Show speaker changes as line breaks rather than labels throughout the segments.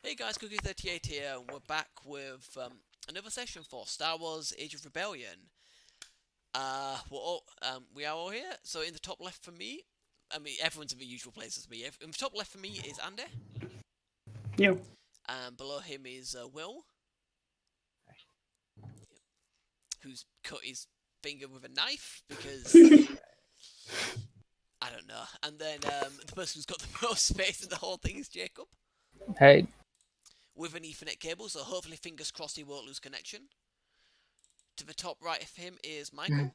Hey guys, Cookie38 here, and we're back with another session for Star Wars Age of Rebellion. We are all here. So in the top left for me, I mean everyone's in the usual place as me. In the top left for me is Andy.
Yeah.
And below him is Will, who's cut his finger with a knife because I don't know. And then the person who's got the most space in the whole thing is Jacob.
Hey.
With an Ethernet cable, so hopefully fingers crossed he won't lose connection. To the top right of him is Michael.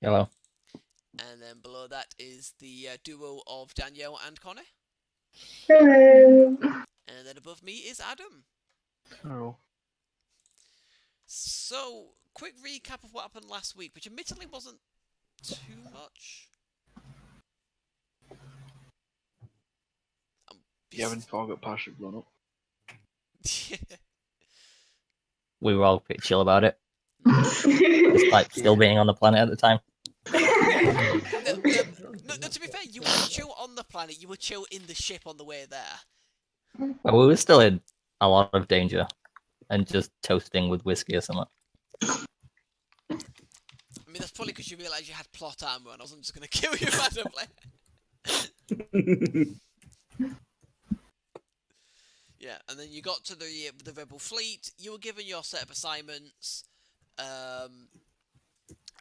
Hello.
And then below that is the duo of Danielle and Connor.
Hello.
And then above me is Adam.
Oh.
So, quick recap of what happened last week, which admittedly wasn't too much.
You haven't got past your blown up.
We were all pretty chill about it, despite still being on the planet at the time.
No, to be fair, you were chill on the planet, you were chill in the ship on the way there.
Well, we were still in a lot of danger, and just toasting with whiskey or something.
I mean, that's probably because you realised you had plot armor and I wasn't just going to kill you randomly. Yeah, and then you got to the Rebel fleet. You were given your set of assignments.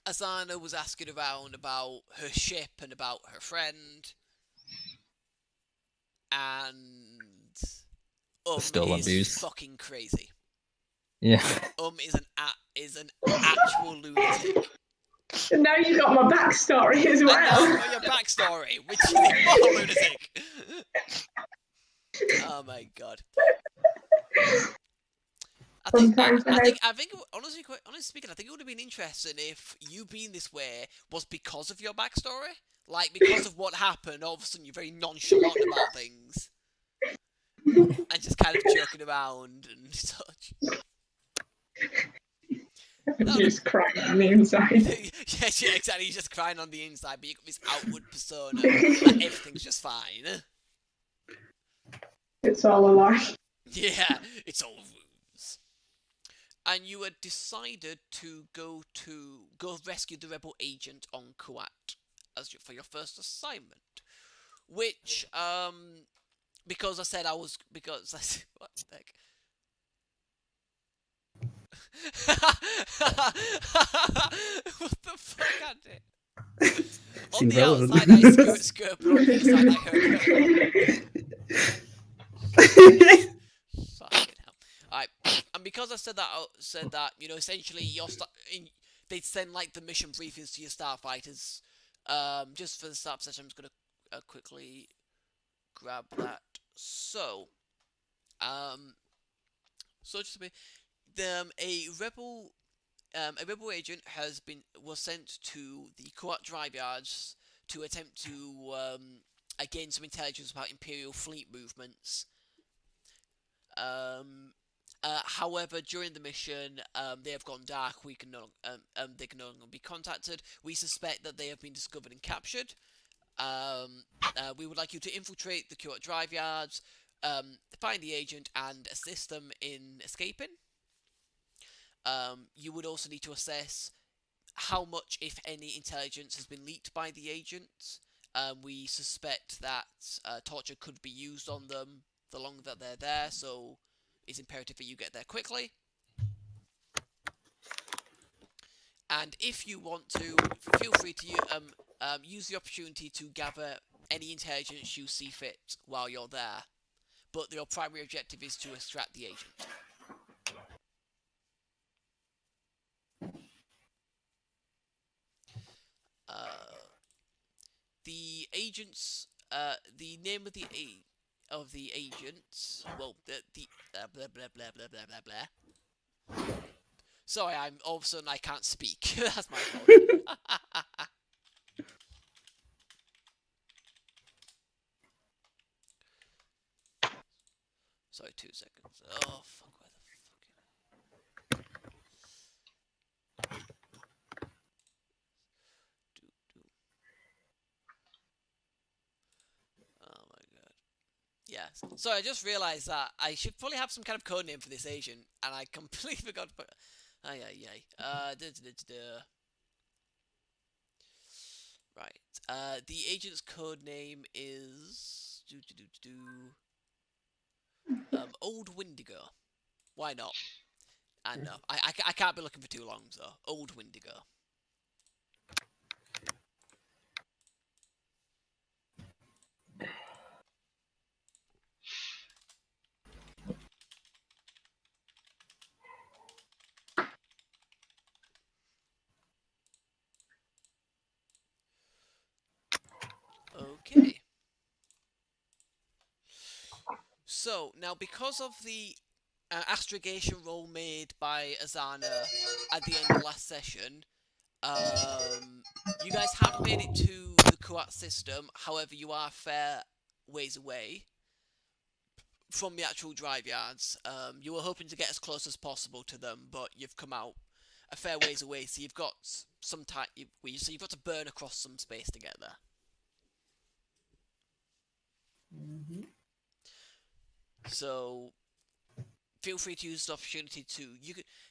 Azana was asking around about her ship and about her friend. And
Still
is
abused.
fucking crazy.
Yeah.
Is an actual lunatic.
And now you got my backstory as well.
And now you got your backstory, which is even more lunatic. Oh my god. I think honestly speaking, I think it would have been interesting if you being this way was because of your backstory. Like, because of what happened, all of a sudden you're very nonchalant about things. And just kind of joking around and such.
You're just crying on the inside.
yeah, exactly. You're just crying on the inside, but you've got this outward persona that everything's just fine.
It's all a lie.
Yeah, it's all ruse. And you had decided to go rescue the rebel agent on Kuat for your first assignment, which what the heck? What the fuck, Andy? On the outside, I skirt, but on the inside, I heard. Fucking hell! Alright, and because I said that, you know, essentially they'd send like the mission briefings to your starfighters. Just for the start session, I'm just gonna quickly grab that. So, just to be. A rebel agent was sent to the Kuat Driveyards to attempt to gain some intelligence about Imperial fleet movements. However, during the mission, they have gone dark. They can no longer be contacted. We suspect that they have been discovered and captured. We would like you to infiltrate the Kuat Driveyards, find the agent, and assist them in escaping. You would also need to assess how much, if any, intelligence has been leaked by the agent. We suspect that torture could be used on them the longer that they're there, so it's imperative that you get there quickly. And if you want to, feel free to use the opportunity to gather any intelligence you see fit while you're there. But your primary objective is to extract the agent. The agents, the name of the agents, well, the blah blah blah blah blah blah blah. Sorry, all of a sudden I can't speak. That's my fault. Sorry, 2 seconds. Oh fuck, where the fuck? Oh my god. Yeah, Sorry, I just realised that I should probably have some kind of code name for this agent, and I completely forgot to put. Ay. Right. The agent's code name is Old Windigo. Why not? And no, I can't be looking for too long, so Old Windigo. Okay. So now, because of the astrogation roll made by Azana at the end of last session, you guys have made it to the Kuat system. However, you are a fair ways away from the actual drive yards. You were hoping to get as close as possible to them, but you've come out a fair ways away, so you've got some time. So you've got to burn across some space to get there. So feel free to use the opportunity to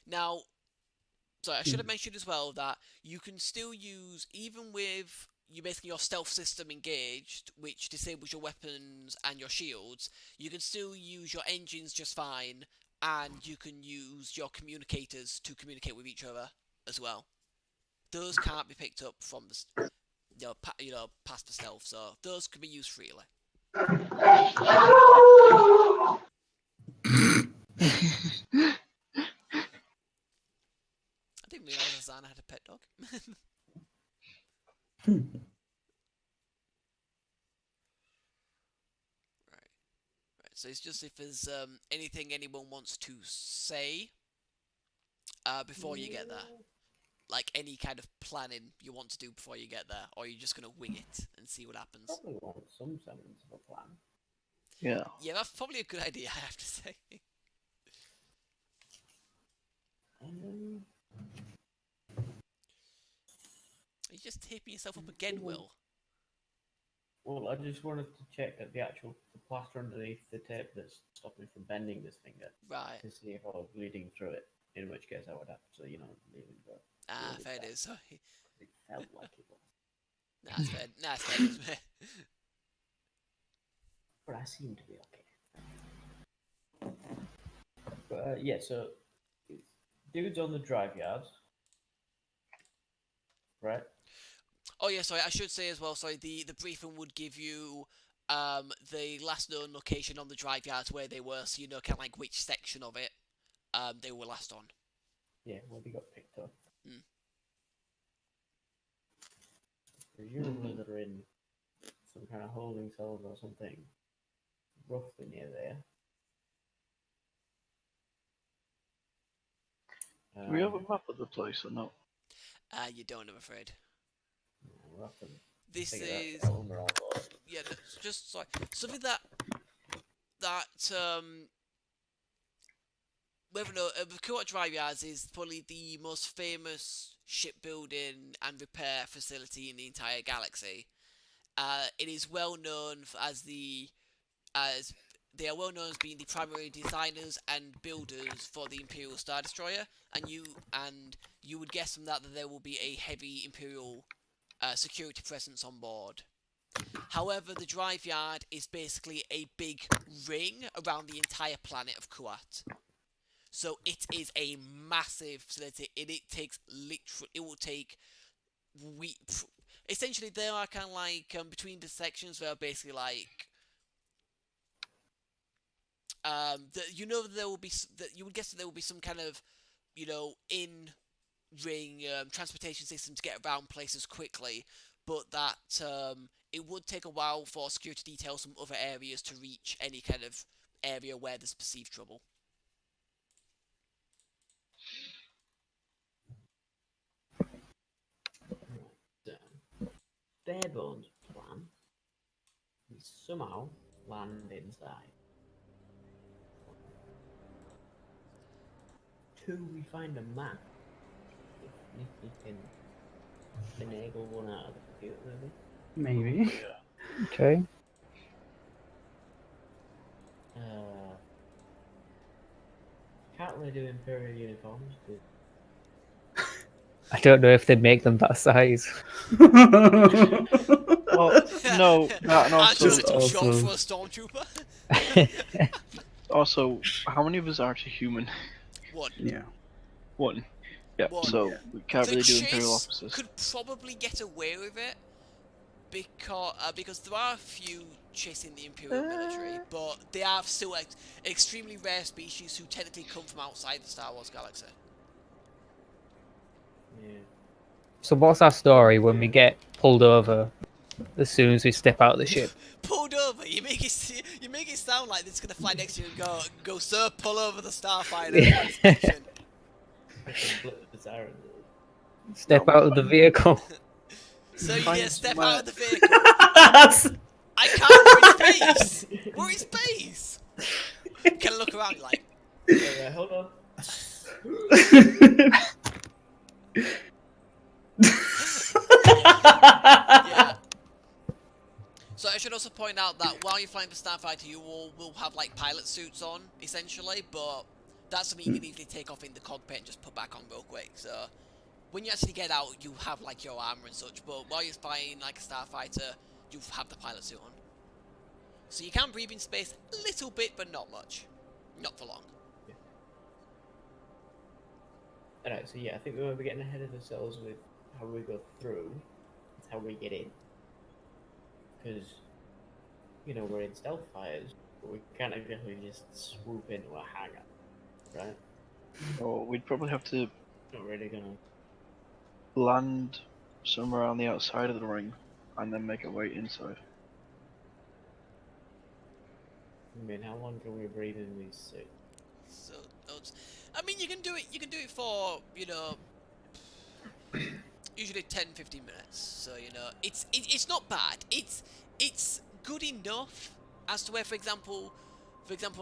now. Sorry, I should have mentioned as well that you can still use, even with basically your stealth system engaged, which disables your weapons and your shields, you can still use your engines just fine, and you can use your communicators to communicate with each other as well. Those can't be picked up from the past the stealth, so those can be used freely. I didn't realise Azana had a pet dog. Right. So it's just if there's anything anyone wants to say before you get there. Like any kind of planning you want to do before you get there, or you're just going to wing it and see what happens.
Probably want some semblance of a plan.
Yeah.
Yeah, that's probably a good idea, I have to say. Are you just taping yourself up again, Will?
Well, I just wanted to check that the plaster underneath the tape that's stopping me from bending this finger.
Right.
To see if I was bleeding through it. In which case I would have to, leave it go.
Ah,
really
fair
fast.
it is. Sorry.
It felt like it was.
Nah, it's fair. Nah, it's fair, isn't it?
But I seem to be okay. But yeah, so it's dudes on the drive yards, right?
Oh yeah, sorry. I should say as well. Sorry, the briefing would give you the last known location on the drive yards where they were, so you know kind of like which section of it they were last on.
Yeah, well, they got picked up.
Hmm.
Presumably they're in some kind of holding cells or something, roughly near there.
Do we have a map of the place or not?
You don't, I'm afraid.
We'll have to
This
figure that
is
out when we're on board.
yeah, no, just sorry. Something that whether or not the Kuat Driveyards is probably the most famous shipbuilding and repair facility in the entire galaxy. It is well known as they are well known as being the primary designers and builders for the Imperial Star Destroyer, and you would guess from that there will be a heavy Imperial security presence on board. However, the drive yard is basically a big ring around the entire planet of Kuat. So it is a massive facility. It takes literally. It will take weeks. Essentially, there are kind of like between the sections where basically like there will be that you would guess that there will be some kind of in ring transportation system to get around places quickly, but that it would take a while for security details from other areas to reach any kind of area where there's perceived trouble.
Barebones plan is somehow land inside. 2, we find a map. If you can finagle one out of the computer, maybe.
Maybe. Okay.
can't really do Imperial uniforms. 'Cause
I don't know if they make them that size.
Well, no, that and also,
Actually, too short
also-
for a stormtrooper.
also, how many of us are actually human?
One.
Yeah.
One. Yep.
One.
So we can't
The
really do
Chase
Imperial officers.
could probably get away with it because there are a few Chase in the Imperial military, but they are still extremely rare species who technically come from outside the Star Wars galaxy.
yeah.
So what's our story when we get pulled over as soon as we step out of the ship?
Pulled over. You make it sound like it's gonna fly next to you and go, sir, pull over the Starfighter for inspection.
Fucking blip the siren.
Step out of the vehicle.
So you
Find
get a step
some,
out of the vehicle.
That's-
I can't. We're in space. We're in space. Can I look around like?
Yeah, hold on.
Yeah. So I should also point out that while you're flying the Starfighter, you all will have like pilot suits on, essentially, but that's something you can easily take off in the cockpit and just put back on real quick. So when you actually get out, you have like your armor and such, but while you're flying like a Starfighter, you have the pilot suit on. So you can breathe in space a little bit, but not much. Not for long.
Alright, so yeah, I think we're getting ahead of ourselves with how we go through. It's how we get in. Because, you know, we're in stealth fighters, but we can't exactly just swoop into a hangar, right?
Or we'd probably have to
Not really gonna.
land somewhere on the outside of the ring, and then make our way inside.
I mean, how long can we breathe in these suits?
So I mean, you can do it. You can do it for usually 10-15 minutes. So it's not bad. It's good enough as to where, for example,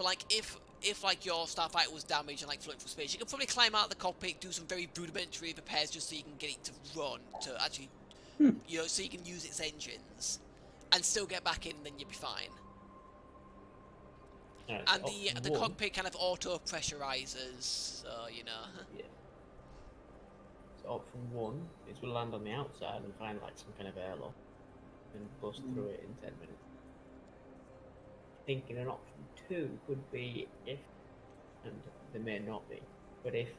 like if like your Starfighter was damaged and like floating through space, you can probably climb out of the cockpit, do some very rudimentary repairs just so you can get it to run, to actually, so you can use its engines, and still get back in, and then you'll be fine.
Alright,
And
so
the
option one-
cockpit kind of auto pressurizes, so
Yeah. So option one is we'll land on the outside and find like some kind of airlock and bust through it in 10 minutes. Thinking an option two could be if, and there may not be, but if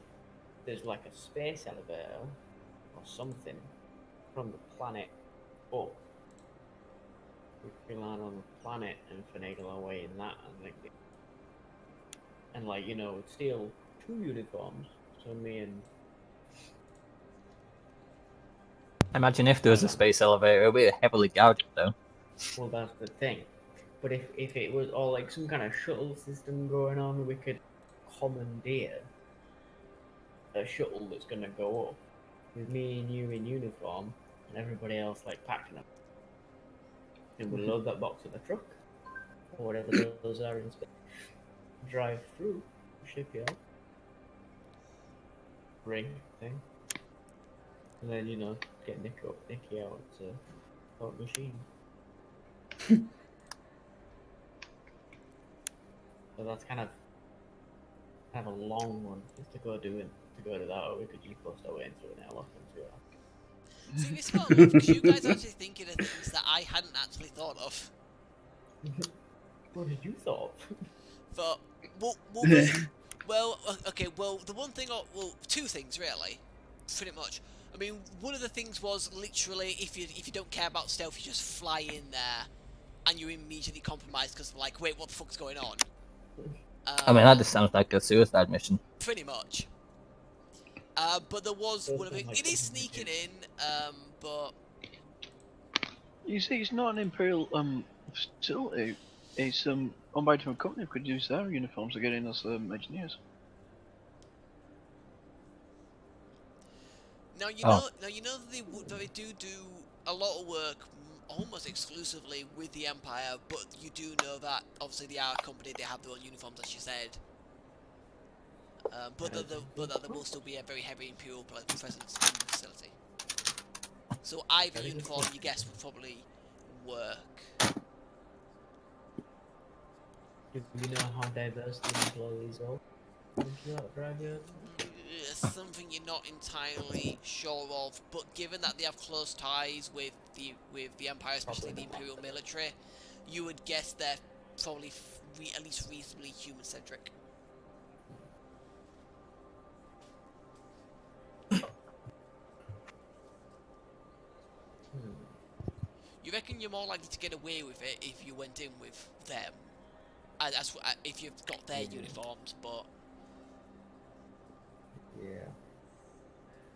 there's like a space elevator or something from the planet up, we can land on the planet and finagle our way in that and like, steal 2 uniforms. So me and
Imagine if there was a space elevator, it would be heavily guarded though.
well, that's the thing. But if it was all like some kind of shuttle system going on, we could commandeer a shuttle that's gonna go up with me and you in uniform and everybody else like packed in them. And we'll load that box in the truck or whatever those are in space. Drive through the shipyard, ring thing, and then get Nicky out to machine. So that's kind of a long one just to go to that, or we could just bust our way into an airlock and do that.
See, it's smart enough because you guys are actually thinking of things that I hadn't actually thought of.
What did you thought?
But okay. Well, the one thing, two things really, pretty much. I mean, one of the things was literally if you don't care about stealth, you just fly in there, and you're immediately compromised because like, wait, what the fuck's going on?
I mean, that just sounds like a suicide mission.
Pretty much. But there was one of it. It is sneaking in, but
You see, it's not an Imperial facility. It's owned by a different company who could use their uniforms to get in as engineers.
now you know that they do a lot of work almost exclusively with the Empire, but you do know that obviously they are a company, they have their own uniforms, as you said. But that there will still be a very heavy Imperial presence in the facility. So either uniform, you guess, would probably work.
Do you know how diverse the employees are? Kuat Driveyards?
Something you're not entirely sure of, but given that they have close ties with the Empire, especially the Imperial military, you would guess they're probably at least reasonably human-centric. You reckon you're more likely to get away with it if you went in with them, if you've got their uniforms, but...
Yeah.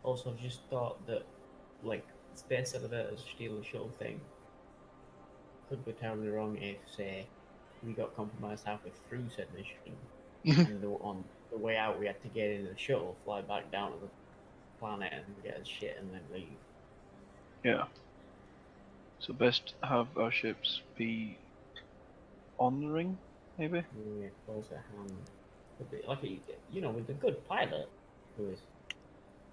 Also, I've just thought that, like, space elevators steal the shuttle thing. Could be terribly wrong if, say, we got compromised halfway through said mission, and on the way out we had to get in the shuttle, fly back down to the planet, and get his shit, and then leave.
Yeah. So best have our ships be on the ring, maybe?
Yeah, close at hand. Could be, like, you know, with a good pilot, who is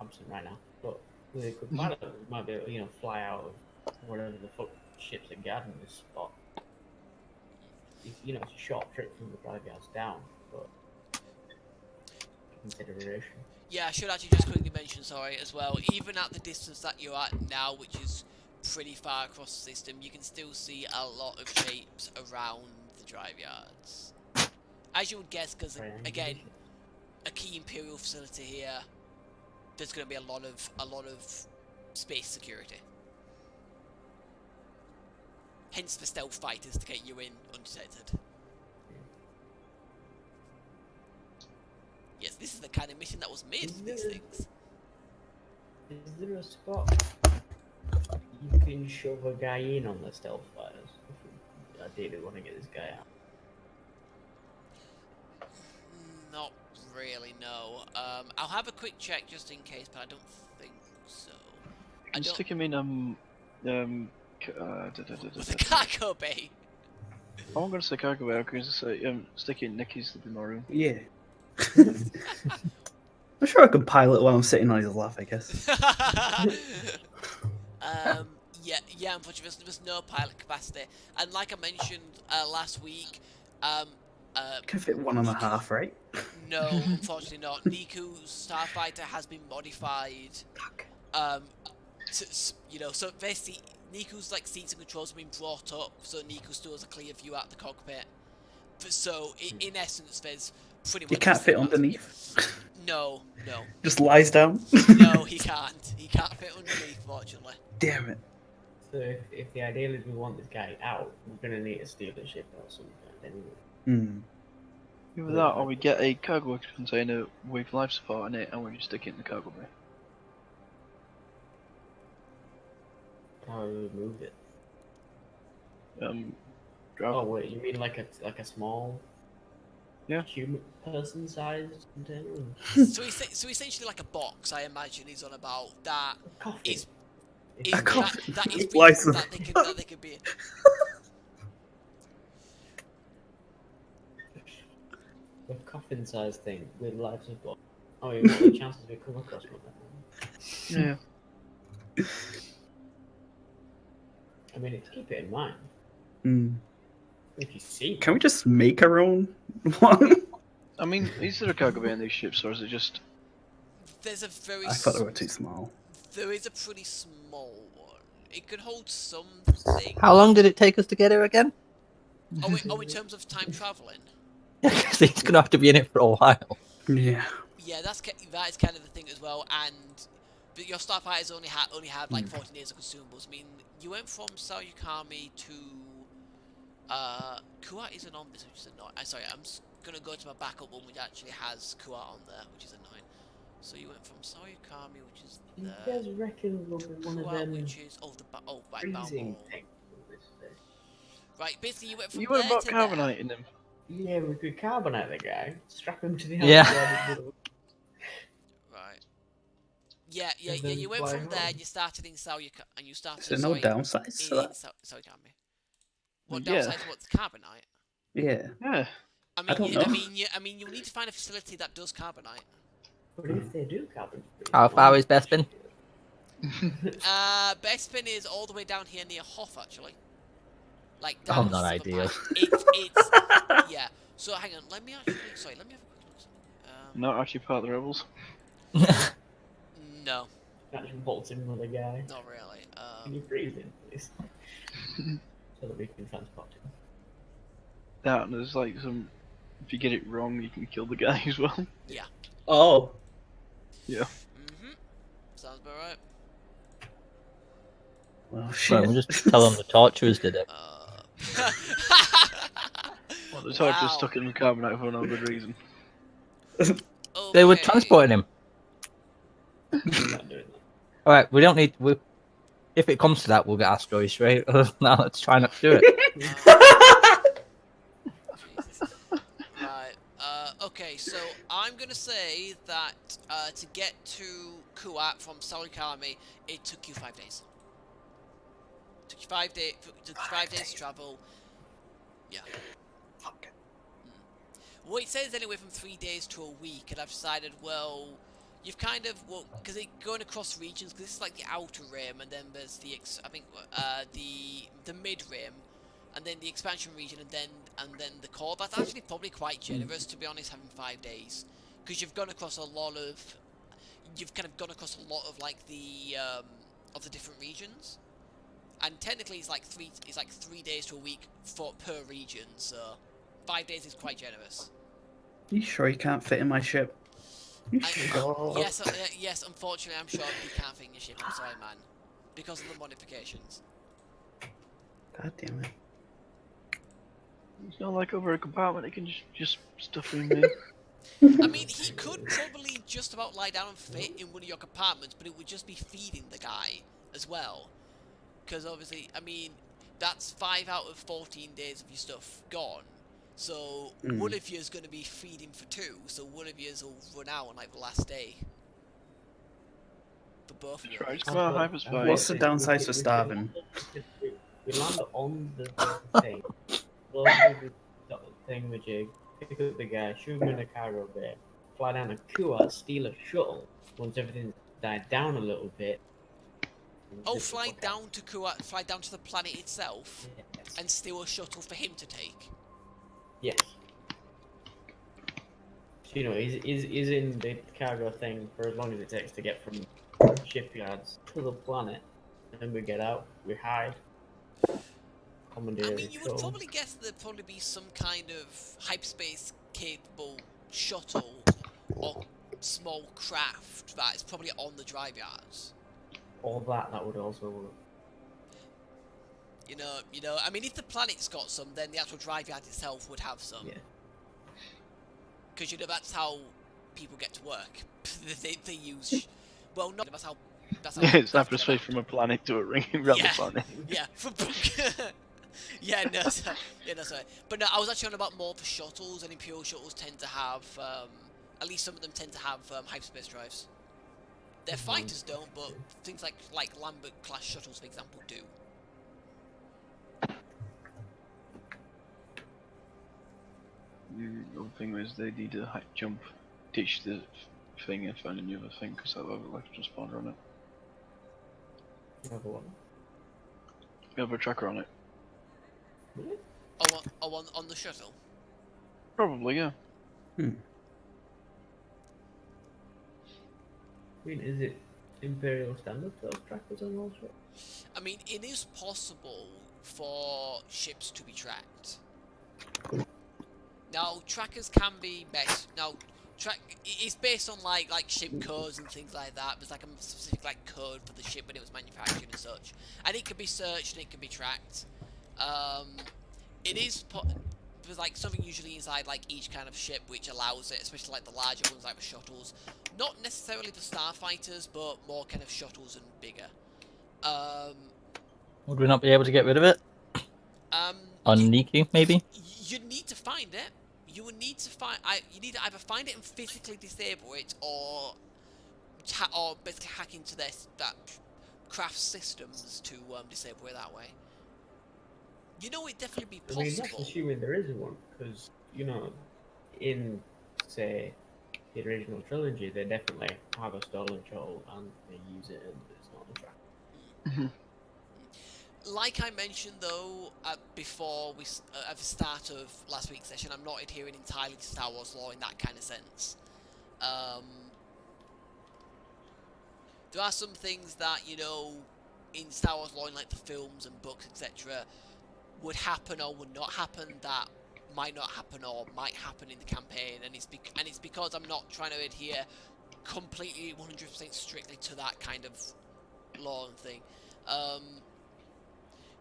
absent right now, but with a good pilot, we might be able to, you know, fly out of whatever the fuck ships are guarding this spot. You know, it's a short trip from the Driveyards down, but consideration.
Yeah, I should actually just quickly mention, sorry, as well, even at the distance that you're at now, which is pretty far across the system, you can still see a lot of shapes around the Driveyards. As you would guess, because, again, a key Imperial facility here, there's going to be a lot of space security. Hence the stealth fighters to get you in undetected. Yes, this is the kind of mission that was made for these things.
Is there a spot you can shove a guy in on the stealth fighters? I ideally want to get this guy out.
Not really, no. I'll have a quick check just in case, but I don't think so.
Can stick him in
The cargo bay.
I'm gonna say cargo bay. I was gonna say stick it in Nicky's living room.
Yeah. I'm sure I can pilot while I'm sitting on his lap, I guess.
Yeah, unfortunately, there's no pilot capacity. And like I mentioned last week,
I can fit 1.5, right?
no, unfortunately not. Niku's starfighter has been modified. You know, so basically, Niku's like seats and controls have been brought up, so Niku still has a clear view out the cockpit. So in essence, there's pretty much.
You can't fit underneath.
No.
Just lies down.
No, he can't. He can't fit underneath, fortunately.
Damn it.
So if the ideal is we want this guy out, we're gonna need to steal the ship or something anyway.
Either that, or we get a cargo container with life support in it, and we just stick it in the cargo bay.
How do we move it?
Drive.
Oh wait, you mean like a small,
Yeah,
human person-sized container?
So essentially like a box, I imagine he's on about that.
Coffee.
Is
A coffin.
that is
License.
that they could be in.
A coffin-sized thing with life support. Oh, yeah, what are the chances we come across one of them?
yeah.
I mean, keep it in mind. If you see,
Can we just make our own one?
I mean, is there a cargo bay in these ships, or is it just?
There's a very.
I thought they were too small.
There is a pretty small one. It could hold something.
How long did it take us to get here again?
Oh, in terms of time traveling.
Because he's gonna have to be in it for a while.
Yeah.
Yeah, that is kind of the thing as well. But your starfighters only had like 14 days of consumables. I mean, you went from Saryukami to Kuat isn't on this, which is annoying. Sorry, I'm gonna go to my backup one, which actually has Kuat on there, which is annoying. So you went from Saryukami, which is
you
there.
guys reckon we'll be one of
Kuat,
them
which is right,
freezing
Balmor.
things on this thing?
Right, basically you went from
You
there
went about
to
carbonite in them.
Yeah, we could carbonite the guy, strap him to the
Yeah.
outside of the
Right. Yeah.
And then
You went
fly
from there,
home.
and you started in Saryukami, and you started.
Is there no downsides to
in
that?
Saryukami. What
Yeah.
downside? What's carbonite?
Yeah.
Yeah.
I don't know.
I mean, you'll need to find a facility that does carbonite.
But if they do carbon,
How far is Bespin?
Bespin is all the way down here near Hoth, actually. Like
Oh,
down
not
the
ideal.
It's yeah. So hang on, let me have a quick look.
Not actually part of the rebels.
No,
Actually bolts in with a guy.
not really.
Can you freeze him, please? So that we can transport him.
That and there's like some. If you get it wrong, you can kill the guy as well.
Oh.
Sounds about right.
Well, shit.
Right, we'll just tell them the torturers did it.
Well, the torture
Wow.
stuck in the carbonite for no good reason.
They were
Okay.
transporting him.
I'm not doing that.
Alright, we don't need... If it comes to that, we'll get our story straight. Other than that, let's try not to do it.
Jesus. Right. Okay, so I'm gonna say that to get to Kuat from Salikami, it took you 5 days. Took you 5 days. Took you 5 days to travel. Yeah.
Fuck.
Well, it says anywhere from 3 days to a week, and I've decided, well, you've kind of, well, because it's going across regions. Because this is like the outer rim, and then there's the the mid rim, and then the expansion region, and then the core. That's actually probably quite generous, to be honest, having 5 days, because you've gone across a lot of, like the of the different regions, and technically it's like 3 days to a week per region. So 5 days is quite generous.
You sure you can't fit in my ship? You sure?
Yes, unfortunately, I'm sure you can't fit in your ship. I'm sorry, man, because of the modifications.
God damn it.
It's not like over a compartment, it can just stuff him in.
I mean, he could probably just about lie down and fit in one of your compartments, but it would just be feeding the guy as well. Because obviously, I mean, that's 5 out of 14 days of your stuff gone. So one of you is going to be feeding for 2, so one of you will run out on like the last day. For both of you.
Right, come on, hyperspace.
What's the downsides for starving?
We land on the thing. Go through the thing with you, pick up the guy, shoot him in the cargo bay, fly down to Kuat, steal a shuttle. Once everything's died down a little bit.
Oh,
zip the
fly
fuck out.
down to Kuat, fly down to the planet itself,
Yes.
and steal a shuttle for him to take.
Yes. So, you know, he's in the cargo thing for as long as it takes to get from shipyards to the planet. And then we get out, we hide. Commandeer
I
the
mean, you would
shuttle.
probably guess there'd probably be some kind of hyperspace capable shuttle or small craft that is probably on the Driveyards.
All that would also work.
You know. I mean, if the planet's got some, then the actual Driveyard itself would have some.
Yeah.
Because that's how people get to work. they use. Well, not that's how.
Yeah, it's
that's
hyperspace from a planet to a ring around the planet.
Yeah. Yeah, no, sorry. But no, I was actually on about more for shuttles, and Imperial shuttles tend to have, at least some of them tend to have hyperspace drives. Their fighters don't, but things like Lambert class shuttles, for example, do.
The other thing is they need to jump, ditch the thing and find a new other thing because they'll have a electron spawner on it.
Another one.
We have a tracker on it.
Really?
On the shuttle.
Probably, yeah.
I mean, is it Imperial standard for those trackers on those ships?
I mean, it is possible for ships to be tracked. Now, trackers can be messed. Now, it's based on like ship codes and things like that. There's like a specific like code for the ship when it was manufactured and such, and it can be searched and it can be tracked. It is there's like something usually inside like each kind of ship which allows it, especially like the larger ones like the shuttles. Not necessarily for starfighters, but more kind of shuttles and bigger.
Would we not be able to get rid of it? On Niku, maybe?
You'd need to find it. You would need to find. You need to either find it and physically disable it, or basically hack into that craft systems to disable it that way. You know, it'd definitely be
I mean, that's
possible.
assuming there is one, because, you know, in, say, the original trilogy, they definitely have a stolen shuttle and they use it and it's not on track.
Like I mentioned though, before at the start of last week's session, I'm not adhering entirely to Star Wars law in that kind of sense. There are some things that, you know, in Star Wars lore, like the films and books, etc., would happen or would not happen that might not happen or might happen in the campaign, and it's because I'm not trying to adhere completely 100% strictly to that kind of lore and thing.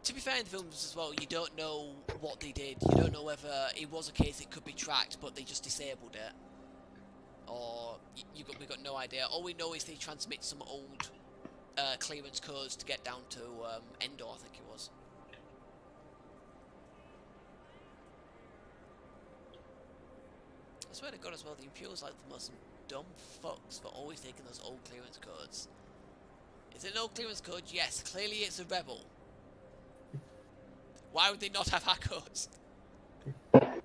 To be fair, in the films as well, you don't know what they did. You don't know whether it was a case it could be tracked, but they just disabled it, or we got no idea. All we know is they transmit some old clearance codes to get down to Endor, I think it was. I swear to God as well, the Imperials like the most dumb fucks for always taking those old clearance codes. Is it an old clearance code? Yes, clearly it's a rebel. Why would they not have our codes?
I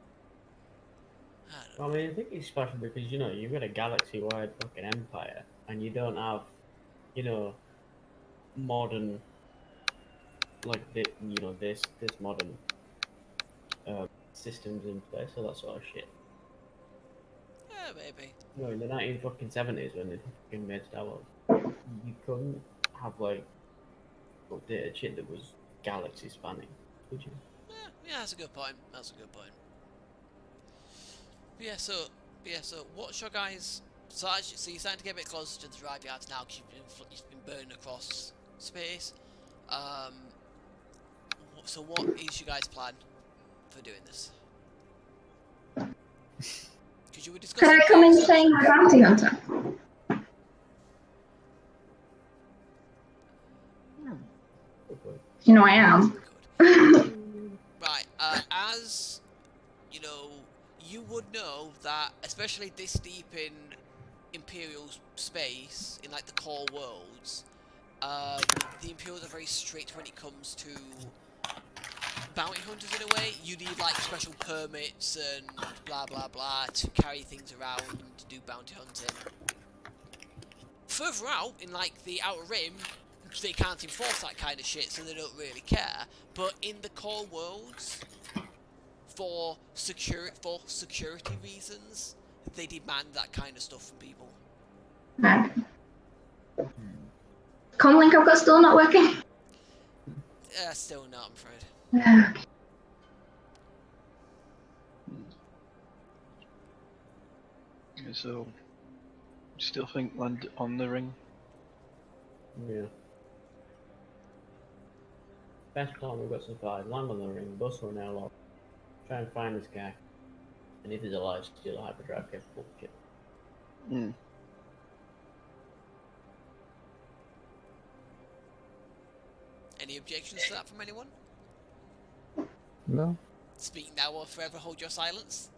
mean, I think it's special because, you know, you've got a galaxy-wide fucking empire, and you don't have, you know, modern, like, you know, this modern systems in place, so that sort of shit.
Yeah, maybe.
You know, in the 1970s when they fucking made Star Wars, you couldn't have, like, updated shit that was galaxy spanning, could you?
Yeah, that's a good point. That's a good point. But yeah, so what's your guys? So you're starting to get a bit closer to the Driveyards now because you've been burning across space. So what is your guys' plan for doing this? Because you were discussing.
Can I come in saying my bounty hunter? You know I am.
Good. Right, as you know, you would know that, especially this deep in Imperial space, in like the core worlds, the Imperials are very strict when it comes to bounty hunters in a way. You need like special permits and blah blah blah to carry things around and to do bounty hunting. Further out, in like the Outer Rim, they can't enforce that kind of shit, so they don't really care. But in the core worlds, for security reasons, they demand that kind of stuff from people.
No. Comlink I've got still not working.
Still not, I'm afraid.
Yeah.
Okay, so, still think land on the ring?
Yeah. Best plan we've got so far is land on the ring, bust for an airlock, try and find this guy, and if he's alive, steal a hyperdrive capable ship.
Any objections to that from anyone?
No.
Speak now or forever hold your silence.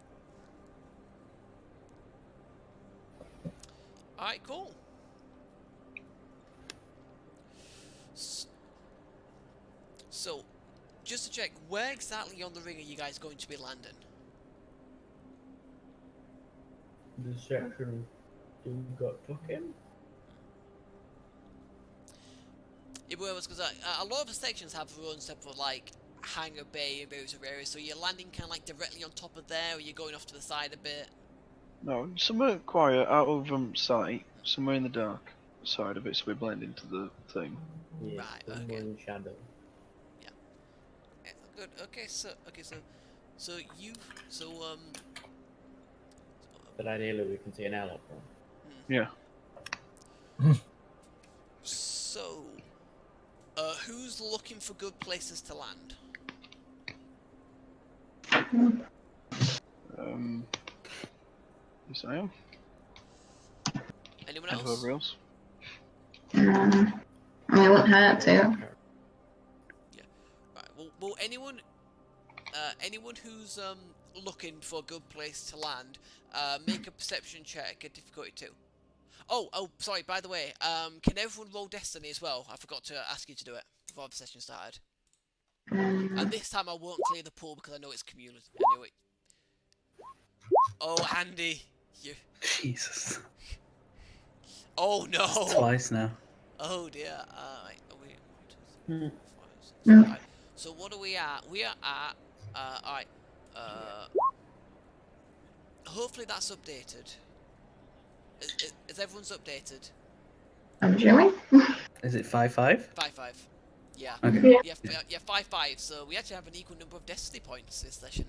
Alright, cool. So, just to check, where exactly on the ring are you guys going to be landing?
The section you got took in?
It was because a lot of the sections have their own separate, like, hangar bay and various other areas, so you're landing kind of like directly on top of there, or you're going off to the side a bit?
No, somewhere quiet, out of sight, somewhere in the dark side of it, so we blend into the thing.
Yeah,
Right,
somewhere
okay.
in shadow.
Yeah, good. Okay, so
But ideally we can see an airlock from.
Yeah.
So, who's looking for good places to land?
Yes, I am.
Anyone
And
else?
whoever else.
I mean, it wouldn't hurt to.
Right. Well, anyone who's looking for a good place to land, make a perception check at difficulty 2. Oh, sorry. By the way, can everyone roll Destiny as well? I forgot to ask you to do it before the session started. And this time I won't clear the pool because I know it's community. I knew it. Oh, Andy, you.
Jesus.
Oh no.
Twice now.
Oh dear. Right, are we?
Hmm.
5, 6, 5. So what are we at? We are at. Alright. Hopefully that's updated. Is everyone's updated?
I'm assuming.
Is it 5-5?
5-5. Yeah.
Okay.
Yeah.
Yeah, 5-5. So we actually have an equal number of destiny points this session.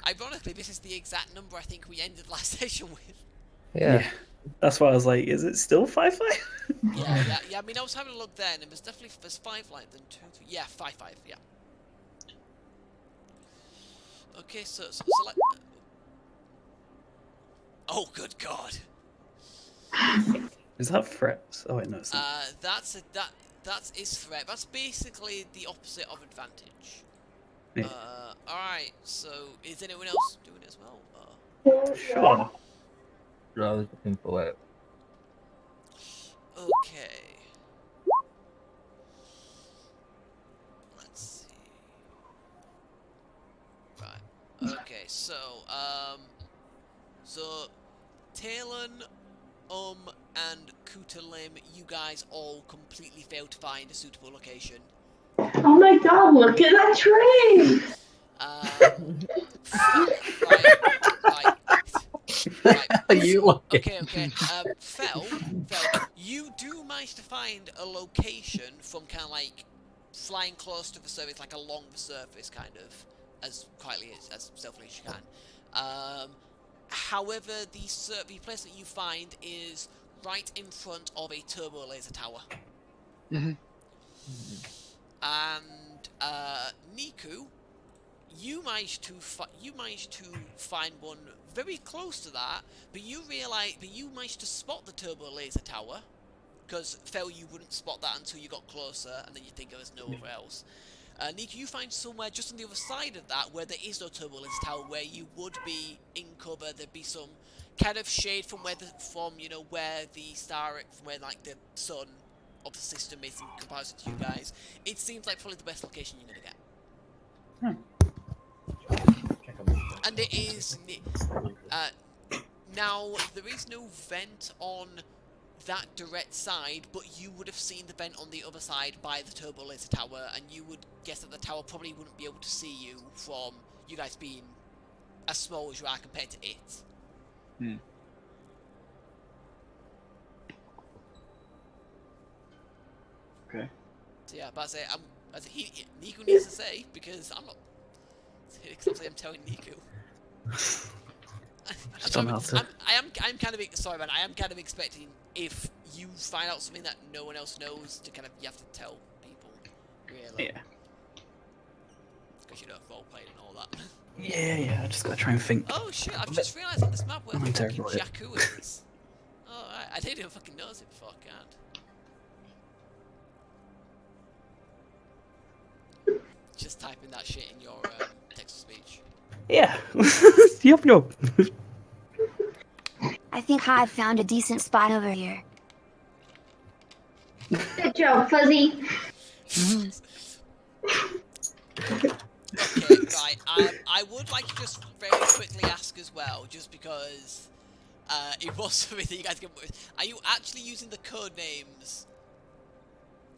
Ironically, this is the exact number I think we ended last session with.
Yeah.
That's why I was like, is it still 5-5?
Yeah. I mean, I was having a look then, and there's 5 like then 2, 3. Yeah, 5-5. Yeah. Okay, so like. Oh, good God.
Is that threats? Oh wait, no, it's not.
That is threat. That's basically the opposite of advantage.
Yeah.
Alright, so is anyone else doing it as well?
Sure.
I was looking for it.
Okay. Let's see. Right. Okay, so Talon, and Kutalim, you guys all completely failed to find a suitable location.
Oh my god, look at that train!
Right.
You looking?
Okay. Fel, you do manage to find a location from kind of like flying close to the surface, like along the surface, kind of, as quietly as stealthily as you can. However, the place that you find is right in front of a turbo laser tower. And Niku, you managed to find one very close to that, but you managed to spot the turbo laser tower, because Fel, you wouldn't spot that until you got closer, and then you think there's nowhere else. Niku, you find somewhere just on the other side of that where there is no turbo laser tower, where you would be in cover. There'd be some kind of shade from where the sun of the system is in comparison to you guys. It seems like probably the best location you're gonna get. And it is now there is no vent on that direct side, but you would have seen the vent on the other side by the turbo laser tower, and you would guess that the tower probably wouldn't be able to see you from you guys being as small as you are compared to it.
Okay.
So yeah, but Niku needs to say, because I'm not. Because I'm telling Niku. I'm kind of sorry, man. I am kind of expecting, if you find out something that no one else knows, to kind of you have to tell people, really.
Yeah.
Because you know roleplaying and all that.
Yeah. I just gotta try and think.
Oh shit! I've just realised on this map where
I'm
the fucking
terrible at it.
Jakku is. Oh right, I didn't even fucking notice it before. God. Just typing that shit in your text-to-speech.
Yeah. Yup.
I think I've found a decent spot over here.
Good job, Fuzzy.
Okay, right. I would like to just very quickly ask as well, just because it was something that you guys came up with. Are you actually using the code names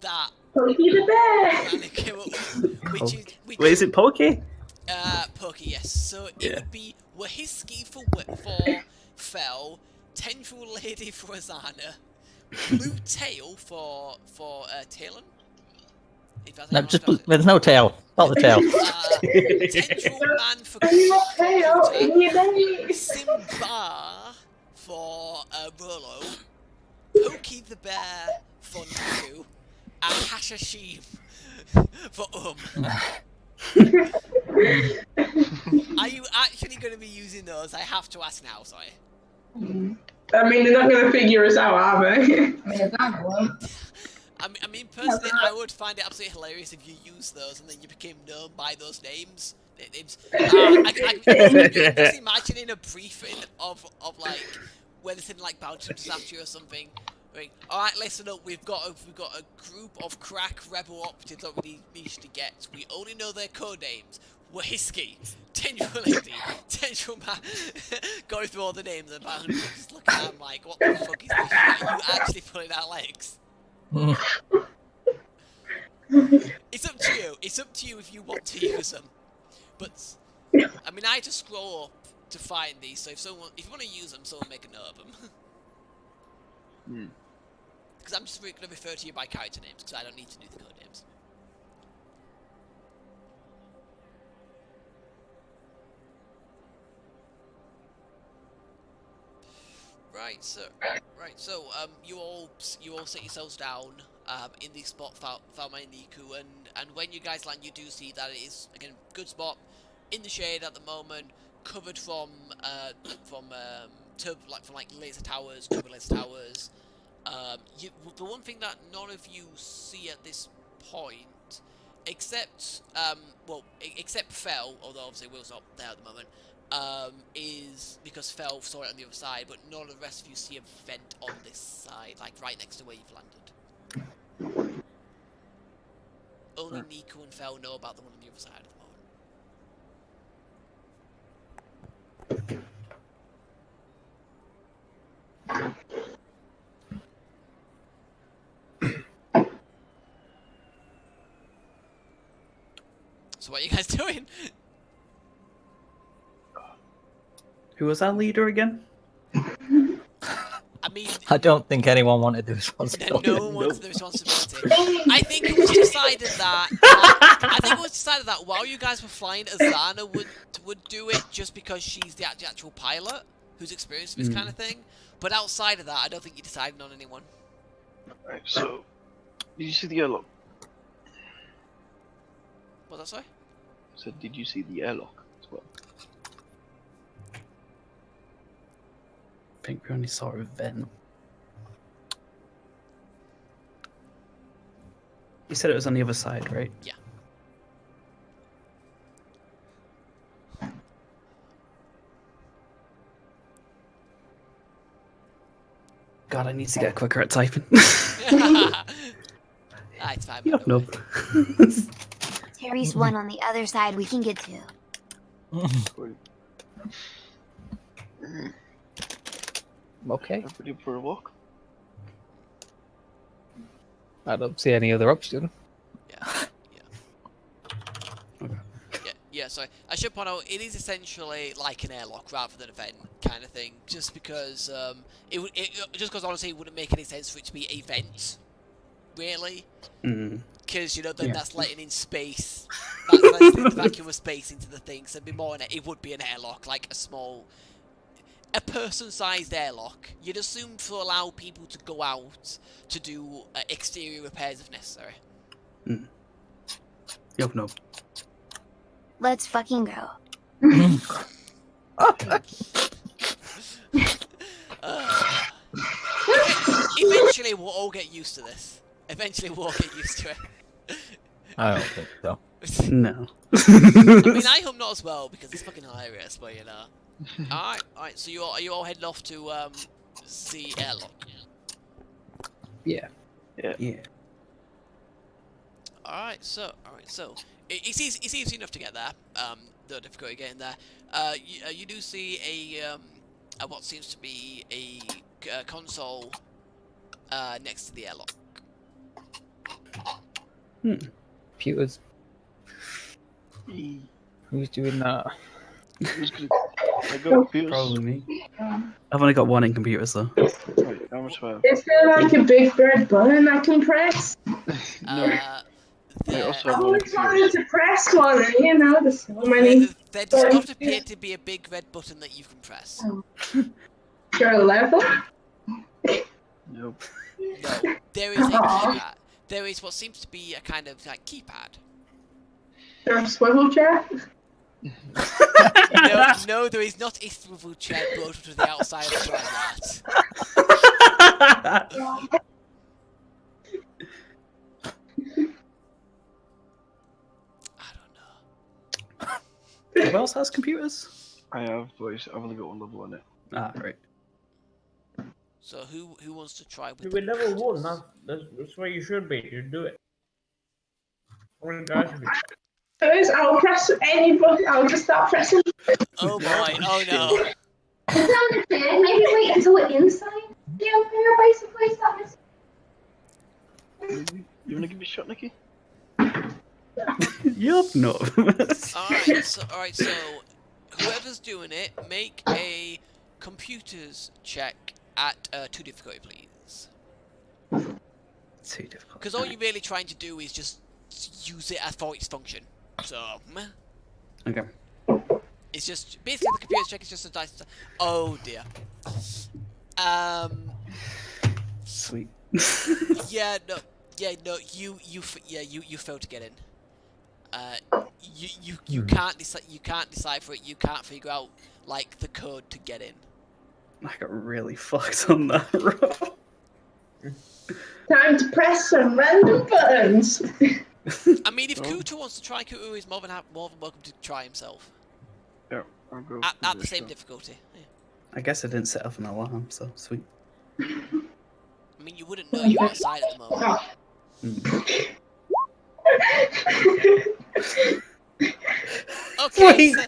that
Pokey the bear!
Anna came up with?
Wait, is it Pokey?
Pokey, yes. So it would be Wahiski for Fel, Tendril Lady for Azana, Blue Tail for Talon.
No, there's no tail. Not the tail.
Tendril Man for Kuta, Simba for Rolo, Pokey the Bear for Niku, and Hashashim for Are you actually going to be using those? I have to ask now, sorry.
I mean, they're not going to figure us out, are they?
I mean, personally, I would find it absolutely hilarious if you used those and then you became known by those names. I can just imagine in a briefing of like where there's in like bounty disaster or something. All right, listen up. We've got a group of crack rebel operatives that we need to get. We only know their code names. Whiskey, Tendril Lady, Tendril Man. Going through all the names and just looking at them like, what the fuck is this shit? Are you actually pulling out legs? It's up to you. It's up to you if you want to use them. But I mean, I had to scroll up to find these. So if you want to use them, someone make a note of them. Because I'm just going to refer to you by character names, because I don't need to do the code names. Right, so you all sit yourselves down in the spot found by Niku, and when you guys land, you do see that it is again good spot in the shade at the moment, covered from laser towers, turbo laser towers. The one thing that none of you see at this point, except except Fel, although obviously Will's not there at the moment, is because Fel saw it on the other side, but none of the rest of you see a vent on this side, like right next to where you've landed. Only Niku and Fel know about the one on the other side at the moment. So what are you guys doing?
Who was our leader again?
I mean,
I don't think anyone wanted the responsibility.
no one wants the responsibility. I think it was decided that while you guys were flying, Azana would do it just because she's the actual pilot who's experienced this kind of thing. But outside of that, I don't think you decided on anyone.
Right, so did you see the airlock?
What's that, sorry?
So did you see the airlock as well?
I think we only saw a vent. You said it was on the other side, right?
Yeah.
God, I need to get quicker at typing.
It's fine.
You have no.
Terry's one on the other side we can get to.
Okay.
Ready for a walk?
I don't see any other option.
Yeah, sorry. I should point out, it is essentially like an airlock rather than a vent kind of thing, just because honestly it wouldn't make any sense for it to be a vent, really. Because then that's letting in space, that's letting the vacuum of space into the thing. So it'd be more it would be an airlock, like a person-sized airlock. You'd assume to allow people to go out to do exterior repairs if necessary.
Yup, no.
Let's fucking go.
Eventually we'll all get used to this. Eventually we'll all get used to it.
I don't think so.
No.
I mean, I hope not as well, because it's fucking hilarious, but you know. Alright, so are you all heading off to see airlock?
Yeah.
Alright, so it's easy enough to get there. The difficulty getting there. You do see a what seems to be a console next to the airlock.
Computers. Who's doing that?
I got computers.
Probably me. I've only got one in computers though.
Right, how much file?
Is there like a big red button I can press?
I also
I
have one
always
computer.
wanted to press one, and you know, there's so many.
There does not appear to be a big red button that you can press.
Your level?
Nope.
No, there is a keypad. There is what seems to be a kind of like keypad.
Your swivel chair?
No, there is not a swivel chair bolted to the outside of the that. I don't know.
Who else has computers?
I have, but I've only got one level on it.
Ah, right.
So who wants to try with
You're level 1, that's where you should be. You do it. One guy should be.
I'll press any button. I'll just start pressing.
Oh boy! Oh no!
It's not fair. Maybe wait until we're inside the Empire, basically.
You wanna give me a shot, Nikki?
Yup, no.
Alright, so whoever's doing it, make a computers check at 2 difficulty, please.
Too difficult.
Because all you're really trying to do is just use it for its function. So,
Okay.
it's just basically the computer's check is just a dice. Oh dear.
Sweet.
Yeah, no, you failed to get in. You can't decipher it. You can't figure out like the code to get in.
I got really fucked on that roll.
Time to press some random buttons.
I mean, if Kuta wants to try, Kuta is more than welcome to try himself.
Yeah, I'll go.
At the same difficulty. Yeah.
I guess I didn't set off an alarm, so sweet.
I mean, you wouldn't know you're outside at the moment. Okay, so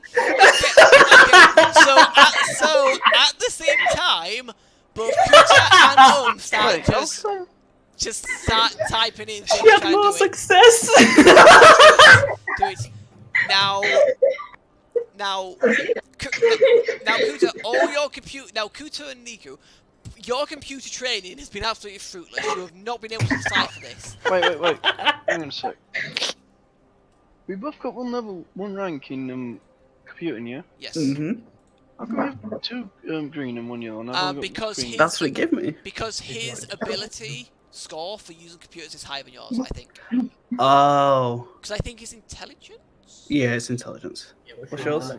at the same time, both Kuta and start just start typing in things.
She had more success!
Do it. Now, Kuta, all your Kuta and Niku, your computer training has been absolutely fruitless. You have not been able to decipher this.
Wait. Hang on a sec. We both got one rank in computing, yeah?
Yes.
Mm-hmm.
How come we have 2 green and 1 yellow? And I've only got
Because
green?
That's what it gave me.
Because his ability score for using computers is higher than yours, I think.
Oh.
Because I think his intelligence.
Yeah, it's intelligence.
Yeah,
What's yours?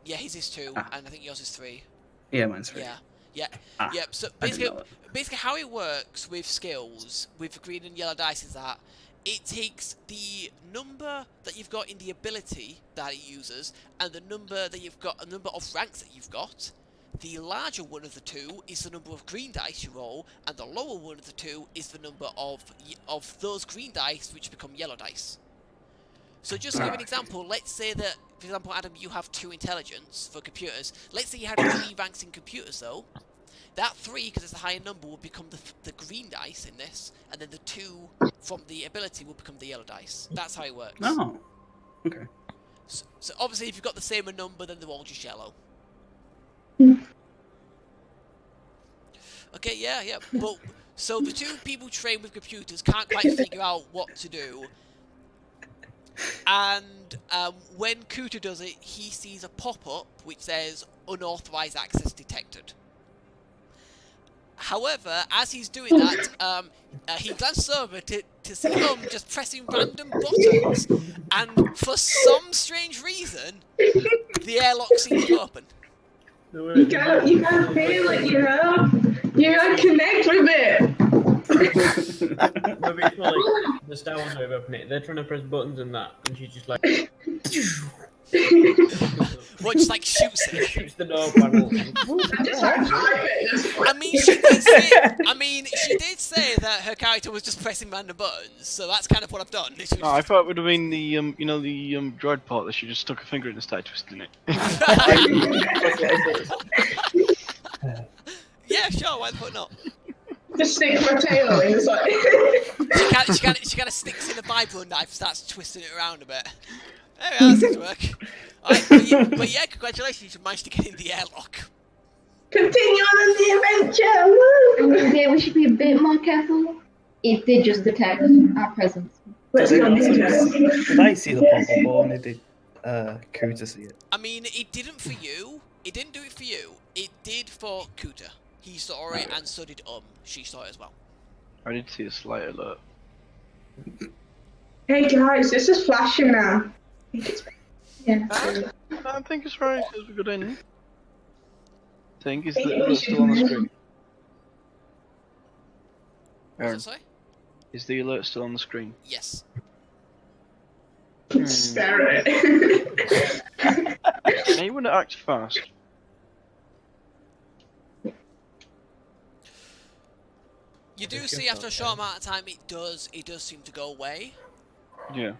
Yeah, his is 2,
Ah.
and I think yours is 3.
Yeah, mine's 3.
Yeah.
Ah,
Yeah. So
I didn't know
basically, how it works with skills with green and yellow dice is that it takes the number that you've got in the ability that it uses, and the number that you've got, a number of ranks that you've got. The larger one of the two is the number of green dice you roll, and the lower one of the two is the number of those green dice which become yellow dice. So just to give an example, let's say that, for example, Adam, you have 2 intelligence for computers. Let's say you had 3 ranks in computers, though. That 3, because it's a higher number, will become the green dice in this, and then the 2 from the ability will become the yellow dice. That's how it works.
Oh. Okay.
So obviously, if you've got the same number, then they're all just yellow. Okay, yeah. But so the 2 people trained with computers can't quite figure out what to do. And when Kuta does it, he sees a pop-up which says unauthorized access detected. However, as he's doing that, he glances over to see just pressing random buttons, and for some strange reason, the airlock seems to open.
You can't feel it, you know? You gotta connect with it.
Maybe it's more like the Star Wars way of opening it. They're trying to press buttons and that, and she's just like.
What, just like shoots it?
Shoots the door panel.
I mean, she did say that her character was just pressing random buttons, so that's kind of what I've done.
Oh, I thought it would have been the droid part that she just stuck her finger in and started twisting it.
Yeah, sure, why the fuck not?
Just stick my tail in, it's like...
She kind of sticks in a vibro knife, starts twisting it around a bit. There we are, that seems to work. Alright, but yeah, congratulations, you managed to get in the airlock.
Continue on the adventure!
Okay, we should be a bit more careful. It did just detect our presence.
Let's go,
Did I see the pop-up or only did Kuta see it?
I mean, it didn't for you. It didn't do it for you. It did for Kuta. He saw it, and so did she saw it as well.
I did see a slight alert.
Hey guys, this is flashing now. Yeah.
I think it's right as we got in. Is the alert still on the screen? Aaron,
Sorry?
is the alert still on the screen?
Yes.
Stare at it.
Now you want to act fast.
You do see after a short amount of time, it does seem to go away.
Yeah.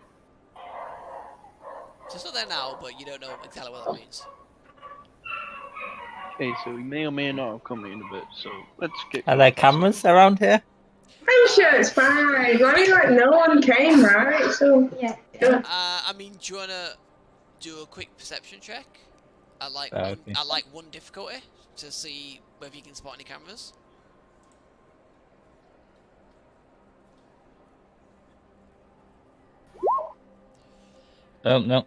So it's not there now, but you don't know exactly what that means.
Okay, so we may or may not have come in a bit, so let's get...
Are there cameras around here?
I'm sure it's fine. I mean, like, no one came, right? So,
Yeah.
I mean, do you wanna... do a quick perception check at like
Okay.
one difficulty to see whether you can spot any cameras.
Oh no.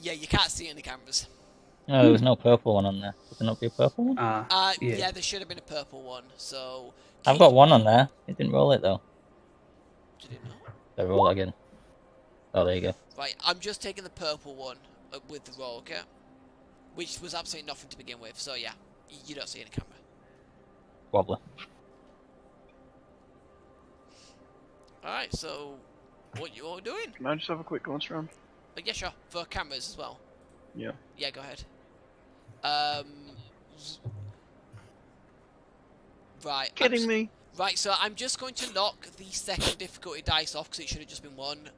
Yeah, you can't see any cameras.
No, there was no purple one on there. Would there not be a purple one?
Yeah.
Yeah, there should have been a purple one. So
I've got one on there. It didn't roll it though.
Did it not?
So roll it again. Oh, there you go.
Right, I'm just taking the purple one with the roll, okay? Which was absolutely nothing to begin with. So yeah, you don't see any camera.
Wobbler.
All right, so what you all doing?
Can I just have a quick glance around?
Yeah, sure. For cameras as well.
Yeah.
Yeah, go ahead. Right.
Kidding me?
Right, so I'm just going to knock the second difficulty dice off because it should have just been one.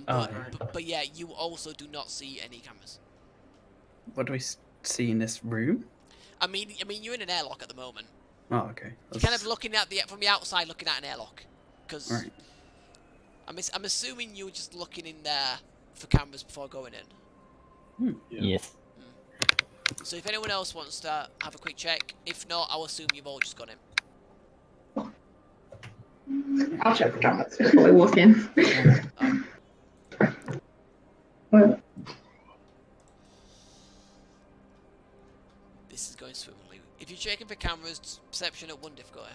But yeah, you also do not see any cameras.
What do we see in this room?
I mean, you're in an airlock at the moment.
Oh, okay.
You're kind of looking at from the outside, looking at an airlock. Because
Right.
I'm assuming you were just looking in there for cameras before going in.
Yeah.
Yes.
So if anyone else wants to have a quick check, if not, I'll assume you've all just gone in.
I'll check the cameras before I walk in. Well,
This is going swimmingly. If you're checking for cameras, perception at 1 difficulty.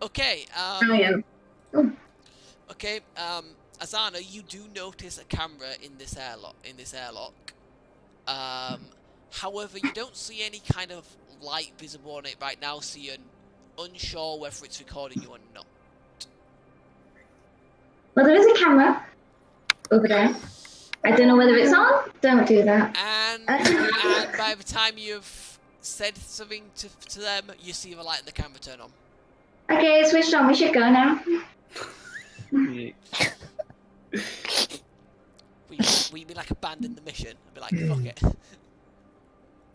Okay,
I am.
okay, Azana, you do notice a camera in this airlock. However, you don't see any kind of light visible on it right now, so you're unsure whether it's recording you or not.
Well, there is a camera over there. I don't know whether it's on. Don't do that.
And by the time you've said something to them, you see the light in the camera turn on.
Okay, it's switched on. We should go now.
Yeah.
We like abandon the mission and be like, fuck it.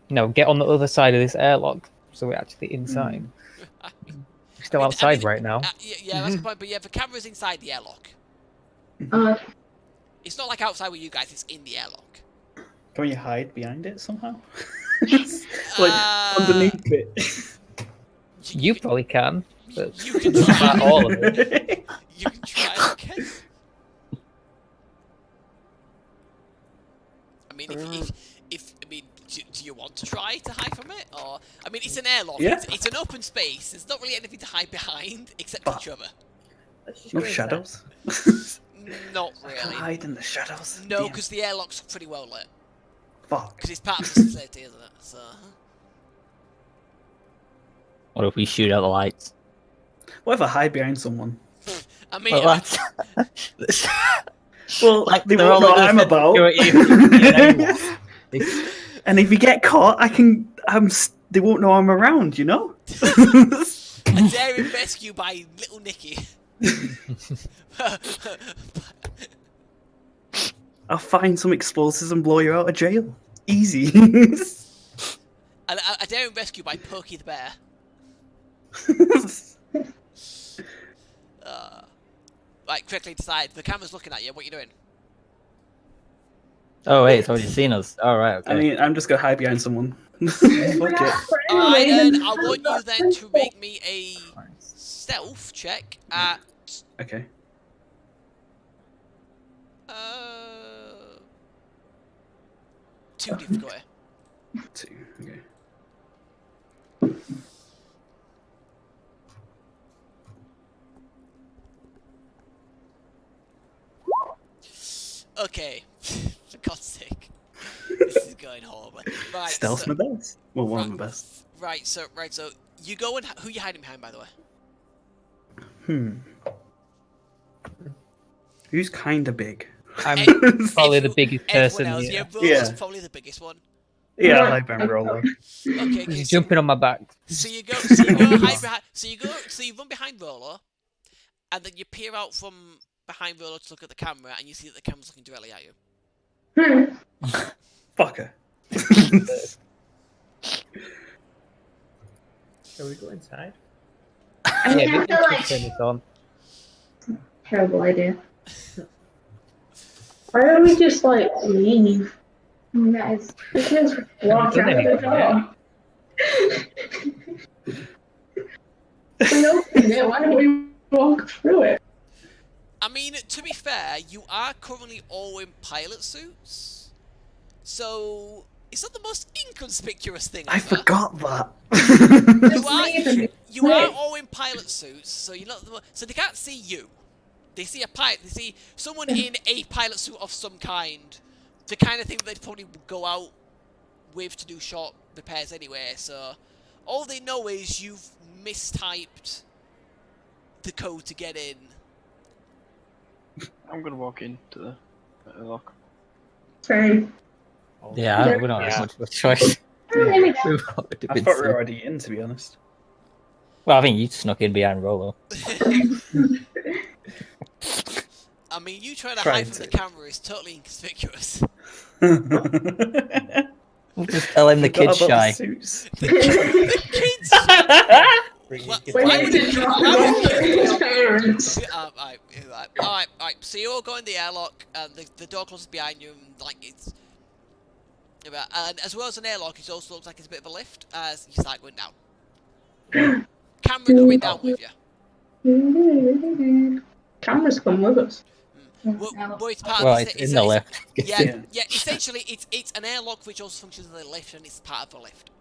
No, get on the other side of this airlock, so we're actually inside. We're still outside right now.
Yeah, that's the point. But yeah, the camera's inside the airlock.
Okay.
It's not like outside with you guys. It's in the airlock.
Can you hide behind it somehow? Like underneath it.
You probably can, but
You can
not
try.
all of it.
You can try. Okay. I mean, if I mean, do you want to try to hide from it, or I mean, it's an airlock.
Yeah.
It's an open space. There's not really anything to hide behind except each other.
Let's just
No
go inside.
shadows.
Not
I can't
really.
hide in the shadows.
No,
Damn.
because the airlock's pretty well lit.
Fuck.
Because it's part of the facility, isn't it? So.
What if we shoot out the lights?
What if I hide behind someone?
I mean,
Well, that's...
Well,
Like,
they
they're
won't know
all
what I'm
gonna
about. And if you get caught, they won't know I'm around, you know?
a daring rescue by Little Nicky.
I'll find some explosives and blow you out of jail. Easy.
a daring rescue by Pokey the Bear. Right, quickly decide. The camera's looking at you. What are you doing?
Oh wait, it's already seen us. All right, okay.
I mean, I'm just gonna hide behind someone. Fuck it.
Alright then, I want you then to make me a stealth check at
Okay.
2 difficulty.
2. Okay.
Okay, for God's sake, this is going horribly. Right,
Stealth my best. Well, one of my best.
Right, so you go and who you hiding behind, by the way?
Who's kind of big?
I'm probably the biggest person
Everyone else,
here.
yeah, Roller's
Yeah.
probably the biggest one.
Yeah, I hide behind Roller.
Okay,
He's
so,
jumping on my back.
so you go hide behind, so you run behind Roller, and then you peer out from behind Roller to look at the camera, and you see that the camera's looking directly at you.
Fucker.
Shall we go inside?
I mean,
Yeah,
I
we
feel
can
like
turn this on.
terrible idea.
Why don't we just like leave?
Nice.
We can just walk
done
out the
anything
door. We opened it. Why don't we walk through it?
I mean, to be fair, you are currently all in pilot suits, so it's not the most inconspicuous thing
I
ever.
forgot that.
You are all in pilot suits, so you're not. So they can't see you. They see a pilot. They see someone in a pilot suit of some kind. The kind of thing they'd probably go out with to do short repairs anyway. So all they know is you've mistyped the code to get in.
I'm gonna walk into the lock.
Same.
Yeah, we don't have much of a choice.
Yeah.
We've
I
already
thought
been
we were
seen.
already in, to be honest.
Well, I think you snuck in behind Rolo.
I mean, you trying to
Trying
hide from
to.
the camera is totally inconspicuous.
We'll just tell him the
Forgot
kid's
about the
shy.
suits.
The kids. Well,
Why
why
would
would
it
it
drop
why
off
would it-
His parents.
Alright. So you all go in the airlock, and the door closes behind you, and like it's. And as well as an airlock, it also looks like it's a bit of a lift as you start going down. Camera coming down with you.
Cameras come with us.
Well, it's part
Well,
of
it's in the lift.
Yeah. Essentially, it's an airlock which also functions as a lift, and it's part of the lift.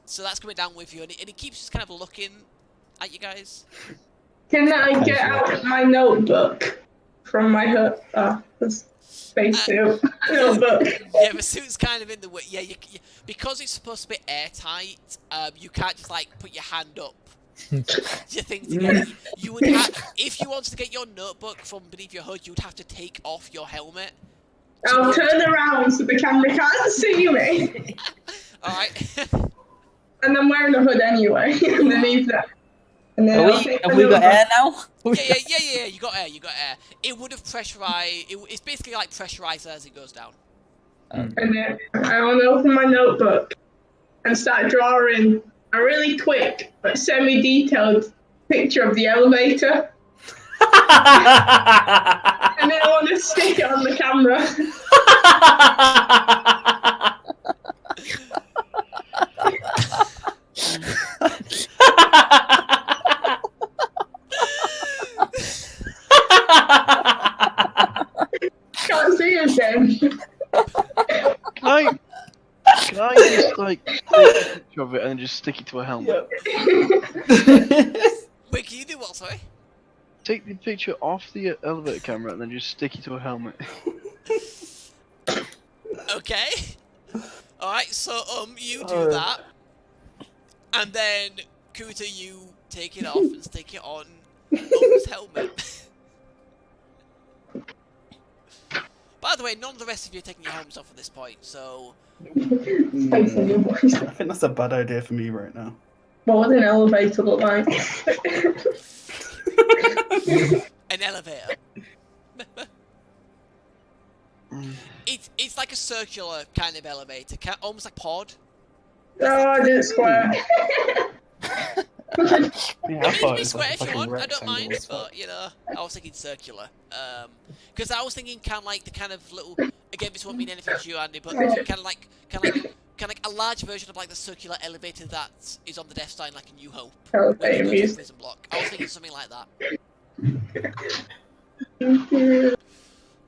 So that's coming down with you, and it keeps just kind of looking at you guys.
Can I get out my notebook from my spacesuit notebook?
Yeah, the suit's kind of in the way. Yeah, you, because it's supposed to be airtight. You can't just like put your hand up. Your thing together. You would have, if you wanted to get your notebook from beneath your hood, you'd have to take off your helmet.
I'll turn around so the camera can't see me.
Alright.
And I'm wearing a hood anyway underneath that. And then I'll take
Have
the
we got
notebook.
air now?
Yeah, you got air. It would have pressurized, it's basically like pressurized as it goes down.
And then I want to open my notebook and start drawing a really quick but semi-detailed picture of the elevator. And then I want to stick it on the camera. Can't see it then.
Can I just like take a picture of it and just stick it to a helmet?
Wait, can you do what, sorry?
Take the picture off the elevator camera and then just stick it to a helmet.
Okay. Alright, so you do that. And then Kuta, you take it off and stick it on Om's helmet. By the way, none of the rest of you are taking your helmets off at this point, so
Space on your voice.
I think that's a bad idea for me right now.
What would an elevator look like?
an elevator. It's like a circular kind of elevator, almost like pod.
Oh, I did it square.
Yeah,
I
I
mean,
thought
it can
it
be
was
square if you
like a
want, I don't
rectangle
mind,
as well.
but, you know, I was thinking circular. Because I was thinking kind of like the kind of little, again, this won't mean anything to you, Andy, but kind of like a large version of like the circular elevator that is on the Death Star in like a New Hope. Where
Okay,
you go to the
music.
prison block. I was thinking something like that.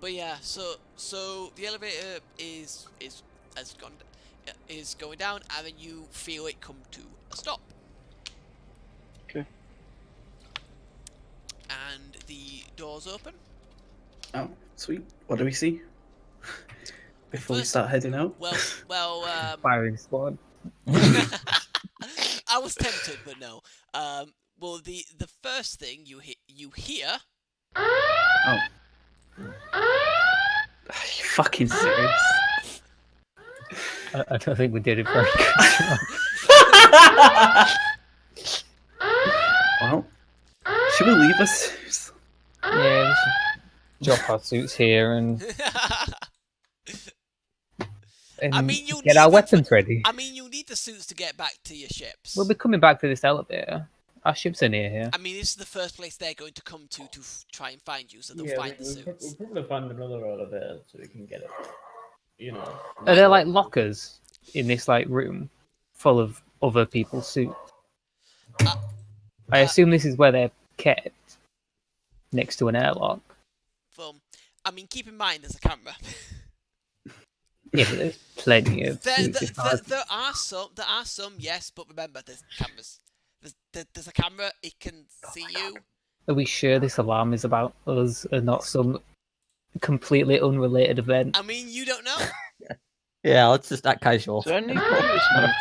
But yeah, so the elevator is going down, and then you feel it come to a stop.
Okay.
And the doors open.
Oh, sweet. What do we see? Before we
First-
start heading out?
Well,
Firing squad.
I was tempted, but no. Well, the first thing you hear.
Oh. Are you fucking serious?
I don't think we did it very good.
Well, should we leave us?
Yeah, we should drop our suits here and
I mean, you
get
need
our
the-
weapons ready.
I mean, you need the suits to get back to your ships.
We'll be coming back to this elevator. Our ship's in here.
I mean, this is the first place they're going to come to try and find you, so they'll
Yeah,
find the
we'll
suits.
probably find another elevator so we can get it. You know.
Are there like lockers in this like room full of other people's suits? I assume this is where they're kept, next to an airlock.
I mean, keep in mind there's a camera.
Yeah, but there's plenty of
There
suits.
are some, yes, but remember, there's cameras. There's a camera, it can see you.
Are we sure this alarm is about us and not some completely unrelated event?
I mean, you don't know.
Yeah, let's just act casual.
Is there any computers now?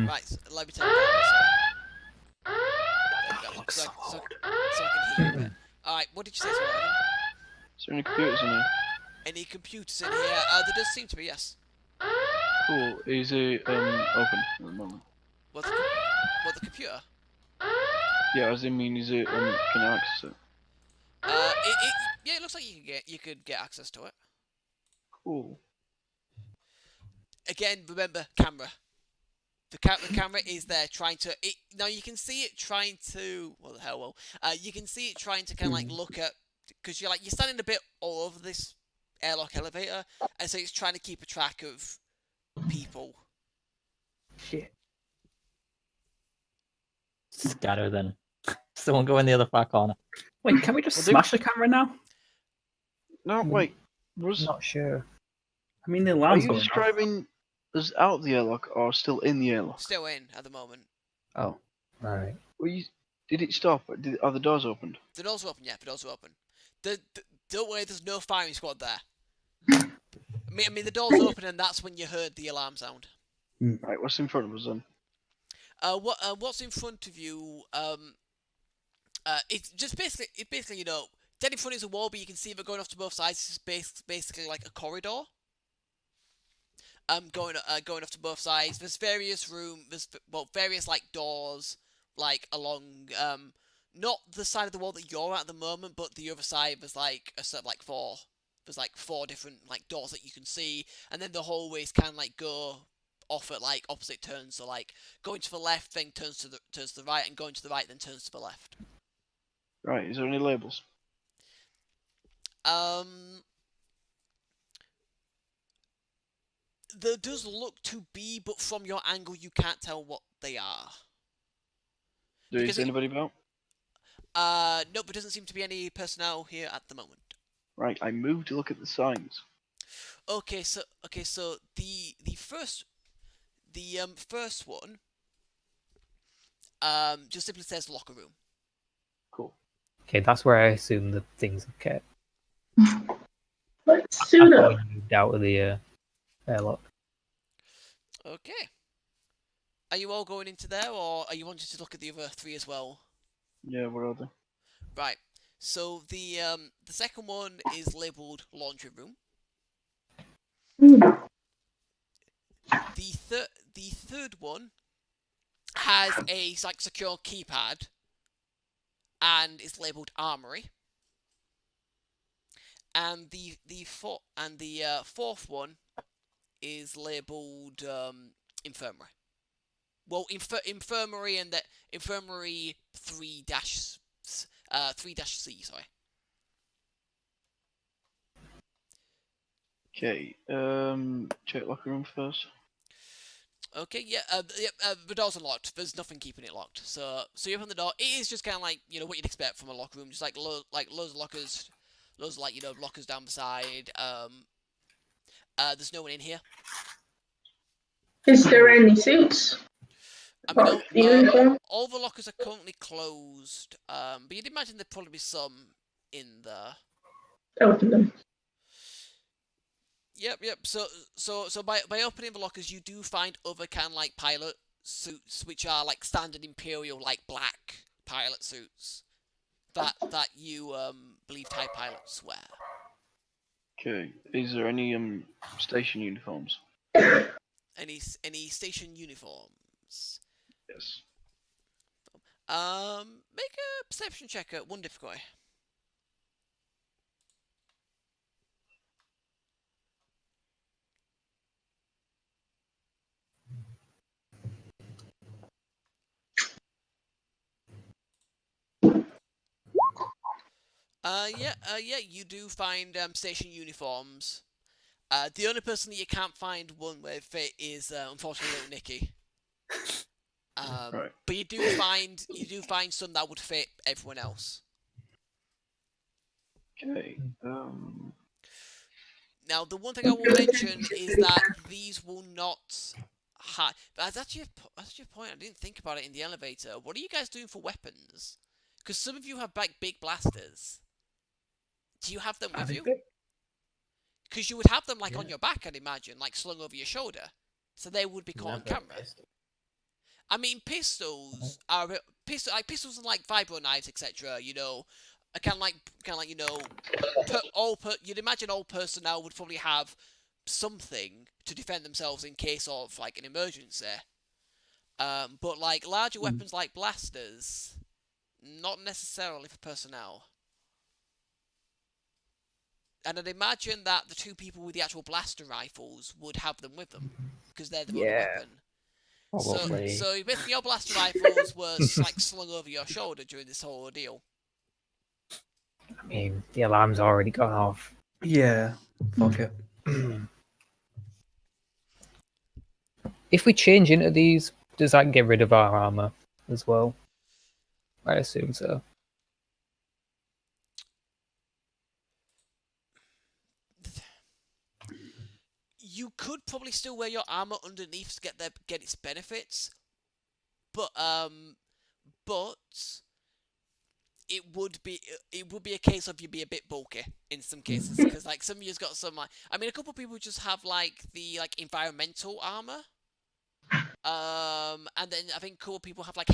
Right, so let me tell you this. There we go. So I can hear you. Alright, what did you say, sorry, Adam?
Is there any computers in here?
Any computers in here? There does seem to be, yes.
Cool. Is it open at the moment?
What, the computer?
Yeah, as in mean, is it can I access it?
Yeah, it looks like you could get access to it.
Cool.
Again, remember, camera. The camera is there trying to. Now you can see it trying to. Well, the hell, well. You can see it trying to kind of like look at, because you're standing a bit all over this airlock elevator, and so it's trying to keep a track of people.
Shit.
Scatter then. Someone go in the other far corner.
Wait, can we just smash the camera now?
No, wait.
Not sure.
I mean, the
Are
alarm's
you
going off.
describing us out of the airlock or still in the airlock?
Still in at the moment.
Oh.
Right.
Did it stop? Are the doors opened?
The doors are open, yeah, the doors are open. Don't worry, there's no firing squad there. I mean, the doors open, and that's when you heard the alarm sound.
Right, what's in front of us then?
What's in front of you? It's just basically, you know, dead in front is a wall, but you can see it going off to both sides. It's basically like a corridor. Going off to both sides. There's various various like doors, like along not the side of the wall that you're at the moment, but the other side. There's like a sort of like four. There's like 4 different like doors that you can see, and then the hallways can like go off at like opposite turns. So like going to the left, then turns to the right, and going to the right, then turns to the left.
Right, is there any labels?
There does look to be, but from your angle you can't tell what they are.
Is anybody about?
Nope, there doesn't seem to be any personnel here at the moment.
Right, I moved to look at the signs.
Okay, so the first one just simply says locker room.
Cool.
Okay, that's where I assume the things are kept.
Let's
I
suit
thought
up.
we moved out of the airlock.
Okay. Are you all going into there, or are you wanting to look at the other 3 as well?
Yeah, where are they?
Right. So the second one is labelled laundry room. The third one has a like secure keypad, and it's labelled armory. And the fourth one is labelled infirmary. Well, infirmary and the infirmary 3-C. Sorry.
Okay. Check locker room first.
Okay, yeah, the door's unlocked. There's nothing keeping it locked. So you open the door. It is just kind of like, you know, what you'd expect from a locker room. Just like loads of lockers, loads of like, you know, lockers down the side. There's no one in here.
Is there any suits?
I mean,
Uniform?
all the lockers are currently closed. But you'd imagine there'd probably be some in there.
Open them.
Yep. So by opening the lockers, you do find other kind of like pilot suits, which are like standard Imperial like black pilot suits that you believe TIE pilots wear.
Okay. Is there any station uniforms?
Any station uniforms?
Yes.
Make a perception check at 1 difficulty. Yeah, you do find station uniforms. The only person that you can't find one with it is unfortunately little Nicky.
Right.
But you do find some that would fit everyone else.
Okay.
Now, the one thing I will mention is that these will not have. That's actually a point. I didn't think about it in the elevator. What are you guys doing for weapons? Because some of you have big blasters. Do you have them with you? Because you would have them like on your back, I'd imagine, like slung over your shoulder, so they would be caught on camera. I mean, pistols are pistols and like vibro knives, etc. You know, kind of like you know, you'd imagine all personnel would probably have something to defend themselves in case of like an emergency. But like larger weapons like blasters, not necessarily for personnel. And I'd imagine that the two people with the actual blaster rifles would have them with them because they're the only weapon.
Probably.
So basically, your blaster rifles were like slung over your shoulder during this whole ordeal.
I mean, the alarm's already gone off.
Yeah. Fuck it.
If we change into these, does that get rid of our armor as well? I assume so.
You could probably still wear your armor underneath to get its benefits, but it would be a case of you be a bit bulky in some cases because like some of you's got some like I mean a couple of people just have like the like environmental armor, and then I think cool people have like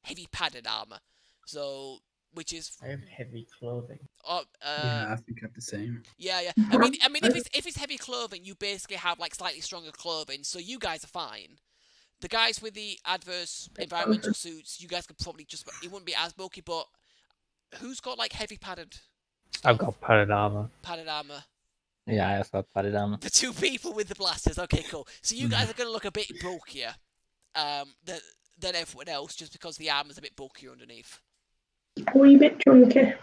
heavy padded armor, so which is
I have heavy clothing.
Yeah, I think I have the same.
Yeah. I mean, if it's heavy clothing, you basically have like slightly stronger clothing, so you guys are fine. The guys with the adverse environmental suits, you guys could probably it wouldn't be as bulky, but who's got like heavy padded stuff?
I've got padded armor.
Padded armor.
Yeah, I also padded armor.
The two people with the blasters. Okay, cool. So you guys are going to look a bit bulkier than everyone else, just because the armor's a bit bulkier underneath.
A wee bit chunky.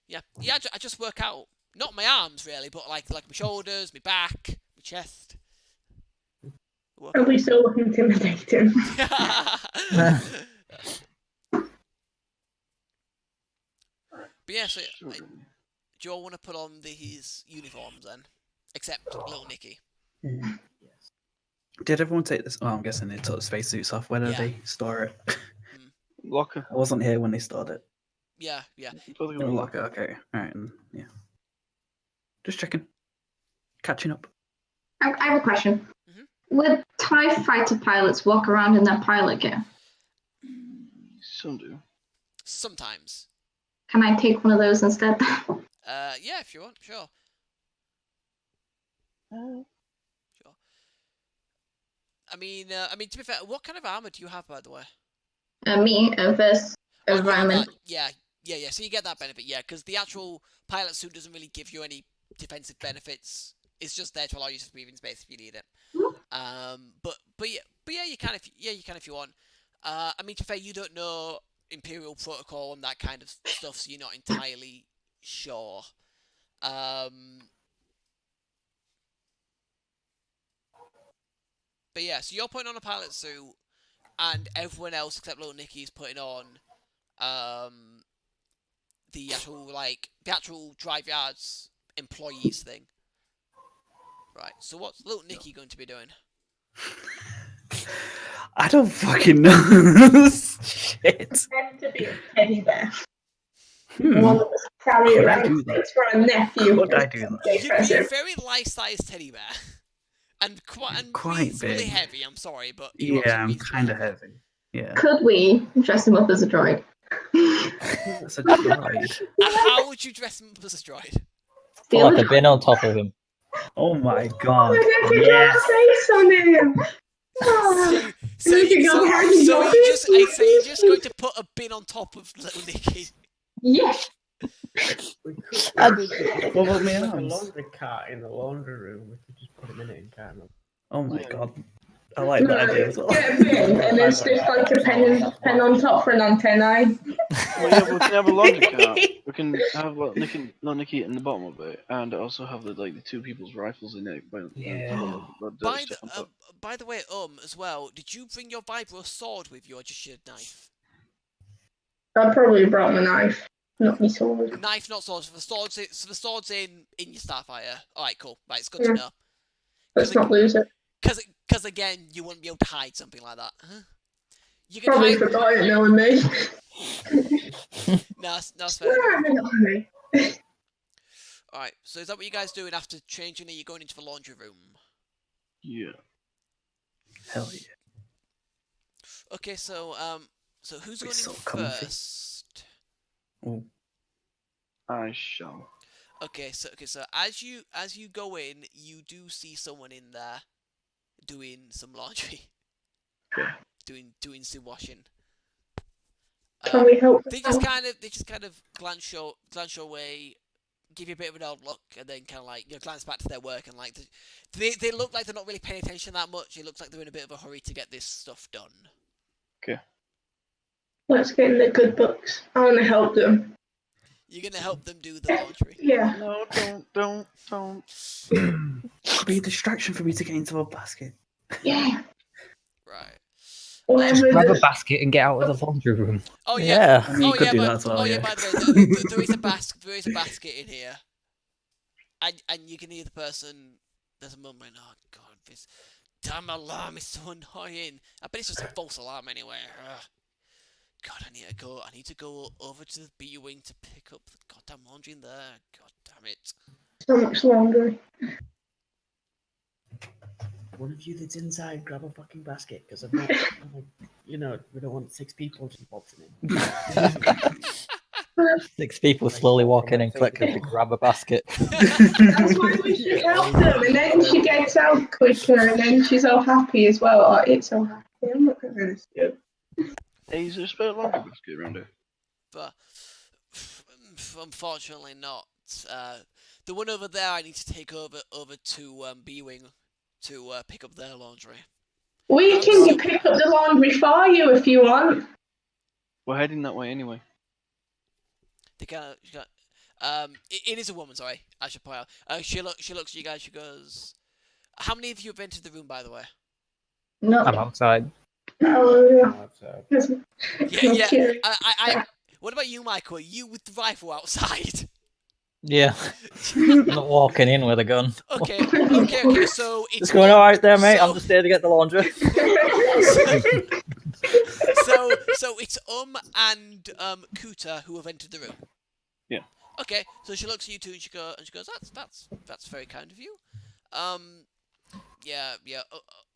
Yeah. I just work out. Not my arms really, but like my shoulders, my back, my chest.
Are we so intimidating?
But yeah, so do you all want to put on these uniforms then? Except little Nicky.
Yes. Did everyone take this? Oh, I'm guessing they took the spacesuits off. Where did they store it?
Locker.
I wasn't here when they stored it.
Yeah.
In the locker, okay. Alright, yeah. Just checking. Catching up.
I have a question. Would TIE fighter pilots walk around in their pilot gear?
Some do.
Sometimes.
Can I take one of those instead?
Yeah, if you want, sure. Sure. I mean, to be fair, what kind of armor do you have, by the way?
Me versus environment.
Yeah. So you get that benefit, yeah, because the actual pilot suit doesn't really give you any defensive benefits. It's just there to allow you to breathe in space if you need it. But yeah, you can if you want. I mean, to be fair, you don't know Imperial protocol and that kind of stuff, so you're not entirely sure. But yeah, so you're putting on a pilot suit, and everyone else except little Nicky is putting on the actual Driveyards employees thing. Right. So what's little Nicky going to be doing?
I don't fucking know. Shit.
Meant to be a teddy bear. One that was carry around things for a nephew.
Could I do that?
You'd be a very life-sized teddy bear, and
quite
reasonably
big.
heavy. I'm sorry, but
Yeah, I'm kind of heavy. Yeah.
Could we dress him up as a droid?
That's a droid.
How would you dress him up as a droid?
Put like a bin on top of him.
Oh my god.
There's a
Yes.
face on him. Oh.
So you're just going to put a bin on top of little Nicky?
Yes.
We could
What about me
like a
arms?
laundry cart in the laundry room. We could just put him in it and can't.
Oh my god. I like that idea as well.
Get a bin, and there's just like a pen on top for an antennae.
Well, yeah, we can have a laundry cart. We can have Nikki in the bottom of it, and also have the two people's rifles in it.
Yeah.
By the way, as well, did you bring your vibro sword with you, or just your knife?
I probably brought my knife, not my sword.
Knife, not sword. So the sword's in your Starfire. All right, cool. Right, it's good to know.
Let's not lose it.
Because again, you wouldn't be able to hide something like that. Huh? You can
Probably
hide.
forgot it knowing me.
No, that's fair. All right. So is that what you guys doing after changing? Are you going into the laundry room?
Yeah.
Hell yeah.
Okay, so who's going
It's so
in
comfy.
first?
Oh.
I shall.
Okay, so as you go in, you do see someone in there doing some laundry.
Yeah.
Doing some washing.
Can we help?
They just kind of glance your way, give you a bit of an odd look, and then kind of like glance back to their work, and like they look like they're not really paying attention that much. It looks like they're in a bit of a hurry to get this stuff done.
Okay.
Let's get in the good books. I want to help them.
You're gonna help them do the laundry.
Yeah.
No, don't.
Could be a distraction for me to get into a basket.
Yeah.
Right.
Whatever
Grab a
the-
basket and get out of the laundry room.
Oh yeah.
I mean, you could do that as well,
Oh yeah.
yeah.
By the way, there is a basket in here, and you can hear the person. There's a mumbling. Oh god, this damn alarm is so annoying. I bet it's just a false alarm anyway. Ugh. God, I need to go over to the B wing to pick up the goddamn laundry in there. God damn it.
So much longer.
One of you that's inside, grab a fucking basket, because I'm not, we don't want 6 people just boxing in.
6 people slowly walk in and click to grab a basket.
That's why we should help them, and then she gets out quicker, and then she's all happy as well. Oh, it's so happy. I'm not going to do
Hey, is there a spare laundry basket around here?
But unfortunately not. The one over there I need to take over to B wing to pick up their laundry.
We can pick up the laundry for you if you want.
We're heading that way anyway.
It is a woman. Sorry, I should point out. She looks at you guys. She goes, "How many of you have entered the room, by the way?"
No.
I'm outside.
Oh,
Yeah. What about you, Michael? Are you with the rifle outside?
Yeah. Not walking in with a gun.
Okay. So it's
Just going, alright there, mate. I'm just here to get the laundry.
So it's and Kuta who have entered the room.
Yeah.
Okay, so she looks at you two and she goes, that's very kind of you. Yeah.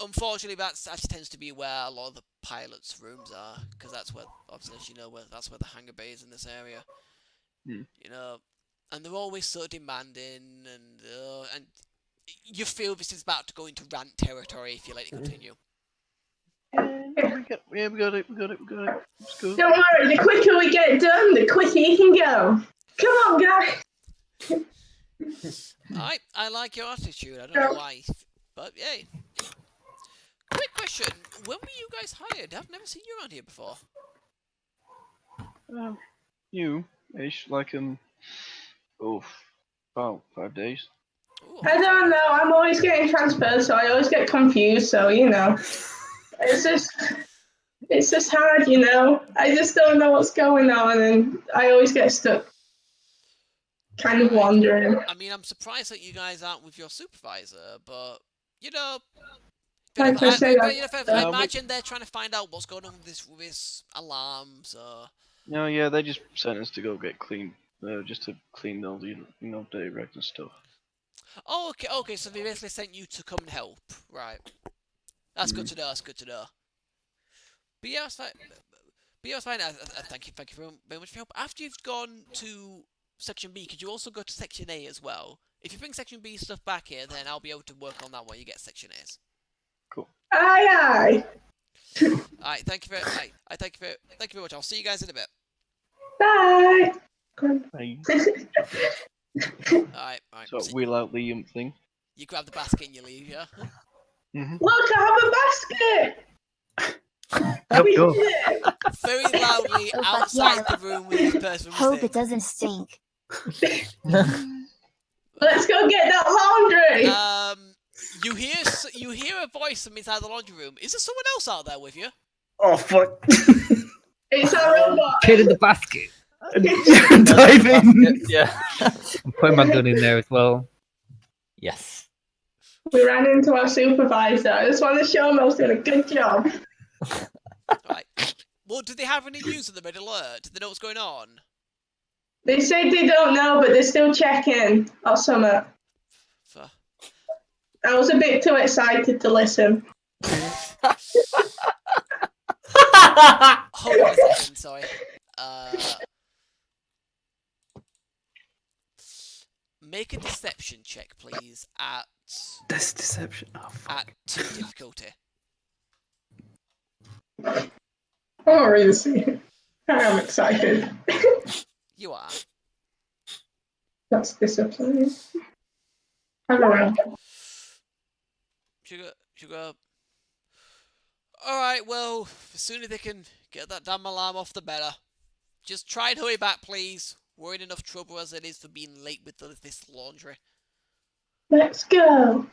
Unfortunately, that actually tends to be where a lot of the pilots' rooms are, because that's where, obviously, as you know, that's where the hangar bay is in this area. You know, and they're always so demanding, and you feel this is about to go into rant territory if you let it continue.
Yeah, we got it. Let's go.
don't worry, the quicker we get it done, the quicker you can go. Come on, guys.
I like your attitude. I don't know why, but yay. Quick question: when were you guys hired? I've never seen you around here before.
New-ish, like about 5 days.
Ooh,
I don't know. I'm always getting transferred, so I always get confused. So it's just hard, I just don't know what's going on, and I always get stuck, kind of wandering.
I mean, I'm surprised that you guys aren't with your supervisor, but
I
imagine they're trying to find out what's going on with this alarm. So
No, yeah, they just sent us to go get clean, just to clean all the day wreck and stuff.
oh, okay. So they basically sent you to come and help, right? That's good to know. But yeah, it's fine. Thank you very much for your help. After you've gone to Section B, could you also go to Section A as well? If you bring Section B stuff back here, then I'll be able to work on that while you get Section A's.
Cool.
Aye.
Alright, thank you very much. I'll see you guys in a bit.
Bye.
Hey.
Alright.
So wheel out the thing.
You grab the basket and you leave, yeah?
Look, I have a basket.
Yep,
We
go.
did it.
Very loudly
Oh, fuck
outside
yeah.
the room where this person was
Hope
sitting.
it doesn't stink.
Let's go get that laundry.
You hear a voice from inside the laundry room. Is there someone else out there with you?
Oh fuck!
It's a robot.
Kid in the basket.
Dive in.
Yeah.
I'm putting my gun in there as well.
Yes.
We ran into our supervisor. I just want to show him I was doing a good job.
Right. Well, do they have any news of the red alert? Do they know what's going on?
They said they don't know, but they're still checking or something.
For...
I was a bit too excited to listen.
Hold on a second, sorry. Make a deception check, please, at
That's deception. Oh fuck.
at 2 difficulty.
Oh, really? I am excited.
You are.
That's disappointing. Have a round.
Sugar. Alright, well, the sooner they can get that damn alarm off, the better. Just try and hurry back, please. We're in enough trouble as it is for being late with this laundry.
Let's go.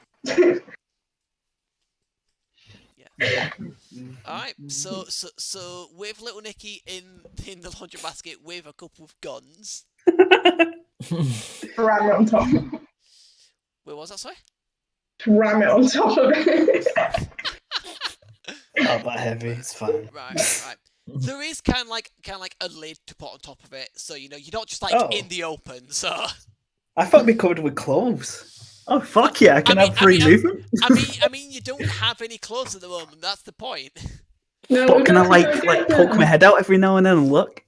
Alright, so with little Nicky in the laundry basket with a couple of guns.
Ram it on top.
Where was that, sorry?
Ram it on top of it.
Not that heavy. It's fine.
Right. There is kind of like a lid to put on top of it, so you know you're not just like
Oh.
in the open. So
I thought we covered with clothes. Oh fuck yeah! I can have free movement.
I mean, you don't have any clothes at the moment. That's the point.
No,
But
we
can I
got to go
like
get
poke
them.
my head out every now and then and look?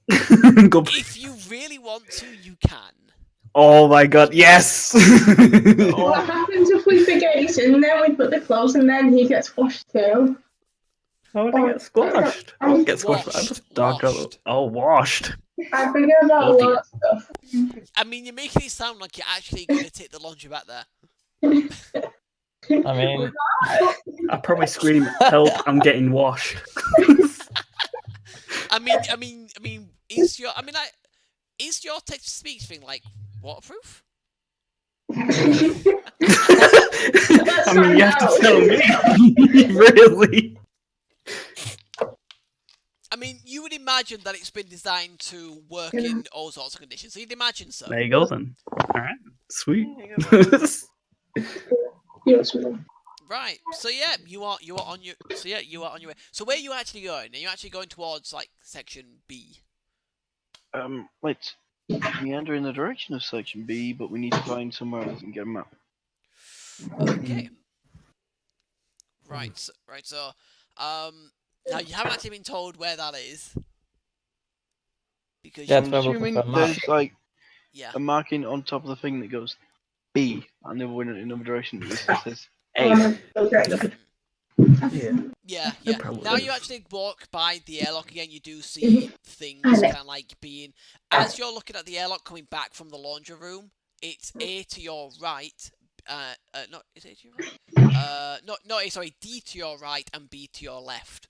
Go.
If you really want to, you can.
Oh my god! Yes.
What happens if we forget he's in there? We put the clothes and then he gets washed too.
How would I get squashed? I wouldn't get squashed. I was dark.
Washed.
Oh, washed.
I forget about a lot of stuff.
I mean, you're making it sound like you're actually going to take the laundry back there.
I mean,
I probably scream, "Help! I'm getting washed."
I mean, is your text to speech thing like waterproof?
I mean, you have to tell me. Really?
I mean, you would imagine that it's been designed to work in all sorts of conditions. So you'd imagine so.
There you go then. All right, sweet.
Yes, we
Right. So yeah, you are on your way. So where are you actually going? Are you actually going towards like section B?
Let's meander in the direction of section B, but we need to find somewhere else and get a map.
Okay. Right. So, now you haven't actually been told where that is. Because
Yeah,
you,
it's where we're
Assuming
looking for a map.
there's like
yeah.
a marking on top of the thing that goes B, and then we're in another direction that says A.
Okay.
Yeah.
Yeah.
probably
Now
is.
you actually walk by the airlock again, you do see things kind of like being... As you're looking at the airlock coming back from the laundry room, it's A to your right. Is it A to your right? Sorry, D to your right and B to your left.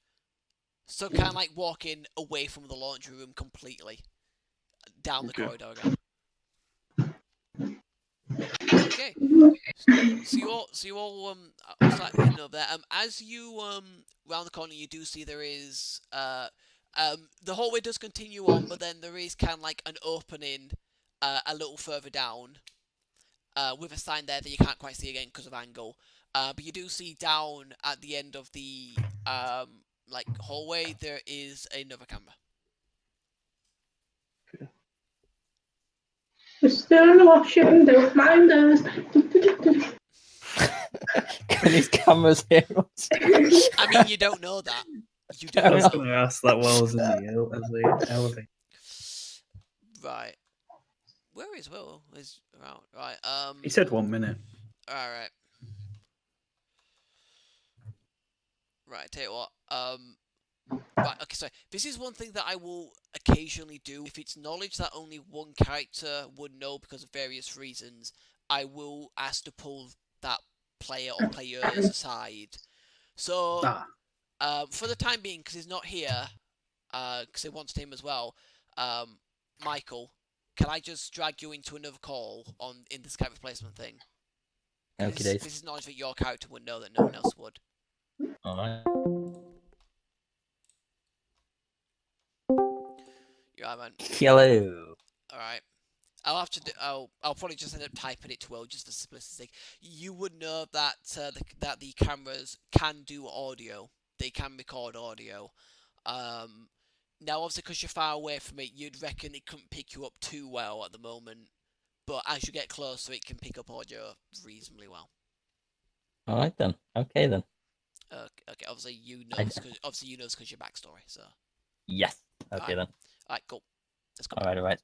So kind of like walking away from the laundry room completely. Down the
Okay.
corridor again. Okay. So you all start heading over there. As you round the corner, you do see there is the hallway does continue on, but then there is kind of like an opening a little further down with a sign there that you can't quite see again because of angle. But you do see down at the end of the like hallway there is another camera.
We're still in the washroom, don't mind us.
Can these cameras hear us?
I mean, you don't know that. You
I
don't
was
know.
going to ask that while I was in the elevator.
Right. Where is Will? Is around. Right.
He said 1 minute.
Alright. Right, tell you what. Right, okay, so this is one thing that I will occasionally do. If it's knowledge that only one character would know because of various reasons, I will ask to pull that player or players aside So,
Ah,
for the time being, because he's not here, because they wanted him as well, Michael, can I just drag you into another call in this character replacement thing?
Okay,
This is knowledge that your character would know that no one else would.
Alright.
You're right, man.
Hello.
Alright. I'll have to do. I'll probably just end up typing it to Will just for simplicity's sake. You would know that that the cameras can do audio. They can record audio. Now obviously because you're far away from it, you'd reckon it couldn't pick you up too well at the moment. But as you get closer, it can pick up audio reasonably well.
Alright then. Okay then.
Okay. Obviously you know
I-
this because your backstory. So.
Yes. Okay
Alright.
then.
Alright. Cool. Let's go.
Alright.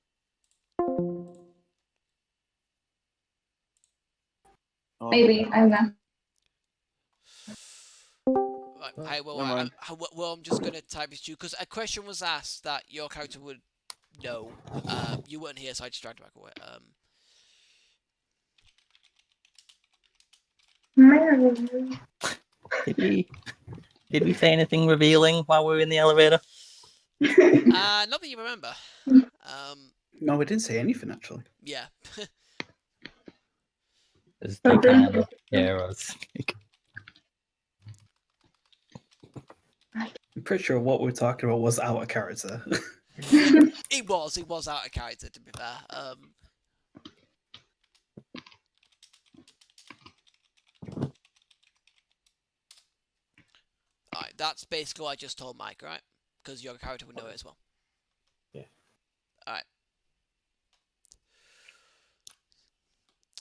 Maybe I'm there.
Right, hey, well,
never mind.
I'm just gonna type this to you because a question was asked that your character would know. You weren't here, so I just dragged it back away.
Did we say anything revealing while we were in the elevator?
Not that you remember.
no, we didn't say anything actually.
Yeah.
As they kind of hear us.
I'm pretty sure what we're talking about was out of character.
It was out of character, to be fair. Alright, that's basically what I just told Mike, right? Because your character would know it as well.
Yeah.
Alright.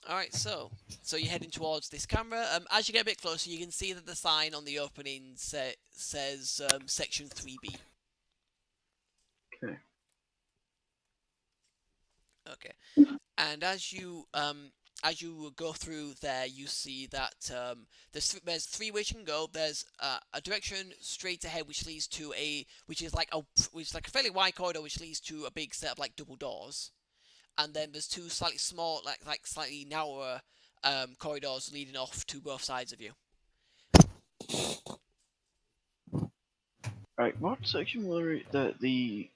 Alright, so you're heading towards this camera. As you get a bit closer, you can see that the sign on the opening says Section 3B.
Okay.
Okay. And as you go through there, you see that there's three ways you can go. There's a direction straight ahead, which is like a fairly wide corridor, which leads to a big set of like double doors. And then there's two slightly small, like slightly narrower corridors leading off to both sides of you.
Right, what section were it that the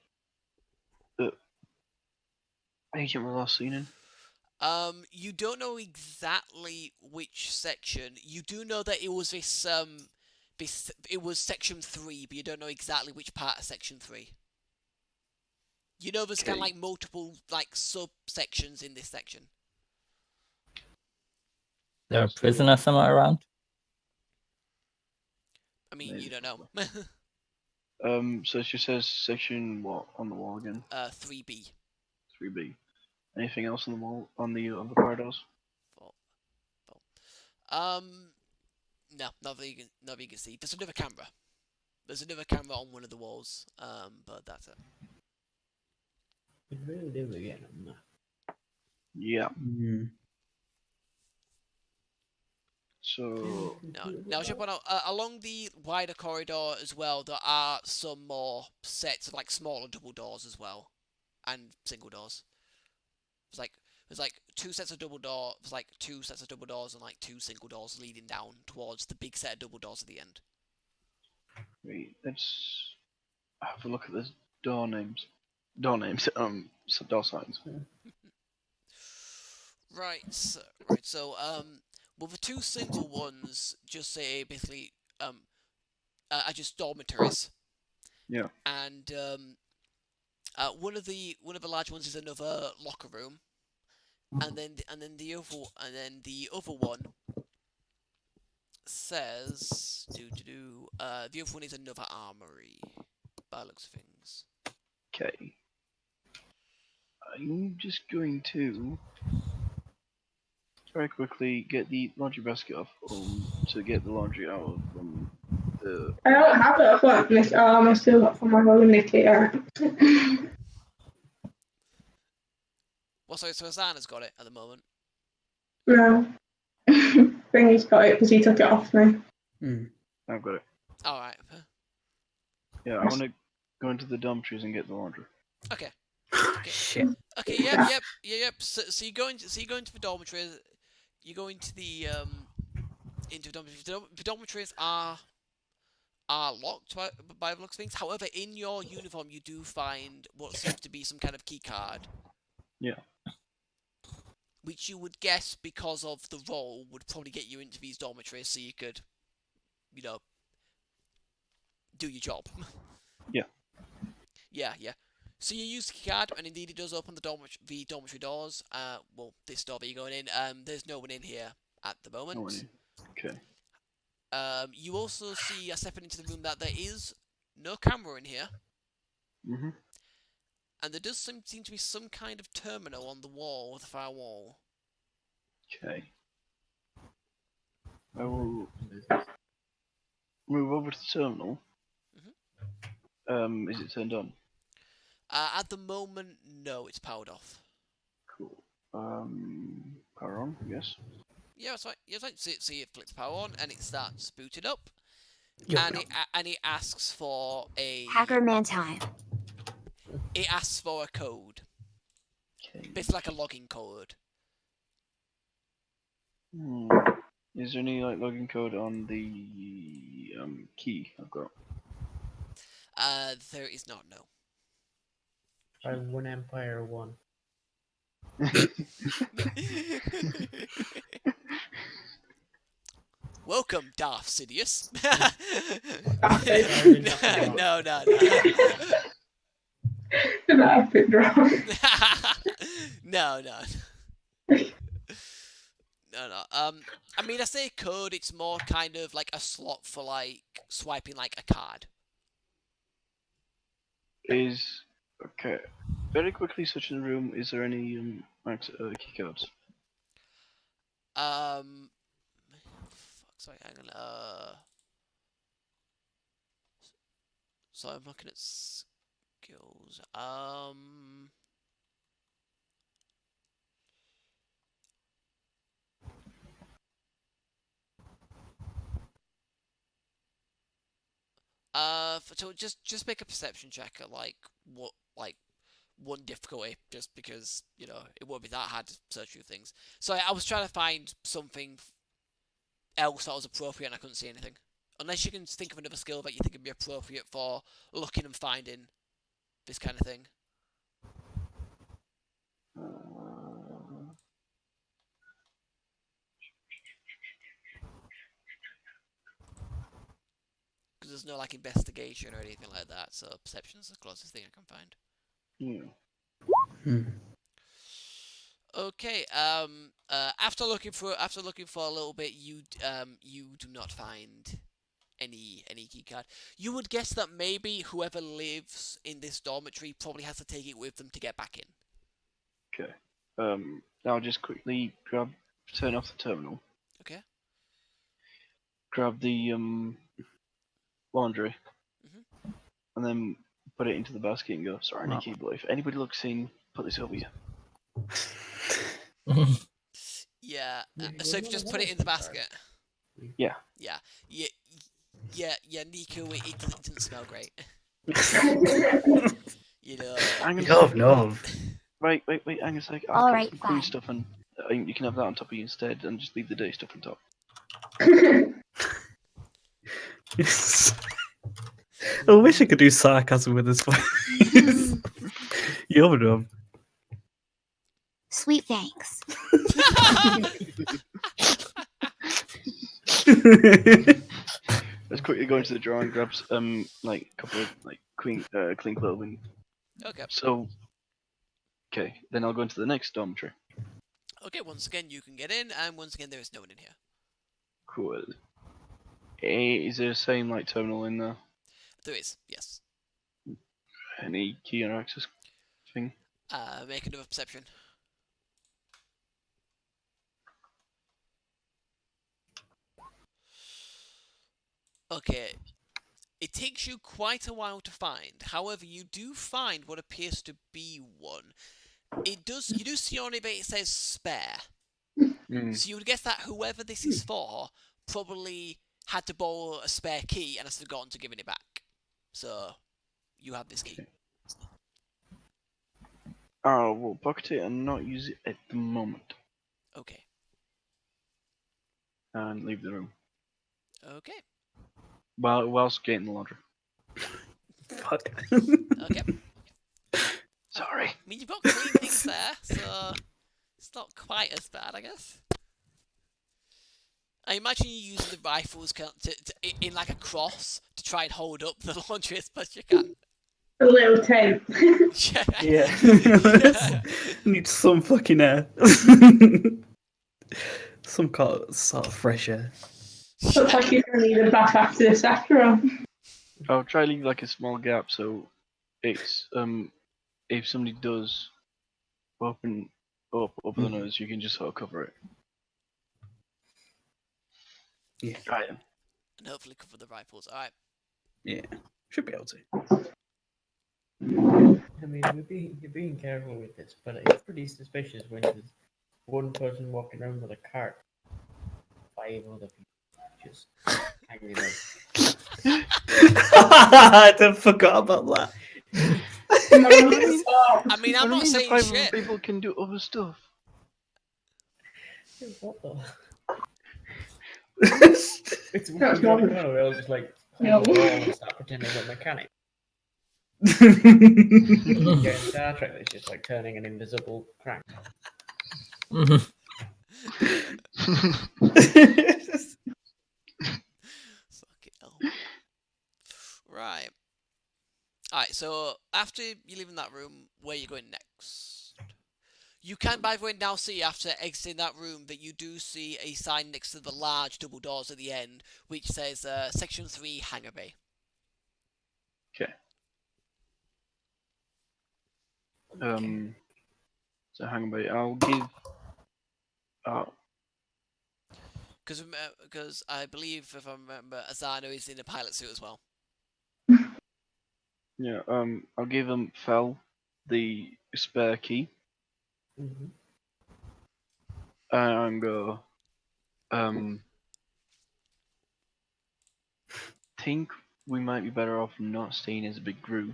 agent was last seen in?
You don't know exactly which section. You do know that it was it was Section 3, but you don't know exactly which part of Section 3. You know there's kind of like multiple like subsections in this section.
There a prisoner somewhere around?
I mean, you don't know.
So it just says section what on the wall again?
3B.
3B. Anything else on the wall on the other corridors?
No, not that you can see. There's another camera. There's another camera on one of the walls. But that's it.
We really do again on that.
Yeah.
Mm.
So
Now I should point out, along the wider corridor as well, there are some more sets of like smaller double doors as well, and single doors. There's like two sets of double doors, like two sets of double doors, and like two single doors leading down towards the big set of double doors at the end.
wait, let's have a look at the door names. Door names, door signs.
Right. So well, the two single ones just say basically are just dormitories.
Yeah.
And one of the large ones is another locker room, and then the other one says the other one is another armory by the looks of things.
Okay. I'm just going to very quickly get the laundry basket off to get the laundry out of the.
I don't have it. I've got this arm. I still got from my own indicator.
Well, so Zana's got it at the moment.
No. Thingy's got it because he took it off me.
Mm.
I've got it.
All right.
Yeah, I want to go into the dormitories and get the laundry.
Okay.
Shit.
Okay. Yep. So you go into the dormitories. You go into the dormitories. The dormitories are are locked by the looks of things. However, in your uniform, you do find what seems to be some kind of key card.
Yeah.
Which you would guess, because of the role, would probably get you into these dormitories so you could, you know, do your job.
Yeah.
Yeah. So you use the key card, and indeed it does open the dormitory doors. Well, this door that you're going in, there's no one in here at the moment.
No one. Okay.
You also see, stepping into the room, that there is no camera in here.
Mhm.
And there does seem to be some kind of terminal on the wall, the far wall.
Okay. I will move over to the terminal. Is it turned on?
At the moment, no, it's powered off.
Cool. Power on, I guess.
Yeah, that's right. Yeah, that's right. So you flick the power on, and it starts booted up.
Yeah.
And it asks for a...
Hacker man time.
It asks for a code.
Okay.
It's like a login code.
Is there any like login code on the key I've got?
There is not, no.
By one Empire one.
Welcome, Darth Sidious.
No.
no.
An epic drop.
No. I mean, I say code, it's more kind of like a slot for like swiping like a card.
Okay. Very quickly searching the room. Is there any key cards?
Fuck, sorry, hang on. So I'm looking at skills. So just make a perception check at like one difficulty, just because, you know, it won't be that hard to search through things. So I was trying to find something else that was appropriate, and I couldn't see anything. Unless you can think of another skill that you think would be appropriate for looking and finding this kind of thing. Because there's no like investigation or anything like that, so perception's the closest thing I can find.
Yeah.
Okay. After looking for a little bit, you do not find any key card. You would guess that maybe whoever lives in this dormitory probably has to take it with them to get back in.
Okay. I'll just quickly turn off the terminal.
Okay.
Grab the laundry, and then put it into the basket and go. Sorry, I need keyboard. If anybody looks in, put this over here.
Yeah. So if you just put it in the basket.
Yeah.
Yeah, Nico. It didn't smell great. You know.
No.
Wait, hang on a sec.
All
I'll
right,
put the clean
fine.
stuff and you can have that on top of you instead, and just leave the dirty stuff on top.
I wish I could do sarcasm with this voice. You're dumb.
Sweet thanks.
Let's quickly go into the drawer and grab like a couple of like clean clothing.
Okay.
So, okay, then I'll go into the next dormitory.
Okay. Once again, you can get in, and once again, there is no one in here.
Cool. Is there the same like terminal in there?
There is. Yes.
Any key or access thing?
Make another perception. Okay. It takes you quite a while to find. However, you do find what appears to be one. You do see on it that it says spare. So you would guess that whoever this is for probably had to borrow a spare key and has forgotten to give it back. So you have this key.
Oh, we'll pocket it and not use it at the moment.
Okay.
And leave the room.
Okay.
whilst getting the laundry.
Fuck.
Okay.
Sorry.
I mean, you've got clean things there, so it's not quite as bad, I guess. I imagine you using the rifles in like a cross to try and hold up the laundry as best you can.
A little tent.
Yeah.
Yeah.
Need some fucking air. Some sort of fresh air.
Looks like you're going to need a bath after this, after all.
I'll try to leave like a small gap so it's if somebody does open up over the nose, you can just sort of cover it.
Yeah.
Right.
And hopefully cover the rifles. Alright.
Yeah. Should be able to.
I mean, you're being careful with this, but it's pretty suspicious when there's one person walking around with a cart, 5 other people just hanging out.
I forgot about that.
I mean, I'm not saying
5
shit.
people can do other stuff.
What the?
It's
It's weird. They're all just like
No.
hold the wall and start pretending they're mechanic. Yeah, in Star Trek, it's just like turning an invisible crank.
Fucking hell. Right. Alright, so after you leave in that room, where are you going next? You can, by the way, now see after exiting that room that you do see a sign next to the large double doors at the end, which says Section 3 Hangar Bay.
Okay. So hang on, mate. I'll give.
Because I believe, if I remember, Azano is in a pilot suit as well.
Yeah. I'll give Fel the spare key.
Mm-hmm.
And go. Think we might be better off not staying as a big group.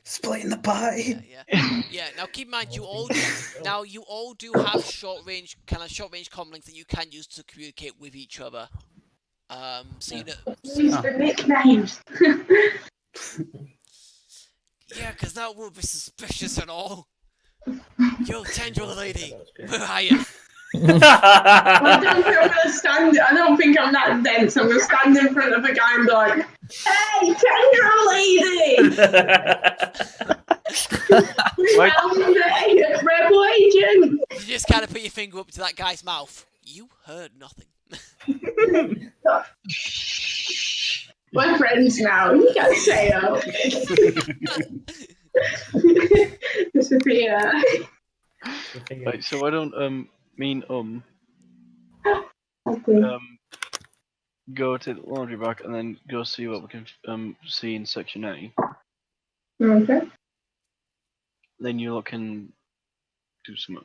splitting the party.
Yeah. Now keep in mind, you all do have short range comlinks that you can use to communicate with each other. So you know.
Use the nicknames.
Yeah, because that would be suspicious and all. Yo, tendril lady, where are you?
I don't think I'm that dense. I'm gonna stand in front of a guy and be like, "Hey, tendril lady! We found a rebel agent."
You just kind of put your finger up to that guy's mouth. You heard nothing.
We're friends now. You can't say disappear.
Right, so I don't mean
Okay.
go to the laundry back and then go see what we can see in section A.
Okay.
Then you lot can do something.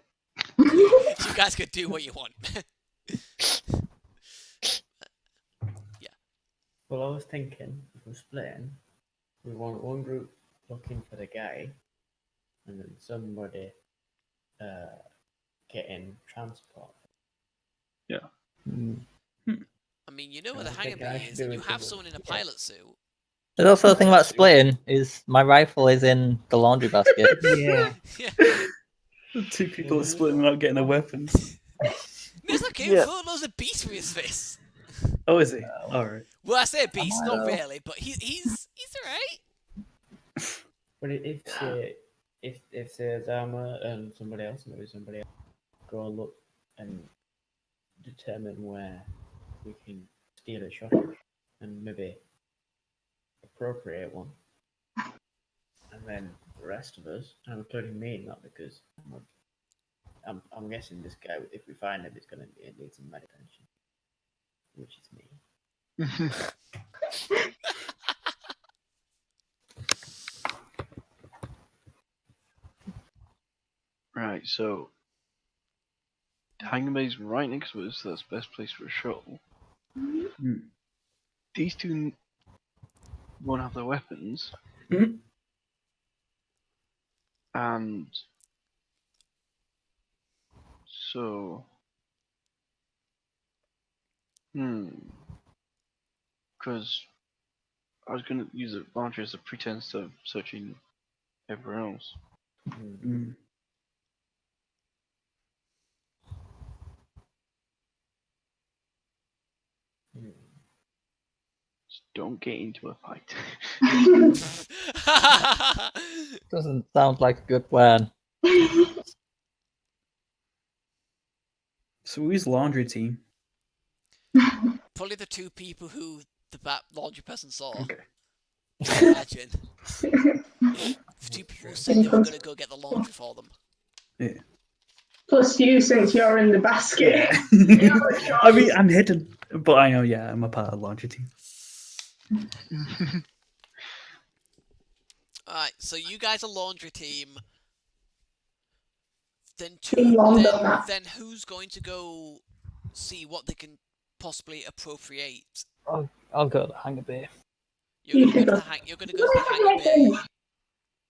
You guys could do what you want.
Well, I was thinking, if we're splitting, we want one group looking for the guy, and then somebody getting transport.
Yeah.
I mean, you know where the hangar bay is, and you have someone in a pilot suit.
There's also the thing about splitting is my rifle is in the laundry basket.
Yeah.
Yeah.
2 people are splitting without getting their weapons.
There's a kid full of loads of beasts with his fists.
Oh, is he? Alright.
Well, I say beast, not really, but he's alright.
But if say Zama and somebody else, maybe somebody else, go look and determine where we can steal a shotgun and maybe appropriate one, and then the rest of us, and including me, not because I'm guessing this guy, if we find him, it's gonna need some med attention, which is me.
Right, so Hangar Bay's right next to us, so that's the best place for a shuttle. These 2 won't have their weapons. And so Because I was gonna use the laundry as a pretense of searching everywhere else.
Mm.
Just don't get into a fight.
Doesn't sound like a good plan.
So who's laundry team?
Probably the two people who the laundry person saw.
Okay.
I imagine. Two people said they were going to go get the laundry for them.
Yeah.
Plus you, since you're in the basket.
I mean, I'm hidden, but I know. Yeah, I'm a part of the laundry team.
Alright, so you guys are laundry team. Then then who's going to go see what they can possibly appropriate?
I'll go to the hangar bay.
You're going to go to the hangar bay.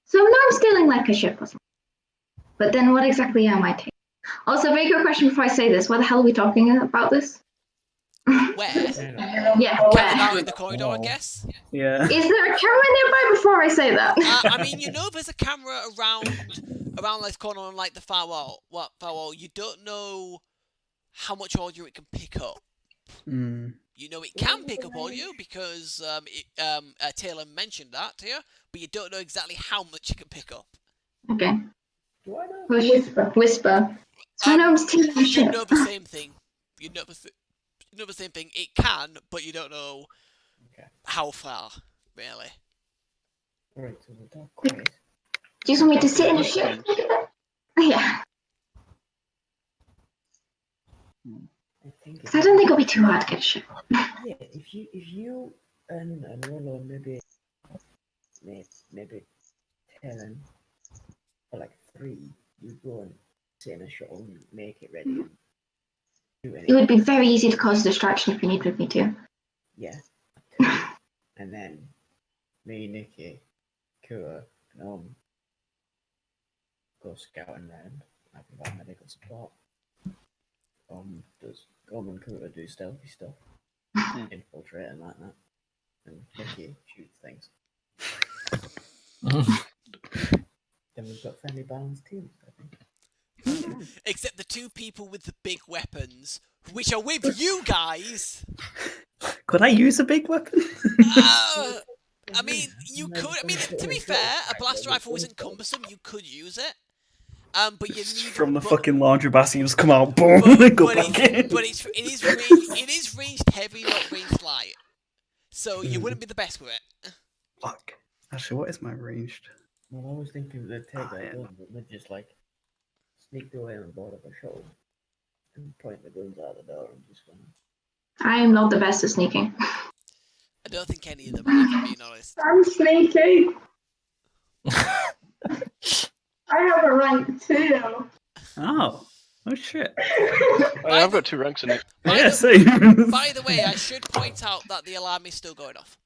So now I'm stealing like a ship or something. But then what exactly am I taking? Also, very quick question before I say this. Where the hell are we talking about this?
Where?
Yeah,
Out
where?
in the corridor, I guess.
Yeah.
Is there a camera nearby before I say that?
I mean, you know, there's a camera around like the corner on like the far wall. You don't know how much audio it can pick up.
Mm.
You know it can pick up audio because Taylor mentioned that to you, but you don't know exactly how much it can pick up.
Okay.
Do I know?
Whisper. So I know I'm stealing a
You
ship.
know the same thing. You know the same thing. It can, but you don't know how far, really.
Alright, so the dark quiet.
Do you want me to sit in a ship? Yeah.
I think
Because I don't think it'll be too hard to get a ship.
yeah, if you and Rolo maybe 10 or like 3, you go and sit in a shuttle and make it ready and do
It would be very easy to cause a distraction if you needed me to.
Yeah. And then me, Nikki, Kua, and go scouting around. I provide medical support. Does and Kua do stealthy stuff, infiltrate and like that, and Nikki shoots things. Then we've got fairly balanced teams, I think.
Except the two people with the big weapons, which are with you guys.
Could I use a big weapon?
I mean, you could. I mean, to be fair, a blast rifle isn't cumbersome. You could use it. But you need
From the fucking laundry basket, you just come out, boom, and go back in.
But it is ranged heavy, not ranged light. So you wouldn't be the best with it.
Fuck. Actually, what is my ranged?
Well, I was thinking they'd take that gun, but they'd just like sneak away on board of a shuttle and point the guns out the door and just go.
I am not the best at sneaking.
I don't think any of them are, if I'm being honest.
I'm sneaky. I have a rank 2.
Oh shit.
I've got 2 ranks in it.
Yeah, same.
By the way, I should point out that the alarm is still going off.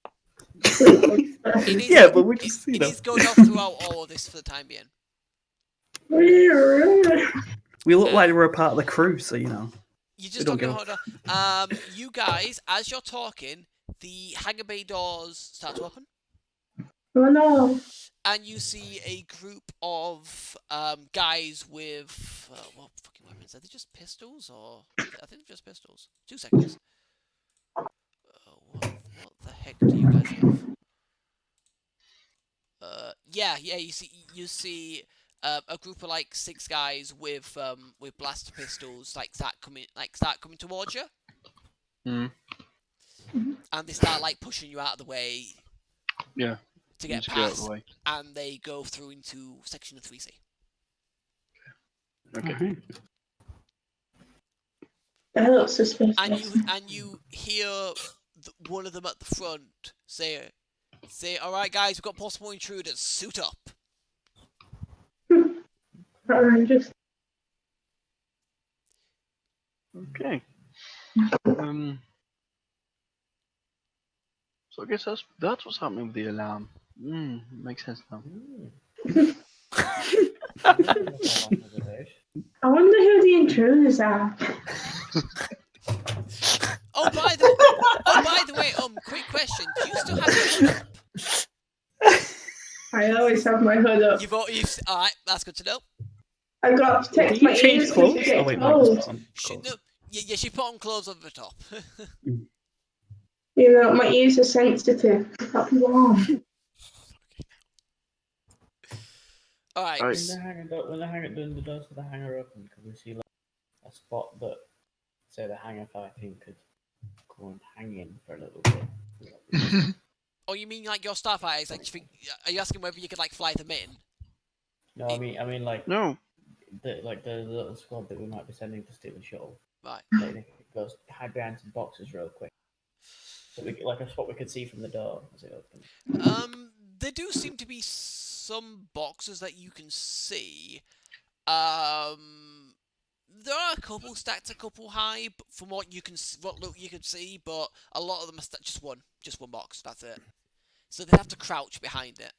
Yeah, but we just
it is going off throughout all of this for the time being.
We look like we're a part of the crew, so you know.
You just don't hold on. You guys, as you're talking, the hangar bay doors start to open.
Oh no.
And you see a group of guys with what fucking weapons? Are they just pistols or? I think they're just pistols. 2 seconds. What the heck do you guys have? Yeah. You see a group of like 6 guys with blaster pistols start coming towards you. And they start like pushing you out of the way.
Yeah.
To get past, and they go through into section 3C.
Okay.
That looks suspicious.
And you hear one of them at the front say, "All right, guys, we've got possible intruders. Suit up."
Okay. So I guess that's what's happening with the alarm. Makes sense now.
I wonder who the intruders are.
Oh, by the way, quick question. Do you still have your hood up?
I always have my hood up.
You've alright, that's good to know.
I've got to protect my
change
ears
clothes?
because you
Oh
get
wait, no, just
cold.
put on clothes.
No, yeah, she put on clothes over the top.
You know, my ears are sensitive. I've got to go on.
Alright.
Right.
When the hangar doing the doors for the hangar open, can we see like a spot that, say, the hangar 5 could go and hang in for a little bit?
Oh, you mean like your starfighters? Like, are you asking whether you could like fly them in?
No, I mean like
No.
the little squad that we might be sending to steal the shuttle.
Right.
Like, it goes hide behind some boxes real quick. So like a spot we could see from the door as it opens.
There do seem to be some boxes that you can see. There are a couple stacked, a couple high, from what you can, you can see, but a lot of them are just one box. That's it. So they have to crouch behind it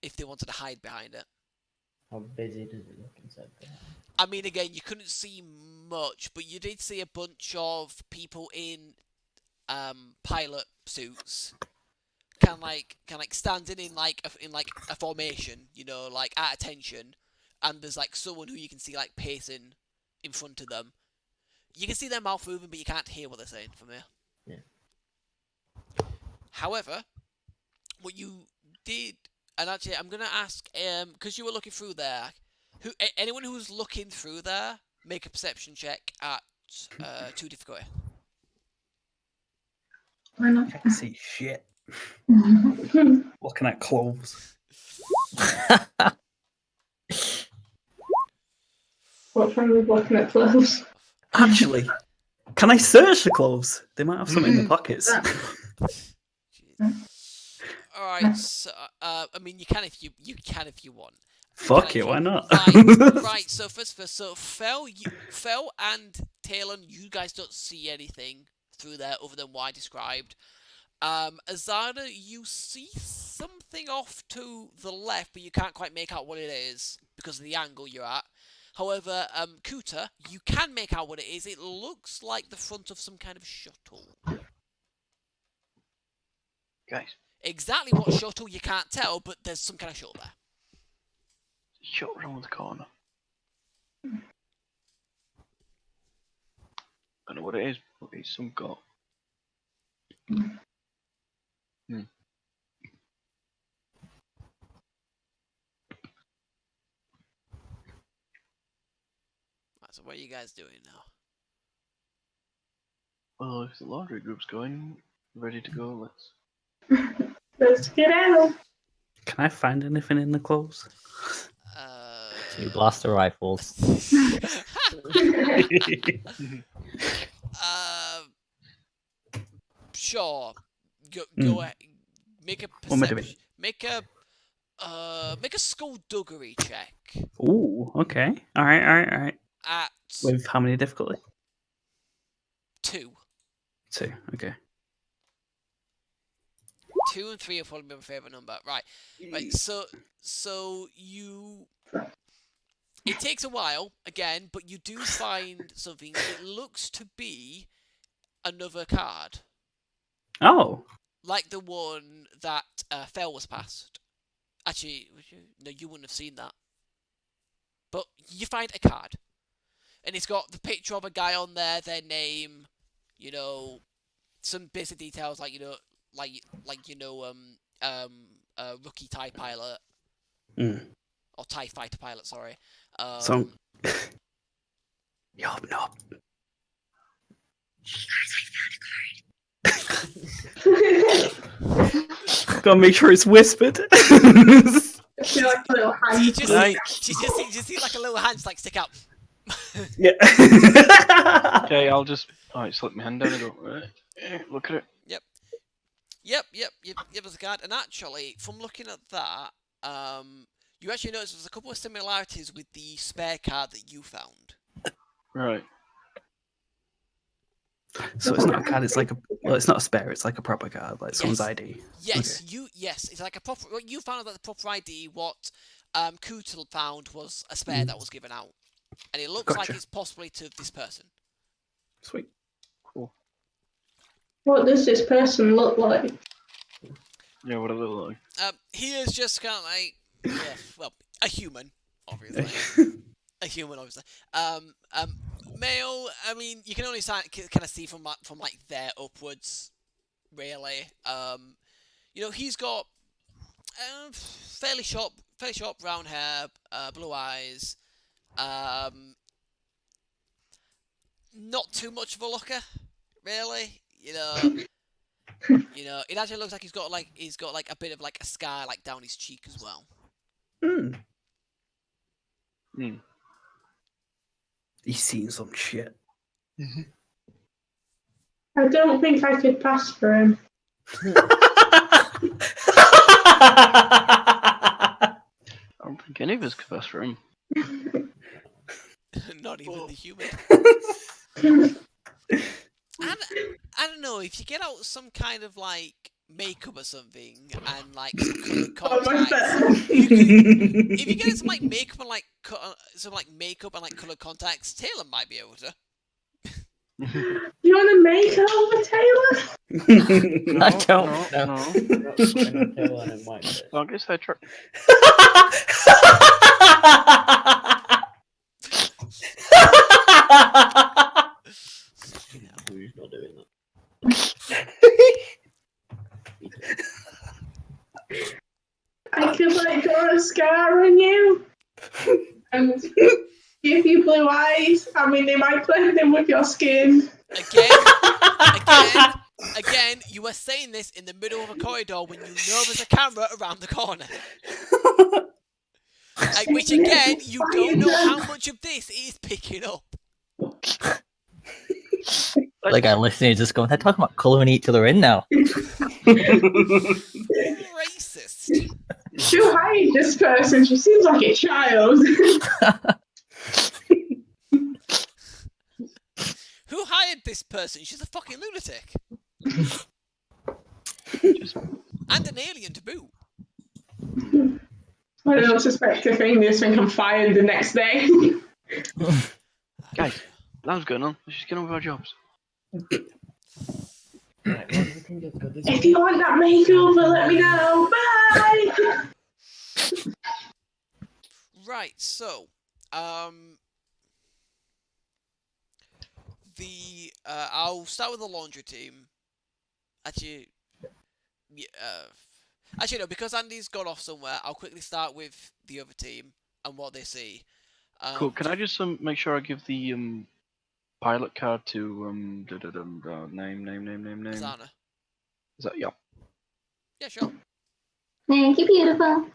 if they wanted to hide behind it.
How busy does it look inside there?
I mean, again, you couldn't see much, but you did see a bunch of people in pilot suits, kind of like standing in like a formation, you know, like at attention, and there's like someone who you can see like pacing in front of them. You can see their mouth moving, but you can't hear what they're saying from here.
Yeah.
However, what you did, and actually, I'm gonna ask, because you were looking through there, anyone who's looking through there, make a perception check at 2 difficulty.
Why not?
I can see shit. Looking at clothes.
What's wrong with looking at clothes?
Actually, can I search the clothes? They might have something in the pockets.
Alright, so, I mean, you can if you want.
Fuck it, why not?
Right, so first, so Fel and Talon, you guys don't see anything through there other than what I described. Azada, you see something off to the left, but you can't quite make out what it is because of the angle you're at. However, Kuta, you can make out what it is. It looks like the front of some kind of shuttle.
Guys,
Exactly what shuttle, you can't tell, but there's some kind of shuttle there.
shut around the corner. I don't know what it is, but it's some god.
Right, so what are you guys doing now?
Well, if the laundry group's going, ready to go, let's.
Let's get out.
Can I find anything in the clothes?
Two blaster rifles.
Sure. Go ahead. Make a
What am I doing?
perception. Make a skullduggery check.
Ooh, okay. Alright.
At
With how many difficulty?
2.
2, okay.
2 and 3 are probably my favourite number. Right. So you. It takes a while, again, but you do find something. It looks to be another card.
Oh.
Like the one that Fel was passed. Actually, no, you wouldn't have seen that. But you find a card. And it's got the picture of a guy on there, their name, you know, some basic details like, you know, rookie TIE pilot. Or TIE fighter pilot, sorry.
So yup. Gotta make sure it's whispered.
I feel like a little hand.
You just see like a little hand like stick out.
Yeah.
Okay, I'll just slip my hand down and go, right, look at it.
Yep, there's a card. And actually, from looking at that, you actually notice there's a couple of similarities with the spare card that you found.
Right.
So it's not a card, it's like it's not a spare, it's like a proper card, like someone's ID.
Yes,
Okay.
it's like a proper. What you found out that the proper ID, what Kutel found was a spare that was given out, and it looks like
Gotcha.
it's possibly to this person.
Sweet.
What does this person look like?
Yeah, what it look like?
He is just kind of like, well, a human, obviously. A human, obviously. Male. I mean, you can only kind of see from like there upwards, really. You know, he's got fairly short brown hair, blue eyes. Not too much of a looker, really. You know, it actually looks like he's got like a bit of like a scar like down his cheek as well.
He's seen some shit.
I don't think I could pass for him.
I don't think any of us could pass for him.
Not even the human. And I don't know, if you get out some kind of like makeup or something and like some coloured contacts, if you get some like makeup and like coloured contacts, Taylor might be able to.
You want to make over Taylor?
I don't know.
I guess I try.
Who's not doing that?
I could like draw a scar on you and give you blue eyes. I mean, they might blend in with your skin.
Again, you are saying this in the middle of a corridor when you know there's a camera around the corner. Which again, you don't know how much of this is picking up.
Like I listening, just going, they're talking about colouring each other in now.
Racist.
Who hired this person? She seems like a child.
Who hired this person? She's a fucking lunatic. And an alien to boot.
I don't suspect a thing. Just think I'm fired the next day.
Guys, that was going on. Let's just get on with our jobs.
Right, well, we can just go this
If
way.
you want that makeover, let me know. Bye.
Right, so, I'll start with the laundry team. Actually, no, because Andy's gone off somewhere, I'll quickly start with the other team and what they see.
Cool. Can I just make sure I give the pilot card to name?
Zana.
Is that yeah?
Yeah, sure.
Thank you, beautiful.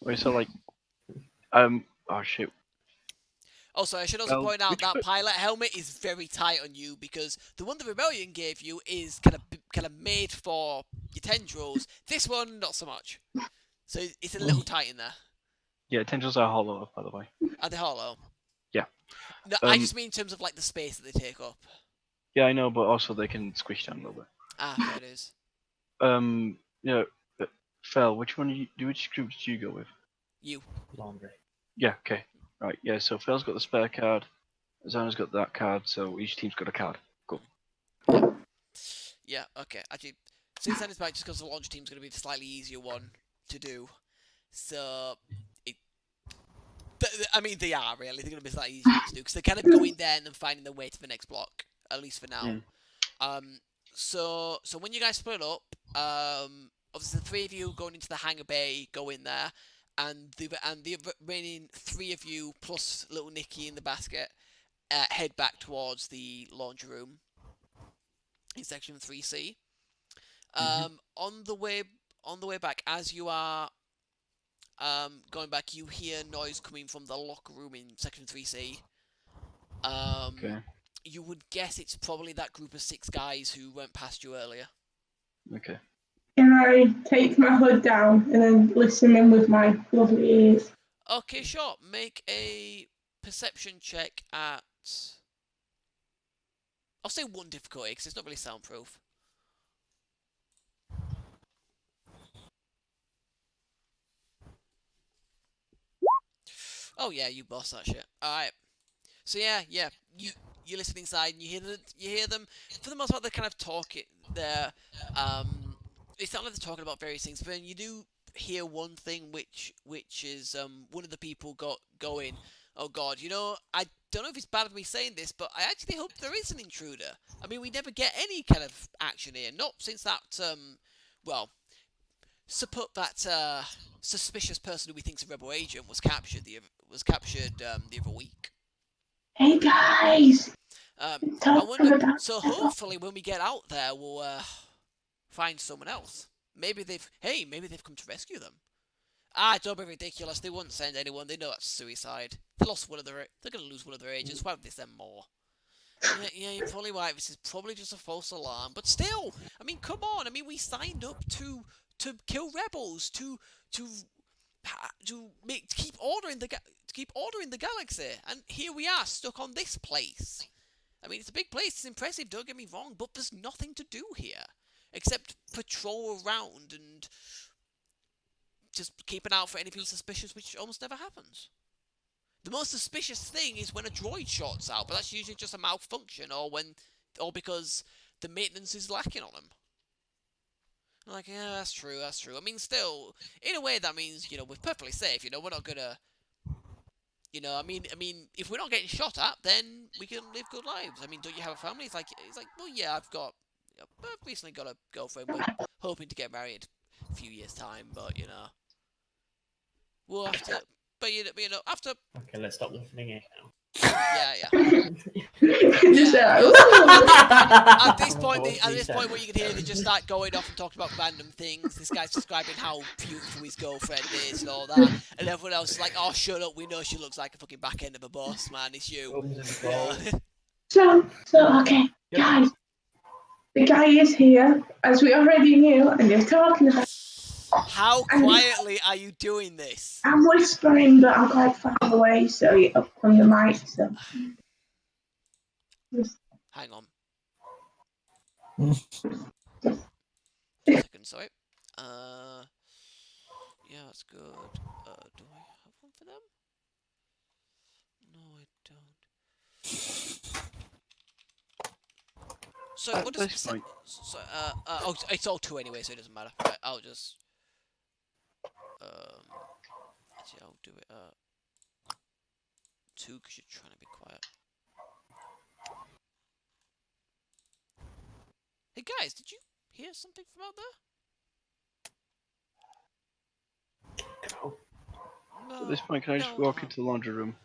Wait, so like, oh shit.
Also, I should also
Well,
point out
which
that
bit-
pilot helmet is very tight on you because the one the Rebellion gave you is kind of made for your tendrils. This one, not so much. So it's a little tight in there.
Yeah, tendrils are hollow, by the way.
Are they hollow?
Yeah.
No, I just mean in terms of like the space that they take up.
Yeah, I know, but also they can squish down a little bit.
Ah, there it is.
Yeah, Fel, which group did you go with?
You.
Laundry.
Yeah, okay. Right, yeah, so Fel's got the spare card, Zana's got that card, so each team's got a card. Cool.
Yeah, okay. Actually, since then it's back just because the launch team's going to be the slightly easier one to do. So, I mean, they are really. They're going to be slightly easier to do because they're kind of going there and then finding their way to the next block, at least for now. So when you guys split up, obviously the three of you going into the hangar bay go in there, and the remaining three of you plus little Nikki in the basket head back towards the laundry room in section 3C. On the way back, as you are going back, you hear noise coming from the locker room in section 3C.
Okay.
You would guess it's probably that group of 6 guys who went past you earlier.
Okay.
Can I take my hood down and then listen in with my lovely ears?
Okay, sure. Make a perception check at... I'll say 1 difficulty, because it's not really soundproof. Oh yeah, you boss that shit. Alright. So yeah, you listen inside and you hear them. For the most part, they're kind of talking. It's not like they're talking about various things, but then you do hear one thing, which is one of the people going, "Oh God, I don't know if it's bad of me saying this, but I actually hope there is an intruder. I mean, we never get any kind of action here, not since that suspicious person who we think's a rebel agent was captured the other week."
Hey guys,
I
talking
wonder.
about
So hopefully, when we get out there, we'll find someone else. Maybe they've come to rescue them. Don't be ridiculous. They wouldn't send anyone. They know that's suicide. They're gonna lose one of their agents. Why would they send more? Yeah, you're probably right. This is probably just a false alarm. But still, I mean, come on. I mean, we signed up to kill rebels, to keep ordering the galaxy, and here we are stuck on this place. I mean, it's a big place. It's impressive. Don't get me wrong, but there's nothing to do here except patrol around and just keep an eye out for anything suspicious, which almost never happens. The most suspicious thing is when a droid shorts out, but that's usually just a malfunction or because the maintenance is lacking on them. Like, yeah, that's true. I mean, still, in a way, that means, we're perfectly safe. We're not gonna, I mean, if we're not getting shot at, then we can live good lives. I mean, don't you have a family? It's like, well, yeah, I've recently got a girlfriend. We're hoping to get married a few years' time, but, we'll have to, but, after...
Okay, let's stop listening in now.
Yeah.
Just,
At this point, what you can hear, they just start going off and talking about random things. This guy's describing how beautiful his girlfriend is and all that, and everyone else is like, "Oh, shut up! We know she looks like a fucking back end of a bus, man. It's you."
so okay, guys. The guy is here, as we already knew, and they're talking about.
How quietly are you doing this?
I'm whispering, but I'm quite far away, so you're up from the mic. So.
Hang on. 1 second, sorry. Yeah, that's good. Do I have one for them? No, I don't. So what does
That's fine.
it's all 2 anyway, so it doesn't matter. Right, I'll just actually I'll do it 2 because you're trying to be quiet. Hey guys, did you hear something from out there? No.
At this point, can I just walk into the laundry room?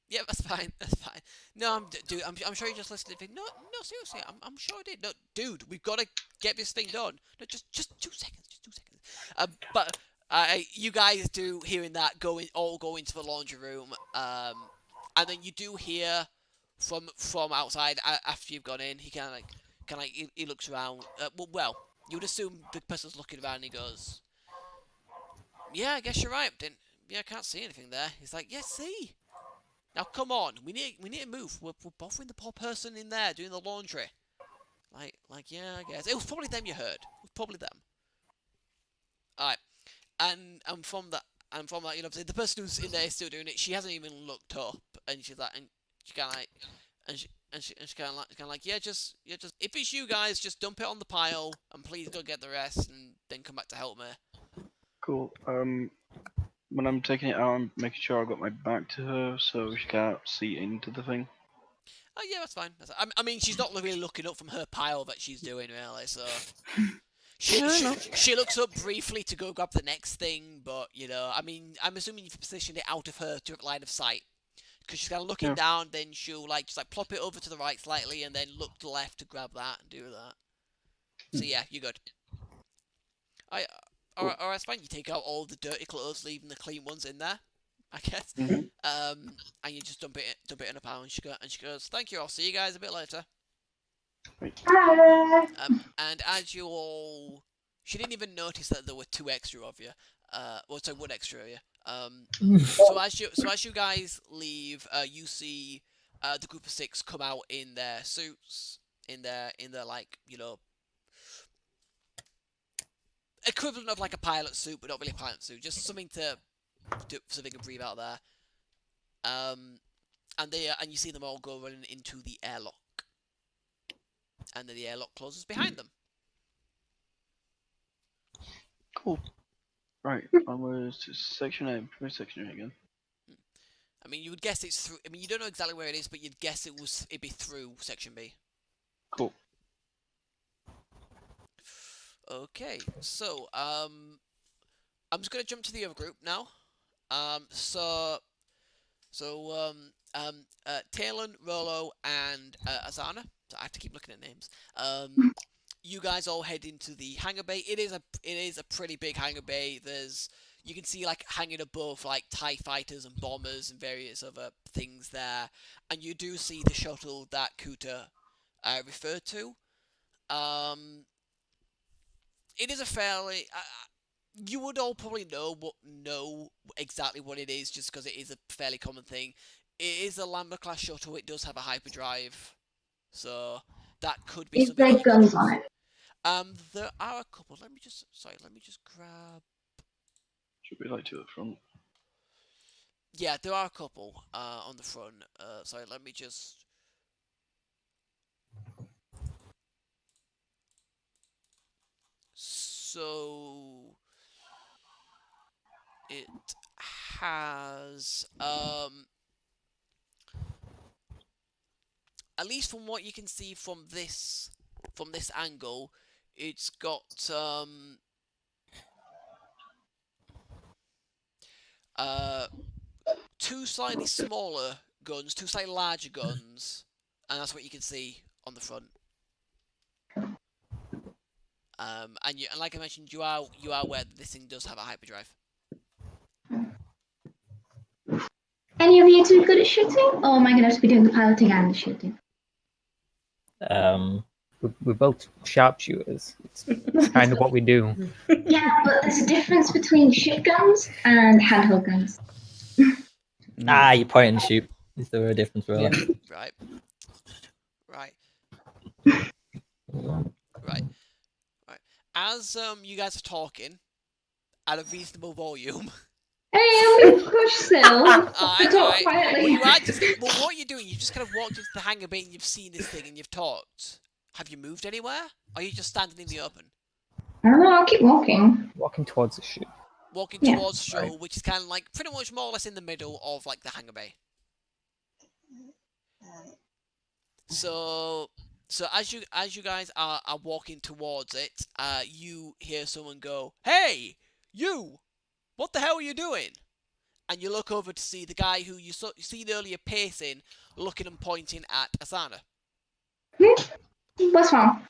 Yeah, that's fine. That's fine. No, I'm sure you just listened to the thing. No, seriously, I'm sure I did. No, dude, we've got to get this thing done. No, just 2 seconds. Just 2 seconds. But you guys do hearing that go into the laundry room. And then you do hear from outside after you've gone in. He he looks around. Well, you would assume the person's looking around and he goes, "Yeah, I guess you're right. I can't see anything there." He's like, "Yeah, see. Now come on, we need to move. We're bothering the poor person in there doing the laundry." Like yeah, I guess it was probably them you heard. It was probably them. All right, and from that, the person who's in there is still doing it. She hasn't even looked up, and she's like, and she kind of like, and she kind of like, yeah, just if it's you guys, just dump it on the pile, and please go get the rest, and then come back to help me.
Cool. When I'm taking it out, I'm making sure I've got my back to her so she can't see into the thing.
Oh yeah, that's fine. I mean, she's not really looking up from her pile that she's doing, really. So she looks up briefly to go grab the next thing, but I mean, I'm assuming you've positioned it out of her direct line of sight because she's kind of looking down. Then she'll just plop it over to the right slightly, and then look to the left to grab that and do that. So yeah, you're good. Alright, it's fine. You take out all the dirty clothes, leaving the clean ones in there, I guess.
Mm-hmm.
And you just dump it in a pile, and she goes, "Thank you. I'll see you guys a bit later."
Hi.
And as you all, she didn't even notice that there were 2 extra of you. 1 extra of you. So as you guys leave, you see the group of 6 come out in their suits, in their equivalent of like a pilot suit, but not really a pilot suit. Just something to do so they can breathe out there. and you see them all go running into the airlock, and then the airlock closes behind them.
Cool. Right, onwards to section A. Where's section A again?
I mean, you would guess it's through. I mean, you don't know exactly where it is, but you'd guess it'd be through section B.
Cool.
Okay, so I'm just gonna jump to the other group now. Talon, Rolo, and Azana. So I have to keep looking at names. You guys all head into the hangar bay. It is a pretty big hangar bay. You can see like hanging above like TIE fighters and bombers and various other things there, and you do see the shuttle that Kuta referred to. It is a fairly you would all probably know exactly what it is, just because it is a fairly common thing. It is a Lambda class shuttle. It does have a hyperdrive, so that could be
Is
something.
there guns on it?
There are a couple. Let me just grab.
Should be like to the front.
Yeah, there are a couple on the front. Sorry, let me just. So it has at least from what you can see from this angle, it's got two slightly smaller guns, two slightly larger guns, and that's what you can see on the front. And like I mentioned, you are aware that this thing does have a hyperdrive.
Any of you two good at shooting, or am I going to have to be doing the piloting and the shooting?
We're both sharpshooters. It's kind of what we do.
Yeah, but there's a difference between ship guns and handheld guns.
You point and shoot. Is there a difference, really?
Yeah.
Right. As you guys are talking at a reasonable volume.
Hey, I'm being pushed still. Talk quietly.
What you're doing, you just kind of walked into the hangar bay and you've seen this thing and you've talked. Have you moved anywhere? Or are you just standing in the open?
I don't know, I'll keep walking.
Walking towards the ship.
Walking towards the shuttle, which is kind of like pretty much more or less in the middle of like the hangar bay. So as you guys are walking towards it, you hear someone go, "Hey, you! What the hell are you doing?" And you look over to see the guy who you seen earlier pacing, looking and pointing at Asana.
What's wrong?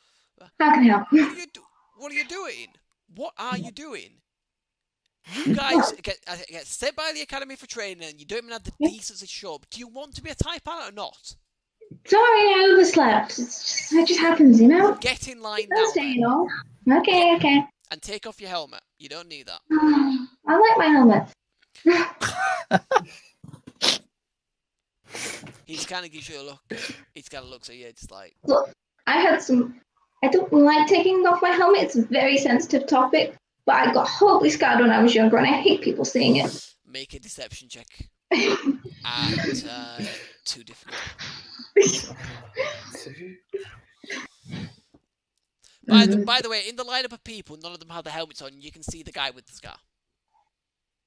How can I help?
What are you doing? What are you doing? You guys get sent by the Academy for training and you don't even have the decency to show up. Do you want to be a TIE pilot or not?
Sorry, I overslept. It just happens, you know?
Get in line now.
Thursday, you know? Okay.
And take off your helmet. You don't need that.
I like my helmet.
He just kind of gives you a look. He's kind of looks at you, just like...
Look, I don't like taking off my helmet. It's a very sensitive topic. But I got horribly scarred when I was younger, and I hate people seeing it.
Make a deception check. And too difficult. By the way, in the lineup of people, none of them have the helmets on. You can see the guy with the scar.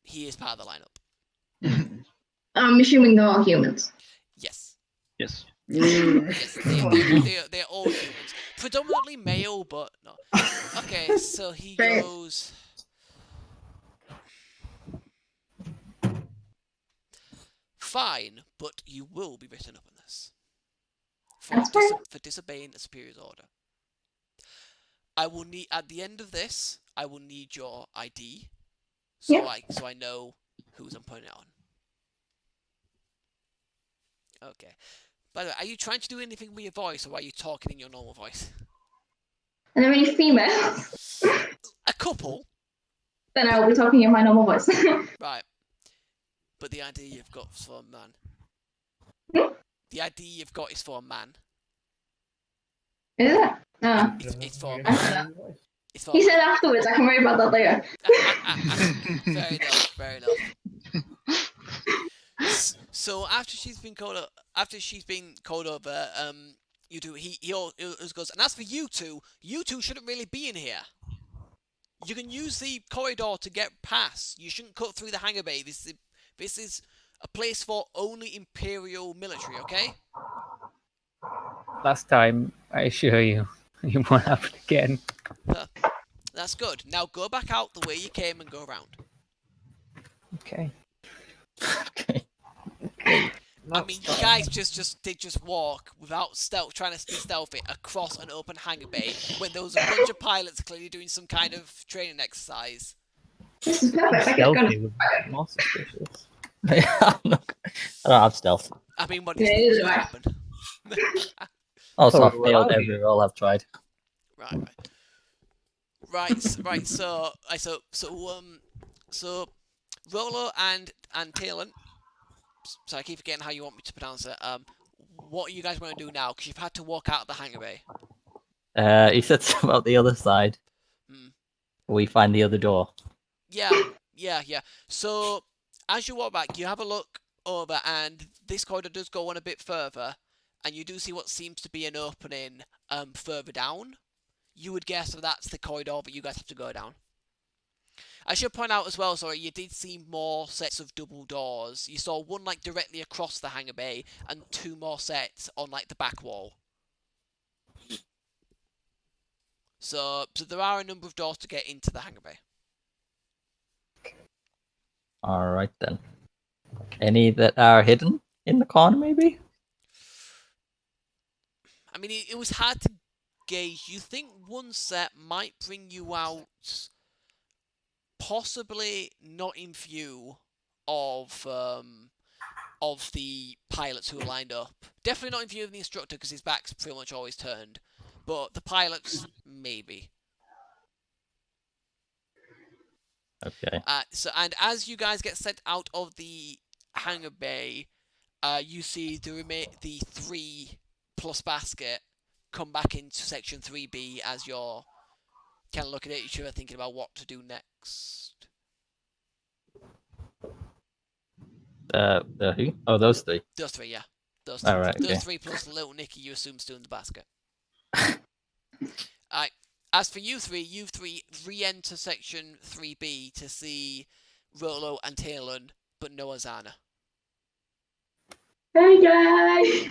He is part of the lineup.
I'm assuming they're all humans.
Yes.
Yes.
Yes, they're all humans. Predominantly male, but no. Okay, so he goes... Fine, but you will be written up in this. For disobeying a superior's order. I will need, at the end of this, I will need your ID. So I know who's I'm putting it on. Okay. By the way, are you trying to do anything with your voice, or are you talking in your normal voice?
Are there any females?
A couple.
Then I will be talking in my normal voice.
Right. But the ID you've got is for a man. The ID you've got is for a man.
Is it? No.
It's for a man.
He said afterwards, I can worry about that later.
Fair enough. So after she's been called over, you do. He always goes. And as for you two shouldn't really be in here. You can use the corridor to get past. You shouldn't cut through the hangar bay. This is a place for only Imperial military. Okay.
Last time, I assure you, it won't happen again.
That's good. Now go back out the way you came and go around.
Okay.
Okay.
I mean, you guys did just walk without stealth, trying to be stealthy across an open hangar bay when there was a bunch of pilots clearly doing some kind of training exercise.
This is perfect. I get
Stealthy would be more suspicious.
I don't have stealth.
I mean, what do you
Yeah,
think
it is
would
right.
happen?
Also,
Oh,
I've failed
well,
every roll I've tried.
Right. So Rolo and Talon. So I keep forgetting how you want me to pronounce it. What do you guys want to do now? Because you've had to walk out of the hangar bay.
He said something about the other side. We find the other door.
Yeah. So as you walk back, you have a look over, and this corridor does go on a bit further, and you do see what seems to be an opening further down. You would guess that that's the corridor that you guys have to go down. I should point out as well, sorry, you did see more sets of double doors. You saw one like directly across the hangar bay, and 2 more sets on like the back wall. So there are a number of doors to get into the hangar bay.
Alright then. Any that are hidden in the corner, maybe?
I mean, it was hard to gauge. You think one set might bring you out, possibly not in view of the pilots who are lined up. Definitely not in view of the instructor because his back's pretty much always turned. But the pilots, maybe.
Okay.
And as you guys get sent out of the hangar bay, you see the 3 plus basket come back into section 3B as you're kind of looking at each other, thinking about what to do next.
The who? Oh, those 3.
Those 3, yeah. Those 3 plus little Nicky, you assume, still in the basket. Alright. As for you three re-enter section 3B to see Rolo and Talon, but no Azana.
Hey guys!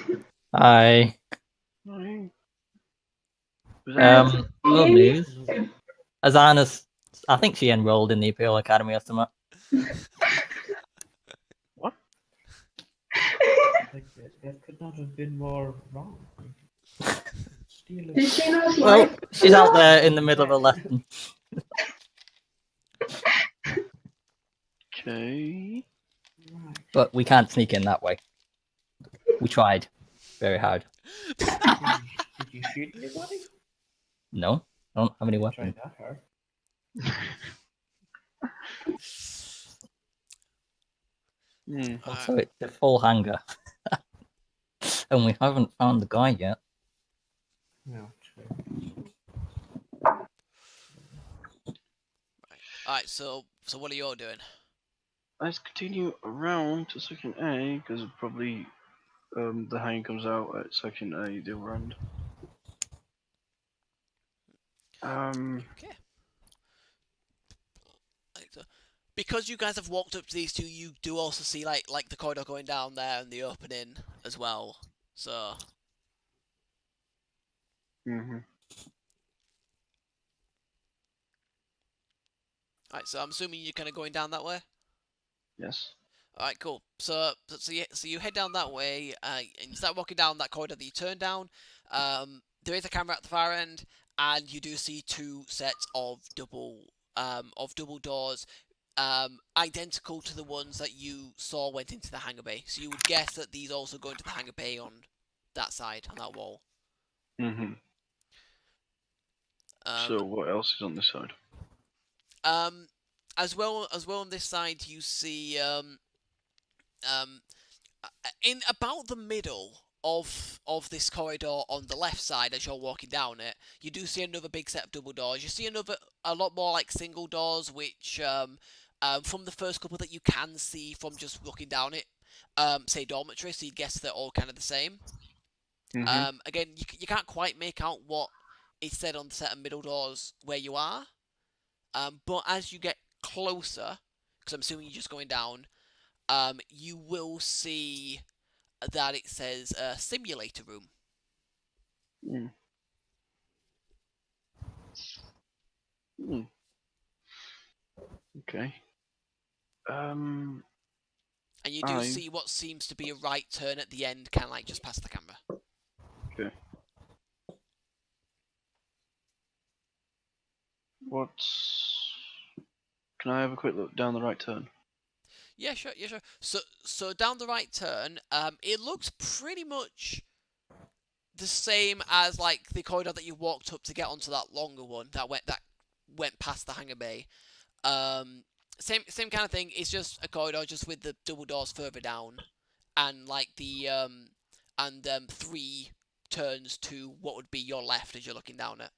Hi. Good news. Azana's, I think she enrolled in the Imperial Academy or something.
What?
Like, that could not have been more wrong.
Did she not
Well,
like?
she's out there in the middle of a lesson.
Okay.
Right.
But we can't sneak in that way. We tried very hard.
Did you shoot anybody?
No, I don't have any
Try
weapons.
that hard.
So it's a full hangar. And we haven't found the guy yet.
No, true.
Alright, so what are you all doing?
Let's continue around to section A because probably the hang comes out at section A the other end.
Okay. Because you guys have walked up to these two, you do also see like the corridor going down there and the opening as well. So. Alright, so I'm assuming you're kind of going down that way?
Yes.
Alright, cool. So you head down that way, and you start walking down that corridor that you turn down. There is a camera at the far end, and you do see 2 sets of double doors, identical to the ones that you saw went into the hangar bay. So you would guess that these also go into the hangar bay on that side, on that wall.
So what else is on this side?
As well on this side, you see in about the middle of this corridor on the left side, as you're walking down it, you do see another big set of double doors. You see a lot more like single doors, which from the first couple that you can see from just looking down it, say dormitory, so you'd guess they're all kind of the same.
Mhm.
Again, you can't quite make out what is said on the set of middle doors where you are. But as you get closer, because I'm assuming you're just going down, you will see that it says simulator room.
Mm. Mm. Okay.
And you do see what seems to be a right turn at the end, kind of like just past the camera.
Okay. Can I have a quick look down the right turn?
Yeah, sure, yeah, sure. So down the right turn, it looks pretty much the same as like the corridor that you walked up to get onto that longer one that went past the hangar bay. Same kind of thing. It's just a corridor, just with the double doors further down, and like the 3 turns to what would be your left as you're looking down it.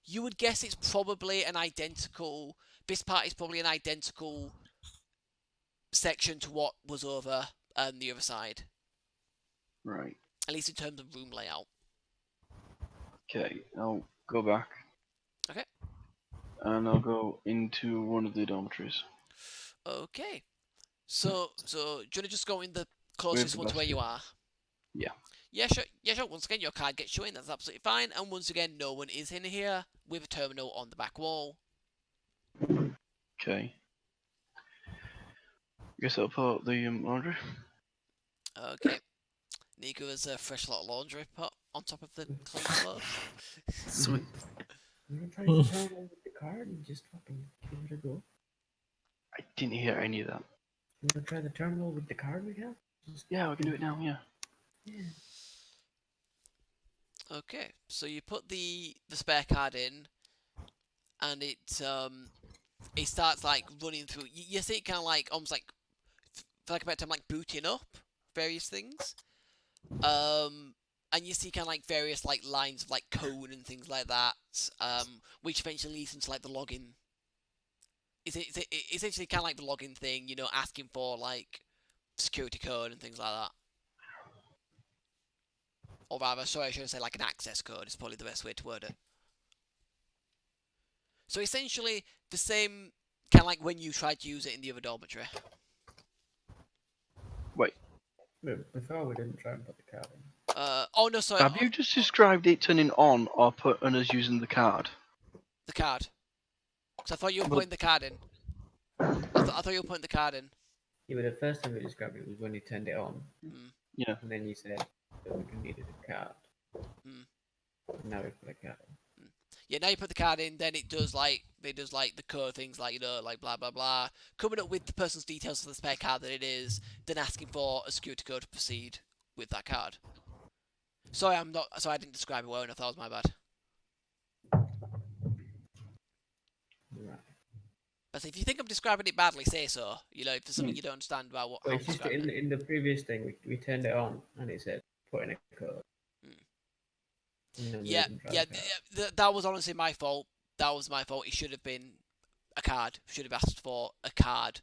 You would guess it's probably an identical. This part is probably an identical section to what was over the other side.
Right.
At least in terms of room layout.
Okay, I'll go back.
Okay.
And I'll go into one of the dormitories.
Okay. So do you want to just go in the closest one to where you are?
Yeah.
Yeah, sure. Yeah, sure. Once again, your card gets shown. That's absolutely fine. And once again, no one is in here with a terminal on the back wall.
Okay. Guess I'll pull out the laundry.
Okay. Nico has a fresh little laundry pot on top of the clean clothes.
Sweet.
I'm gonna try to turn over the card and just fucking give it a go.
I didn't hear any of that.
I'm gonna try the terminal with the card we have.
Yeah, we can do it now, yeah.
Yeah.
Okay, so you put the spare card in, and it starts like running through. You see it kind of like almost like, for like a better term, like booting up various things. And you see kind of like various like lines of like code and things like that, which eventually leads into like the login. It's essentially kind of like the login thing, you know, asking for like security code and things like that. Or rather, sorry, I should say like an access code is probably the best way to word it. So essentially, the same kind of like when you tried to use it in the other dormitory.
Wait.
Before we didn't try and put the card in.
Oh no, sorry.
Have you just described it turning on or put on us using the card?
The card. Because I thought you were putting the card in. I thought you were putting the card in.
Yeah, but the first time we described it was when you turned it on.
Yeah.
And then you said that we needed a card.
Mm.
And now we put a card in.
Yeah, now you put the card in, then it does like the code things like, you know, like blah blah blah, coming up with the person's details of the spare card that it is, then asking for a security code to proceed with that card. Sorry, I didn't describe it well enough. That was my bad.
Right.
But if you think I'm describing it badly, say so. You know, if there's something you don't understand about what
Well,
I'm
it's just
describing it.
in the previous thing, we turned it on and it said put in a code.
Yeah, that was honestly my fault. That was my fault. It should have been a card. Should have asked for a card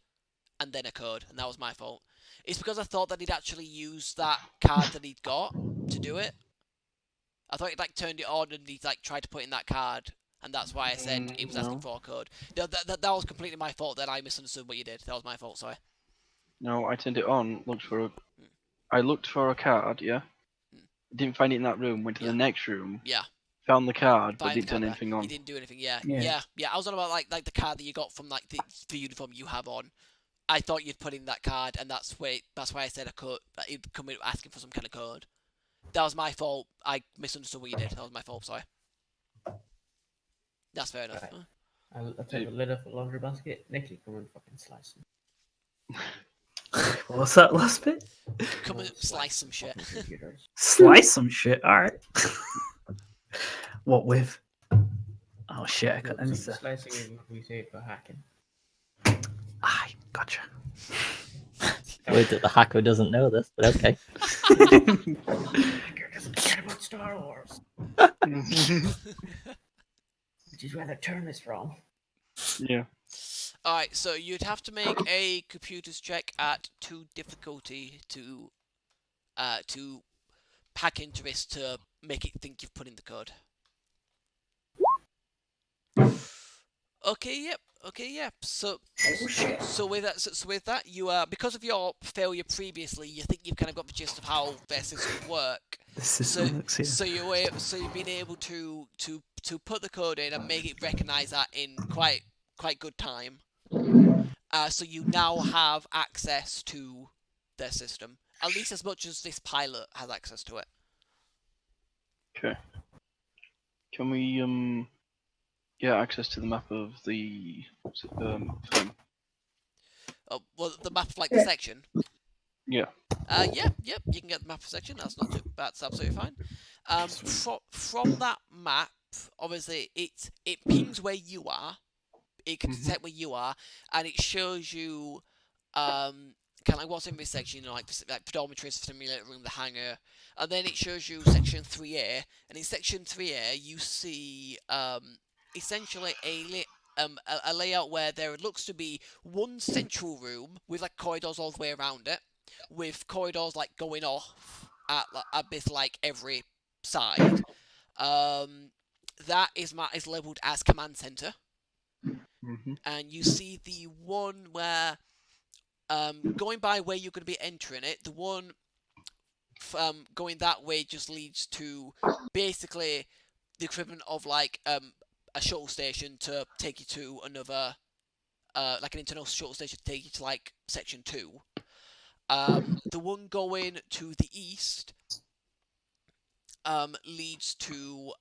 and then a code, and that was my fault. It's because I thought that he'd actually used that card that he'd got to do it. I thought he'd like turned it on and he'd like tried to put in that card, and that's why I said it was asking for a code. No, that was completely my fault. Then I misunderstood what you did. That was my fault. Sorry.
No, I turned it on. I looked for a card. Yeah. Didn't find it in that room. Went to the next room.
Yeah.
Found the card, but
Find
didn't
the
turn
card
anything
there.
on.
You didn't do anything. Yeah. I was on about like the card that you got from like the uniform you have on. I thought you'd put in that card, and that's why I said a code. He'd come in asking for some kind of code. That was my fault. I misunderstood what you did. That was my fault. Sorry. That's fair enough.
Right. I'll take the lid off the laundry basket. Nicky, come and fucking slice them.
What's that last bit?
Come and slice some shit.
Slice some shit. All right. What with? Oh shit! I got anything.
Slicing is what we say for hacking.
I gotcha.
Weird that the hacker doesn't know this, but okay.
Hacker doesn't care about Star Wars. Which is where the term is from.
Yeah.
Alright, so you'd have to make a computers check at 2 difficulty to hack into this to make it think you've put in the code. Okay, yep. Okay, yep. So, so with that, you because of your failure previously, you think you've kind of got the gist of how their system work. So you've been able to put the code in and make it recognize that in quite good time. So you now have access to their system, at least as much as this pilot has access to it.
Okay. Can we get access to the map of the film?
Well, the map of like the section.
Yeah.
Yep, you can get the map of section. That's absolutely fine. From that map, obviously it pings where you are. It can detect where you are, and it shows you kind of like what's in this section. You know, like pedometry, simulator room, the hangar, and then it shows you section 3A. And in section 3A, you see essentially a layout where there looks to be one central room with like corridors all the way around it, with corridors like going off at this like every side. That is labeled as command center. And you see the one where going by where you're going to be entering it, the one going that way just leads to basically the equivalent of like a shuttle station to take you to another like an internal shuttle station to take you to like section 2. The one going to the east leads to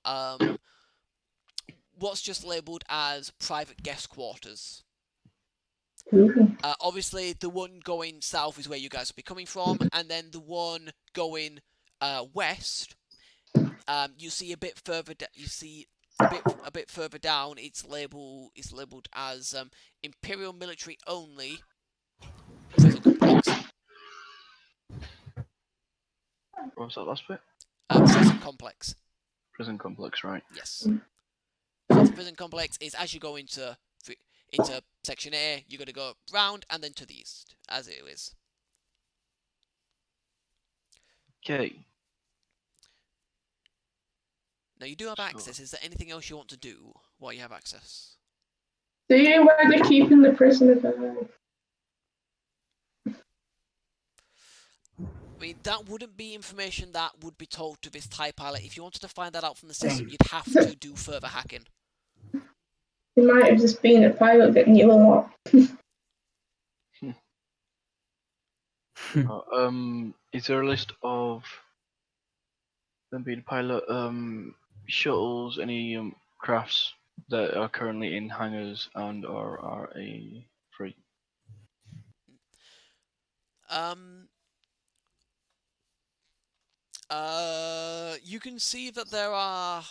what's just labelled as private guest quarters. Obviously, the one going south is where you guys will be coming from, and then the one going west, you see a bit further. You see a bit further down. It's labelled as Imperial Military Only Prison Complex.
What was that last bit?
Prison complex.
Prison complex, right?
Yes. So the prison complex is as you go into section A, you're going to go round and then to the east, as it is.
Okay.
Now you do have access. Is there anything else you want to do while you have access?
Do you know where they're keeping the prisoners alive?
I mean, that wouldn't be information that would be told to this TIE pilot. If you wanted to find that out from the system, you'd have to do further hacking.
It might have just been a pilot that knew a lot.
Is there a list of them being pilot shuttles, any crafts that are currently in hangars and are free?
You can see that there are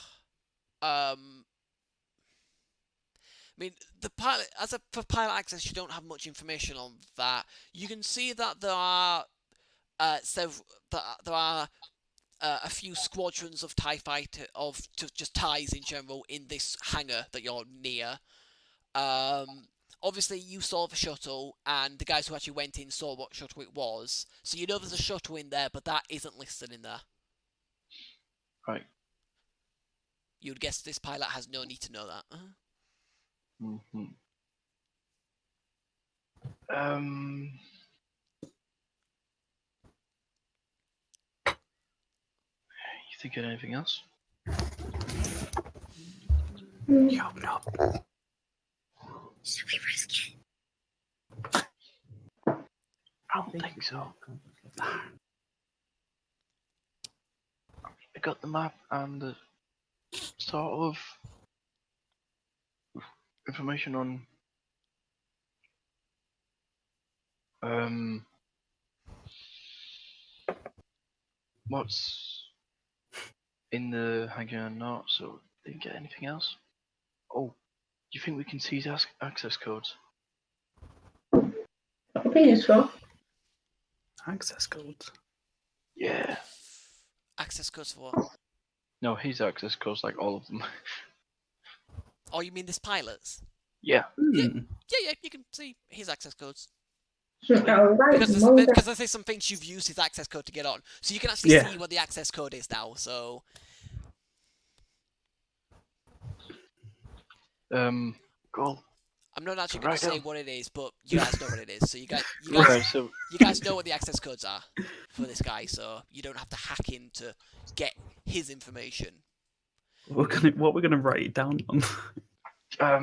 I mean, the pilot, for pilot access, you don't have much information on that. You can see that there are a few squadrons of TIE fighter just TIEs in general in this hangar that you're near. Obviously, you saw the shuttle, and the guys who actually went in saw what shuttle it was. So you know there's a shuttle in there, but that isn't listed in there.
Right.
You'd guess this pilot has no need to know that.
You think of anything else?
No.
Should we risk it?
I don't think so. I got the map and the sort of information on what's in the hangar and not, so didn't get anything else. Oh, do you think we can seize access codes?
That would be useful.
Access codes.
Yeah.
Access codes for what?
No, his access codes, like all of them.
Oh, you mean this pilot's?
Yeah.
Hmm.
Yeah, you can see his access codes.
Alright,
Because there's some things you've used his access code to get on. So you can actually
Yeah.
see what the access code is now, so...
Cool.
I'm not actually
Right
going to say
on.
what it is, but you guys know what it is. So you
Right, so
guys know what the access codes are for this guy, so you don't have to hack in to get his information.
What we're gonna write it down on?
My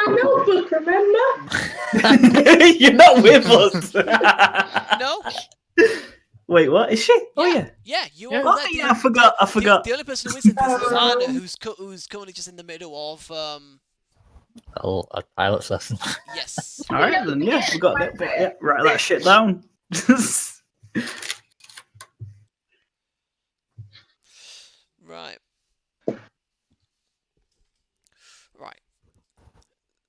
notebook, remember?
You're not with us.
No?
Wait, what is she? Oh yeah.
Yeah, you
Yeah.
are.
Oh
there.
yeah, I forgot. I forgot.
The only person who isn't this is Anna, who's currently just in the middle of
Oh, a pilot's lesson.
yes.
All right then. Yeah, we got that. But yeah, write that shit down.
Right. Right.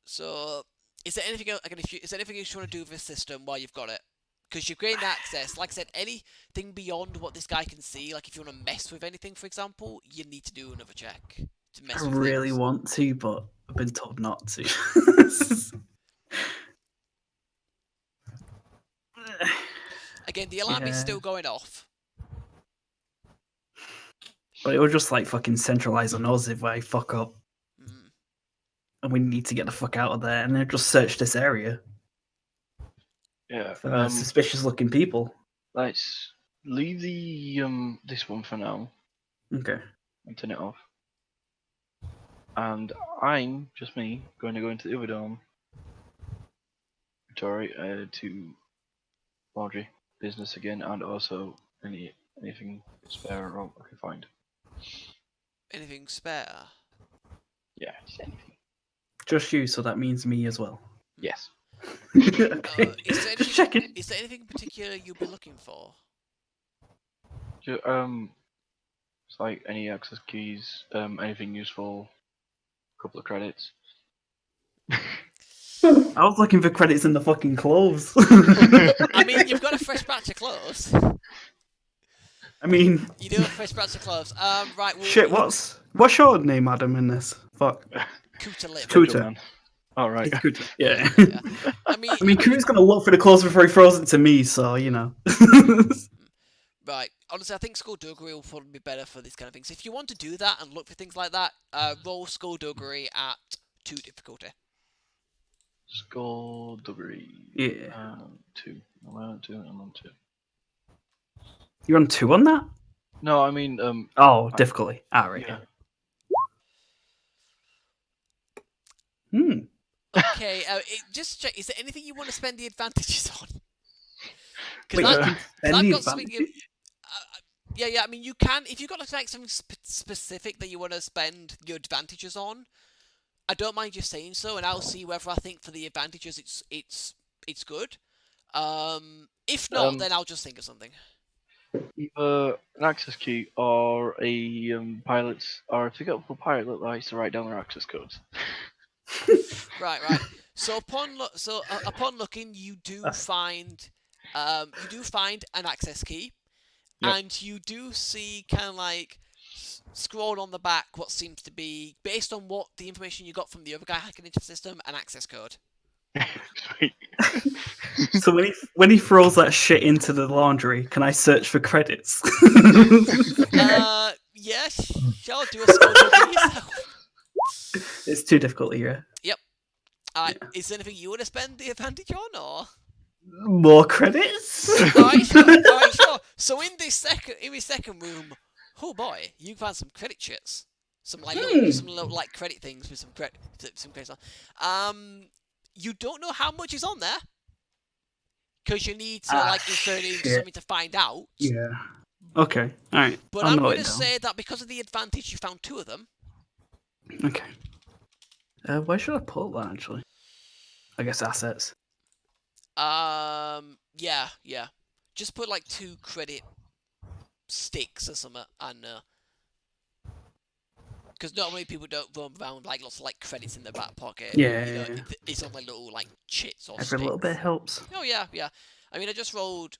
So, is there anything else? Is there anything else you want to do with this system while you've got it? Because you've gained access. Like I said, anything beyond what this guy can see, like if you want to mess with anything, for example, you need to do another check to mess
I
with
really
things.
want to, but I've been told not to.
Again, the alarm is
Yeah.
still going off.
But it'll just like fucking centralize on us if I fuck up,
Mm.
and we need to get the fuck out of there, and then just search this area
yeah.
for suspicious-looking people.
Let's leave the this one for now
Okay.
and turn it off. And I'm just me going to go into the other dome. Sorry, to laundry business again, and also anything spare or I can find.
Anything spare?
Yeah, just anything.
Just you, so that means me as well.
Yes.
Okay.
Is there
Just checking.
Is there anything in particular you'll be looking for?
It's like any access keys, anything useful, a couple of credits.
I was looking for credits in the fucking clothes.
I mean, you've got a fresh batch of clothes.
I mean,
You do have a fresh batch of clothes. Right. Well,
shit. What's your name, Adam? In this, fuck.
Cooter lip.
Cooter.
Man. All right.
It's Cooter. Yeah.
Yeah. I mean,
Cooter's gonna look for the clothes before he throws it to me, so you know.
right. Honestly, I think skullduggery will probably be better for these kind of things. If you want to do that and look for things like that, roll skullduggery at 2 difficulty.
Skullduggery.
Yeah.
2. I'm on 2. I'm on 2.
You're on 2 on that?
No, I mean
Oh, difficulty. Right.
yeah.
Okay. Just check. Is there anything you want to spend the advantages on?
Wait,
Because
you can spend
I've
the
got something.
advantage?
Yeah. I mean, you can if you've got like something specific that you want to spend your advantages on. I don't mind you saying so, and I'll see whether I think for the advantages it's good. If not, then I'll just think of something.
Either an access key or a pilot's, or if you got a pilot that likes to write down their access codes.
Right. So upon looking, you do find an access key,
Yep.
and you do see kind of like scrolled on the back what seems to be, based on what the information you got from the other guy hacking into the system, an access code.
Sweet.
So when he throws that shit into the laundry, can I search for credits?
Yes, sure, do a skullduggery yourself.
It's too difficult here.
Is there anything you want to spend the advantage on, or?
More credits?
Alright, sure. So in this second room, oh boy, you found some credit shits. Some little like credit things with some credits on. You don't know how much is on there, because you need to insert it into something to find out.
Yeah. Okay. All right.
But I'm going to say that because of the advantage, you found 2 of them.
Okay. Where should I put that actually? I guess assets.
Yeah. Just put like 2 credit sticks or something, and because not many people don't run around like lots of like credits in their back pocket.
Yeah.
It's on like little like chits or
Every
sticks.
little bit helps.
Oh yeah. I mean, I just rolled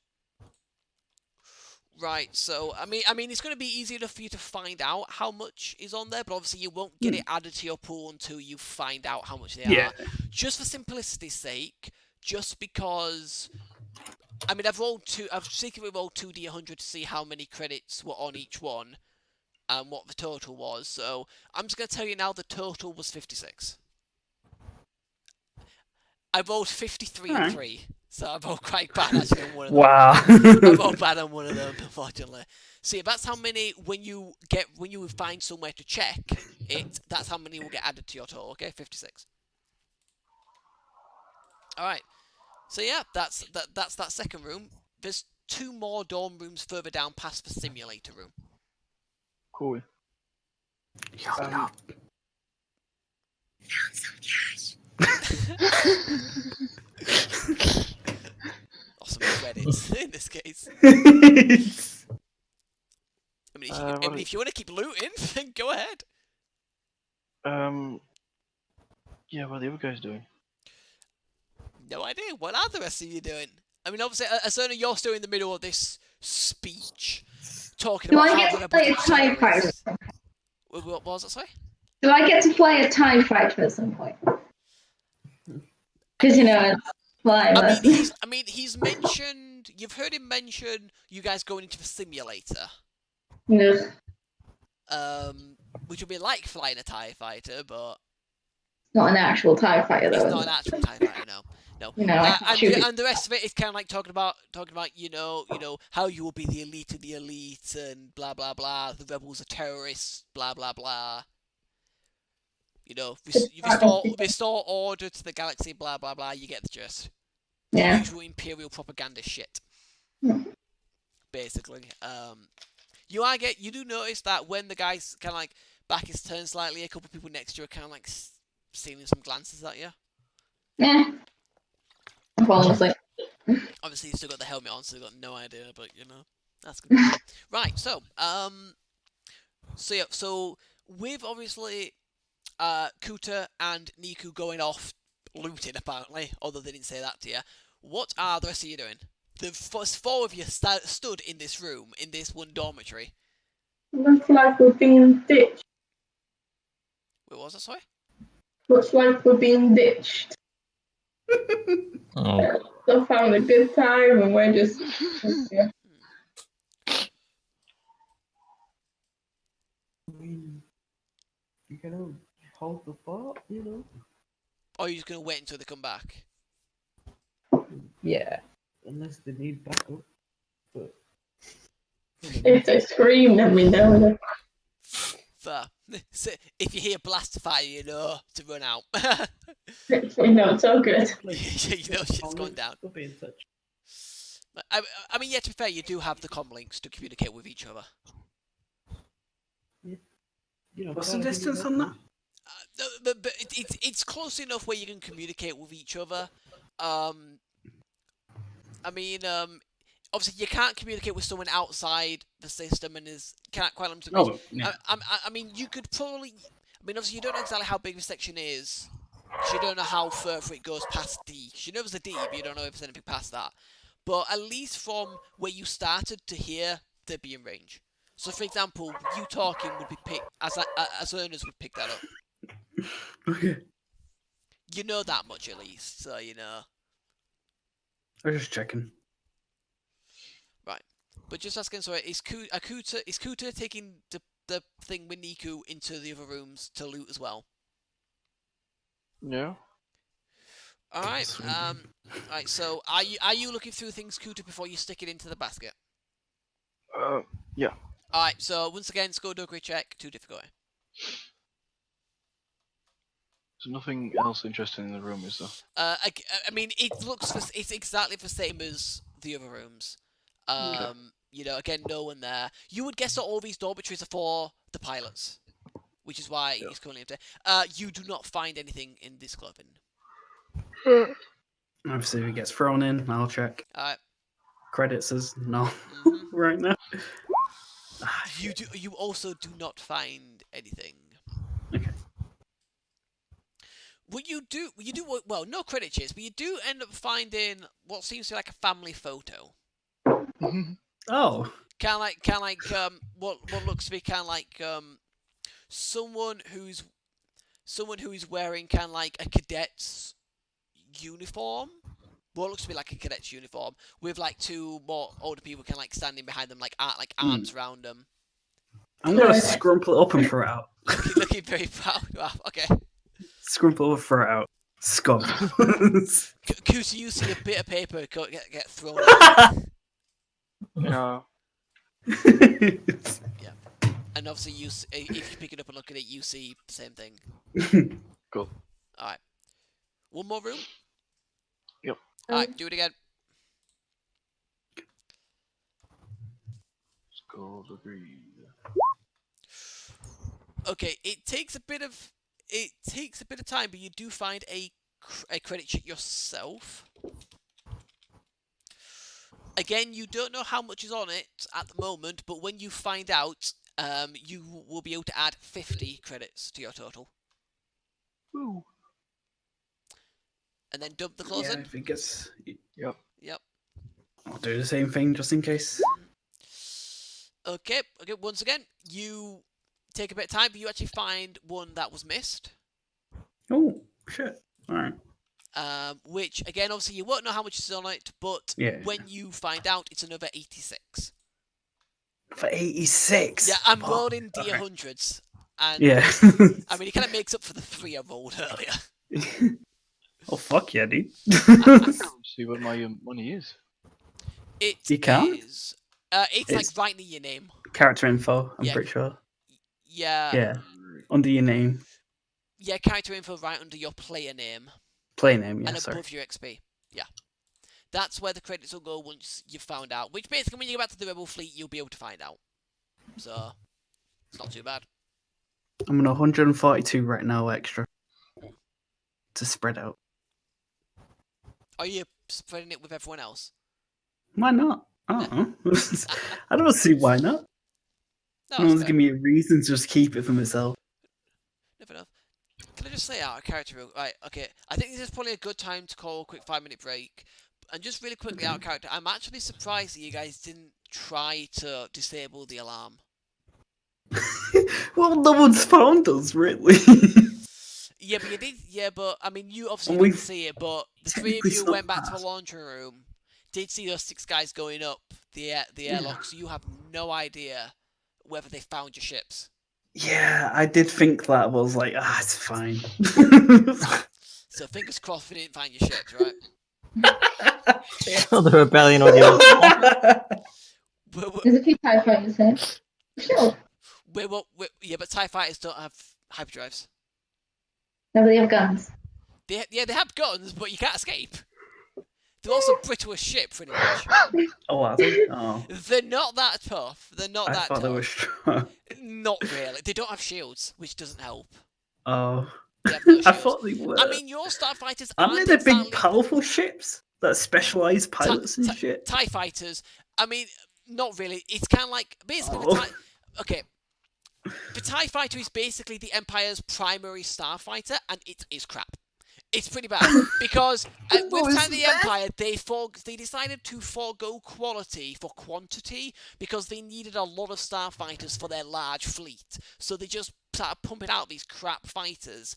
Right, so I mean, it's going to be easy enough for you to find out how much is on there, but obviously you won't get it added to your pool until you find out how much they
Yeah.
are. Just for simplicity's sake, just because, I mean, I've secretly rolled 2d100 to see how many credits were on each one and what the total was. So I'm just going to tell you now the total was 56. I rolled 53 and 3. So I rolled quite bad actually on one of them.
Wow.
I rolled bad on one of them, unfortunately. So yeah, that's how many when you find somewhere to check it. That's how many will get added to your total. Okay, 56. All right. So yeah, that's that second room. There's 2 more dorm rooms further down past the simulator room.
Cool.
Found some cash.
Awesome credits in this case. I mean, if you want to keep looting, then go ahead.
Yeah, what are the other guys doing?
No idea. What are the rest of you doing? I mean, obviously, Asuna, you're still in the middle of this speech, talking
Do
about
I
how
get
we're
to
about
play
to
a TIE fighter?
What was it, sorry?
Do I get to play a TIE fighter at some point? Because, you know, it's flying.
I mean, he's mentioned. You've heard him mention you guys going into the simulator.
Ugh.
Which would be like flying a TIE fighter, but
Not an actual TIE fighter, though.
it's not an actual TIE fighter. No.
You know,
And the rest of it is kind of like talking about you know how you will be the elite of the elite and blah blah blah. The rebels are terrorists, blah blah blah. You know, restore order to the galaxy, blah blah blah. You get the gist.
Yeah.
Usual imperial propaganda shit.
Hmm.
Basically, you do notice that when the guy's kind of like back is turned slightly, a couple of people next to you are kind of like stealing some glances at you.
Yeah. I'm falling asleep.
Obviously, you still got the helmet on, so you've got no idea, but you know, that's gonna be fun. Right, so yeah, so with obviously Kuta and Niku going off looting apparently, although they didn't say that to you, what are the rest of you doing? The first 4 of you stood in this room, in this one dormitory.
Looks like we're being ditched.
Wait, what was that, sorry?
Looks like we're being ditched.
Oh.
So found a good time and we're just yeah.
I mean, you can hold the fort, you know?
Or are you just going to wait until they come back?
Yeah.
Unless they need backup. But
If they scream, then we know.
Fair. So, if you hear blaster fire, you know to run out.
We know it's all good.
You know shit's going down.
We'll be in touch.
I mean, yeah, to be fair, you do have the comm links to communicate with each other.
You know,
What's the distance on that?
But it's close enough where you can communicate with each other. I mean, obviously you can't communicate with someone outside the system and can't quite limited.
Oh, yeah.
I mean, you could probably. I mean, obviously you don't know exactly how big the section is. So you don't know how further it goes past D. You know there's a D, but you don't know if there's anything past that. But at least from where you started to here, they'd be in range. So, for example, you talking would be picked as earners would pick that up.
Okay.
You know that much at least, so you know.
I was just checking.
Right, but just asking, sorry, is Kuta taking the thing with Niku into the other rooms to loot as well?
Yeah.
All right.
Sweet.
Right. So, are you looking through things, Kuta, before you stick it into the basket?
Yeah.
All right. So once again, score doggery check. 2 difficulty.
There's nothing else interesting in the room, is there?
I mean, it's exactly the same as the other rooms. You know, again, no one there. You would guess that all these dormitories are for the pilots, which is why it's currently empty. You do not find anything in this clothing.
Obviously, if it gets thrown in, I'll check.
Alright.
Credits as no
Mm-hmm.
right now.
You also do not find anything.
Okay.
What you do, well, no credit checks, but you do end up finding what seems to be like a family photo.
Oh.
what looks to be kind of like someone who's wearing kind of like a cadet's uniform. What looks to be like a cadet's uniform with like two more older people kind of like standing behind them, like arms around them.
I'm gonna scrumple it up and throw it out.
looking very proud. Wow, okay.
Scrumple up, throw it out. Scum.
Kusa, you see a bit of paper get thrown.
Yeah.
And obviously, if you pick it up and look at it, you see the same thing.
Cool.
All right. One more room.
Yep.
All right, do it again.
Skull degree.
Okay, it takes a bit of time, but you do find a credit sheet yourself. Again, you don't know how much is on it at the moment, but when you find out, you will be able to add 50 credits to your total.
Woo.
And then dump the clothes
Yeah,
in.
I think it's.
Yep.
Yep.
I'll do the same thing just in case.
Okay, once again, you take a bit of time, but you actually find one that was missed.
Oh, shit. Alright.
Which, again, obviously you won't know how much is on it, but when you find out, it's another 86.
For 86?
Yeah, I'm rolling D100s. And
yeah.
I mean, it kind of makes up for the 3 I rolled earlier.
Oh, fuck yeah, dude.
See what my money is.
You can?
It's like right near your name.
Character info, I'm pretty sure.
Yeah.
Yeah. Under your name.
Yeah, character info right under your player name.
Play name, yeah,
and above your XP. Yeah. That's where the credits will go once you've found out. Which basically, when you go back to the Rebel fleet, you'll be able to find out. So, it's not too bad.
I'm on 142 right now extra. To spread out.
Are you spreading it with everyone else?
Why not? I don't know. I don't see why not. No one's giving me a reason to just keep it for myself.
Never enough. Can I just say out of character rule? Right, okay. I think this is probably a good time to call a quick 5-minute break. And just really quickly out of character, I'm actually surprised that you guys didn't try to disable the alarm.
Well, no one's found us, really.
Yeah, but you did. Yeah, but I mean, you obviously didn't see it. But the 3 of you went back to the laundry room, did see those 6 guys going up the airlock, so you have no idea whether they found your ships.
Yeah, I did think that was like, it's fine.
So fingers crossed we didn't find your ships, right?
The rebellion on your.
There's a few TIE fighters here. Sure.
Yeah, but TIE fighters don't have hyperdrives.
No, but they have guns.
They have guns, but you can't escape. They're also brittle as shit, pretty much.
Oh, are they? Oh.
They're not that tough. They're not that tough.
I thought they were strong.
Not really. They don't have shields, which doesn't help.
Oh.
They have no shields.
I thought they were.
I mean, your starfighters
aren't they the big, powerful ships that specialize pilots and shit?
TIE fighters. I mean, not really. It's kind of like basically okay. The TIE fighter is basically the Empire's primary starfighter, and it is crap. It's pretty bad because with Time of the Empire, they decided to forego quality for quantity because they needed a lot of starfighters for their large fleet. So they just started pumping out these crap fighters.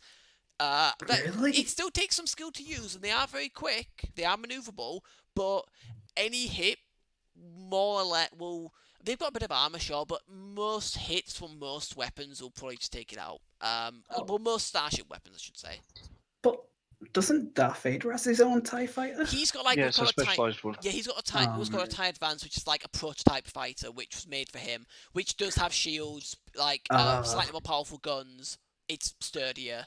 Really?
It still takes some skill to use, and they are very quick. They are maneuverable, but any hit more or less will. They've got a bit of armor, sure, but most hits from most weapons will probably just take it out. Well, most starship weapons, I should say.
But doesn't Darth Vader have his own TIE fighter?
He's got like
it's a specialized one.
Yeah, he's got a TIE. He's got a TIE Advance, which is like a prototype fighter, which was made for him, which does have shields, like slightly more powerful guns. It's sturdier.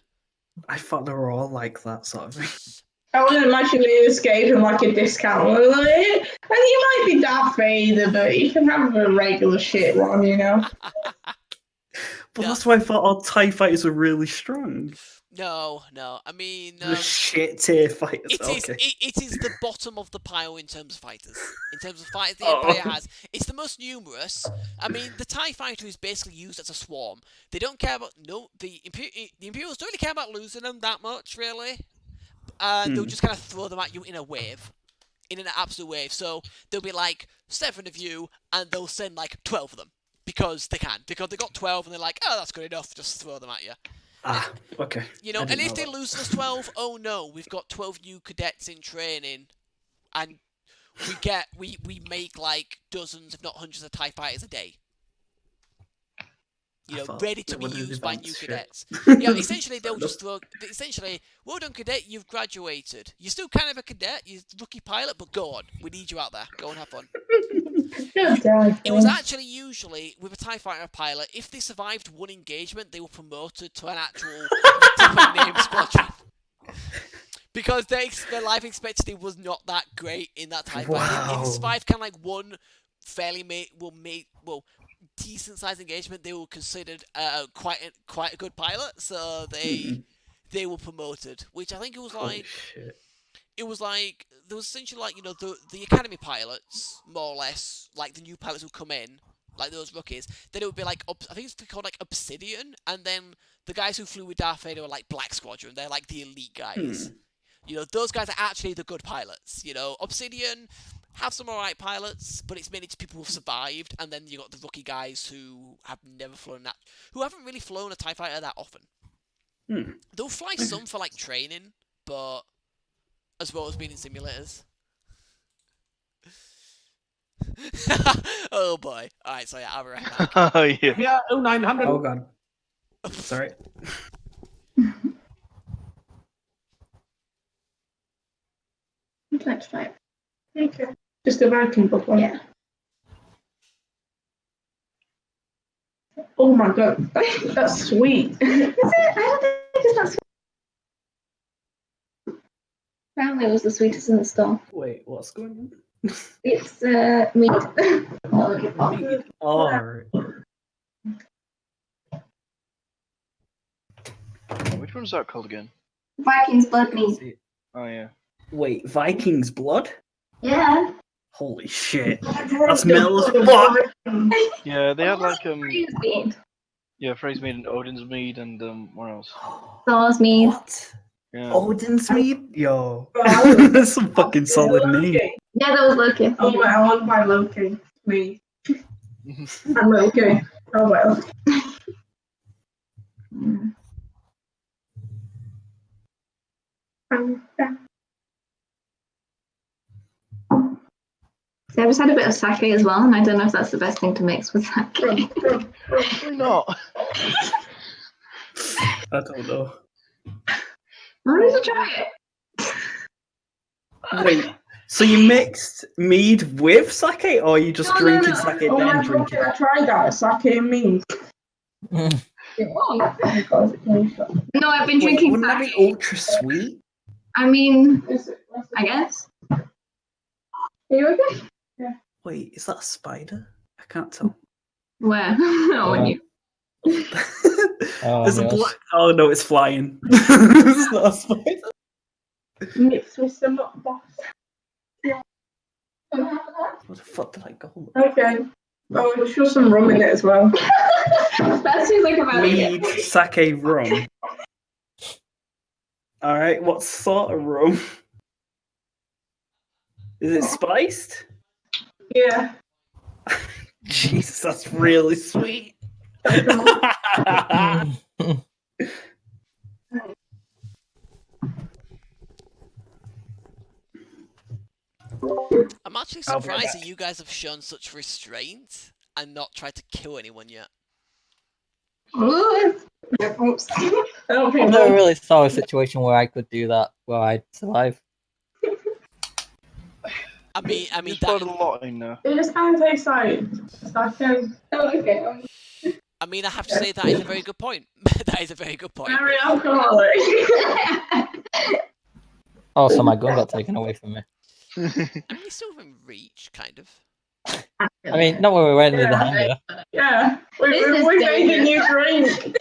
I thought they were all like that sort of thing.
I would imagine they escaped from like a discount. And you might be Darth Vader, but you can have a regular shit one, you know?
But that's why I thought all TIE fighters were really strong.
No. I mean,
the shit tier fighters.
It is the bottom of the pile in terms of fighters. In terms of fighters the Empire has, it's the most numerous. I mean, the TIE fighter is basically used as a swarm. They don't care about the Imperials don't really care about losing them that much, really. They'll just kind of throw them at you in a wave. in an absolute wave. So there'll be like 7 of you, and they'll send like 12 of them because they can. Because they got 12, and they're like, oh, that's good enough. Just throw them at you.
Ah, okay.
You know, and if they lose those 12, oh no, we've got 12 new cadets in training, and we make like dozens, if not hundreds, of TIE fighters a day. You know, ready to be used by new cadets. Yeah, essentially they'll just throw. Essentially, well done, cadet. You've graduated. You're still kind of a cadet. You're a rookie pilot, but go on. We need you out there. Go and have fun. It was actually usually with a TIE fighter pilot. If they survived one engagement, they were promoted to an actual proper name squadron. Because their life expectancy was not that great in that TIE fighter. If they survived kind of like one fairly decent sized engagement, they were considered quite a good pilot, so they were promoted. Which I think it was like there was essentially like, you know, the academy pilots, more or less, like the new pilots who come in, like those rookies. Then it would be like I think it's called like Obsidian, and then the guys who flew with Darth Vader were like Black Squadron. They're like the elite guys. You know, those guys are actually the good pilots. You know, Obsidian have some alright pilots, but it's mainly people who've survived, and then you got the rookie guys who have never flown who haven't really flown a TIE fighter that often. They'll fly some for like training, but as well as being in simulators. Oh boy! All right, so yeah, I'll be right back.
Oh yeah.
Yeah, 0900.
Oh god. Sorry.
Let's try it. Okay. Just a Viking book one.
Yeah.
Oh my god, that's sweet.
Is it? I don't think it's that sweet. Apparently, it was the sweetest in the store.
Wait, what's going on?
It's meat.
Oh, alright.
Which one's that called again?
Viking's blood meat.
Oh yeah.
Wait, Viking's blood?
Yeah.
Holy shit. That smells fuck.
Yeah, they had like
Freeze meat.
yeah, Frey's mead and Odin's mead and what else?
Thor's meat.
What?
Yeah.
Odin's mead? Yo. That's some fucking solid name.
Yeah, that was Loki.
Oh well, I want to buy Loki. Me. I'm Loki. Oh well.
So I just had a bit of sake as well, and I don't know if that's the best thing to mix with sake.
Probably not.
I don't know.
Why did you try it?
Wait, so you mixed mead with sake, or are you just drinking sake
Oh
then
my
drinking
god, I tried that. Sake and mead.
No, I've been drinking
wouldn't that be
sake.
ultra sweet?
I mean, I guess.
Are you okay?
Wait, is that a spider? I can't tell.
Where? Oh, when you.
There's a black. Oh no, it's flying. It's not a spider.
Mixed with some boss.
What the fuck did I go?
Okay. Oh, I'm sure some rum in it as well.
That seems like a bad idea.
Mead, sake, rum. Alright, what sort of rum? Is it spiced?
Yeah.
Jesus, that's really sweet.
I'm actually surprised that you guys have shown such restraint and not tried to kill anyone yet.
Oops. I don't
I
think
never really saw a situation where I could do that, where I'd survive.
I mean
There's quite a lot in there.
it just kind of tastes like sake. Oh, okay.
I mean, I have to say that is a very good point. That is a very good point.
Very alcoholic.
Oh, so my gun got taken away from me.
I mean, it's still within reach, kind of.
I mean, not when we went into the hangar.
Yeah.
This is
We made a new
dangerous.
drink.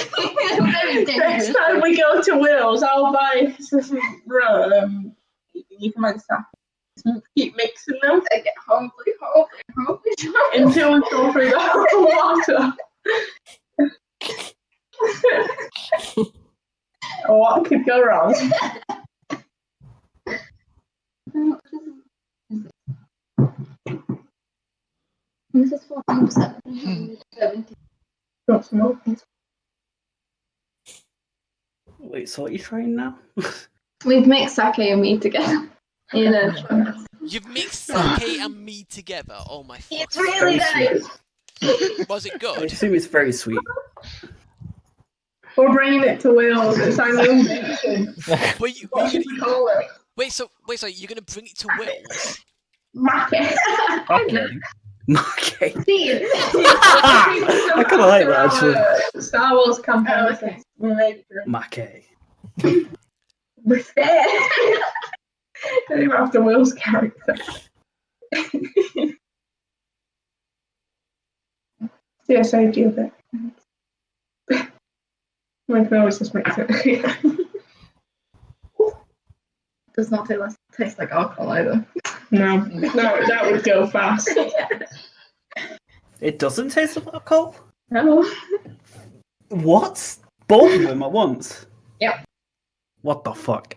Very dangerous.
Next time we go to Will's, I'll buy some rum. You can make stuff. Keep mixing them.
I get hopefully.
Until we go through the whole water. What could go wrong?
This is 14%. 70.
Got some more.
Wait, so what are you trying now?
We've mixed sake and mead together. In a
You've mixed sake and mead together. Oh my
It's
fucking.
really
Very
nice.
Was it
I
good?
assume it's very sweet.
We're bringing it to Wales. It's our new invention.
Wait,
What should we call it?
so you're gonna bring it to Wales?
Mackey.
Okay. Okay.
Steve.
I kind of like that actually.
Star Wars campaign.
Oh, okay.
Mackey.
Respect. Don't even have the Will's character. Yes, I do that. My can always just make it.
Does not taste like alcohol either.
No, that would go fast.
It doesn't taste of alcohol?
No.
What? Both of them at once?
Yep.
What the fuck?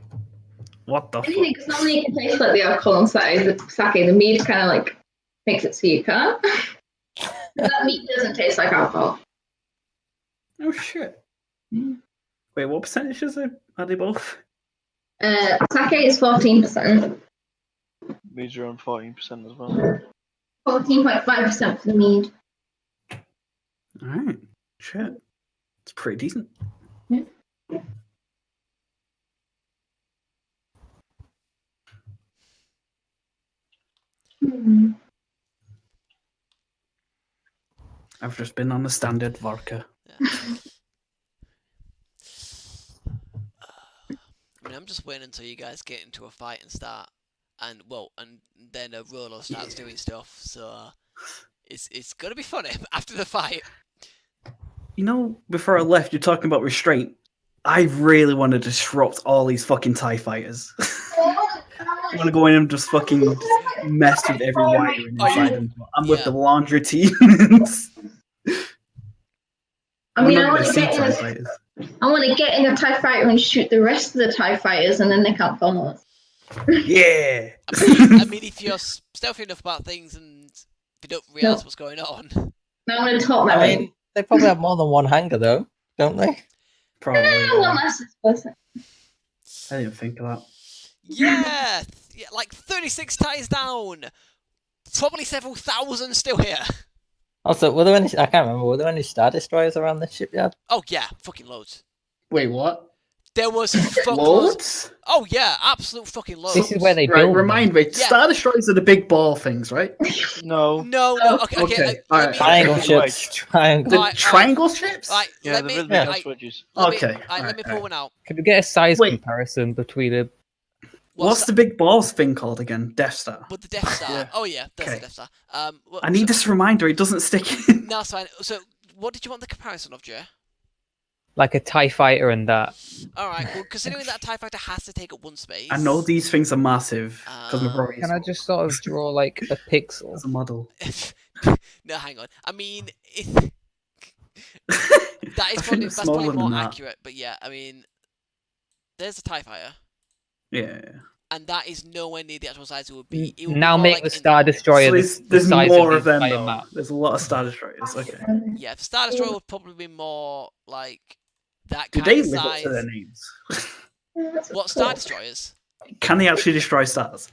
What the
Anything,
fuck?
because normally you can taste like the alcohol inside the sake. The mead kind of like makes it so you can't. That meat doesn't taste like alcohol.
Oh shit. Wait, what percentages are they both?
Sake is 14%.
Mead's around 14% as well.
14.5% for the mead.
Alright. Shit. It's pretty decent.
Yeah.
I've just been on the standard vodka.
I mean, I'm just waiting until you guys get into a fight and start, and then Rolo starts doing stuff. So it's gonna be funny after the fight.
You know, before I left, you're talking about restraint. I really want to disrupt all these fucking TIE fighters. I want to go in and just fucking mess with every wire inside them. I'm with the laundry teams.
I mean, I
We're not
want
gonna
to
see
get
TIE
in.
fighters.
I want to get in a TIE fighter and shoot the rest of the TIE fighters, and then they can't follow us.
Yeah.
I mean, if you're stealthy enough about things and if you don't realise what's going on.
I want to talk my
I
way.
mean, they probably have more than one hangar, though, don't they?
Probably.
One less person.
I didn't think of that.
Yeah, like 36 ties down. Probably several thousand still here.
Also, were there any? I can't remember. Were there any Star Destroyers around the shipyard?
Oh yeah, fucking loads.
Wait, what?
There was
Loads?
Oh yeah, absolute fucking loads.
This is where they
Right,
build.
remind me.
Yeah.
Star Destroyers are the big ball things, right?
No.
No, okay.
Okay,
let
alright.
me-
Triangle
Right.
ships. Triangle.
The
Alright,
triangle ships?
Right,
Yeah,
let
the
me.
really
yeah.
nice wedges.
Let me-
Okay,
let me
alright,
pull
alright.
one out.
Could we get a size
Wait.
comparison between a?
What's the big balls thing called again? Death Star.
With the Death Star.
Yeah.
Oh yeah, that's
Okay.
the Death Star.
I need this reminder. It doesn't stick in.
No, it's fine. So, what did you want the comparison of, Jay?
Like a TIE fighter and that.
Alright, well, considering that a TIE Fighter has to take up one space.
I know these things are massive because my brother
Can I just sort of draw like a pixel?
as a model.
No, hang on. I mean,
I
that is
think
probably,
it's
that's probably
smaller
more
than that.
accurate, but yeah, I mean, there's a TIE Fighter,
Yeah.
and that is nowhere near the actual size it would be. It would be
Now
more
make
like
the
in-
Star Destroyer
So
the
there's
size
more
of
of
the
them
entire
though.
map.
There's a lot of Star Destroyers. Okay.
Yeah, the Star Destroyer would probably be more like that
Do
kind
they
of
live up
size.
to their names?
What, Star Destroyers?
Can they actually destroy stars?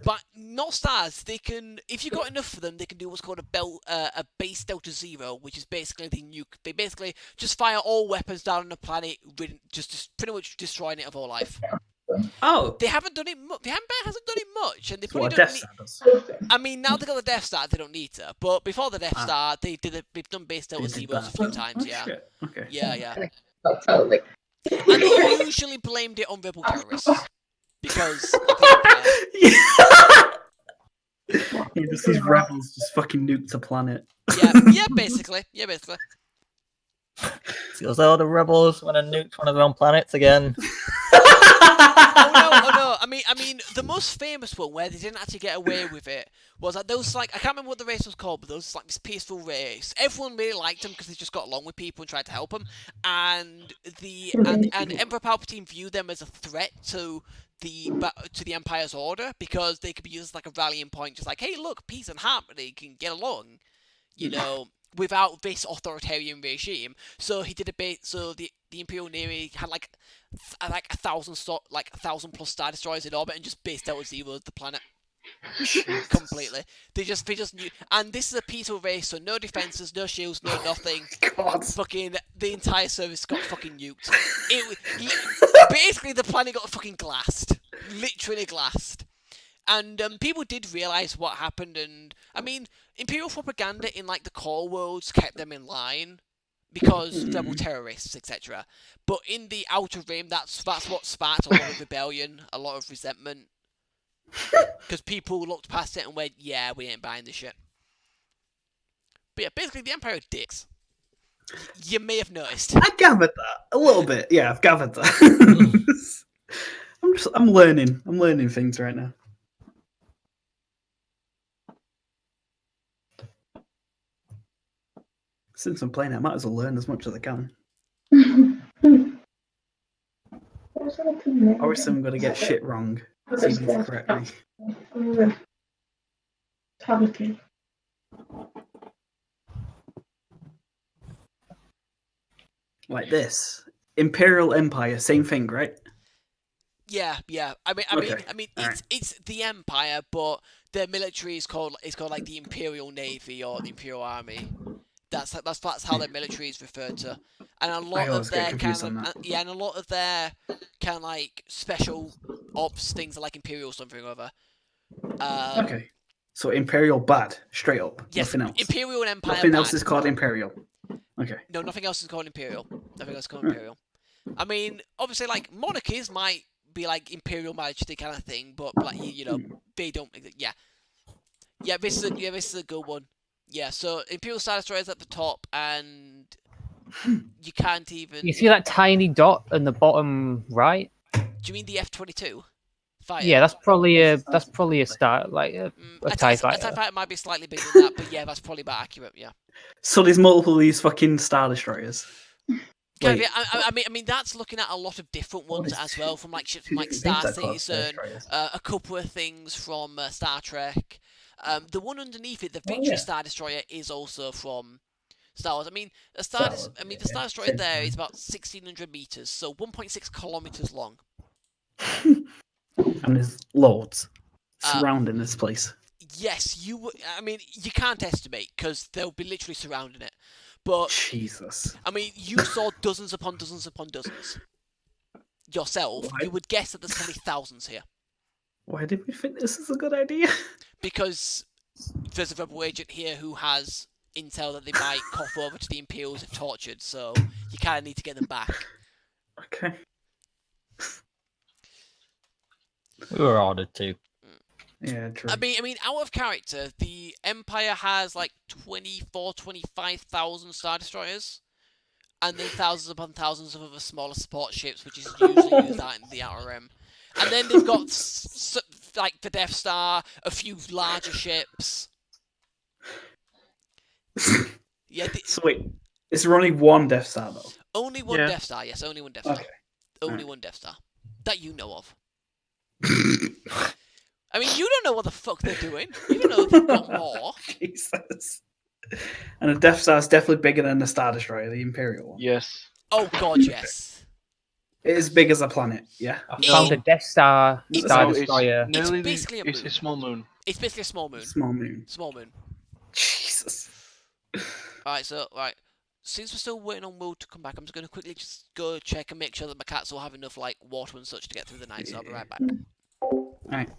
But not stars. They can, if you got enough of them, they can do what's called a base Delta Zero, which is basically the nuke. They basically just fire all weapons down on the planet, just pretty much destroying it of all life.
Oh.
They haven't done it. The Empire hasn't done it much, and they
What
probably
a
don't.
Death Star does.
I mean, now they got the Death Star, they don't need to. But before the Death
Ah.
Star, they've done base Delta
They did
Zeros a
that.
few times.
Oh,
Yeah,
shit. Okay.
yeah.
Totally.
And they usually blamed it on rebel terrorists because of the Empire.
Yeah, just these rebels just fucking nuked the planet.
Yeah, basically.
So all the rebels want to nuke one of their own planets again.
Oh no! I mean, the most famous one where they didn't actually get away with it was that those I can't remember what the race was called, but those this peaceful race. Everyone really liked them because they just got along with people and tried to help them, and Emperor Palpatine viewed them as a threat to the Empire's order because they could be used as like a rallying point, just like, hey, look, peace and harmony can get along. you know, without this authoritarian regime. So he did a bit. So the Imperial Navy had like 1,000 plus Star Destroyers in orbit and just based out zeroed the planet. Completely. They just knew. And this is a peaceful race, so no defenses, no shields, no nothing.
God.
Fucking the entire service got fucking nuked. Basically the planet got fucking glassed, literally glassed. And people did realize what happened, and I mean, Imperial propaganda in like the core worlds kept them in line because they were terrorists, etc. But in the outer rim, that's what sparked a lot of rebellion, a lot of resentment. Because people looked past it and went, yeah, we ain't buying this shit. But yeah, basically the Empire are dicks. You may have noticed.
I gathered that a little bit. Yeah, I've gathered that. I'm learning. I'm learning things right now. Since I'm playing, I might as well learn as much as I can. Obviously, I'm going to get shit wrong. So you need to correct me. Like this. Imperial Empire, same thing, right?
Yeah. I mean,
Alright.
it's the Empire, but their military is called like the Imperial Navy or the Imperial Army. That's how their military is referred to, and a lot of their and a lot of their kind of like special ops things are like Imperial something or other.
Okay. So Imperial bad, straight up.
Yes,
Nothing else.
Imperial and Empire.
Nothing
bad.
else is called Imperial. Okay.
No, nothing else is called Imperial. Nothing else is called Imperial. I mean, obviously, like monarchies might be like Imperial Majesty kind of thing, but like you know, they don't. Yeah. This is a good one. Yeah. So Imperial Star Destroyer is at the top, and you can't even.
You see that tiny dot in the bottom right?
Do you mean the F-22 fighter?
Yeah, that's probably a start like a TIE
A
fighter.
TIE fighter might be slightly bigger than that, but yeah, that's probably about accurate. Yeah.
So there's multiple of these fucking Star Destroyers.
Kind of,
Wait.
I mean, that's looking at a lot of different ones as well, from like ships from like Star Citizen, a couple of things from Star Trek. The one underneath it, the Victory Star Destroyer, is also from Star Wars. I mean, the Star Destroyer there is about 1,600 meters, so 1.6 kilometers long.
And there's loads surrounding this place.
Yes, I mean, you can't estimate because they'll be literally surrounding it. But
Jesus.
I mean, you saw dozens upon dozens upon dozens yourself.
Why?
You would guess that there's probably thousands here.
Why did we think this is a good idea?
Because there's a rebel agent here who has intel that they might cough over to the Imperials if tortured, so you kind of need to get them back.
Okay.
We were ordered to.
Yeah, true.
I mean, out of character, the Empire has like 25,000 Star Destroyers, and then thousands upon thousands of other smaller support ships, which is usually used out in the Outer Rim. And then they've got like the Death Star, a few larger ships. Yeah.
So wait, is there only one Death Star though?
Only one Death Star. Yes, only one Death Star.
Okay.
Only one Death Star that you know of. I mean, you don't know what the fuck they're doing. You don't know if they've got more.
Jesus. And the Death Star is definitely bigger than the Star Destroyer, the Imperial one.
Yes.
Oh god, yes.
It is big as a planet, yeah.
I found a Death Star Destroyer.
It's
a small moon.
It's basically a small moon.
Small moon.
Small moon.
Jesus.
Alright, since we're still waiting on Will to come back, I'm just going to quickly just go check and make sure that my cats will have enough like water and such to get through the night, so I'll be right back.
Alright.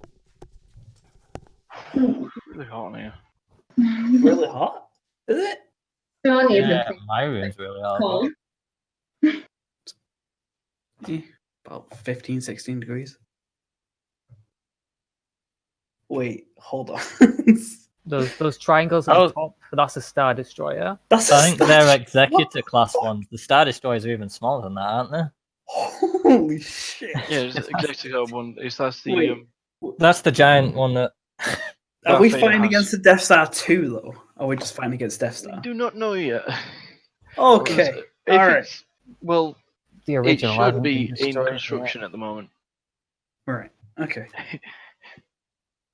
Really hot in here.
Really hot? Is it?
Yeah, my room's really hot.
Cold.
Yeah, about 15, 16 degrees. Wait, hold on.
Those triangles at the top, that's a Star Destroyer.
I think they're Executor class ones. The Star Destroyers are even smaller than that, aren't they?
Holy shit.
Yeah, it's Executor one. That's the
That's the giant one that.
Are we fighting against the Death Star 2 though? Or are we just fighting against Death Star?
I do not know yet.
Okay. Alright.
Well,
the original
it should be in construction at the moment.
Right. Okay.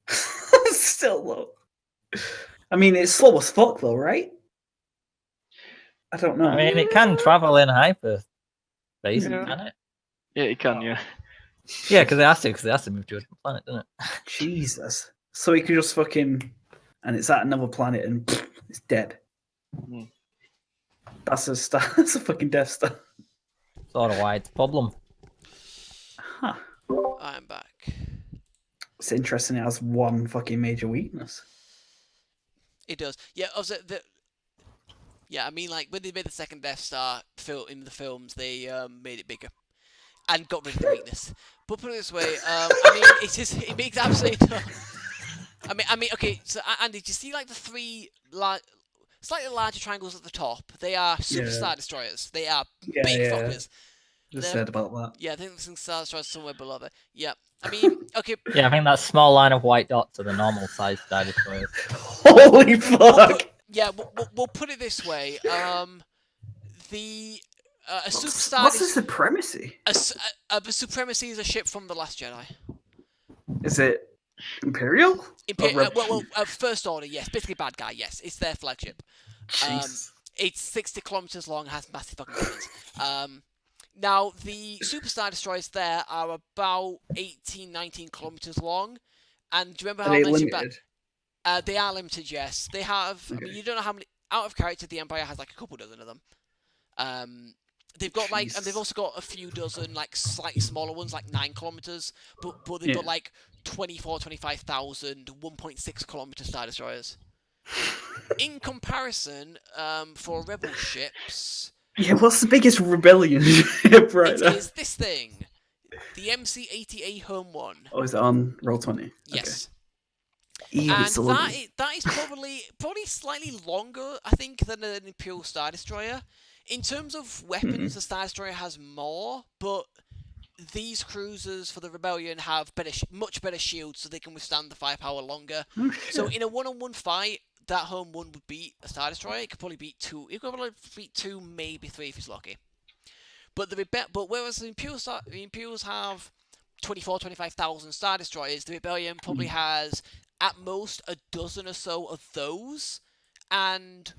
Still low. I mean, it's slow as fuck, though, right? I don't know.
I mean, it can travel in hyperspace,
Yeah.
can it?
Yeah, it can. Yeah.
Yeah, because it has to move to a different planet, doesn't it?
Jesus. So he could just fucking, and it's at another planet, and it's dead.
Mm.
That's a star. That's a fucking Death Star.
Sort of why it's a problem.
Huh.
I'm back.
It's interesting. It has one fucking major weakness.
It does. Yeah, also yeah, I mean, like when they made the second Death Star in the films, they made it bigger and got rid of the weakness. But put it this way, I mean, it makes absolutely no. I mean, okay. So, Andy, did you see like the three slightly larger triangles at the top? They are super Star Destroyers. They are big fuckers.
Just said about that.
Yeah, I think there's Star Destroyers somewhere below it. Yeah, I mean, okay.
Yeah, I think that small line of white dots are the normal size Star Destroyers.
Holy fuck!
We'll put it this way. The a superstar.
What's the supremacy?
The supremacy is a ship from the Last Jedi.
Is it Imperial?
First Order, yes. Basically, bad guy, yes. It's their flagship.
Jeez.
It's 60 kilometers long, has massive fucking cannons. Now, the Superstar Destroyers there are about 18, 19 kilometers long. And do you remember how I mentioned about... they are limited, yes. They have... Okay. I mean, you don't know how many... Out of character, the Empire has like a couple dozen of them. They've got like... And they've also got a few dozen, like, slightly smaller ones, like 9 kilometers. But they've got like 25,000 1.6 kilometer Star Destroyers. In comparison, for Rebel ships...
Yeah, what's the biggest rebellion ship right now?
It is this thing. The MC-80A Home 1.
Oh, is it on Roll20?
Yes.
Okay.
And that is probably slightly longer, I think, than an Imperial Star Destroyer. In terms of weapons, the Star Destroyer has more, but these cruisers for the Rebellion have much better shields, so they can withstand the firepower longer.
Oh, shit.
So in a one-on-one fight, that Home 1 would beat a Star Destroyer. It could probably beat 2. It could probably beat 2, maybe 3 if he's lucky. But whereas the Imperials have 25,000 Star Destroyers, the Rebellion probably has at most a dozen or so of those, and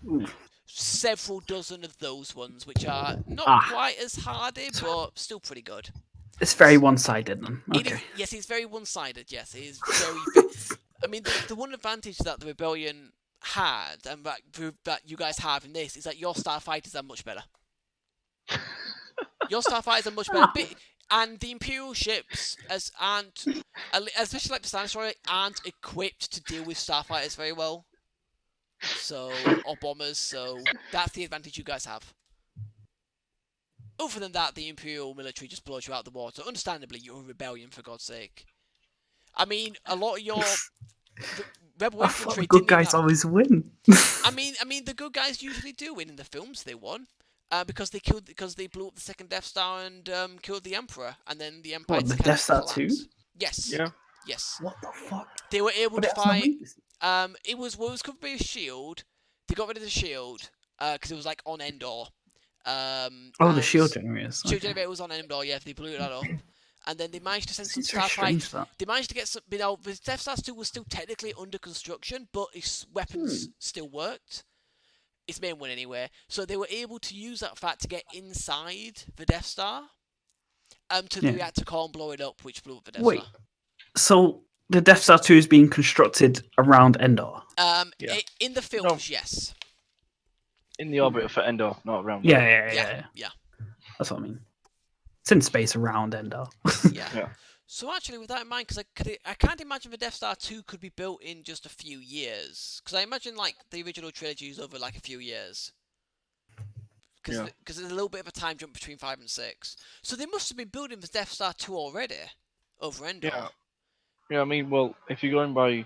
several dozen of those ones, which are not quite as hardy, but still pretty good.
It's very one-sided then. Okay.
Yes, it's very one-sided. Yes, it is very. I mean, the one advantage that the Rebellion had, and that you guys have in this, is that your starfighters are much better. Your starfighters are much better, and the Imperial ships especially like the Star Destroyer, aren't equipped to deal with starfighters very well. So, or bombers. So that's the advantage you guys have. Other than that, the Imperial military just blows you out of the water. Understandably, you're a rebellion, for God's sake. I mean, a lot of your rebel infantry.
The good guys always win.
I mean, the good guys usually do win. In the films, they won because they blew up the second Death Star and killed the Emperor, and then the Empire.
What, the Death Star 2?
Yes.
Yeah.
Yes.
What the fuck?
They were able to fight. It was covered by a shield. They got rid of the shield because it was like on Endor.
The shield generators.
Shield generator was on Endor. Yeah, they blew that up. And then they managed to send some starfights. They managed to get some. You know, the Death Star 2 was still technically under construction, but its weapons still worked. Its main one anyway. So they were able to use that fact to get inside the Death Star, to the reactor core and blow it up, which blew up the Death Star.
So the Death Star 2 is being constructed around Endor?
In the films, yes.
In the orbit for Endor, not around.
Yeah.
That's what I mean. It's in space around Endor.
Yeah. So actually, with that in mind, because I can't imagine the Death Star 2 could be built in just a few years. Because I imagine like the original trilogy is over like a few years. Because there's a little bit of a time jump between 5 and 6. So they must have been building the Death Star 2 already over Endor.
Yeah, I mean, well, if you're going by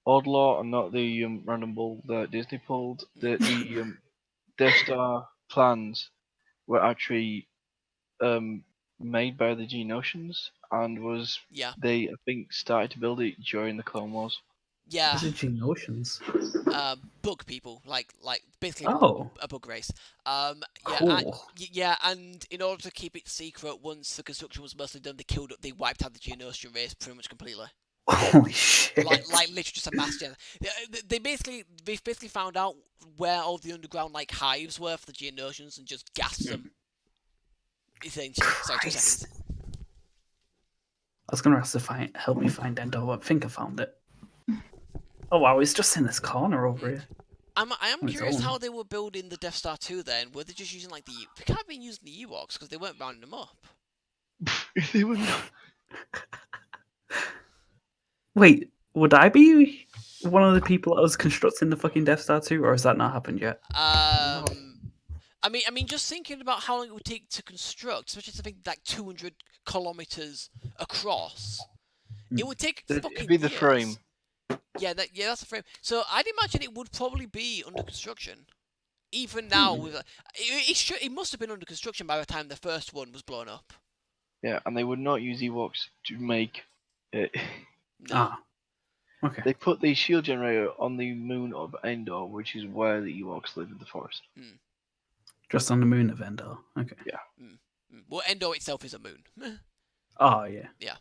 odd law and not the random bull that Disney pulled, the Death Star plans were actually made by the Geonosians, and they, I think, started to build it during the Clone Wars.
Yeah.
What's the Geonosians?
Bug people, like basically a bug race.
Cool.
And in order to keep it secret, once the construction was mostly done, they wiped out the Geonosian race pretty much completely.
Holy shit!
like literally just a mass gen. They basically found out where all the underground like hives were for the Geonosians and just gassed them. Essentially, sorry, 2
Christ.
seconds.
I was gonna ask to help me find Endo, but I think I found it. Oh wow, it's just in this corner over here.
I am
On its
curious
own.
how they were building the Death Star 2 then. Were they just using like they can't have been using the Ewoks because they weren't rounding them up.
They were not.
Wait, would I be one of the people that was constructing the fucking Death Star 2, or has that not happened yet?
I mean, just thinking about how long it would take to construct, especially something like 200 kilometers across, it would take fucking
It'd be the
years.
frame.
Yeah, that's the frame. So I'd imagine it would probably be under construction. Even now, with it must have been under construction by the time the first one was blown up.
Yeah, and they would not use Ewoks to make it.
No.
Ah, okay.
They put the shield generator on the moon of Endor, which is where the Ewoks live in the forest.
Just on the moon of Endor. Okay.
Well, Endor itself is a moon.
Oh yeah.
Yeah.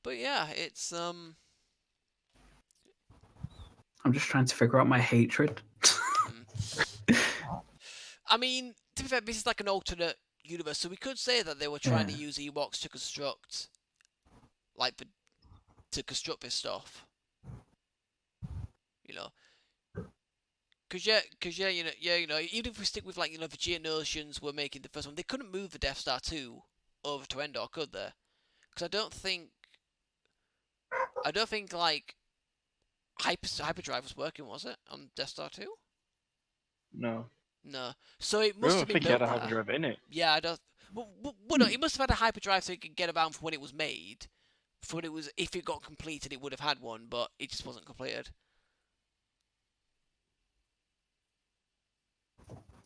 But yeah, it's
I'm just trying to figure out my hatred.
I mean, to be fair, this is like an alternate universe, so we could say that they were trying to
Yeah.
use Ewoks to construct, to construct this stuff. You know, because you know, even if we stick with like the Geonosians were making the first one, they couldn't move the Death Star 2 over to Endor, could they? Because I don't think like hyperdrive was working, was it, on Death Star 2?
No.
No. So it
I
must
don't
have been
think it had
built
a
there.
hyperdrive in it.
Yeah, I don't. Well, no, it must have had a hyperdrive so it could get around for when it was made. For when it was, if it got completed, it would have had one, but it just wasn't completed.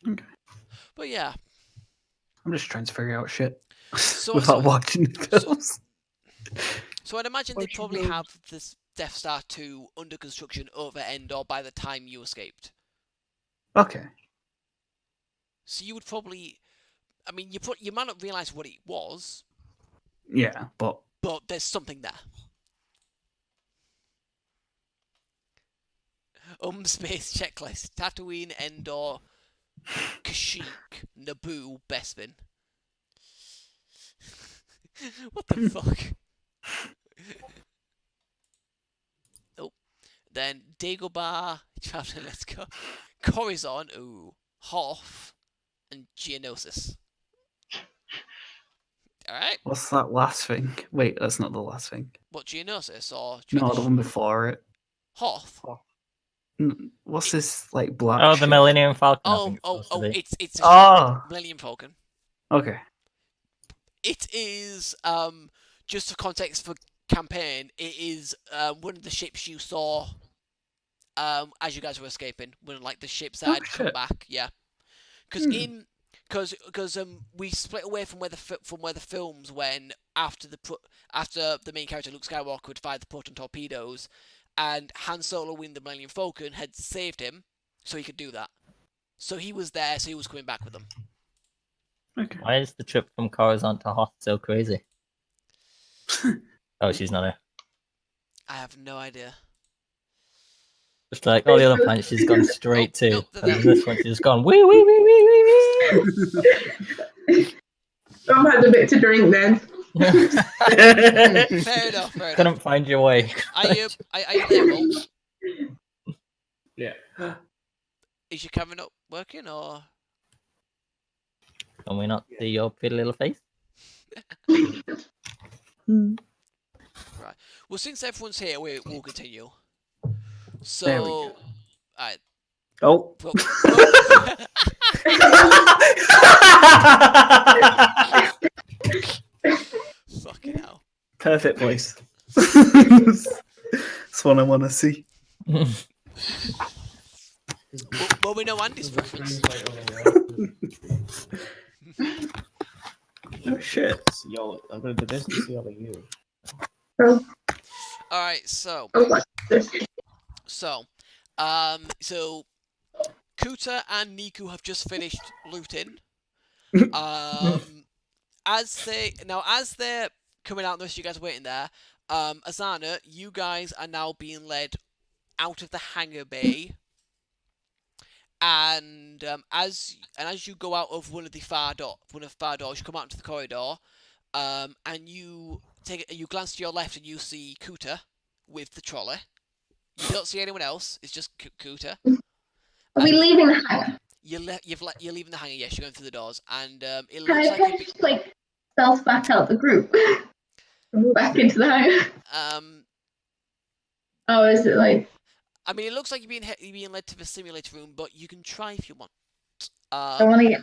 Okay.
But yeah.
I'm just trying to figure out shit
So,
without watching the films.
So I'd imagine they
Watch
probably
those.
have this Death Star 2 under construction over Endor by the time you escaped.
Okay.
So you would probably, I mean, you might not realise what it was,
Yeah, but
but there's something there. Space checklist: Tatooine, Endor, Kashyyyk, Naboo, Bespin. What the fuck? Oh, then Dagobah, let's go. Corazon, ooh, Hoth, and Geonosis. Alright.
what's that last thing? Wait, that's not the last thing.
What, Geonosis, or do you
No,
mean
the one before it.
Hoth?
What's this like black?
Oh, the
ship?
Millennium Falcon. I think it's supposed to be.
It's a
Oh.
ship, Millennium Falcon.
Okay.
It is, just for context for campaign, it is one of the ships you saw as you guys were escaping. One of like the ships that
Oh,
had come
shit.
back, yeah. Because we split away from where the films when after the main character Luke Skywalker had fired the proton torpedoes, and Han Solo in the Millennium Falcon had saved him, so he could do that. So he was there, so he was coming back with them.
Okay.
Why is the trip from Coruscant to Hoth so crazy? Oh, she's not there.
I have no idea.
Just like all the other planets, she's gone straight to.
nope,
And then this one, she's gone wee wee wee wee wee wee.
I've had a bit to drink then.
Fair enough.
Couldn't find your way.
Are you there, Bolt?
Yeah.
Is your camera not working, or?
Can we not see your pretty little face?
Right. Well, since everyone's here, we'll continue. So,
There we go.
alright.
Oh.
Well, fucking hell.
Perfect voice. That's what I want to see.
Well, we know Andy's preference.
Oh shit.
Y'all, I'm gonna do this to see all of you.
Alright, so Kuta and Niku have just finished looting. as they're coming out, and the rest of you guys are waiting there, Azana, you guys are now being led out of the hangar bay, and as you go out of one of the far doors, you come out into the corridor, and you glance to your left and you see Kuta with the trolley. You don't see anyone else. It's just Kuta.
Are we leaving the hangar?
You're leaving the hangar. Yes, you're going through the doors, and it
Can
looks
I
like
just like stealth back out the group? Back into the hangar? Oh, is it like...
I mean, it looks like you're being led to the simulator room, but you can try if you want.
I want to get...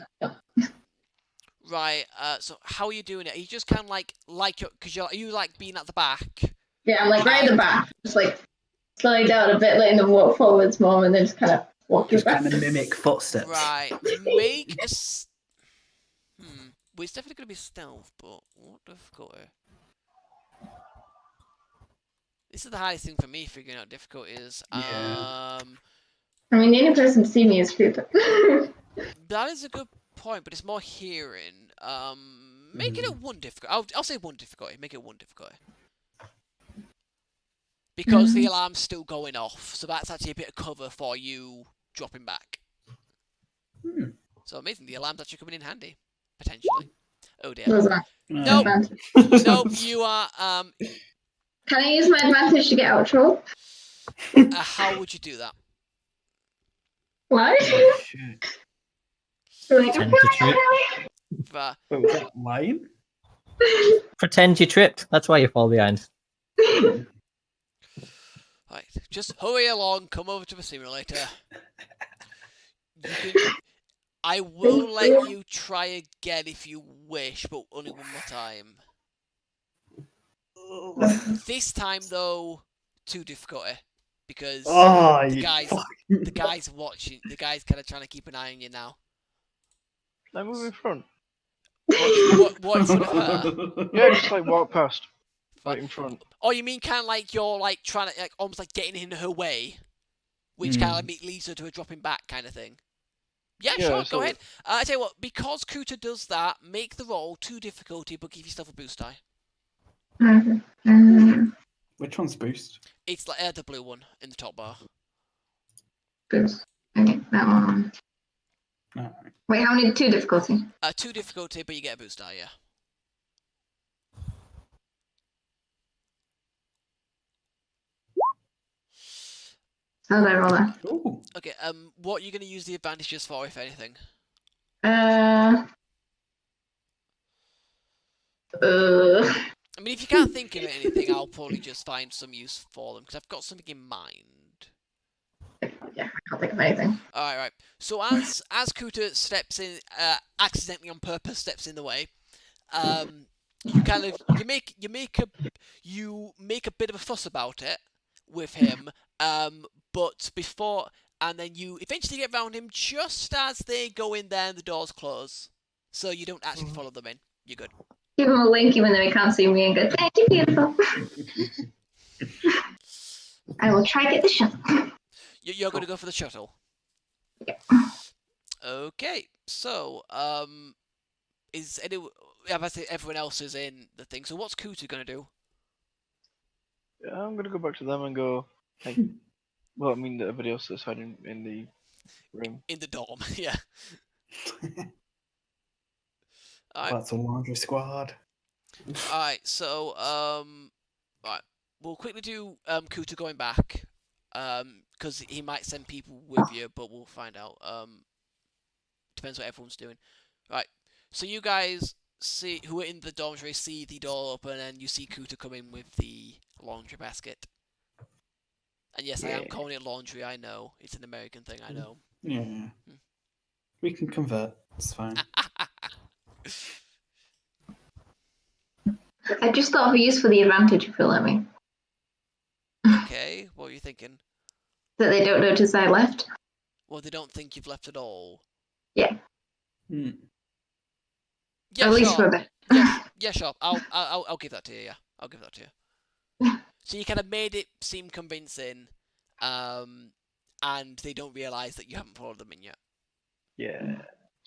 Right. So how are you doing it? Are you just kind of like are you like being at the back?
Yeah, I'm like right at the back, just like slowing down a bit, letting them walk forwards more, and then just kind of walking
Just
back.
kind of mimic footsteps.
Right. Make a. Well, it's definitely going to be stealth, but what difficulty? This is the hardest thing for me, figuring out difficulties.
Yeah.
I mean, the only person to see me is Cooper.
That is a good point, but it's more hearing. Make it a 1 difficulty. I'll say 1 difficulty. Make it 1 difficulty. Because the alarm's still going off, so that's actually a bit of cover for you dropping back. So amazing, the alarm's actually coming in handy, potentially. Oh dear. Nope. Nope, you are,
Can I use my advantage to get out of trouble?
how would you do that?
Why?
Shit.
Like,
Pretend to trip.
Wait, was that lying?
Pretend you tripped. That's why you fall behind.
Right, just hurry along, come over to the simulator. I will let you try again if you wish, but only 1 more time. This time, though, 2 difficulty. Because the guy's watching, the guy's kind of trying to keep an eye on you now.
Can I move in front?
What in front of her?
Yeah, just like walk past. Right in front.
Oh, you mean kind of like you're like trying to, like, almost like getting in her way? Which kind of like leads her to a dropping back kind of thing. Yeah, sure, go ahead. I tell you what, because Kuta does that, make the roll 2 difficulty, but give yourself a boost die.
Which one's boost?
It's like the blue one in the top bar.
Boost. Okay, that one.
Alright.
Wait, how many? 2 difficulty?
2 difficulty, but you get a boost die, yeah.
How did I roll that?
Ooh.
Okay, what are you going to use the advantages for, if anything?
I
mean, if you can't think of anything, I'll probably just find some use for them, because I've got something in mind.
Yeah, I can't think of anything.
Alright. So as Kuta steps in, accidentally on purpose steps in the way, you kind of you make a bit of a fuss about it with him, but before, and then you eventually get round him just as they go in there and the doors close, so you don't actually follow them in. You're good.
Give him a wink even though he can't see me and go, thank you, beautiful. I will try to get the shuttle.
You're going to go for the shuttle?
Yeah.
Okay, so, everyone else is in the thing, so what's Kuta going to do?
Yeah, I'm gonna go back to them and go. Like, well, I mean, everybody else that's hiding in the room.
In the dorm, yeah.
That's a laundry squad.
Alright, so, right, we'll quickly do Kuta going back, because he might send people with you, but we'll find out. Depends what everyone's doing. Right, so you guys see who are in the dormitory see the door open, and you see Kuta come in with the laundry basket. And yes, I am calling it laundry. I know it's an American thing. I know.
Yeah. We can convert. It's fine.
I just thought of a use for the advantage, if you'll let me.
Okay, what are you thinking?
That they don't notice I left.
Well, they don't think you've left at all.
Yeah.
Yeah,
at least for a bit.
Yeah, sure. I'll give that to you. Yeah, I'll give that to you. So you kind of made it seem convincing, and they don't realise that you haven't followed them in yet.
Yeah.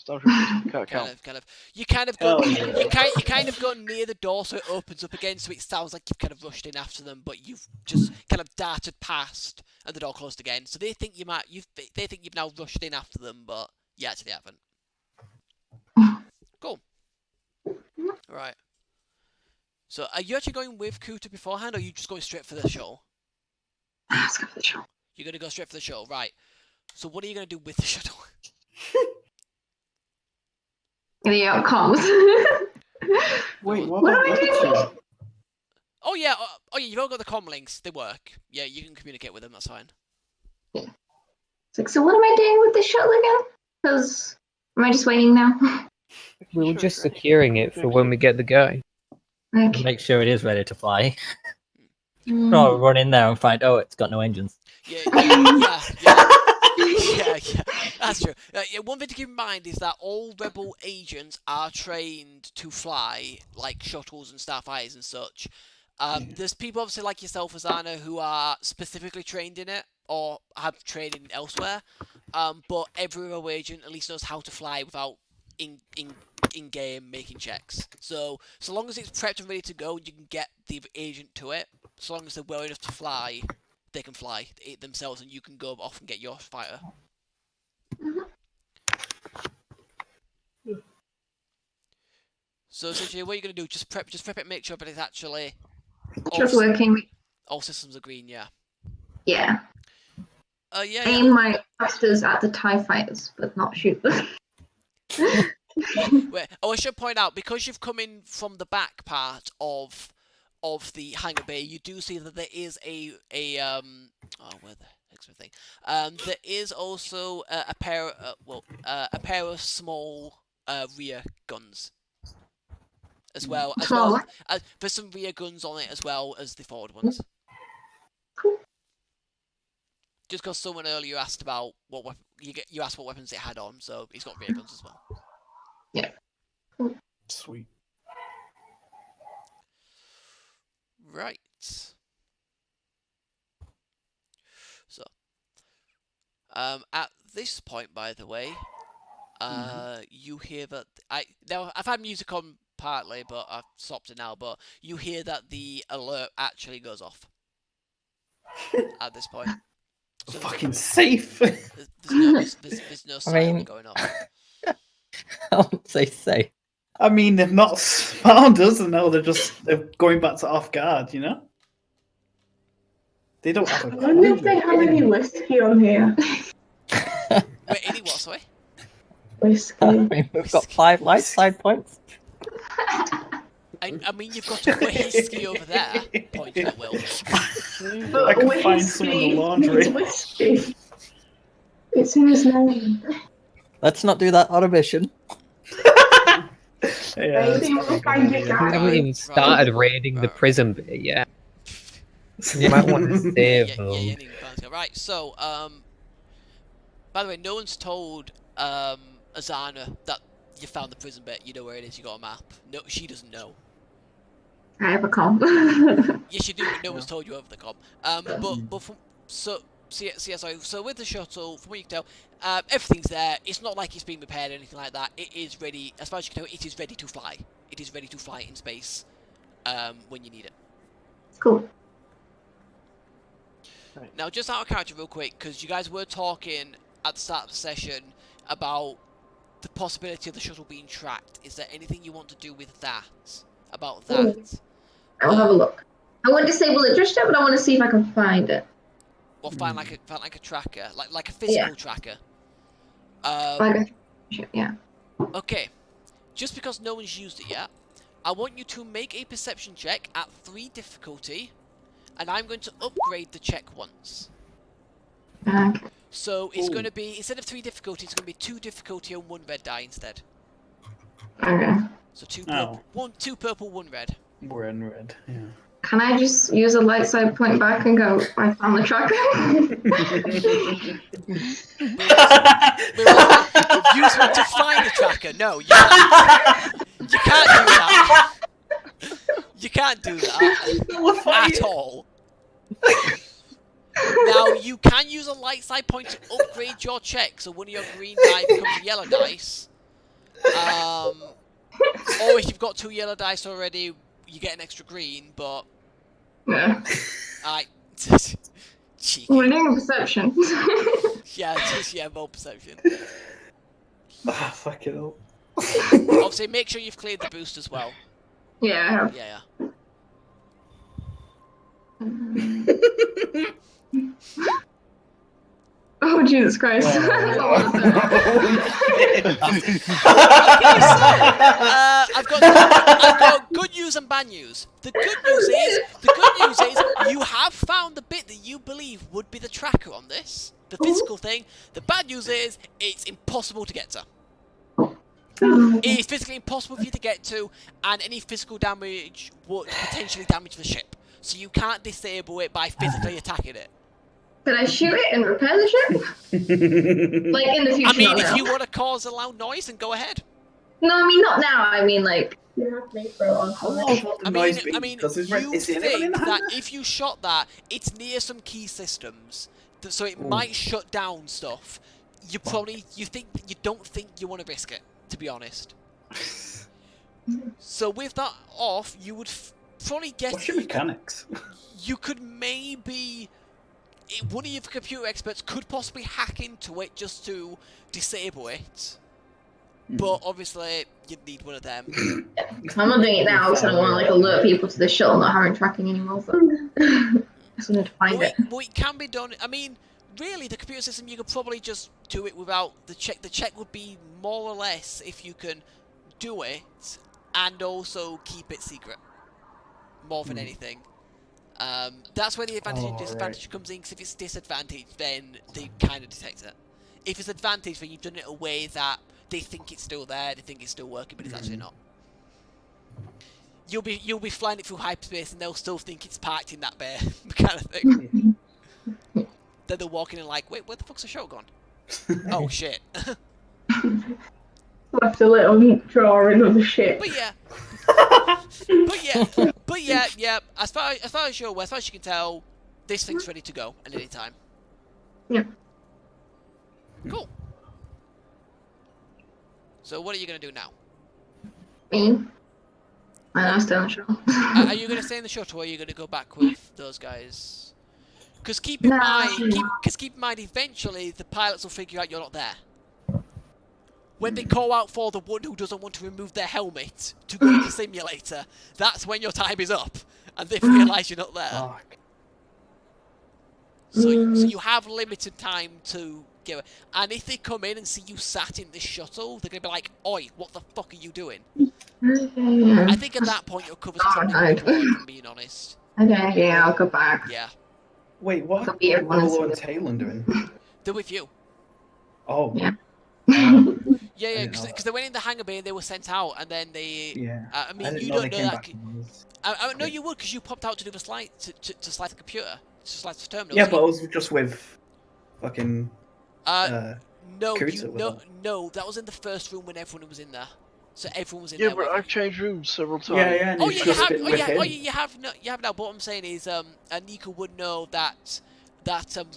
Stormtroopers can't count.
Kind of. You kind of go. You kind of go near the door so it opens up again, so it sounds like you've kind of rushed in after them, but you've just kind of darted past, and the door closed again. So they think they think you've now rushed in after them, but you actually haven't. Cool. Right. So are you actually going with Kuta beforehand, or are you just going straight for the shuttle?
Let's go for the shuttle.
You're gonna go straight for the shuttle, right? So what are you gonna do with the shuttle?
Yeah, comms.
Wait, what
What
about
do I
the
do?
other two?
Oh yeah, you've all got the comm links. They work. Yeah, you can communicate with them. That's fine.
It's like, so what am I doing with the shuttle again? Because am I just waiting now?
We were just securing it for when we get the guy.
Okay.
Make sure it is ready to fly.
Mm.
No, run in there and find, oh, it's got no engines.
Yeah. That's true. Yeah, one thing to keep in mind is that all Rebel agents are trained to fly, like shuttles and starfighters and such. There's people obviously like yourself, Azana, who are specifically trained in it or have training elsewhere. But every Rebel agent at least knows how to fly without in-game making checks. So long as it's prepped and ready to go, you can get the agent to it. So long as they're well enough to fly, they can fly it themselves, and you can go off and get your fighter. So essentially, what you're gonna do? Just prep it, make sure that it's actually
Just working.
all systems are green. Yeah.
Yeah.
Yeah.
Aim my thrusters at the TIE fighters, but not shoot them.
Wait, I should point out, because you've come in from the back part of the hangar bay, you do see that there is where the heck's my thing? There is also a pair of small rear guns as well. There's some rear guns on it as well as the forward ones.
Cool.
Just because someone earlier asked about you asked what weapons it had on, so it's got rear guns as well.
Yeah.
Sweet.
Right. So, at this point, by the way, you hear that I've had music on partly, but I've stopped it now. But you hear that the alert actually goes off at this point. So
Fucking safe.
There's no siren going off.
I wouldn't say safe.
I mean, they've not found us, and now they're going back to off guard. You know, they don't have a
I wonder if they
clue.
have any whiskey on here.
Wait, any what? Sorry.
Whiskey.
I mean, we've got 5 light side points.
I mean, you've got a whiskey over there. Pointing at Will.
I can find some in the laundry.
Whiskey. It's in his name.
Let's not do that on a mission.
Yeah,
Maybe we'll find it
We haven't
out.
even started raiding the prison bit yet. You might want to save them.
Yeah. Right. So, by the way, no one's told Azana that you found the prison bit. You know where it is. You got a map. No, she doesn't know.
I have a comm.
Yes, you do, but no one's told you over the comm. So with the shuttle, from what you can tell, everything's there. It's not like it's been repaired or anything like that. It is ready, as far as you can tell. It is ready to fly. It is ready to fly in space when you need it.
Cool.
Now, just out of character, real quick, because you guys were talking at the start of the session about the possibility of the shuttle being tracked. Is there anything you want to do with that? About that?
I'll have a look. I won't disable it just yet, but I want to see if I can find it.
Or find like a tracker, like a physical tracker.
Yeah.
Okay, just because no one's used it yet, I want you to make a perception check at 3 difficulty, and I'm going to upgrade the check once.
Okay.
So it's going to be, instead of 3 difficulty, it's going to be 2 difficulty and 1 red die instead.
Okay.
So 2 purple, 1 red.
We're in red. Yeah.
Can I just use a light side point back and go, I found the tracker?
Use one to find the tracker. No, you can't do that. You can't do that at all. Now, you can use a light side point to upgrade your check, so one of your green die becomes a yellow dice. Or if you've got 2 yellow dice already, you get an extra green, but...
Yeah.
Alright. Cheeky.
We're doing perception.
Yeah, roll perception.
Ah, fuck it up.
Obviously, make sure you've cleared the boost as well.
Yeah, I have.
Yeah.
Oh, Jesus Christ.
I've got good news and bad news. The good news is you have found the bit that you believe would be the tracker on this, the physical thing. The bad news is it's impossible to get to. It is physically impossible for you to get to, and any physical damage would potentially damage the ship. So you can't disable it by physically attacking it.
Could I shoot it and repair the ship? Like in the future?
I mean,
not
if
now.
you want to cause a loud noise, then go ahead.
No, I mean not now. I mean like.
You have to make for a long
How
time.
large will the
I
noise
mean,
be?
you
'Cause is anyone
think
in the
that
hangar?
if you shot that, it's near some key systems, so it might shut down stuff. You don't think you want to risk it, to be honest. So with that off, you would probably guess
What's your mechanics?
you could maybe one of your computer experts could possibly hack into it just to disable it. But obviously, you'd need one of them.
I'm not doing it now because I don't want to like alert people to the shuttle not having tracking anymore. But I just wanted to find it.
But it can be done. I mean, really, the computer system, you could probably just do it without the check. The check would be more or less if you can do it and also keep it secret. More than anything. That's where the advantage and disadvantage comes in, because if it's disadvantage, then they kind of detect it. If it's advantage, then you've done it in a way that they think it's still there, they think it's still working, but it's actually not. You'll be flying it through hyperspace, and they'll still think it's parked in that bay, kind of thing. Then they're walking in like, wait, where the fuck's the show gone? Oh shit.
Left a little drawing of the ship.
But yeah. As far as you're aware, as far as you can tell, this thing's ready to go at any time.
Yeah.
Cool. So what are you gonna do now?
Me? I'm still in the shuttle.
Are you gonna stay in the shuttle, or are you gonna go back with those guys? Because keep in mind, eventually the pilots will figure out you're not there. When they call out for the one who doesn't want to remove their helmet to go to the simulator, that's when your time is up, and they realise you're not there.
Fuck.
So you have limited time to give it. And if they come in and see you sat in this shuttle, they're going to be like, oi, what the fuck are you doing? I think at that point your cover's probably going to be if I'm being honest.
Okay, yeah, I'll go back.
Yeah.
Wait, what
Could be
are
everyone
Rolo
else.
and Talon doing?
They're with you.
Oh.
Yeah.
Yeah, because they went in the hangar bay and they were sent out, and then they...
Yeah.
I mean,
didn't
you
know
don't
they
know
came
that...
back and was-
No, you would, because you popped out to do the slide, to slide the computer. To slide the terminal.
Yeah,
so
but I was just with fucking.
No,
Kuta was on.
no, that was in the first room when everyone was in there. So everyone was in
Yeah,
there.
but
with
I've changed rooms several times.
Yeah, yeah. And
Oh
you've
yeah,
just been with him.
you have now. But what I'm saying is, Nico would know that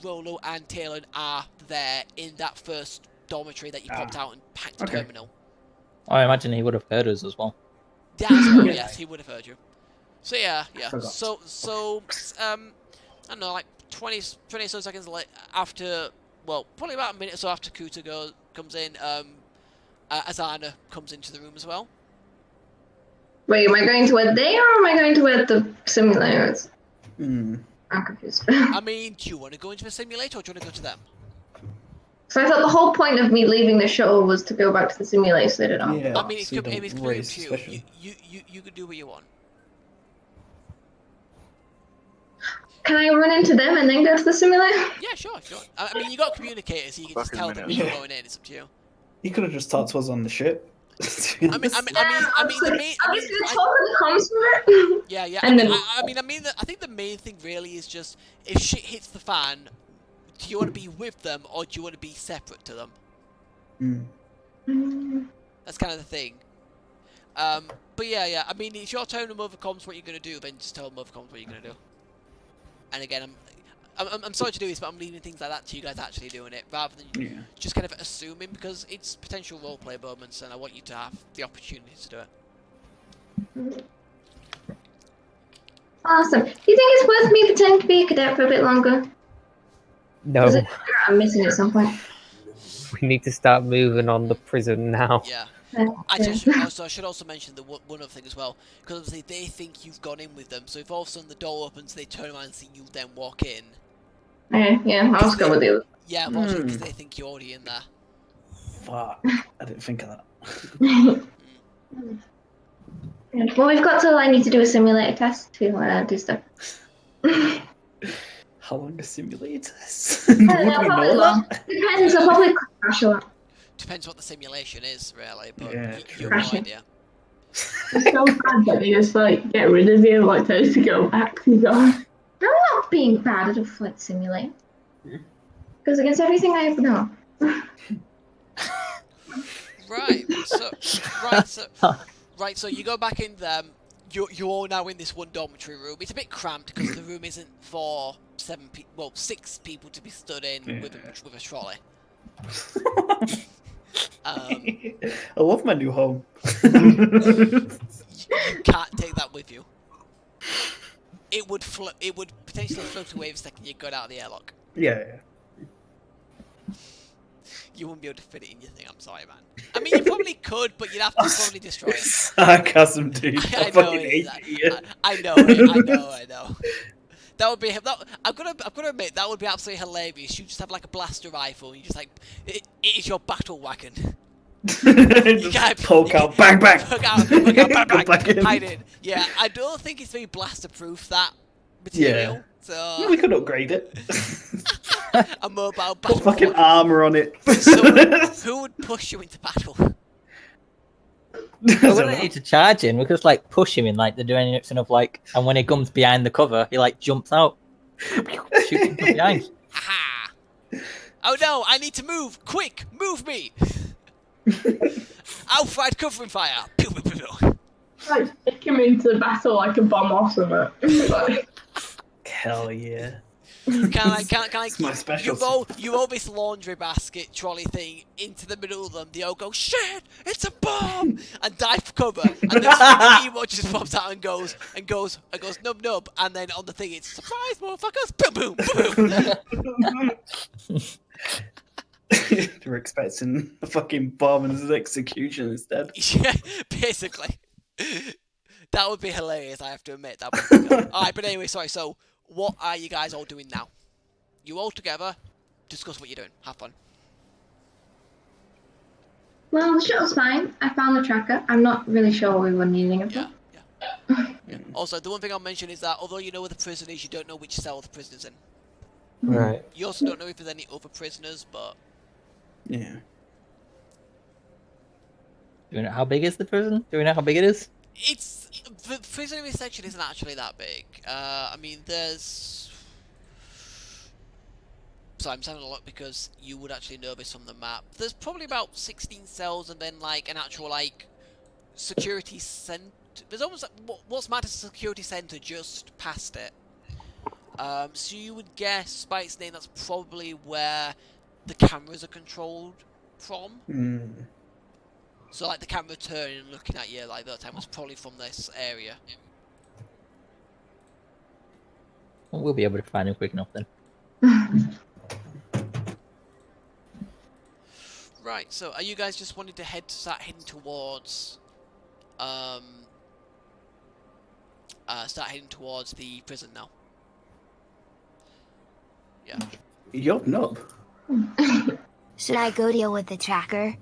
Rolo and Talon are there in that first dormitory that you popped out and packed the
Okay.
terminal.
I imagine he would have heard us as well.
Yeah, as well, yes, he would have heard you. So yeah.
Forgot.
So I don't know, like 20 or so seconds after, well, probably about a minute or so after Kuta comes in, Azana comes into the room as well.
Wait, am I going to where they are, or am I going to where the simulator is?
Hmm.
I'm confused.
I mean, do you want to go into the simulator, or do you want to go to them?
So I thought the whole point of me leaving the shuttle was to go back to the simulator so they didn't know.
Yeah.
I mean, it's
so you
completely
don't
up
raise
to you.
suspicion.
You could do what you want.
Can I run into them and then go to the simulator?
Yeah, sure. I mean, you got communicators, so you can just
Fucking
tell them
minute.
you're going in. It's up to you.
He could have just talked to us on the ship.
I mean, the main.
I'm just gonna talk when it comes to it.
Yeah.
And then-
I think the main thing really is just if shit hits the fan, do you want to be with them or do you want to be separate to them? That's kind of the thing. But yeah. I mean, it's your turn to mother comms what you're gonna do. Then just tell mother comms what you're gonna do. And again, I'm sorry to do this, but I'm leaving things like that to you guys actually doing it, rather than just kind of assuming, because it's potential roleplay moments, and I want you to have the opportunity to do it.
Awesome. Do you think it's worth me pretending to be a cadet for a bit longer?
No,
I'm missing at some point.
we need to start moving on the prison now.
Yeah.
Yeah.
I should also mention the one other thing as well, because obviously they think you've gone in with them, so if all of a sudden the door opens, they turn around and see you then walk in.
Okay, yeah, I'll just go with you.
Yeah, unfortunately, because they think you're already in there.
Fuck. I didn't think of that.
Well, we've got till I need to do a simulator test to do stuff.
How long a simulator is?
Probably long. Depends, I'll probably crash a lot.
Depends what the simulation is, really, but
Yeah,
you have no idea.
It's so bad that they just like get rid of you, like tell us to go back to go.
I'm not being bad at a flight simulator. Goes against everything I know.
Right, so you go back in them. You're all now in this one dormitory room. It's a bit cramped because the room isn't for 6 people to be stood in with a trolley.
I love my new home.
You can't take that with you. It would potentially float away the second you got out of the airlock.
Yeah.
You wouldn't be able to fit it in your thing. I'm sorry, man. I mean, you probably could, but you'd have to probably destroy it.
Sarcasm, dude. I fucking hate you.
I know it. That would be. I'm gonna admit that would be absolutely hilarious. You just have like a blaster rifle, and you just like it is your battle wagon.
You just poke out, bang, bang.
Poke out, bang,
bang.
hide it. Yeah, I don't think it's very blaster proof, that material.
Yeah.
So
We could upgrade it.
a mobile
Put
battle.
fucking armor on it.
So who would push you into battle?
We wouldn't need to charge him. We could just like push him in, like they're doing it enough, like, and when he comes behind the cover, he like jumps out, shoots him from behind.
Aha! Oh no! I need to move! Quick, move me! Outright covering fire! Pew, pew, pew, pew.
Like stick him into the battle like a bomb or something. Like,
Hell yeah.
It's
my special.
you roll this laundry basket trolley thing into the middle of them. They all go, shit, it's a bomb, and dive for cover. And then Emo just pops out and goes nub nub, and then on the thing it's surprise, motherfuckers, boom boom boom.
They're expecting a fucking bomb and an execution instead.
Yeah, basically. That would be hilarious. I have to admit that would be good. All right, but anyway, sorry. So, what are you guys all doing now? You all together, discuss what you're doing. Have fun.
Well, the shuttle's fine. I found the tracker. I'm not really sure what we were needing it for.
Yeah. Also, the one thing I'll mention is that although you know where the prison is, you don't know which cell the prisoner's in.
Right.
You also don't know if there's any other prisoners, but...
Yeah.
Do we know how big is the prison? Do we know how big it is?
It's... The prison in this section isn't actually that big. I mean, there's... So I'm just having a look because you would actually know this on the map. There's probably about 16 cells and then, like, an actual, like, security center. There's almost like, what's marked as a security center just past it. So you would guess, by its name, that's probably where the cameras are controlled from.
Mm.
So, like, the camera turning and looking at you, like, that time was probably from this area.
Well, we'll be able to find him quick enough then.
Right, so are you guys just wanting to start heading towards, the prison now? Yeah.
Yup, nub.
Should I go deal with the tracker?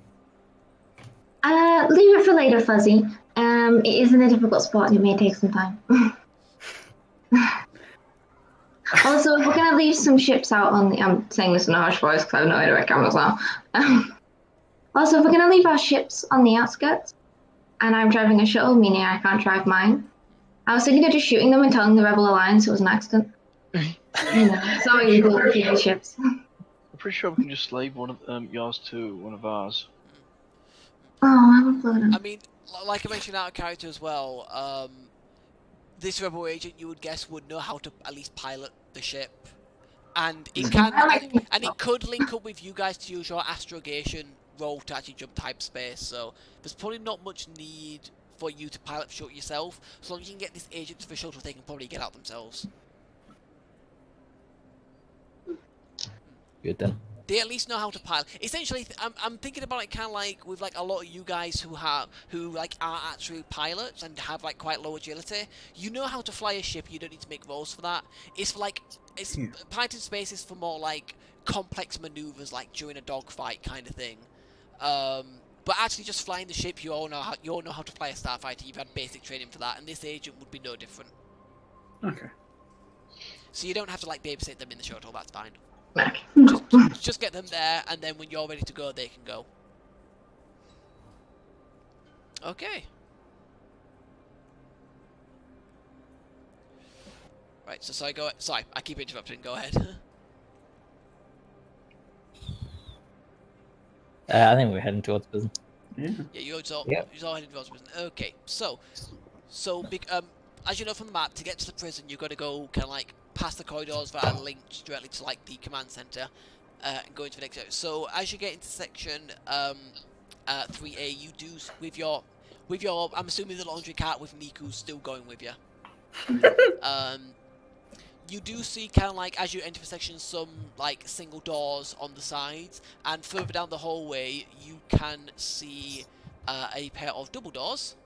Leave it for later, Fuzzy. It is in a difficult spot and it may take some time. Also, if we're going to leave some ships out on the... I'm saying this in a harsh voice because I have no idea where cameras are. Also, if we're going to leave our ships on the outskirts, and I'm driving a shuttle, meaning I can't drive mine, I was thinking of just shooting them and telling the Rebel Alliance it was an accident. You know, so we can go the ships.
I'm pretty sure we can just slave one of yours to one of ours.
Oh, I would blow them.
I mean, like I mentioned out of character as well, this rebel agent, you would guess, would know how to at least pilot the ship. And it can,
I like
and it could link up with you guys to use your astrogation roll to actually jump to hyperspace. So there's probably not much need for you to pilot the shuttle yourself. As long as you can get this agent to the shuttle, they can probably get out themselves.
Good then.
They at least know how to pilot. Essentially, I'm thinking about it kind of like with like a lot of you guys who like are actually pilots and have like quite low agility. You know how to fly a ship. You don't need to make rolls for that. It's for like piloting space is for more like complex maneuvers, like during a dogfight kind of thing. But actually, just flying the ship, you all know how to fly a starfighter. You've had basic training for that, and this agent would be no different.
Okay.
So you don't have to like babysit them in the shuttle. That's fine.
Mac.
Just get them there, and then when you're ready to go, they can go. Okay. Right, so sorry, sorry, I keep interrupting, go ahead.
I think we're heading towards prison.
Yeah.
Yeah, you're all heading towards prison. Okay, so as you know from the map, to get to the prison, you've got to go kind of like past the corridors that are linked directly to like the command center, and go into the next area. So as you get into section 3A, you do with your I'm assuming the laundry cart with Niku's still going with you. You do see kind of like as you enter the section some like single doors on the sides, and further down the hallway you can see a pair of double doors,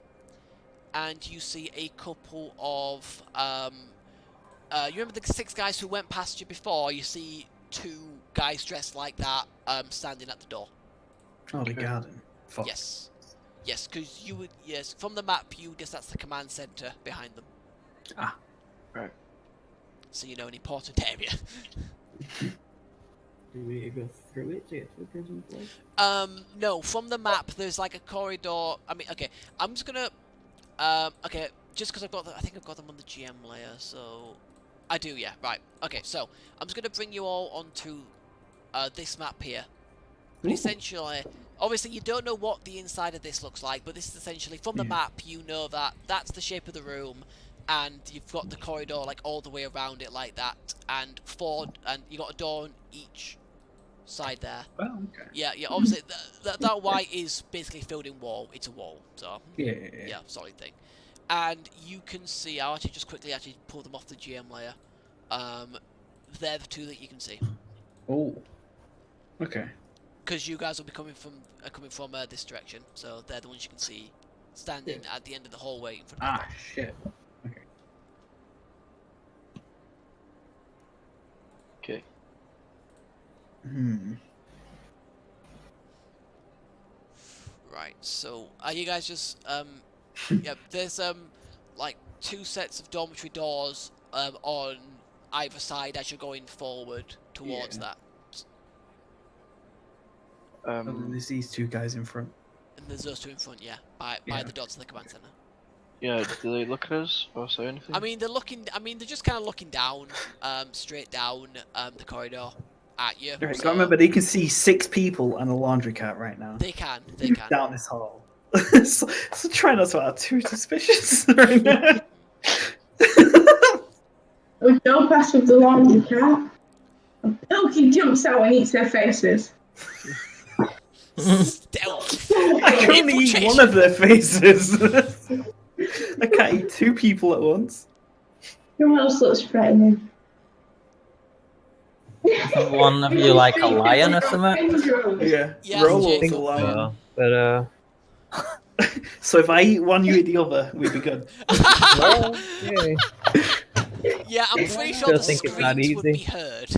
and you see a couple of you remember the 6 guys who went past you before? You see 2 guys dressed like that standing at the door.
Oh, the garden. Fuck.
Yes, because from the map you guess that's the command center behind them.
Ah.
Right.
So you know an important area.
Do we go through it to get to the prison place?
No, from the map there's like a corridor. I mean, okay, I'm just gonna okay, just because I think I've got them on the GM layer, so I do, yeah, right. Okay, so I'm just gonna bring you all onto this map here. But essentially, obviously you don't know what the inside of this looks like, but this is essentially from the map you know that that's the shape of the room, and you've got the corridor like all the way around it like that, and you got a door on each side there.
Oh, okay.
Yeah, obviously that white is basically filled in wall. It's a wall, so
Yeah.
solid thing. And you can see, I'll actually just quickly pull them off the GM layer. They're the 2 that you can see.
Oh. Okay.
Because you guys will be coming from this direction, so they're the ones you can see standing at the end of the hallway in front of you.
Ah, shit. Okay.
Okay.
Right, so are you guys just yeah, there's like 2 sets of dormitory doors on either side as you're going forward towards that.
And then there's these 2 guys in front.
And there's those 2 in front, yeah, by the dots in the command center.
Yeah, do they look at us or say anything?
I mean, they're just kind of looking down, straight down the corridor at you.
Right,
So
gotta remember, they can see 6 people and a laundry cart right now.
they can.
Down this hall. so try not to act too suspicious right now.
We go past with the laundry cat. A Pilky jumps out and eats their faces.
Stealth.
I can only eat one of their faces. I can't eat 2 people at once.
Who else looks threatening?
One of you like a lion or something?
Yeah.
Yeah,
Roll
Jacob.
a lion.
But
So if I eat one, you eat the other, we'd be good.
yeah.
Yeah, I'm pretty sure
Don't
the
think it's that
screams would
easy.
be heard.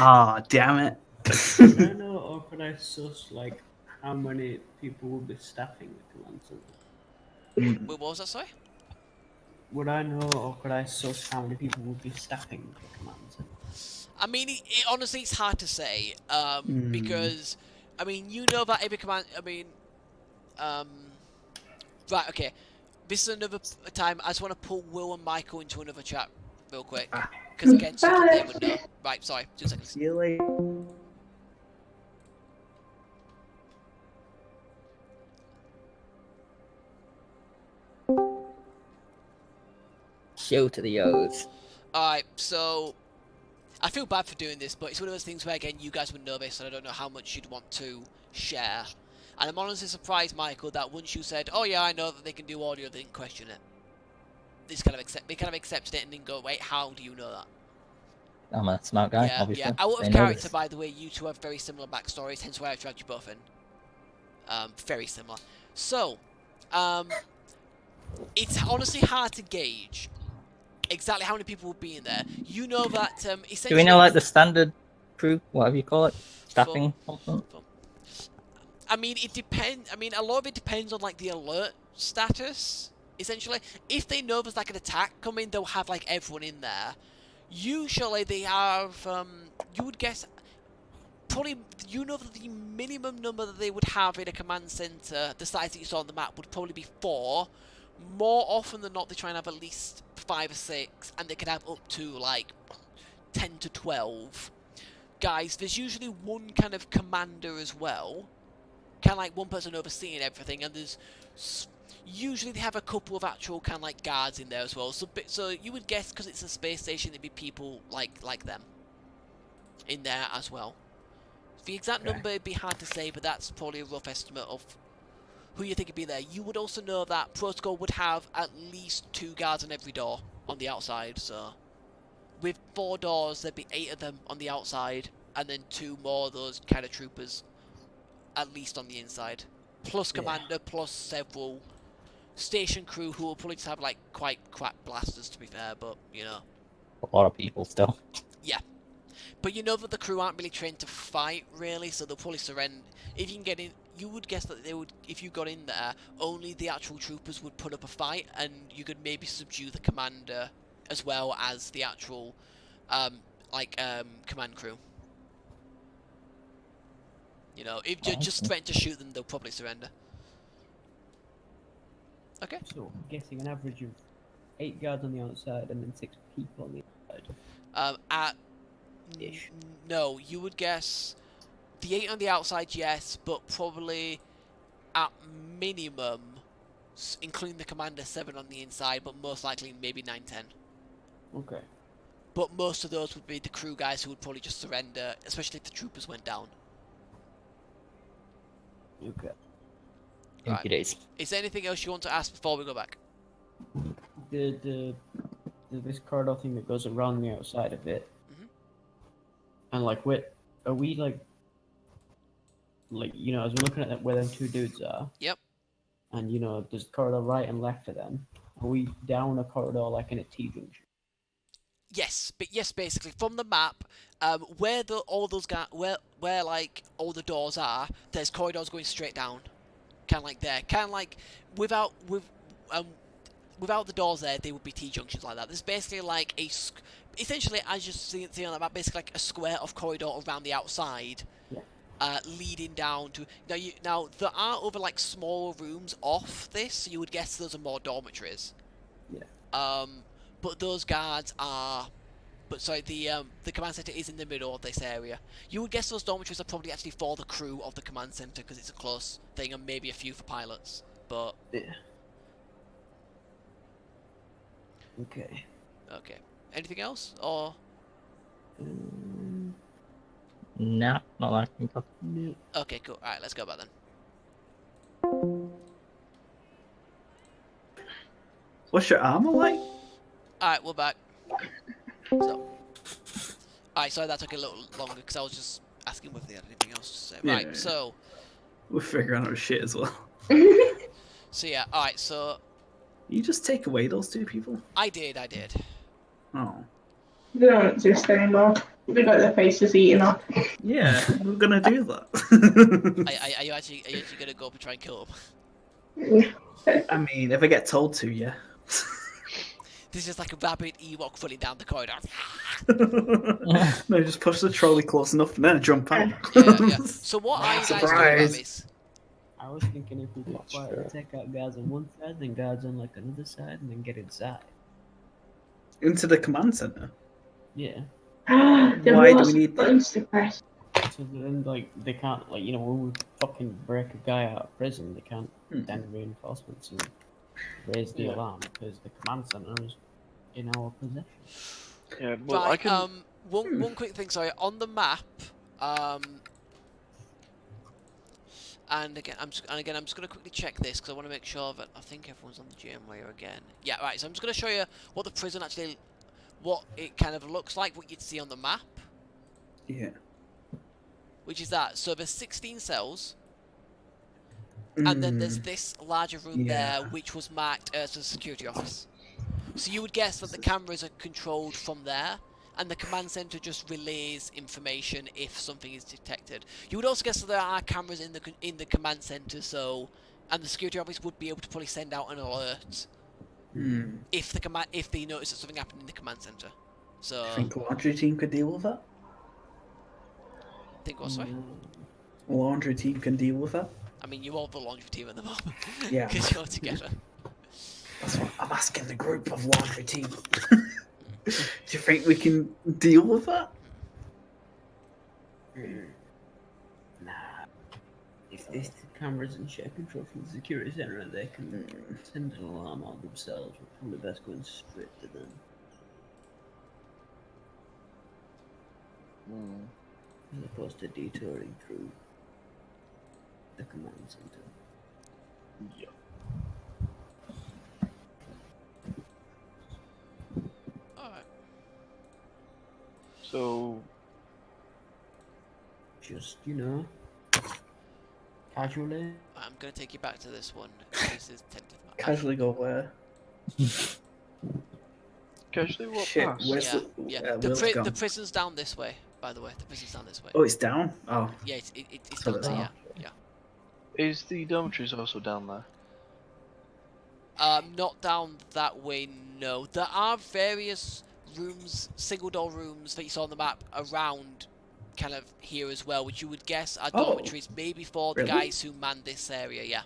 Ah, damn it.
Could I know, or could I suss like how many people will be staffing the command center?
Wait, what was that, sorry?
Would I know, or could I suss how many people will be staffing the command center?
I mean, honestly, it's hard to say, because, I mean, you know that every command, I mean, right, okay, this is another time, I just want to pull Will and Michael into another chat real quick, because again, something they would know. Right, sorry, 2 seconds.
See you later.
Show to the O's.
Alright, so I feel bad for doing this, but it's one of those things where, again, you guys would know this, and I don't know how much you'd want to share. And I'm honestly surprised, Michael, that once you said, "Oh yeah, I know that they can do audio," they didn't question it. They kind of accepted it and didn't go, "Wait, how do you know that?"
I'm a smart guy,
Yeah,
obviously.
yeah. Out
They
of
know
character,
this.
by the way, you two have very similar backstories, hence why I've dragged you both in. Very similar. So, it's honestly hard to gauge exactly how many people will be in there. You know that essentially.
Do we know like the standard crew, whatever you call it, staffing? Something?
I mean, it depends. I mean, a lot of it depends on like the alert status. Essentially, if they know there's like an attack coming, they'll have like everyone in there. Usually, they have. You would guess. Probably, you know that the minimum number that they would have in a command center, the size that you saw on the map, would probably be 4. More often than not, they try and have at least 5 or 6, and they can have up to like 10 to 12. Guys, there's usually one kind of commander as well, kind of like one person overseeing everything, and there's usually they have a couple of actual kind of like guards in there as well. So you would guess, because it's a space station, there'd be people like them in there as well. The exact number would be hard to say, but that's probably a rough estimate of who you think would be there. You would also know that Protocol would have at least 2 guards on every door on the outside, so with 4 doors, there'd be 8 of them on the outside, and then 2 more of those kind of troopers, at least on the inside. Plus commander, plus several station crew who will probably just have like quite crap blasters, to be fair, but you know.
A lot of people still.
Yeah. But you know that the crew aren't really trained to fight, really, so they'll probably surrender. If you can get in, you would guess that they would, if you got in there, only the actual troopers would put up a fight, and you could maybe subdue the commander as well as the actual, command crew. You know, if you're just threatened to shoot them, they'll probably surrender. Okay.
So, I'm guessing an average of 8 guards on the outside and then 6 people on the inside.
No, you would guess the 8 on the outside, yes, but probably at minimum, including the commander, 7 on the inside, but most likely maybe 9, 10.
Okay.
But most of those would be the crew guys who would probably just surrender, especially if the troopers went down.
Okay.
Right. Is there anything else you want to ask before we go back?
This corridor thing that goes around the outside of it, and like, are we like, you know, as we're looking at where them 2 dudes are?
Yep.
And you know, there's corridor right and left of them. Are we down a corridor like in a T-junction?
Yes, but yes, basically from the map, where all those where like all the doors are, there's corridors going straight down, kind of like there, kind of like without the doors there, they would be T-junctions like that. There's basically like essentially, as you see on that map, basically like a square of corridor around the outside, leading down to now there are other like smaller rooms off this, so you would guess those are more dormitories.
Yeah.
But those guards are, the command center is in the middle of this area. You would guess those dormitories are probably actually for the crew of the command center because it's a close thing, and maybe a few for pilots. But
yeah. Okay.
Okay. Anything else, or?
Nah, not that I can think of.
No.
Okay, cool. Alright, let's go back then.
What's your armor like?
Alright, we're back. So. Alright, sorry that took a little longer because I was just asking whether they had anything else to say. Right,
Yeah.
so.
We're figuring out shit as well.
So yeah, alright, so.
You just take away those 2 people?
I did.
Oh.
They don't exist anymore. They got their faces eaten off.
Yeah, we're gonna do that.
Are you actually gonna go up and try and kill them?
I mean, if I get told to, yeah.
This is like a rabid Ewok running down the corridor.
No, just push the trolley close enough and then jump out.
Yeah. So what are you guys doing about
Surprise.
this?
I was thinking if we could quietly take out guards on one side, then guards on like another side, and then get inside.
Into the command center.
Yeah.
Why do we need that?
buttons to press?
So then, like, they can't, like, you know, when we fucking break a guy out of prison, they can't send reinforcements and raise the alarm because the command center is in our possession.
Yeah, well, I can.
One quick thing, sorry, on the map, and again, I'm just gonna quickly check this because I want to make sure that I think everyone's on the GM layer again. Yeah, right. So I'm just gonna show you what the prison actually, what it kind of looks like, what you'd see on the map.
Yeah.
Which is that. So there's 16 cells, and then there's this larger room there, which was marked as a security office. So you would guess that the cameras are controlled from there, and the command center just relays information if something is detected. You would also guess that there are cameras in the command center, and the security office would be able to probably send out an alert if they notice that something happened in the command center. So.
Do you think the laundry team could deal with that?
Think what? Sorry.
The laundry team can deal with that.
I mean, you are the laundry team at the moment.
Yeah.
Because you're together.
That's what I'm asking the group of laundry team. Do you think we can deal with that?
Nah. If this cameras and share control from the security center and they can send an alarm out themselves, we're probably best going straight to them. As opposed to detouring through the command center.
Yeah.
Alright.
So.
Just, casually.
I'm gonna take you back to this one. This is tempted.
Casually go where?
Casually walk
Shit,
past.
where's
The prison's down this way, by the way. The prison's down this way.
Oh, it's down? Oh.
Yeah, it's
So
down
that's-
there, yeah.
Is the dormitories also down there?
Not down that way, no. There are various rooms, single door rooms that you saw on the map around kind of here as well, which you would guess are dormitories, maybe for the guys who man this area, yeah.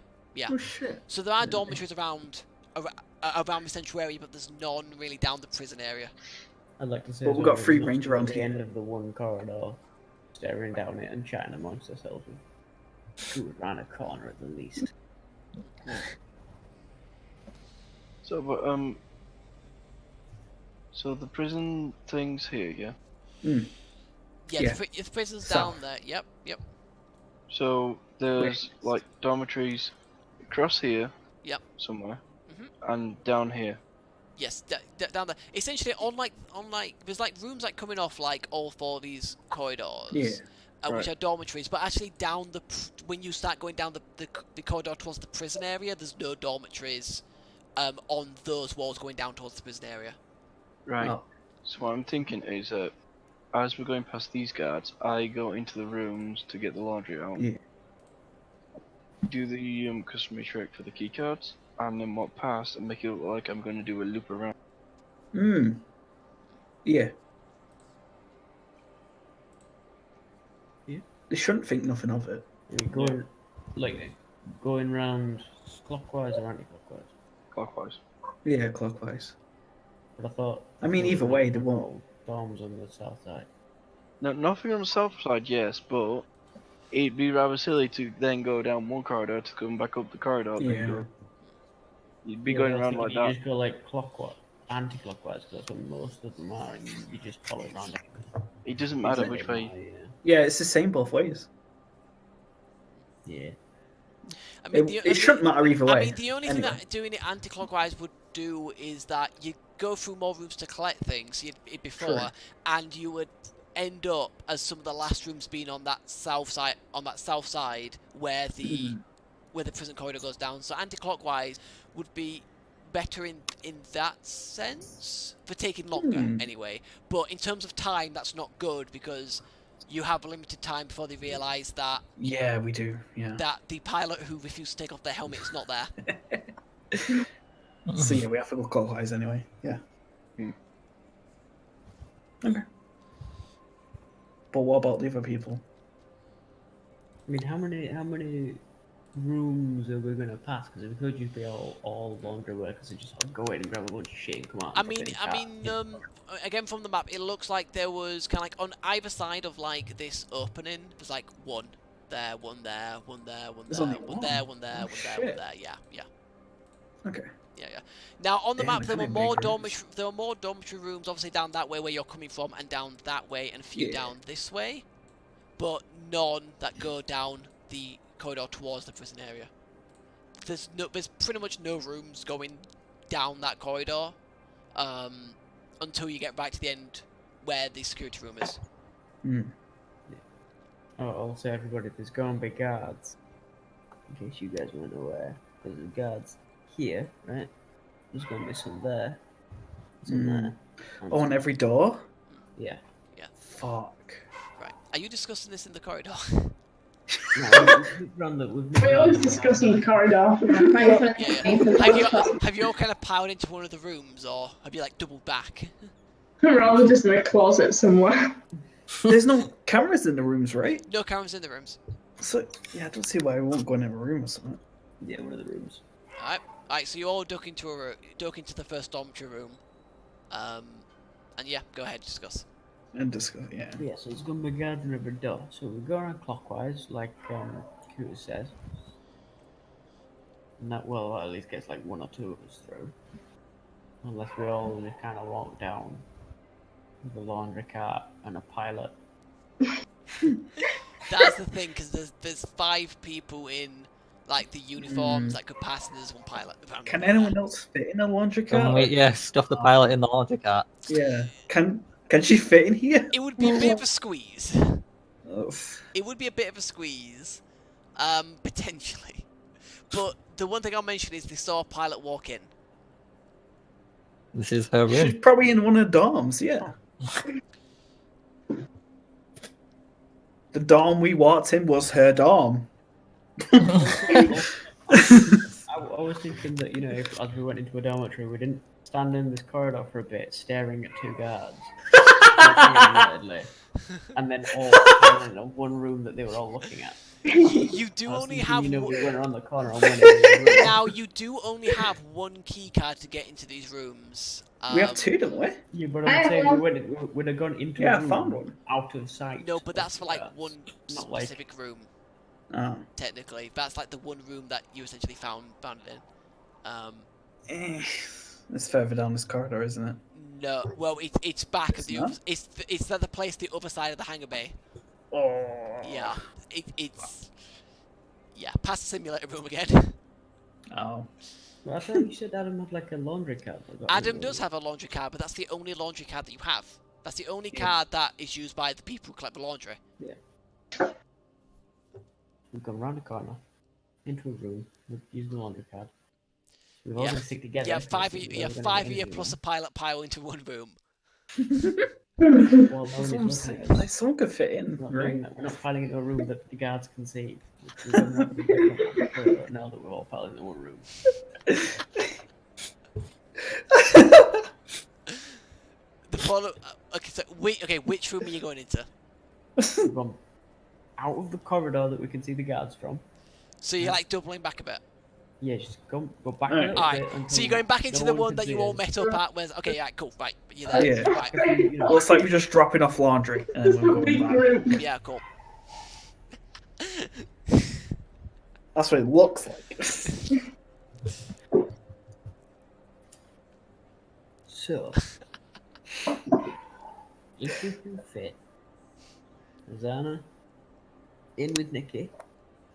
Oh, shit.
So there are dormitories around the central area, but there's none really down the prison area.
I'd like to say.
But we've got free range around
the
here.
end of the one corridor, staring down it and chatting amongst ourselves. Two around a corner at the least.
So, but so the prison thing's here, yeah.
Yeah. The prison's
South.
down there. Yep.
So there's like dormitories across here.
Yep.
Somewhere. And down here.
Yes, down there. Essentially, on like, there's like rooms like coming off like all four of these corridors.
Yeah.
Which are dormitories, but actually down when you start going down the corridor towards the prison area, there's no dormitories on those walls going down towards the prison area.
Right.
Oh.
So what I'm thinking is that as we're going past these guards, I go into the rooms to get the laundry out.
Yeah.
Do the customary trick for the key cards, and then walk past and make it look like I'm going to do a loop around.
Yeah.
Yeah.
They shouldn't think nothing of it.
Going round clockwise or anti-clockwise.
Clockwise.
Yeah, clockwise.
But I thought.
I mean, either way, they won't.
Dorms on the south side.
No, nothing on the south side, yes, but it'd be rather silly to then go down one corridor to come back up the corridor.
Yeah.
You'd be going around like that.
You just go like clockwise, anti-clockwise, because that's what most of them are, and you just follow around.
It doesn't matter which way.
Yeah, it's the same both ways.
Yeah.
I mean,
It shouldn't matter either way.
I mean, the only thing
Anyway.
that doing it anti-clockwise would do is that you go through more rooms to collect things before,
True.
and you would end up as some of the last rooms being on that south side, where the prison corridor goes down. So anti-clockwise would be better in that sense for taking longer anyway. But in terms of time, that's not good because you have a limited time before they realise that
Yeah, we do. Yeah.
that the pilot who refused to take off their helmet is not there.
So yeah, we have to go clockwise anyway. Yeah. Okay. But what about the other people?
I mean, how many rooms are we gonna pass? Because it could just be all laundry workers and just go in and grab a bunch of shit and come out.
I mean, again from the map, it looks like there was kind of like on either side of like this opening, there's like one there, one there, one there, one
There's
there,
only
one
one?
there, one there,
Oh,
one there, one
shit.
there. Yeah.
Okay.
Yeah. Now on the
Damn,
map,
it's
there were
only
more
big rooms.
dormitory rooms, obviously down that way where you're coming from, and down that way, and a few
Yeah.
down this way, but none that go down the corridor towards the prison area. There's pretty much no rooms going down that corridor, until you get back to the end where the security room is.
Oh, also, everybody, there's going to be guards. In case you guys weren't aware, there's guards here, right? There's going to be some there, some there. and
On
some-
every door?
Yeah.
Fuck.
Right. Are you discussing this in the corridor?
No, we've run the.
We always discuss in the corridor.
Have you all kind of powered into one of the rooms, or have you like doubled back?
We're all just in a closet somewhere.
There's no cameras in the rooms, right?
No cameras in the rooms.
So, yeah, I don't see why we won't go in a room or something.
Yeah, one of the rooms.
Alright, so you all duck into the first dormitory room. And yeah, go ahead, discuss.
And discuss, yeah.
Yeah, so there's going to be guards in every door. So we go around clockwise, like Kuat says. And that will at least gets like one or two of us through. Unless we all just kind of walk down with a laundry cart and a pilot.
That's the thing, because there's 5 people in like the uniforms that could pass, and there's one pilot.
Can anyone else fit in a laundry cart?
Yeah, stuff the pilot in the laundry cart.
Yeah. Can she fit in here?
It would be a bit of a squeeze.
Oh.
It would be a bit of a squeeze, potentially. But the one thing I'll mention is they saw a pilot walk in.
This is her
She's
room.
probably in one of the dorms, yeah. The dorm we walked in was her dorm.
I was thinking that, you know, if as we went into a dormitory, we didn't stand in this corridor for a bit, staring at 2 guards, and then all in one room that they were all looking at.
You do
I was
only
thinking,
have
you know,
one...
we went around the corner and went in the room.
Now you do only have one key card to get into these rooms.
We have 2, don't we?
Yeah, but I'm saying we'd have gone into
Yeah,
a
I
room
found one.
out of sight.
No, but that's for like
guards.
one
Not like-
specific room.
Oh.
Technically, that's like the one room that you essentially found it in.
It's further down this corridor, isn't it?
No, well, it's back of
It's
the
not?
other, it's at the place the other side of the hangar bay.
Oh.
Yeah, it's past the simulator room again.
Oh.
Well, I thought you said Adam had like a laundry card.
Adam does have a laundry card, but that's the only laundry card that you have. That's the only card that is used by the people who collect the laundry.
Yeah. We've gone round the corner, into a room, we've used the laundry card. We've all
Yeah.
been stick together.
Yeah,
to
five
see
of you,
where
yeah,
we're gonna
5
get
of you
into,
plus
yeah.
a pilot pile into one room.
Well, no
That's
one's
what I'm
looking
saying.
at us.
Like, someone could fit in,
We're not,
right?
doing that. We're not piling into a room that the guards can see. We're going round the corridor now that we're all piling into one room.
The follow. Okay, so which room are you going into?
We've gone out of the corridor that we can see the guards from.
So you're like doubling back a bit.
Yeah, just go back a
Alright.
little
Alright,
bit. until
so you're going back into
no
the
one
one
can
that
see
you all
us.
met up at. Where's okay? Yeah, cool. Right, you're there.
Yeah.
Right.
You know,
Well, it's like we're just dropping off laundry and then we're
Big
going back.
room.
Yeah, cool.
That's what it looks like.
So, if we can fit Zana in with Nikki,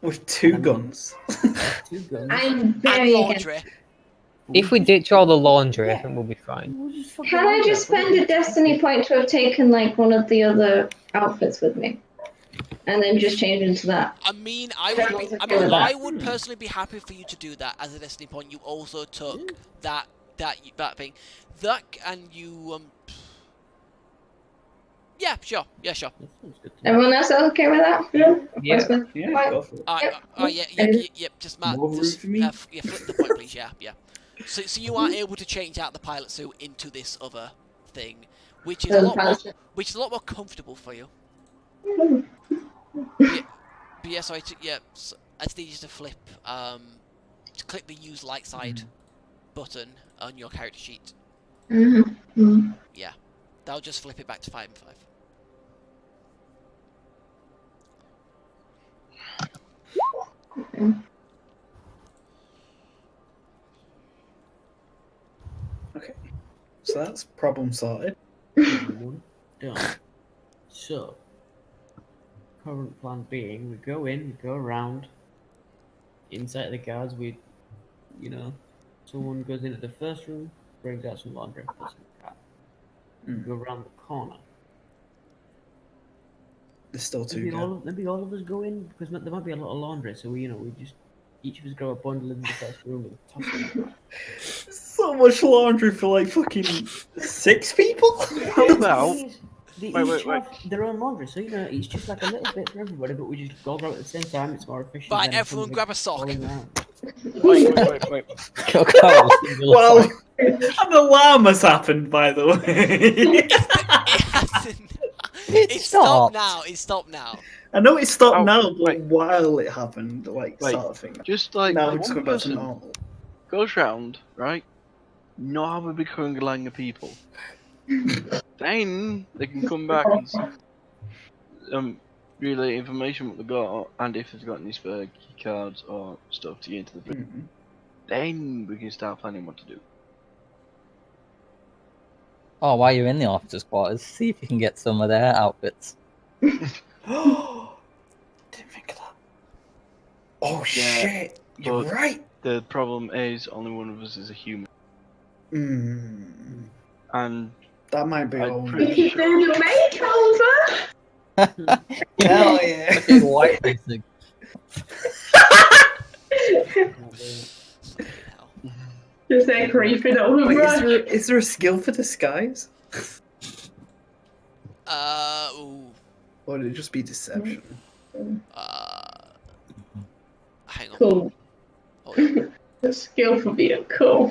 With 2 guns.
2 guns,
I'm
And
very against.
laundry.
If we ditch all the laundry, I think we'll be fine.
we'll just fucking
Can I
do
just
that.
spend a destiny point to have taken like one of the other outfits with me, and then just change into that?
I mean,
with that.
I would personally be happy for you to do that as a destiny point. You also took that thing, and you Yeah, sure. Yeah, sure.
That sounds good to me.
Everyone else okay with that?
Yeah.
Yeah.
Yeah, go for it.
Yeah. Just Matt.
More room
Just,
for me?
yeah, flip the point, please. Yeah. So you are able to change out the pilot suit into this other thing, which is a lot more comfortable for you. But yeah, sorry. So I just need you to flip. To click the use light side button on your character sheet.
Mm-hmm.
Yeah, that'll just flip it back to 5 and 5.
So that's problem sorted.
Done. So, current plan being, we go in, we go around. Inside the guards, someone goes into the first room, brings out some laundry, puts it in the car.
Mm.
Go around the corner.
There's still two.
Maybe all of us go in because there might be a lot of laundry. So we just each of us grab a bundle in the first room and toss it.
So much laundry for like fucking 6 people.
How about?
They
Wait,
each have their own laundry, so it's just like a little bit for everybody, but we just all grab it at the same time. It's more efficient.
Right,
than
everyone grab a sock.
falling around.
Wait.
Well, an alarm has happened, by the way.
It's stopped now. It's stopped now.
I know it stopped
Oh,
now, but
wait.
while it happened, like
Wait,
sort of thing.
Just like
Now
one
we're just going back to
person
normal.
goes round, right? Not have a big hungering of people. Then they can come back and relay information what they got, and if they've got any spare key cards or stuff to get into the fridge.
Mhm.
Then we can start planning what to do.
Oh, while you're in the officers' quarters, see if you can get some of their outfits.
Didn't think of that. Oh
Yeah,
shit! You're
but-
right.
The problem is only one of us is a human, and
That might be
I'm
all.
pretty
You can do the makeover.
Hell yeah!
Big white facing.
Just there creeping over
Wait,
brush.
is there a skill for disguise?
Ooh.
Or would it just be deception?
Hang on.
Cool.
Oh,
The skill for being cool.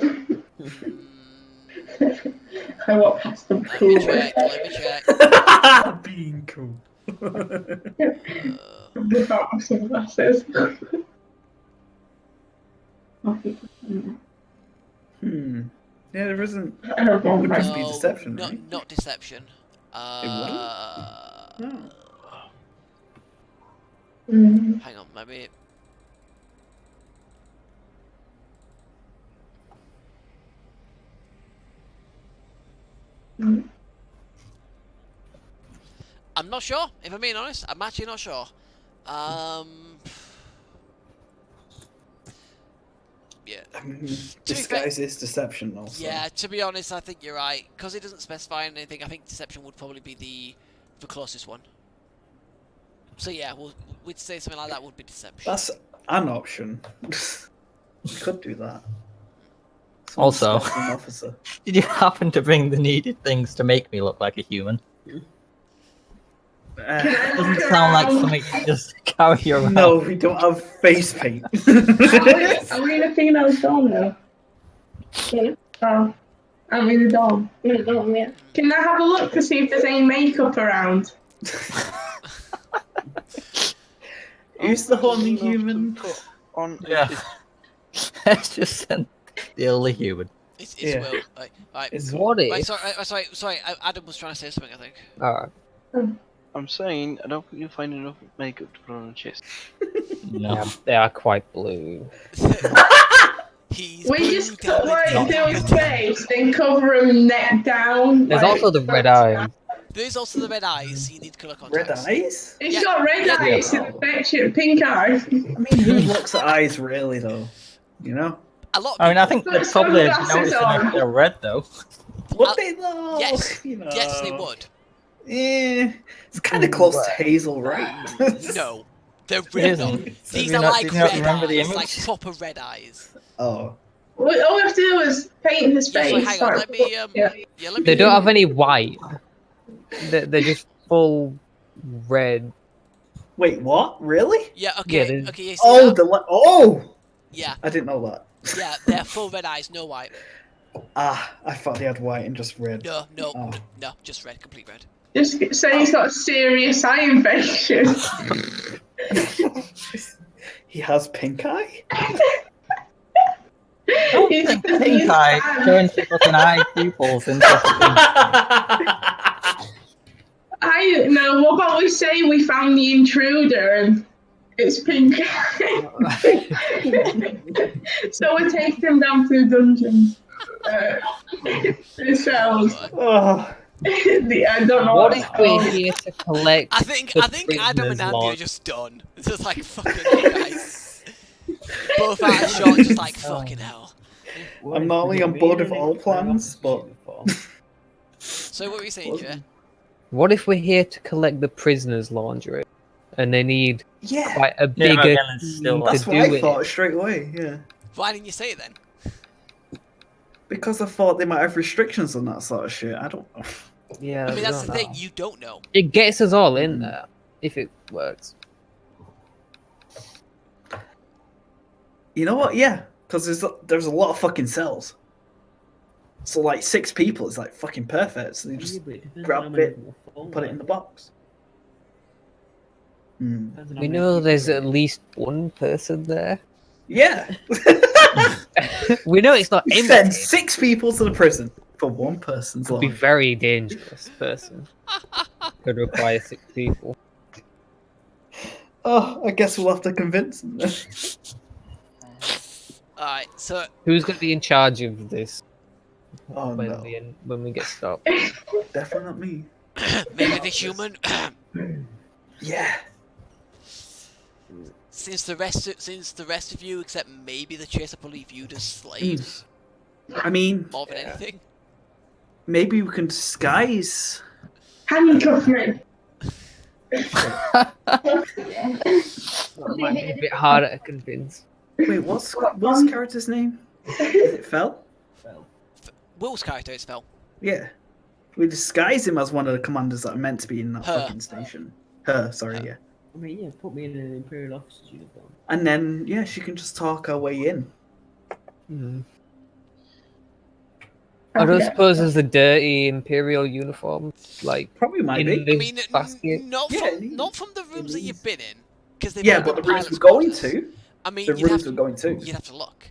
I walk past them
let
cool.
me check. Let me check.
Being cool.
Without my sunglasses.
Yeah, there isn't.
I don't know.
Would just be
No,
deception,
not,
right?
not deception.
No.
Hang on, maybe. I'm not sure, if I'm being honest. I'm actually not sure. Yeah.
I mean, disguise is deception, also.
Yeah, to be honest, I think you're right. Because it doesn't specify anything, I think deception would probably be the closest one. So yeah, we'd say something like that would be deception.
That's an option. We could do that.
Also,
An officer.
did you happen to bring the needed things to make me look like a human? Doesn't sound like something you just carry around.
No, we don't have face paint.
Are we in a female's dorm now? Yeah. Oh. I'm in the dorm. In the dorm, yeah. Can I have a look to see if there's any makeup around?
Who's the only human?
On
Yeah. Let's just send the only human.
It's
Yeah.
Will. Right.
It's
What
Right,
if?
sorry. Adam was trying to say something, I think.
Alright.
I'm saying I don't think you'll find enough makeup to put on a chest.
No.
Yeah, they are quite blue.
He's
We
blue,
just
damn it.
do his face, then cover him neck down.
There's
like,
also the red eyes.
There's also the red eyes. You need colour
Red
contacts.
eyes?
It's
Yeah.
got red
Yeah.
eyes in the picture, pink eyes.
I mean, who looks at eyes really, though? You know?
A lot. Of
I mean, I
people-
think they'd probably have
Sunglasses
noticed
on.
if they're red, though.
Would they, though?
Yes.
You know.
Yes, they would.
Yeah. It's kind of close to Hazel, right?
No, they're
It
really
isn't.
not.
Do
These
you
are
not-
like
do you not
red
remember the
eyes,
image?
like proper red eyes.
Oh.
All we have to do is paint his
Yeah,
face.
so hang on.
like,
Let me.
yeah.
Let me.
They don't have any white. They're just full red.
Wait, what? Really?
Yeah.
Yeah,
Okay.
there's-
Okay. You see
Oh,
that?
oh!
Yeah.
I didn't know that.
Yeah. They're full red eyes, no white.
Ah, I thought they had white and just red.
No.
Oh.
No. Just red. Complete red.
Just say he's got a serious eye infection.
He has pink eye?
He's
Pink
he's
eye,
bad.
showing fucking eye pupils into
I know. What about we say we found the intruder and it's pink eye? So we take him down to the dungeons. It sounds.
Oh,
I don't know.
What if we're here to collect?
I think
the
Adam and
prisoners'
Andy are
log?
just done. It's just like fucking hell, guys. Both out of shot, just like fucking hell.
I'm not only on board with all plans, but
So what were you saying, Jay?
What if we're here to collect the prisoners' laundry, and they need
yeah,
quite a
Yeah,
bigger
Magellan's
team
still
to
that's
do
what I
it?
thought straight away. Yeah,
Why didn't you say it then?
because I thought they might have restrictions on that sort of shit. I don't know.
Yeah,
I mean, that's
don't
the thing.
know.
You don't know.
It gets us all in there if it works.
You know what? Yeah, because there's a lot of fucking cells. So like 6 people is like fucking perfect. So you just grab it, put it in the box. Hmm.
We know there's at least one person there.
Yeah.
We know it's not empty.
Send 6 people to the prison for one person's
Could be
life.
very dangerous person. Could require 6 people.
Oh, I guess we'll have to convince them. Then.
Alright, so
Who's going to be in charge of this
Oh
when,
no,
when we get stopped?
definitely not me.
maybe the human.
Yeah.
Since the rest of you, except maybe the chaser, probably viewed as slaves
I mean,
more than anything.
maybe we can disguise.
Handcuff me.
That might be a bit harder to convince.
Wait, what's character's name? Is it Fel?
Will's character is Phil.
Yeah. We disguise him as one of the commanders that are meant to be in that
Her.
fucking station. Her, sorry, yeah.
I mean, yeah, put me in an Imperial officer's uniform.
And then, yeah, she can just talk her way in.
I don't suppose there's a dirty Imperial uniform, like
Probably might
in
be.
I
this
mean,
basket.
not
Yeah,
from
it is.
not from the rooms that you've been in, because they've
Yeah,
all
but the
been
rooms
pilots'
we're going
quarters.
to.
I mean,
The
you'd have
rooms
to,
we're going to.
you'd have to look.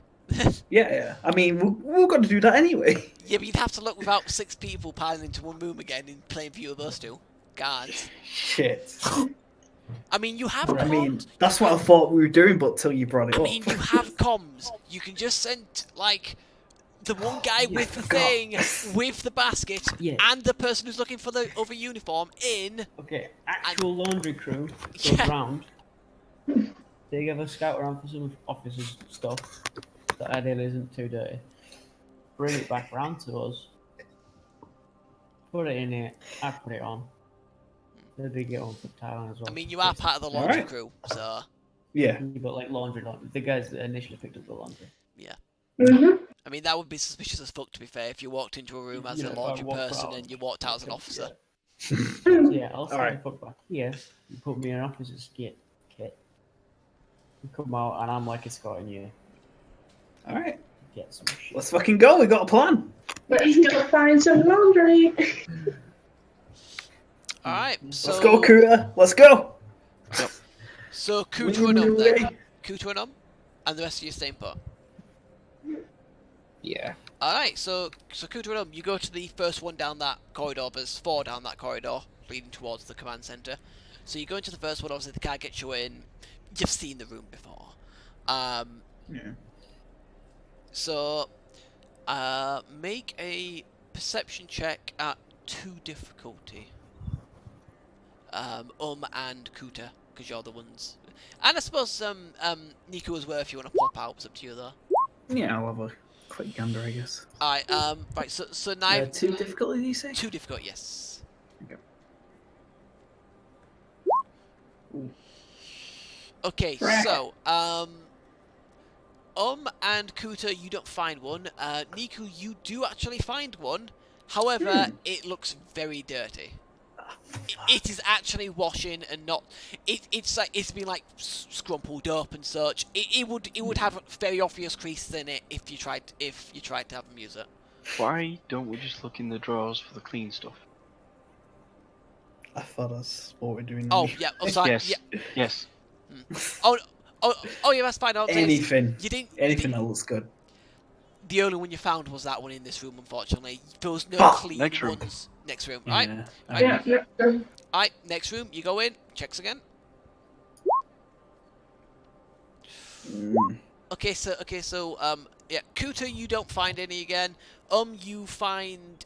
Yeah. I mean, we're going to do that anyway.
Yeah, but you'd have to look without 6 people piling into one room again in plain view of us two guards.
Shit.
I mean, you have
I mean,
comms.
that's what I thought we were doing, but till you brought it
I
up.
mean, you have comms. You can just send like the one guy with the thing, with the basket,
Yeah.
and the person who's looking for the other uniform in.
Okay, actual laundry crew goes
Yeah.
round. They give a scout around for some officers' stuff that ideally isn't too dirty. Bring it back round to us. Put it in here. I put it on. They do get on for Thailand as well.
I mean, you are part of the laundry
Alright.
crew, so
Yeah.
But like laundry, the guys that initially picked up the laundry.
I mean that would be suspicious as fuck. To be fair, if you walked into a room as
Yeah,
a
if I
laundry
walked
person
out,
and you walked out as an officer.
Yeah, I'll send
Alright.
the fuck back here. You put me in an officer's kit. You come out and I'm like escorting you.
All right.
Get some shit.
Let's fucking go. We got a plan.
Let's go find some laundry.
Alright, so
Let's go, Kuta. Let's go.
So Kuta
Wing
and
your
then.
way.
Kuta and and the rest of you staying put.
Yeah.
Alright, so Kuta and you go to the first one down that corridor. There's 4 down that corridor leading towards the command center. So you go into the first one. Obviously, the car gets you in. You've seen the room before.
Yeah.
So, make a perception check at 2 difficulty. And Kuta, because you're the ones. And I suppose Nico as well. If you want to pop out, it's up to you though.
Yeah, I'll have a quick gander, I guess.
Alright, right. So now
2 difficulty, do you say?
2 difficult, yes.
Okay.
Okay, so and Kuta, you don't find one. Niku, you do actually find one. However, it looks very dirty. It is actually washing and not. It's like it's been like scrumpled up and such. It would have very obvious creases in it if you tried to have them use it.
Why don't we just look in the drawers for the clean stuff?
I thought that's what we're doing.
Oh yeah, oh sorry,
Yes.
yeah.
Yes.
Oh yeah, that's fine.
Anything.
You didn't.
Anything that looks good.
The only one you found was that one in this room, unfortunately. There was no
Fuck.
clean
Next room.
ones. Next room, right?
Yeah.
Yeah.
Alright, next room, you go in, checks again.
Mm.
Okay, so yeah, Kuta, you don't find any again. You find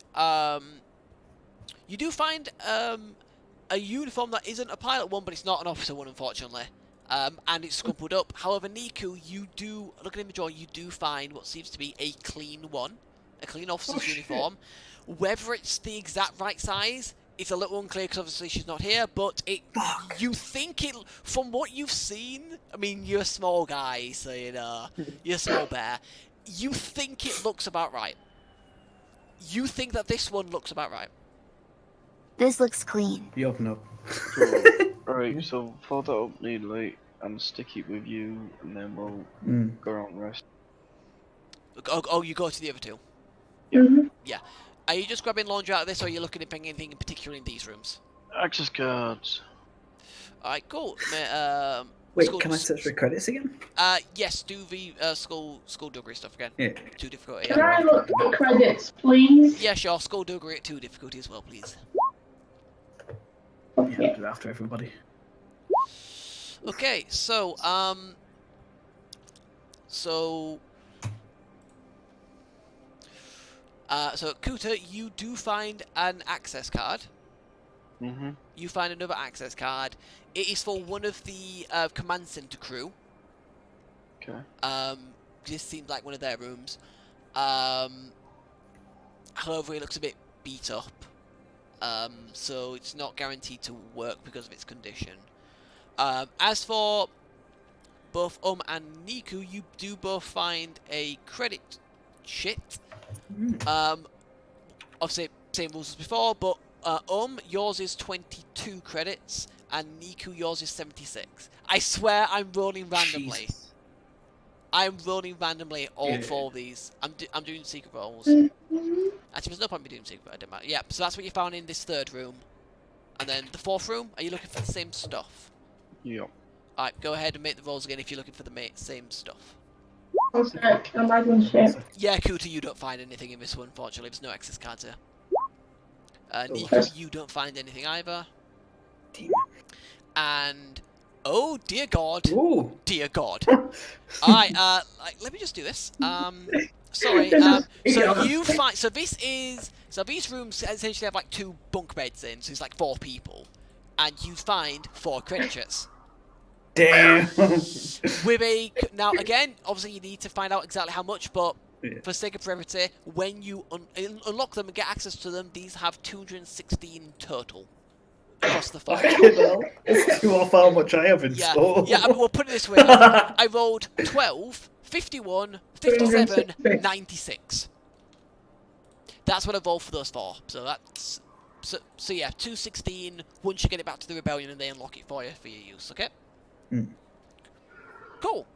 you do find a uniform that isn't a pilot one, but it's not an officer one, unfortunately. And it's scrumpled up. However, Niku, you do, looking in the drawer, you do find what seems to be a clean one, a clean officer's uniform. Whether it's the exact right size, it's a little unclear because obviously she's not here. But you think it, from what you've seen. I mean, you're a small guy, so you know you're a small bear. You think it looks about right. You think that this one looks about right.
This looks clean.
You open up.
Alright, so for that update, like, I'm stick it with you, and then we'll go around the rest.
Oh, you go to the other two.
Mhm.
Yeah. Are you just grabbing laundry out of this, or are you looking at anything in particular in these rooms?
Access cards.
Alright, cool.
Wait, can I search for credits again?
Yes, do the skullduggery stuff again.
Yeah.
2 difficulty.
Can I look at credits, please?
Yeah, sure. Skullduggery at 2 difficulty as well, please.
Yeah, I'll do it after everybody.
Okay, so Kuta, you do find an access card.
Mm-hmm.
You find another access card. It is for one of the command center crew.
Okay.
This seems like one of their rooms. However, it looks a bit beat up. So it's not guaranteed to work because of its condition. As for both and Niku, you do both find a credit sheet. Obviously, same rules as before, but yours is 22 credits, and Niku, yours is 76. I swear I'm rolling randomly.
Jesus.
I'm rolling randomly all
Yeah.
4 of these. I'm doing secret rolls. Actually, there's no point in me doing secret. It doesn't matter. Yeah, so that's what you found in this 3rd room. And then the 4th room, are you looking for the same stuff?
Yep.
Alright, go ahead and make the rolls again if you're looking for the same stuff.
One sec, I'm adding shit.
Yeah, Kuta, you don't find anything in this one, unfortunately. There's no access cards here. Niku,
Okay.
you don't find anything either.
Damn.
And... oh, dear God.
Ooh.
Dear God. Alright, let me just do this. Sorry, so you find... so this is... so these rooms essentially have like 2 bunk beds in, so it's like 4 people. And you find 4 creditures.
Damn.
With a... now, again, obviously you need to find out exactly how much, but
Yeah.
for sake of brevity, when you unlock them and get access to them, these have 216 total. Across the 5.
It's too off how much I have in
Yeah,
store.
yeah, I mean, we'll put it this way. I rolled 12, 51, 57, 96. That's what I rolled for those 4. So that's... so yeah, 216, once you get it back to the Rebellion and they unlock it for you for your use, okay? Cool.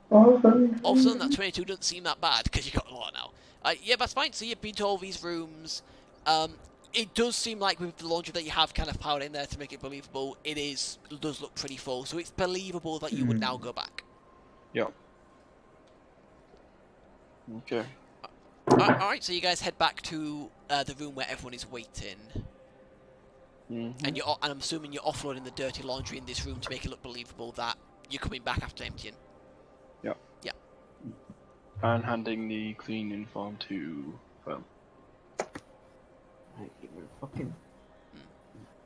All of a sudden, that 22 doesn't seem that bad, because you got a lot now. Yeah, that's fine. So you've been to all these rooms. It does seem like with the laundry that you have kind of piled in there to make it believable, it does look pretty full. So it's believable that you would now go back.
Yep. Okay.
Alright, so you guys head back to the room where everyone is waiting.
Mm-hmm.
And I'm assuming you're offloading the dirty laundry in this room to make it look believable that you're coming back after emptying.
Yep.
Yeah.
And handing the clean uniform to... well...
Right, we're fucking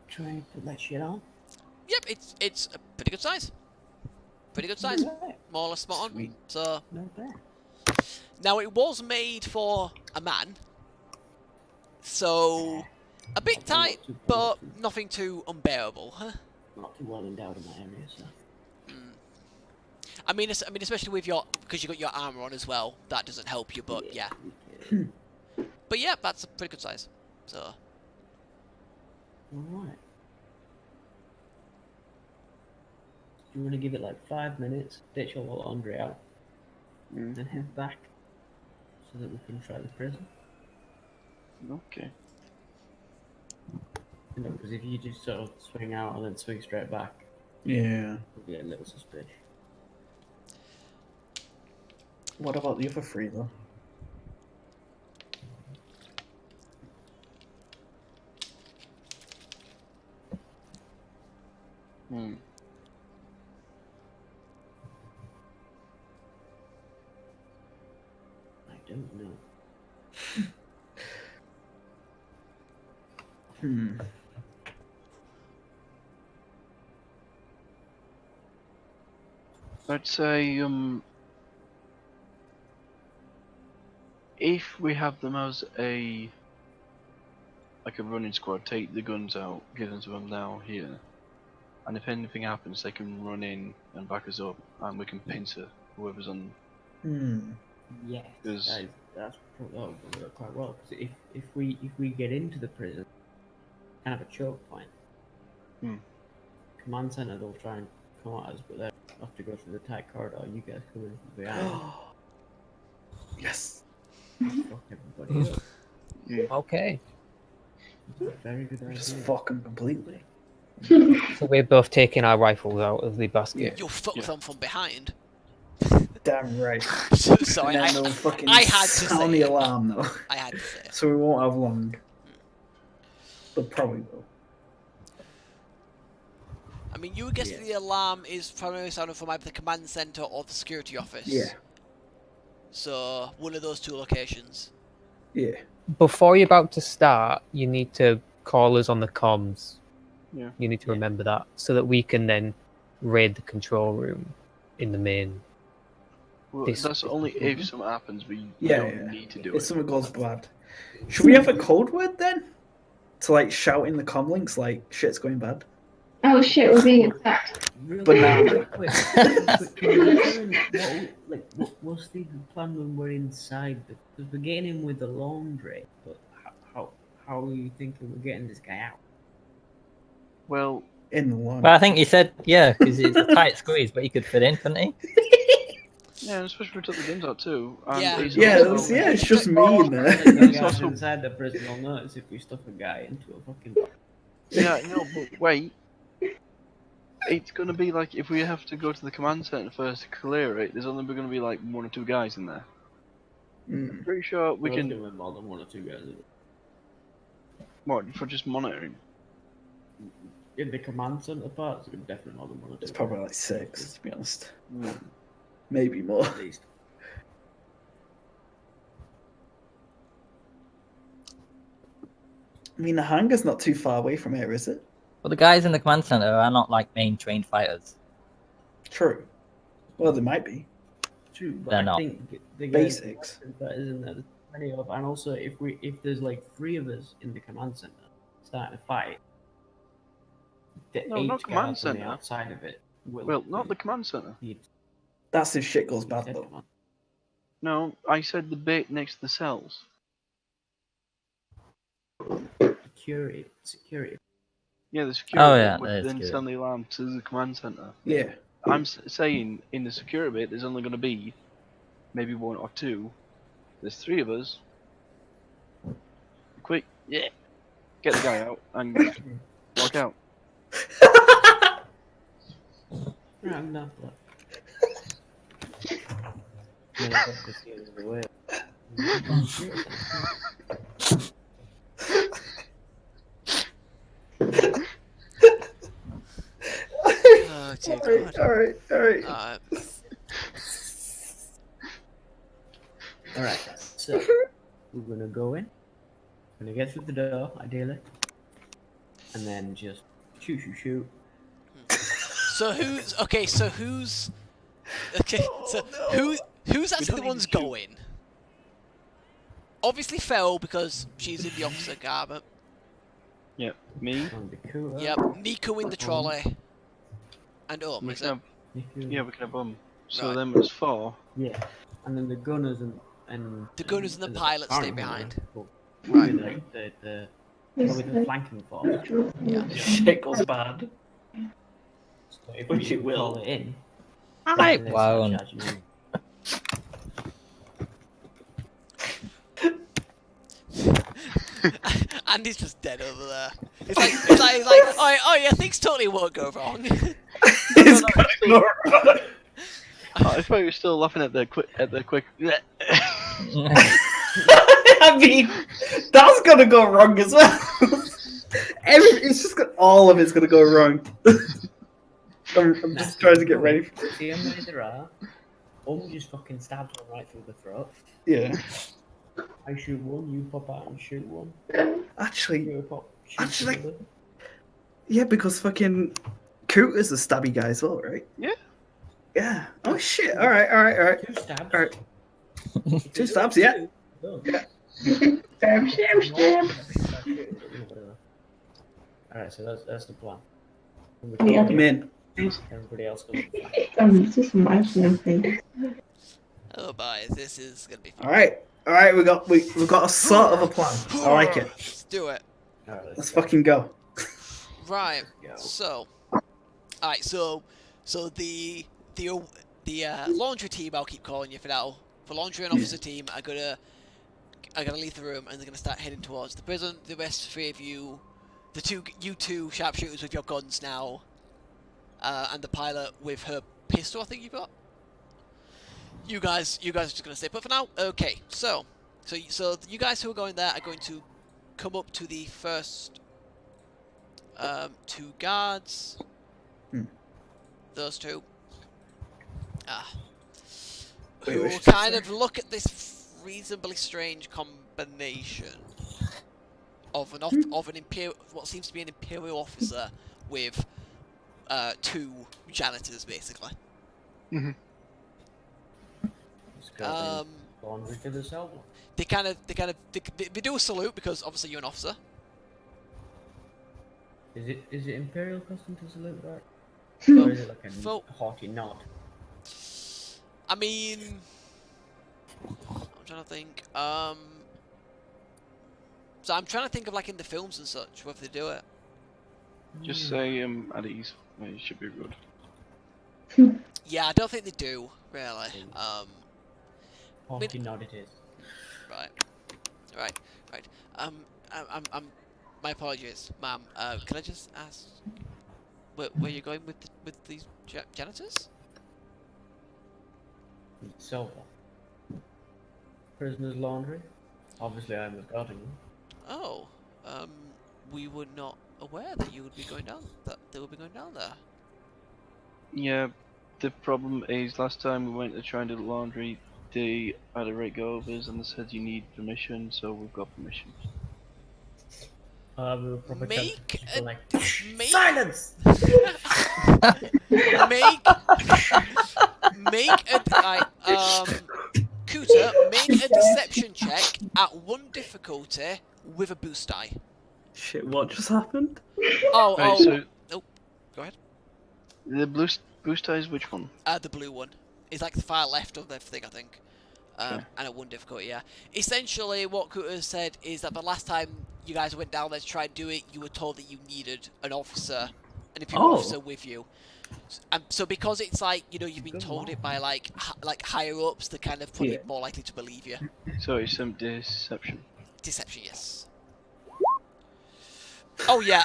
try and put that shit on.
Yep, it's a pretty good size. Pretty good size.
Right.
More or less spot on.
Sweet.
So...
Not bad.
now, it was made for a man. So... a bit tight, but nothing too unbearable, huh?
Not too well endowed in my area, so.
I mean, especially with because you got your armor on as well. That doesn't help you, but yeah. But yeah, that's a pretty good size. So.
Alright. Do you want to give it like 5 minutes, ditch all the laundry out, and then head back so that we can try the prison?
Okay.
You know, because if you just sort of swing out and then swing straight back,
Yeah.
it'll be a little suspicious.
What about the other 3 though?
No.
Let's say if we have them as a running squad, take the guns out, give them to them now here, and if anything happens, they can run in and back us up, and we can pincer whoever's on.
Yes,
Because
that would work quite well. Because if we get into the prison, kind of a choke point. Command center, they'll try and come at us, but they'll have to go through the tight corridor. You guys come in from behind.
Yes.
Fuck everybody up.
Okay.
Very good idea.
Just fuck them completely.
So we're both taking our rifles out of the basket.
You'll fuck them from behind.
Damn right.
Sorry,
And then they'll fucking
I had to
sound
say
the
it.
alarm though.
I had to say it.
So we won't have long. But probably will.
I mean, you would guess the alarm is primarily sounding from either the command center or the security office.
Yeah.
So, one of those two locations.
Yeah.
Before you're about to start, you need to call us on the comms.
Yeah.
You need to remember that, so that we can then raid the control room in the main.
Well,
This-
that's only if something happens. We
Yeah,
don't
yeah.
need to do
If
it.
something goes bad. Should we have a code word then? To like shout in the comm links like shit's going bad?
Oh shit, we're being attacked.
Banana.
Quick, what's the plan when we're inside? Because we're getting in with the laundry, but how are you thinking we're getting this guy out?
Well,
In the lawn.
Well, I think he said, yeah, because it's a tight squeeze, but he could fit in, couldn't he?
yeah, especially if we took the guns out too. And
Yeah.
it's
Yeah,
also-
it's just me in there.
The guys
also-
inside the prison will notice if we stuff a guy into a fucking.
Yeah, no, but wait. It's gonna be like if we have to go to the command center first to clear it. There's only gonna be like 1 or 2 guys in there. I'm pretty sure we can.
more than 1 or 2 guys.
What for just monitoring?
In the command center part, it's definitely more than 1 or 2.
It's probably like 6, to be honest.
Mm.
Maybe more.
At least.
I mean, the hangar's not too far away from here, is it?
But the guys in the command center are not like main trained fighters.
True. Well, they might be.
True, but
They're
I
not.
think the guys
Basics.
that isn't there plenty of, and also if there's like 3 of us in the command center starting a fight, the
No,
8
not command
guys on the
center.
outside of it will.
Well, not the command center.
need
That's if shit goes
to
bad,
set
though.
command.
No, I said the bit next to the cells.
Security.
Yeah, the security
Oh, yeah,
would
there's
then
security.
send the alarm to the command center.
Yeah.
I'm saying in the security bit, there's only going to be maybe 1 or 2. There's 3 of us. Quick, yeah, get the guy out and walk out.
Right, I'm not that. Yeah, that's just the other way.
Oh, dear God.
Alright.
Alright.
Alright, so we're gonna go in. Gonna get through the door, ideally. And then just shoot.
So who's okay? So who's okay? So who's actually the
don't
ones
need to shoot.
going? Obviously, Phil because she's in the officer garment.
Yep, me.
On the cooler.
Yep, Nico in the trolley, and
We
is
can
it?
have, yeah, we can have So
Right.
then there's 4.
Yeah. And then the gunners and
The gunners and the pilots stay behind.
Right. Like the with the flanking force.
Yeah.
Shit goes bad.
So if
Which
we
it will.
call it in,
I
then they start
won't.
charging in.
Andy's just dead over there. It's like, oh yeah, things totally won't go wrong.
It's gonna go wrong.
I thought you were still laughing at the quick.
I mean, that's gonna go wrong as well. It's just all of it's gonna go wrong. I'm just trying to get ready.
See how many there are. just fucking stabs one right through the throat.
Yeah.
I shoot one, you pop out and shoot one.
Actually,
You pop, shoot
Actually-
the other.
yeah, because fucking Coot is a stabby guy as well, right?
Yeah.
Yeah. Oh shit. All right.
2 stabs.
All right.
If
2
you
stabs,
do
yeah.
2, done.
Stab.
Alright, so that's the plan.
Yeah.
I'm in.
Everybody else goes.
It's just my thing.
Oh boy, this is gonna be fun.
All right. We've got a sort of a plan. I like it.
Let's do it.
Alright,
Let's fucking go.
Right.
go.
So, alright. So the laundry team, I'll keep calling you for now. The laundry and officer team are gonna leave the room and they're gonna start heading towards the prison. The rest 3 of you, you two sharpshooters with your guns now, and the pilot with her pistol, I think you've got. You guys are just gonna stay put for now. Okay. So you guys who are going there are going to come up to the first 2 guards. Those 2.
Wait,
Who
which
will
two,
kind of look at this reasonably strange combination of an what seems to be an imperial officer with 2 janitors, basically.
Mm-hmm.
Let's go laundry to the cell block.
They do a salute because obviously you're an officer.
Is it Imperial custom to salute that?
Well,
Or is it like a
well-
haughty nod?
I mean, I'm trying to think. So I'm trying to think of like in the films and such whether they do it.
Just say at ease. It should be good.
Yeah, I don't think they do really.
Haughty nod it is.
Right. I'm. My apologies, ma'am. Can I just ask where you're going with these janitors?
Cell block. Prisoner's laundry. Obviously, I was guarding them.
Oh, we were not aware that you would be going down. That they would be going down there.
Yeah, the problem is last time we went to try and do the laundry, they had a rate go overs and they said you need permission, so we've got permission.
We were probably
Make
tempted to, like,
Make
silence.
make Kuta, make a deception check at 1 difficulty with a boost die.
Shit, what just happened?
Right, so
Go ahead.
the boost die is which one?
The blue one. It's like the far left of the thing, I think.
Okay.
And at 1 difficulty, yeah. Essentially, what Kuta said is that the last time you guys went down there to try and do it, you were told that you needed an officer, an imperial officer with you. So because it's like, you know, you've been told it by like higher ups, they're kind of probably more likely to believe you.
So it's some deception.
Deception, yes. Oh yeah.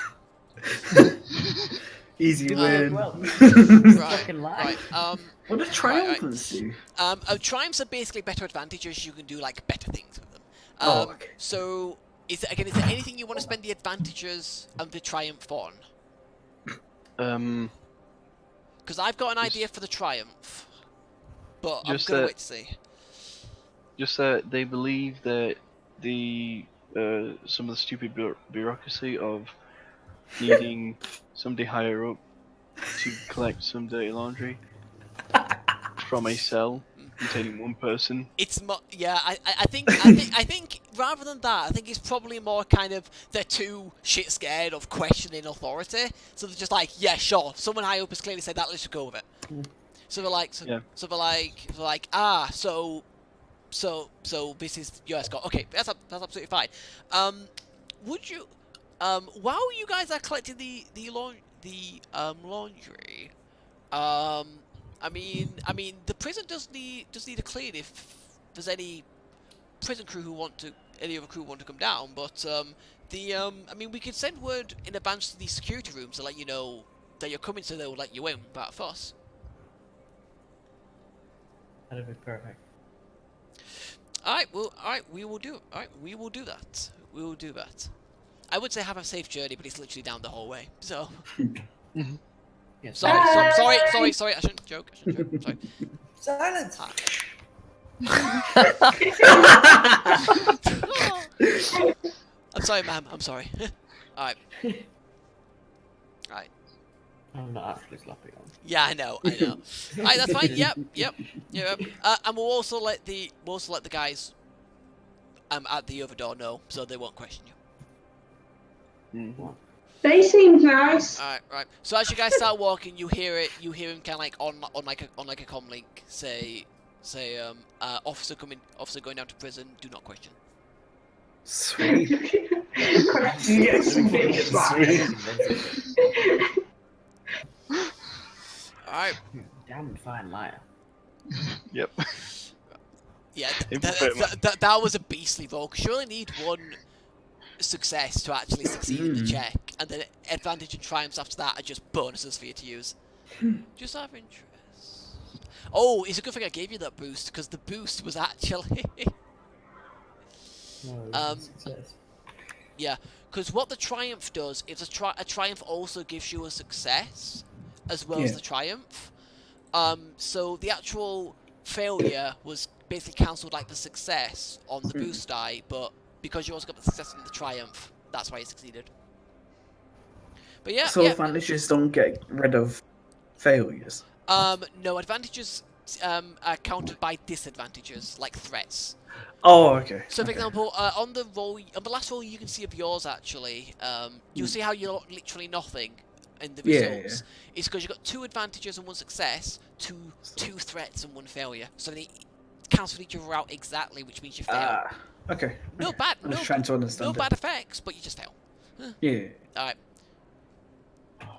Easy win.
Well,
Right.
fucking lie.
Right.
What do triumphants do?
Triumphs are basically better advantages. You can do like better things with them.
Okay.
So is there anything you want to spend the advantages of the triumph on? Because I've got an idea for the triumph, but I'm
Just
gonna
that-
wait to see.
Just that they believe that the some of the stupid bureaucracy of needing somebody higher up to collect some dirty laundry from a cell containing 1 person.
It's yeah. I think rather than that, I think it's probably more kind of they're too shit scared of questioning authority, so they're just like, yeah, sure. Someone high up has clearly said that. Let's just go with it. So they're like, so they're like, so this is your escort. Okay, that's absolutely fine. Would you, while you guys are collecting the laundry, I mean, the prison does need a clean if there's any prison crew any other crew want to come down. But I mean, we could send word in advance to these security rooms to let you know that you're coming, so they'll let you in without fuss.
That'd be perfect.
Alright, we will do that. We will do that. I would say have a safe journey, but it's literally down the hallway. So.
Yes.
Sorry. I shouldn't joke. Sorry.
Silence.
I'm sorry, ma'am. I'm sorry. Alright. Alright.
I'm not actually slapping on.
Yeah, I know. Alright, that's fine. Yep. And we'll also let the guys at the other door know, so they won't question you.
They seem nice.
Alright, right. So as you guys start walking, you hear him kind of like on like a comm link say officer going down to prison. Do not question.
Sweet.
Yes,
Alright.
Damn fine liar.
Yep.
Yeah,
Infiltrate,
that was a beastly roll, because you only need one success to actually succeed in the check, and then advantage and triumphs after that are just bonuses for you to use. Just out of interest. Oh, it's a good thing I gave you that boost, because the boost was actually...
Success.
Yeah, because what the triumph does is a triumph also gives you a success, as well as the triumph. So the actual failure was basically cancelled like the success on the boost die, but because you also got the success in the triumph, that's why you succeeded. But yeah,
So advantages don't get rid of failures.
no, advantages are countered by disadvantages, like threats.
Oh, okay.
So, for example, on the last roll you can see of yours, actually, you'll see how you're literally nothing in the results. It's because you've got 2 advantages and 1 success, two threats and 1 failure. So they cancel each other out exactly, which means you fail.
Okay.
No
okay.
bad,
I was trying to understand
no
it.
bad effects, but you just fail.
Yeah.
All right.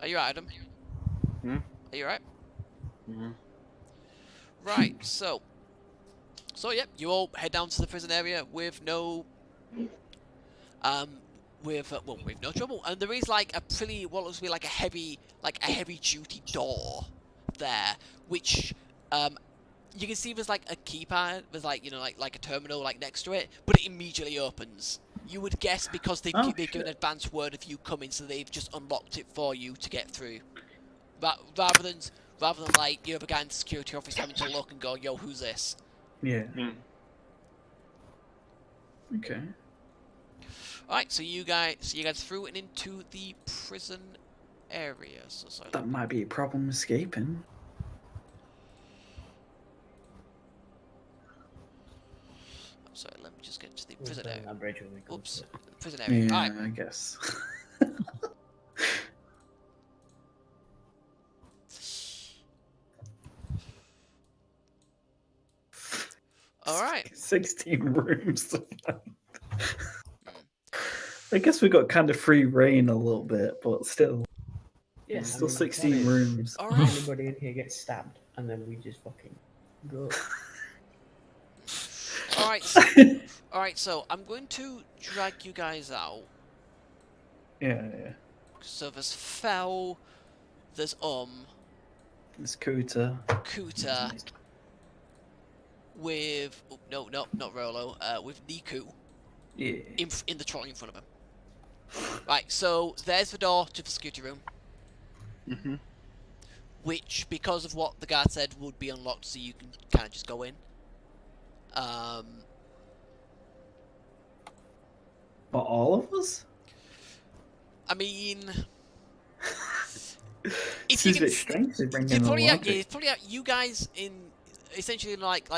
Are you right, Adam? Are you right? Right. So yeah, you all head down to the prison area with no with no trouble, and there is like a pretty what looks to be like a heavy duty door there, which you can see there's like a keypad with like like a terminal like next to it, but it immediately opens. You would guess because they've given advance word of you coming, so they've just unlocked it for you to get through, rather than like the other guy in the security office having to look and go, yo, who's this?
Yeah. Okay.
Alright, so you guys through and into the prison area. So sorry.
That might be a problem escaping.
I'm sorry, let me just get to the prison area. Oops, prison
Yeah,
area. Alright.
I guess.
Alright.
16 rooms. I guess we got kind of free reign a little bit, but still.
Yeah,
still 16 rooms.
Alright.
Anybody in here gets stabbed, and then we just fucking go.
Alright, so I'm going to drag you guys out.
Yeah.
So there's Fel, there's
It's Kuta.
with not Rolo, with Niku.
Yeah.
In the trolley in front of him. Right, so there's the door to the security room. Which, because of what the guard said, would be unlocked, so you can kind of just go in.
But all of us?
I mean,
It's a bit strange to bring in
probably
logic.
you guys in essentially like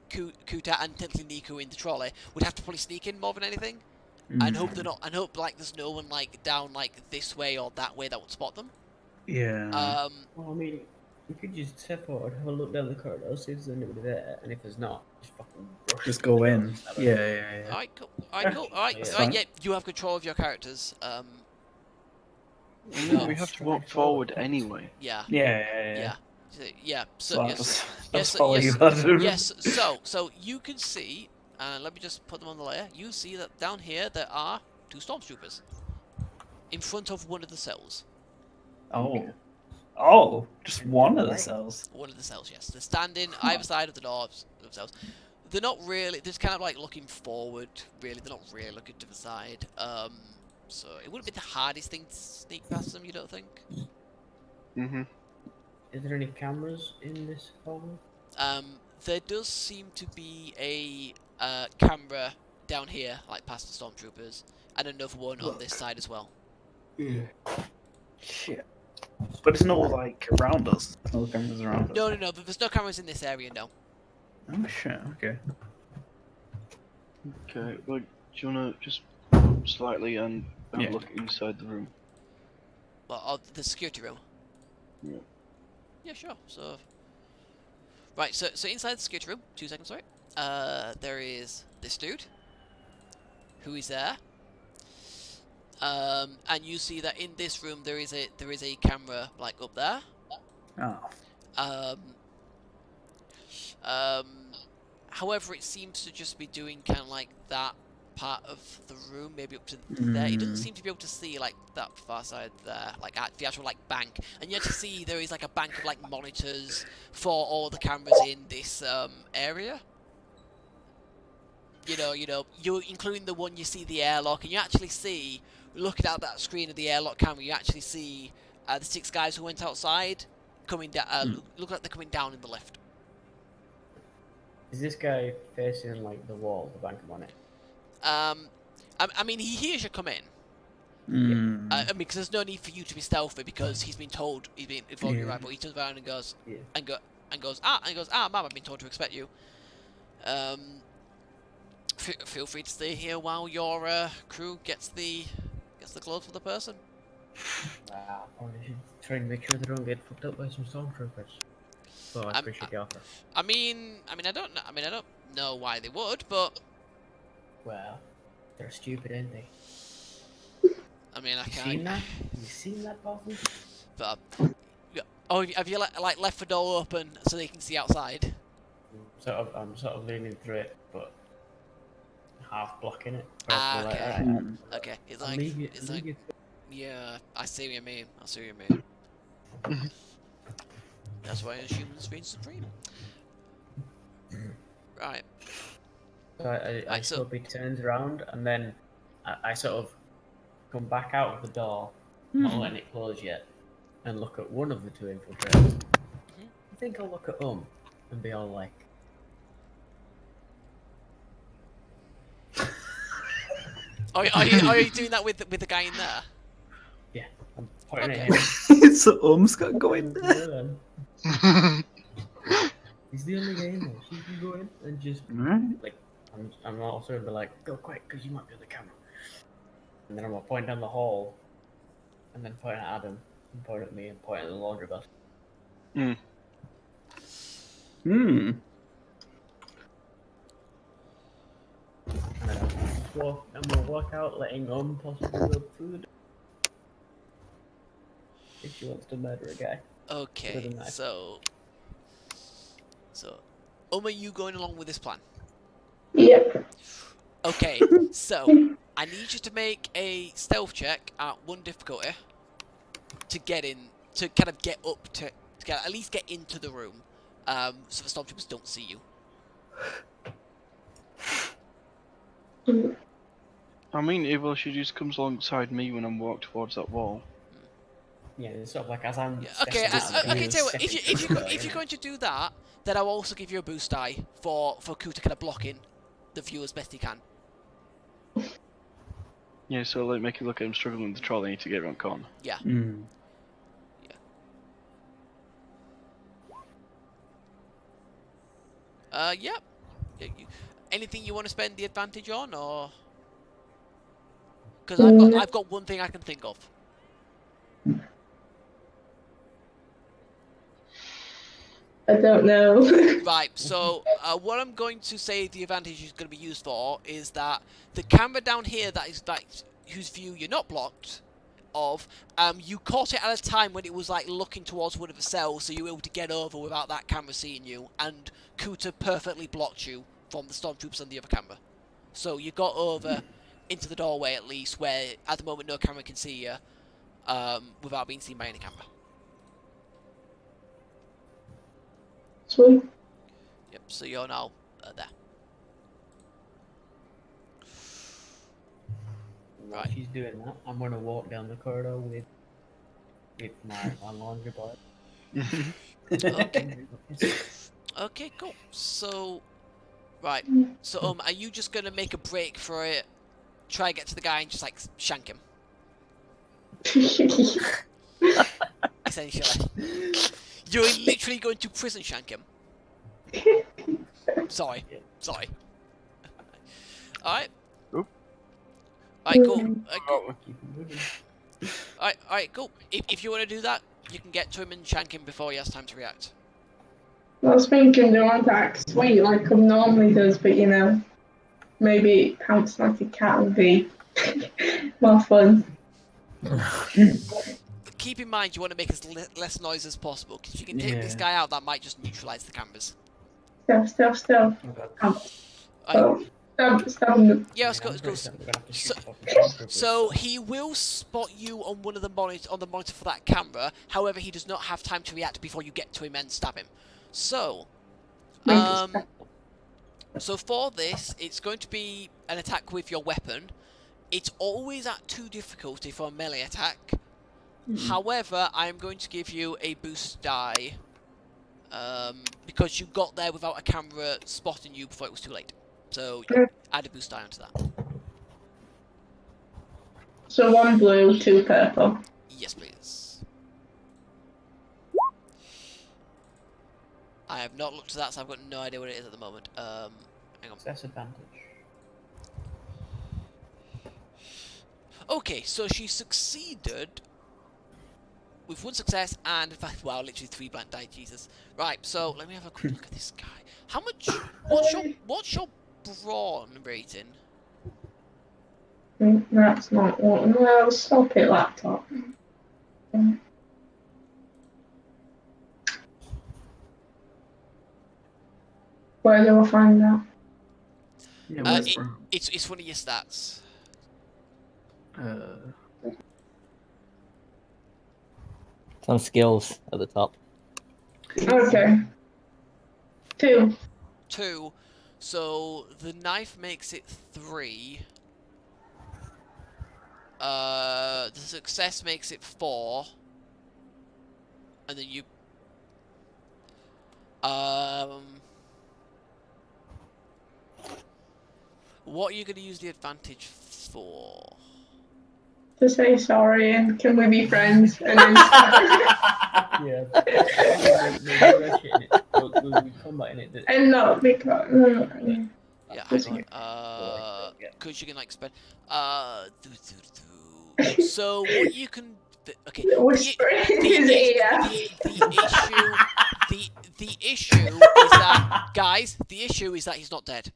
Kuta and technically Niku in the trolley would have to probably sneak in more than anything, and hope like there's no one like down like this way or that way that would spot them.
Yeah.
Well, I mean, we could just step forward, have a look down the corridor, see if there's anybody there, and if there's not, just fucking rush.
Just go in. Yeah.
Alright, cool. Alright, yeah, you have control of your characters.
We have to walk forward anyway.
Yeah.
So
Yes.
I'll follow you, Adam.
Yes. So you can see. Let me just put them on the layer. You see that down here there are 2 stormtroopers in front of one of the cells.
Oh, just one of the cells.
One of the cells, yes. They're standing either side of the doors themselves. They're not really. They're just kind of like looking forward. Really, they're not really looking to the side. So it wouldn't be the hardest thing to sneak past them. You don't think?
Is there any cameras in this hallway?
There does seem to be a camera down here, like past the stormtroopers, and another one on this side as well.
Yeah. Shit. But it's not like around us. There's no cameras around us.
No, there's no cameras in this area, no.
Oh shit. Okay.
Okay, well, do you wanna just slightly and have
Yeah.
a look inside the room?
Well, the security room.
Yeah.
Yeah, sure. So, right. So inside the security room. 2 seconds, sorry. There is this dude. Who is there? And you see that in this room there is a camera like up there.
Oh.
However, it seems to just be doing kind of like that part of the room, maybe up to there. It doesn't seem to be able to see like that far side there, like at the actual like bank. And you actually see there is like a bank of like monitors for all the cameras in this area. You know, you're including the one you see the airlock, and you actually see, looking at that screen of the airlock camera, you actually see the 6 guys who went outside coming down. Look like they're coming down in the lift.
Is this guy facing like the wall, the bank of money?
I mean, he hears you come in. I mean, because there's no need for you to be stealthy because he's been informed you're right, but he turns around and goes, ma'am, I've been told to expect you. Feel free to stay here while your crew gets the clothes for the person.
Wow. I should try and make sure they don't get fucked up by some stormtroopers. So I appreciate the offer.
I mean, I don't know why they would, but
Well, they're stupid, ain't they?
I mean, I
You
can't.
seen that? You seen that, Bobby?
But have you like left the door open so they can see outside?
I'm sort of leaning through it, but half blocking it.
Ah,
Like,
okay.
alright,
Okay, it's
I'll
like
leave you-
it's
leave
like
you
yeah, I see what you mean. That's why humans reign supreme. Right.
So I
Right, so-
sort of he turns around and then I sort of come back out of the door, not letting it close yet, and look at one of the 2 infiltrators. I think I'll look at and be all like,
Are you doing that with the guy in there?
yeah, I'm pointing
Okay.
at him.
It's got going there.
He's the only guy in there. She can go in and just
Right.
like I'm also gonna be like, go quick, because you might be on the camera. And then I'm gonna point down the hall, and then point at Adam, and point at me, and point at the laundry basket.
Hmm.
And then I'm gonna walk out, letting possibly go through the door. If she wants to murder a guy.
Okay,
With a knife.
so are you going along with this plan?
Yep.
Okay, so I need you to make a stealth check at 1 difficulty to get in, to kind of get up to at least get into the room, so the stormtroopers don't see you.
I mean, well, she just comes alongside me when I'm walking towards that wall.
Yeah, it's sort of like as I'm.
Yeah, okay,
stepping out,
okay. Tell you what,
stepping
if
through
you're going to do that, then I'll also give you a boost die for Kuta kind of blocking the view as best he can.
Yeah, so like make it look like I'm struggling with the trolley. I need to get around corner.
Yeah. Yep. Yeah, anything you want to spend the advantage on, or? Because I've got one thing I can think of.
I don't know.
Right, so what I'm going to say the advantage is going to be used for is that the camera down here whose view you're not blocked of, you caught it at a time when it was like looking towards one of the cells, so you were able to get over without that camera seeing you, and Kuta perfectly blocked you from the stormtroopers on the other camera. So you got over into the doorway at least, where at the moment no camera can see you, without being seen by any camera.
Sweet.
Yep, so you're now there.
While she's doing that, I'm gonna walk down the corridor with my laundry boy.
Okay. Okay, cool. So, right. So, are you just gonna make a break for it? Try and get to the guy and just like shank him, essentially. You're literally going to prison shank him. Sorry. Alright.
Oop.
Alright, cool.
Oh, keep moving.
Alright, cool. If you want to do that, you can get to him and shank him before he has time to react.
I was thinking they want to act sweet like Hum normally does, but you know, maybe pounce like a cat would be more fun.
Keep in mind, you want to make as less noise as possible, because if you can take this guy out, that might just neutralize the cameras.
Stuff.
Alright.
Stab him.
Yeah, let's go. So he will spot you on one of the monitor for that camera. However, he does not have time to react before you get to him and stab him. So, so for this, it's going to be an attack with your weapon. It's always at 2 difficulty for a melee attack. However, I'm going to give you a boost die because you got there without a camera spotting you before it was too late. So add a boost die onto that.
So 1 blue, 2 purple.
Yes, please. I have not looked at that, so I've got no idea what it is at the moment. Hang on.
Success advantage.
Okay, so she succeeded with 1 success and, in fact, wow, literally 3 blank die. Jesus. Right. So let me have a quick look at this guy. How much? What's your brawn rating?
That's not what. No, stop it, laptop. Where do I find that?
Yeah,
It's one of your stats.
It's on skills at the top.
Okay. 2.
2. So the knife makes it 3. The success makes it 4. And then you what are you going to use the advantage for?
To say sorry and can we be friends? And then
Yeah. We'll be combating it.
and not because.
Yeah, hang on. Because you can like spend. So what you can. Okay.
Whisper in his ear.
The issue is that, guys. The issue is that he's not dead.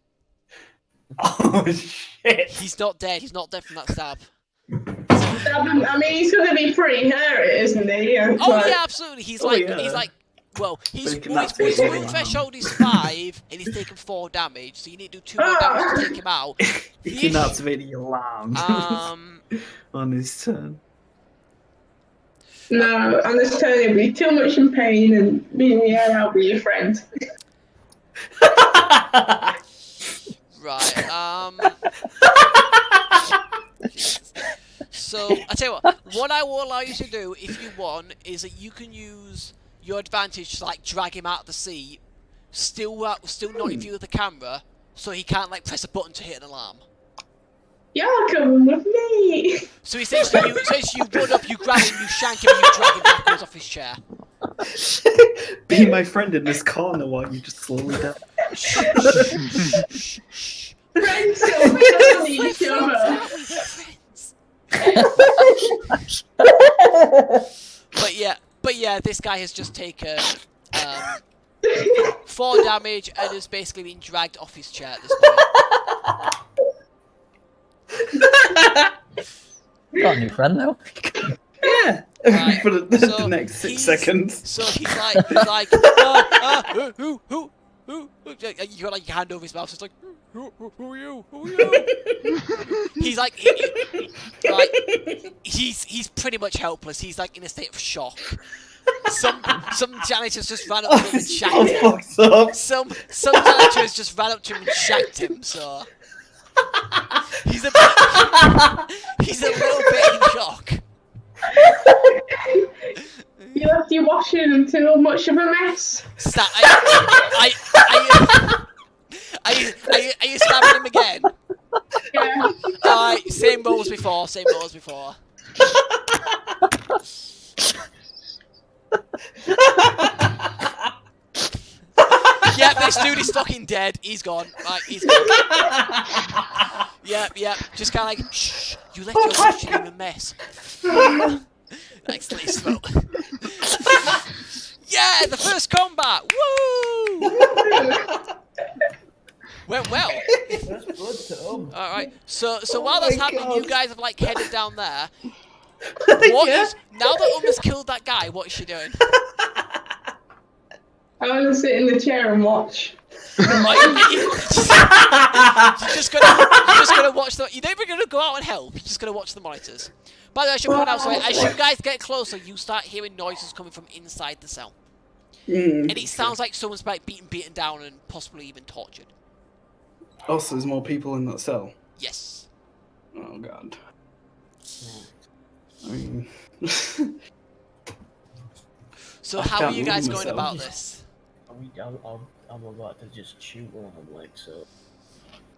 Oh shit!
He's not dead. He's not dead from that stab.
I mean, he's gonna be pretty hurt, isn't he? Yeah,
Oh yeah, absolutely. He's like. Well, his wound threshold is 5, and he's taken 4 damage, so you need to do 2 more damage to take him out.
He can activate the alarm on his turn.
No, on this turn he'll be too much in pain, and I'll be your friend.
Right. Jesus. So I tell you what I will allow you to do, if you want, is that you can use your advantage to like drag him out of the seat, still not in view of the camera, so he can't like press a button to hit an alarm.
You're coming with me.
So essentially, you run up, you grab him, you shank him, and you drag him backwards off his chair.
Be my friend in this corner while you just slowly die.
Friends don't kill each other.
But yeah, this guy has just taken 4 damage and has basically been dragged off his chair at this point.
Got a new friend though.
Yeah.
Right,
For the next 6 seconds.
So he's like, who? You got like your hand over his mouth, so it's like, who are you? Who are you? He's like, he's pretty much helpless. He's like in a state of shock. Some janitors just ran up to him and shanked him. Some janitors just ran up to him and shanked him. So he's a little bit in shock.
You left your washing until much of a mess.
Are you stabbing him again?
Yeah.
Alright, same roll as before, same roll as before. Yep, this dude is fucking dead. He's gone. Right, he's gone. Yep. Just kind of like, shh. You left your washing in a mess. Like, slightly slow. Yeah, the first combat. Woo! Went well.
That's good to
All right. So while that's happening, you guys have like headed down there. What is now that has killed that guy? What is she doing?
I want to sit in the chair and watch.
You're just gonna watch the. You're not even gonna go out and help. You're just gonna watch the monitors. By the way, I should point out, so as you guys get closer, you start hearing noises coming from inside the cell, and it sounds like someone's like beaten down, and possibly even tortured.
Oh, so there's more people in that cell.
Yes.
Oh god. I mean...
So
I
how are
can't
you guys
move
going
myself.
about this?
I'm about to just shoot one of them, like, so.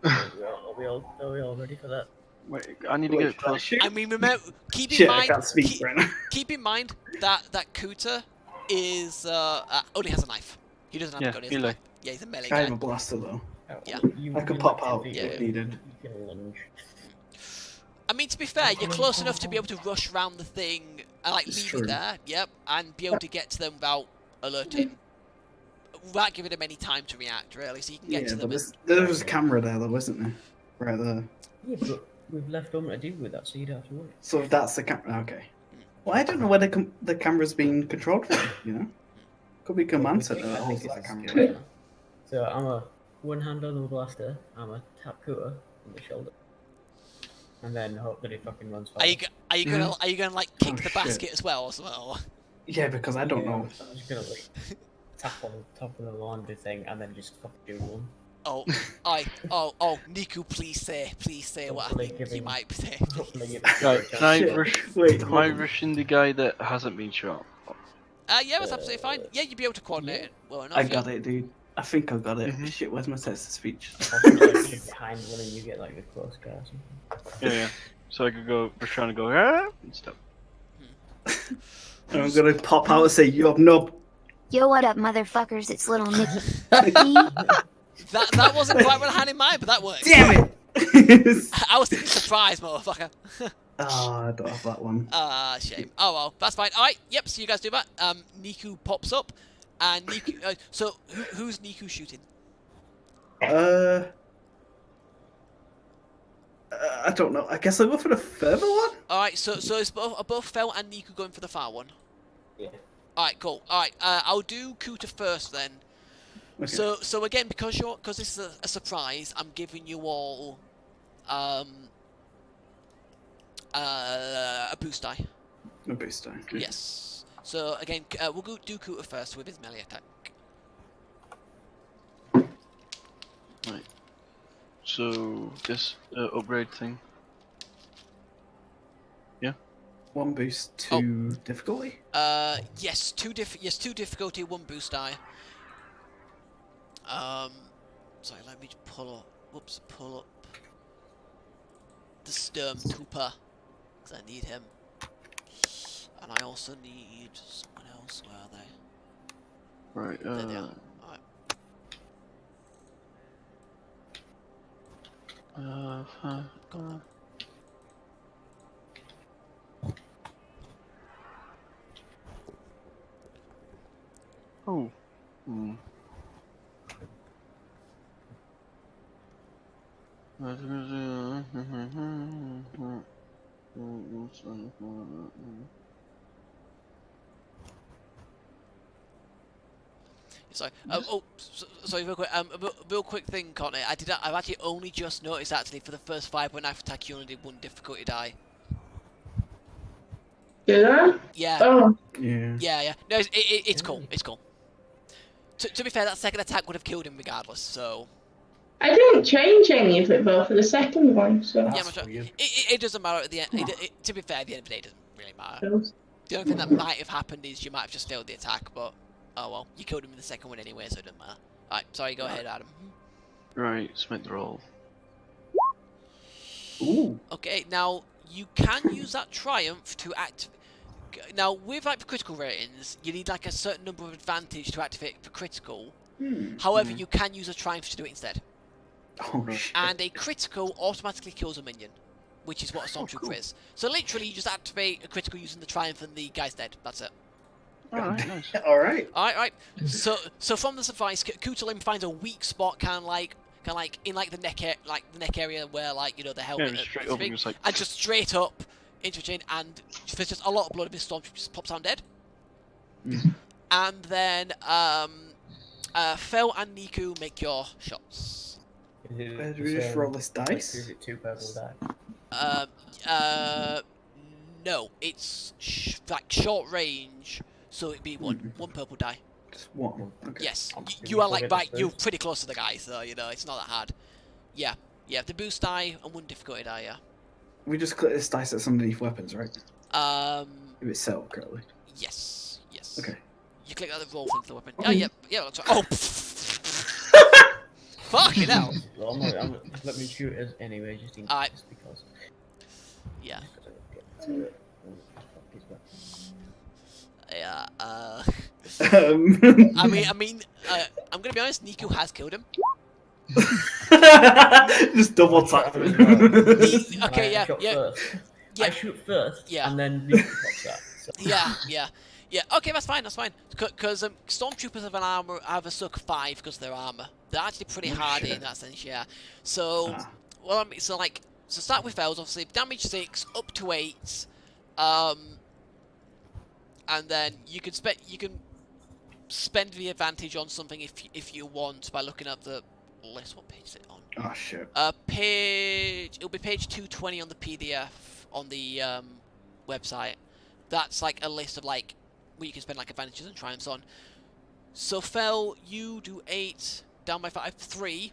Are we all ready for that?
Wait, I need to get close.
I mean, remember, keep in
Shit, I
mind,
can't speak right now.
keep in mind that Kuta is only has a knife. He doesn't have a gun. He has a
melee.
knife. Yeah, he's a melee
I
guy.
have a blaster though.
Yeah.
I could pop out if needed.
You can lunge.
I mean, to be fair, you're close enough to be able to rush around the thing and like
It's
leave
true.
it there. Yep, and be able to get to them without alerting, without giving them any time to react. Really, so you can get
Yeah,
to them.
there was a camera there though, wasn't there? Right there.
Yeah, but we've left them to deal with that, so you don't have to worry.
So if that's the camera, okay. Well, I don't know where the camera's being controlled from, you know? Could be command center that holds that camera.
So I'm a one hand on the blaster, I'm a tap cutter on the shoulder. And then hope that he fucking runs fast.
Are you gonna like kick
Oh,
the
shit.
basket as well or something?
Yeah, because I don't know.
I'm just gonna like tap on the top of the laundry thing and then just fucking do one.
Oh, Niku, please say what I
Hopefully
think you
giving-
might say.
Hopefully it-
Right, can I
Shit.
rush?
Wait,
Am
hold
I
on.
rushing the guy that hasn't been shot?
Yeah, that's absolutely fine. Yeah, you'd be able to coordinate it well enough.
I got it, dude. I think I got it. Shit, where's my text to speech?
I'll be, like, behind one and you get like the close guy or something.
Yeah. So I could go. We're trying to go. Ah! And stop.
And I'm gonna pop out and say, "You have no."
Yo, what up, motherfuckers? It's little Nicky.
That wasn't quite what I had in mind, but that worked.
Damn it!
I was thinking surprise, motherfucker.
I don't have that one.
Shame. Oh well, that's fine. Alright, yep, so you guys do that. Niku pops up, and Niku... so, who's Niku shooting?
I don't know. I guess I'll go for the further one?
Alright, so it's both Fel and Niku going for the far one?
Yeah.
Alright, cool. Alright, I'll do Kuta first then.
Okay.
So again, because this is a surprise, I'm giving you all a boost die.
A boost die. Okay.
Yes. So again, we'll do Kuta first with his melee attack.
Right. So this upgrade thing. Yeah.
One boost, two difficulty?
Yes, two difficulty, one boost die. Sorry, let me pull up the Stormtrooper, because I need him. And I also need someone else, where are they?
Right.
There they are. Alright.
Oh. Hmm.
Sorry. Sorry, real quick. Real quick thing, Courtney. I've actually only just noticed actually for the first 5 knife attack you only did 1 difficulty die.
Did I?
Yeah.
Oh.
Yeah.
Yeah. No, it's cool. It's cool. To be fair, that second attack would have killed him regardless. So.
I didn't change any of it though for the second one, so.
Yeah, I'm sure. It doesn't matter at the end. To be fair, at the end of the day, it doesn't really matter. The only thing that might have happened is you might have just failed the attack, but oh well, you killed him in the second one anyway, so it doesn't matter. Alright, sorry, go ahead, Adam.
Right, let's make the roll.
Ooh.
Okay, now you can use that triumph to activate. Now, with like critical ratings, you need like a certain number of advantage to activate for critical. However, you can use a triumph to do it instead.
Oh shit.
And a critical automatically kills a minion, which is what a stormtrooper is. So literally, you just activate a critical using the triumph, and the guy's dead. That's it.
Alright, nice.
All right.
Alright. So from this advice, Kutelim finds a weak spot, kind of like in like the neck area where like the helmet.
Yeah, straight up and just like.
And just straight up into a chain, and there's just a lot of blood of his stormtrooper just pops down dead. And then Fel and Niku make your shots.
Do we just roll this dice?
Is it 2 purple die?
No, it's like short range, so it'd be one purple die.
Just one. Okay.
Yes,
Did
you
we
are like
forget the
right. You're
boost?
pretty close to the guy, so it's not that hard. Yeah, the boost die and 1 difficulty die. Yeah.
We just click this dice that's underneath weapons, right? If it's set up correctly.
Yes.
Okay.
You click on the roll thing for the weapon. Oh, yeah, that's right. Oh, fucking hell.
Well, just let me shoot us anyway, just in
Alright.
case, because.
Yeah.
Fuck his weapon.
Yeah.
Um,
I mean, I'm gonna be honest. Niku has killed him.
just double tap.
Okay, yeah.
I shoot first,
Yeah.
and then Niku pops out. So.
Yeah. Okay, that's fine. Because stormtroopers have a suck 5 because of their armor. They're actually pretty hardy in that sense. Yeah. So, so start with Fel's, obviously damage 6 up to 8. And then you can spend the advantage on something if you want by looking at the list. What page is it on?
Oh shit.
It'll be page 220 on the PDF on the website. That's like a list of like where you can spend like advantages and triumphs on. So Fel, you do 8 down by 5, 3.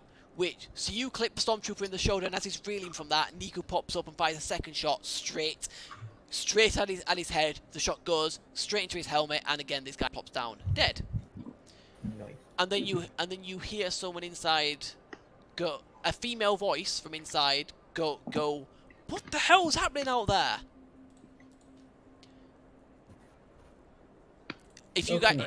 So you clip the stormtrooper in the shoulder, and as he's reeling from that, Niku pops up and fires a second shot straight at his head. The shot goes straight into his helmet, and again this guy pops down dead.
Nice.
And then you hear someone inside go, a female voice from inside go, what the hell's happening out there? If you guys,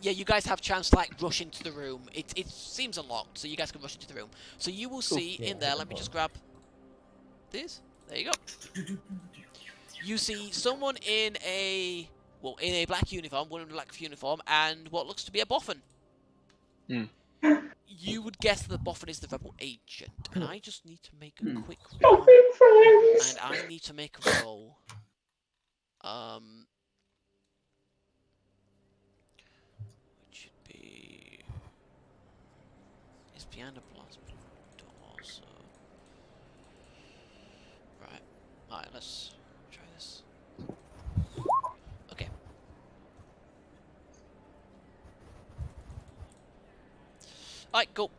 you guys have chance to like rush into the room. It seems unlocked, so you guys can rush into the room. So you will see in there. Let me just grab this. There you go. You see someone in a black uniform, one in a black uniform, and what looks to be a boffin. You would guess that the boffin is the rebel agent, and I just need to make a quick roll. And I need to make a roll. Which should be... It's behind a blast door, so... Alright, let's try this. Okay. Alright, cool.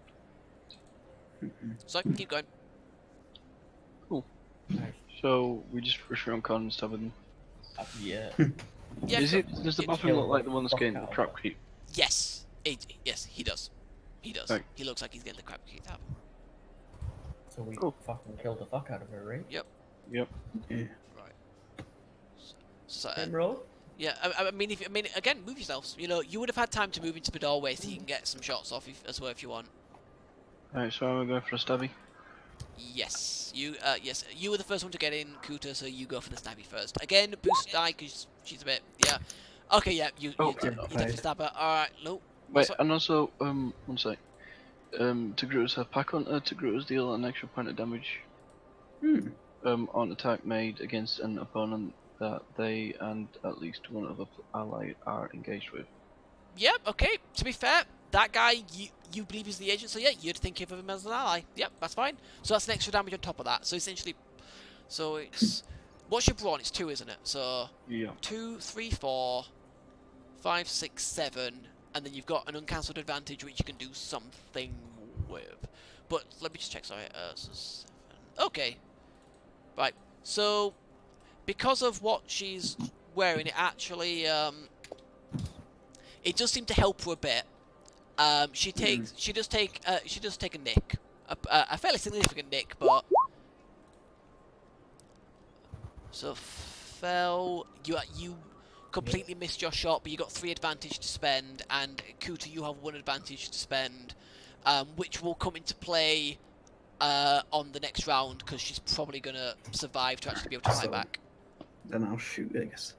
So, keep going.
Cool. So, we just rush around con and stab them.
Yeah.
Yeah,
Does the boffin look like the one that's getting the crap creep?
Yes. Yes, he does. He does.
Right.
He looks like he's getting the crap kicked out.
So we
Cool.
fucking killed the fuck out of her, right?
Yep.
Yep.
Yeah.
Right. So,
Same roll?
yeah, I mean, again, move yourselves. You would have had time to move into the doorway so you can get some shots off as well if you want.
Alright, so I'm going for a stabby.
Yes, you were the first one to get in, Kuta, so you go for the stabby first. Again, boost die because she's a bit, yeah. Okay, yeah, you definitely stab her. Alright, no.
Wait, and also, one sec. Togrutas have pack on. Togrutas deal an extra point of damage. On attack made against an opponent that they and at least one other ally are engaged with.
Yep, okay, to be fair, that guy, you believe is the agent, so yeah, you'd think of him as an ally. Yep, that's fine. So that's an extra damage on top of that. So essentially, it's... What's your brawn? It's 2, isn't it? So...
Yeah.
2, 3, 4, 5, 6, 7, and then you've got an uncancelled advantage which you can do something with. But let me just check, sorry. So 7. Okay. Right, so... Because of what she's wearing it actually, it does seem to help her a bit. She does take a nick, a fairly significant nick, but so fell. You completely missed your shot, but you got 3 advantage to spend, and Kuta, you have 1 advantage to spend, which will come into play on the next round because she's probably gonna survive to actually be able to fight back.
Then I'll shoot, I guess.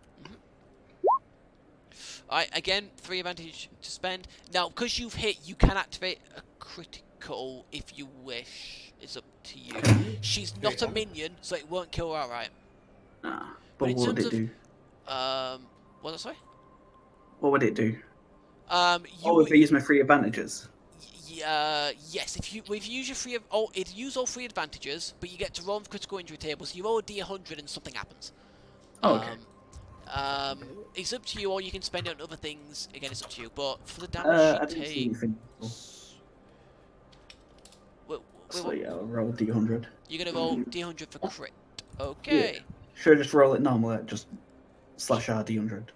Alright, again, 3 advantage to spend. Now, because you've hit, you can activate a critical if you wish. It's up to you. She's not a minion, so it won't kill her outright.
Ah,
But
but
in
what would
terms
it do?
What was that, sorry?
What would it do?
You
If I use my 3 advantages.
yes, if you use your it use all 3 advantages, but you get to roll on the critical injury table, so you roll a d100 and something happens.
Oh, okay.
It's up to you, or you can spend it on other things. Again, it's up to you. But for the damage
I didn't see anything. So yeah, I'll roll d100.
You're gonna roll d100 for crit. Okay.
Yeah. Should I just roll it normal? Just slash r d100.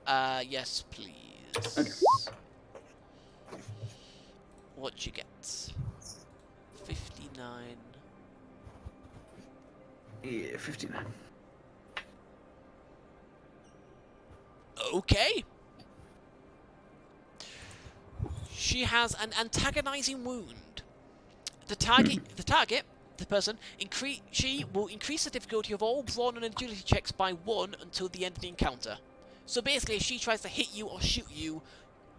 Yes, please.
Okay.
What you get? 59.
Yeah, 59.
Okay. She has an antagonizing wound. The person, she will increase the difficulty of all brawn and agility checks by 1 until the end of the encounter. So basically, if she tries to hit you or shoot you,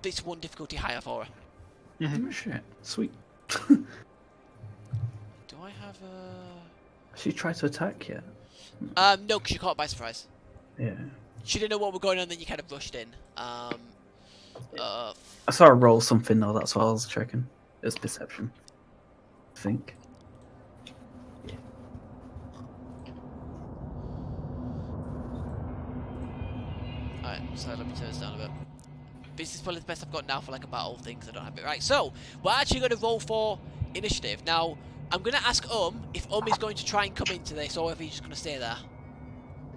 this 1 difficulty higher for her.
Oh shit, sweet.
Do I have a...
She tried to attack yet?
No, because you caught her by surprise.
Yeah.
She didn't know what was going on, then you kind of rushed in.
I saw her roll something though, that's what I was checking. It was perception. I think. Yeah.
Alright, so let me turn this down a bit. This is probably the best I've got now for like a battle thing, because I don't have it right. So, we're actually going to roll for initiative. Now, I'm going to ask if is going to try and come into this, or if he's just going to stay there.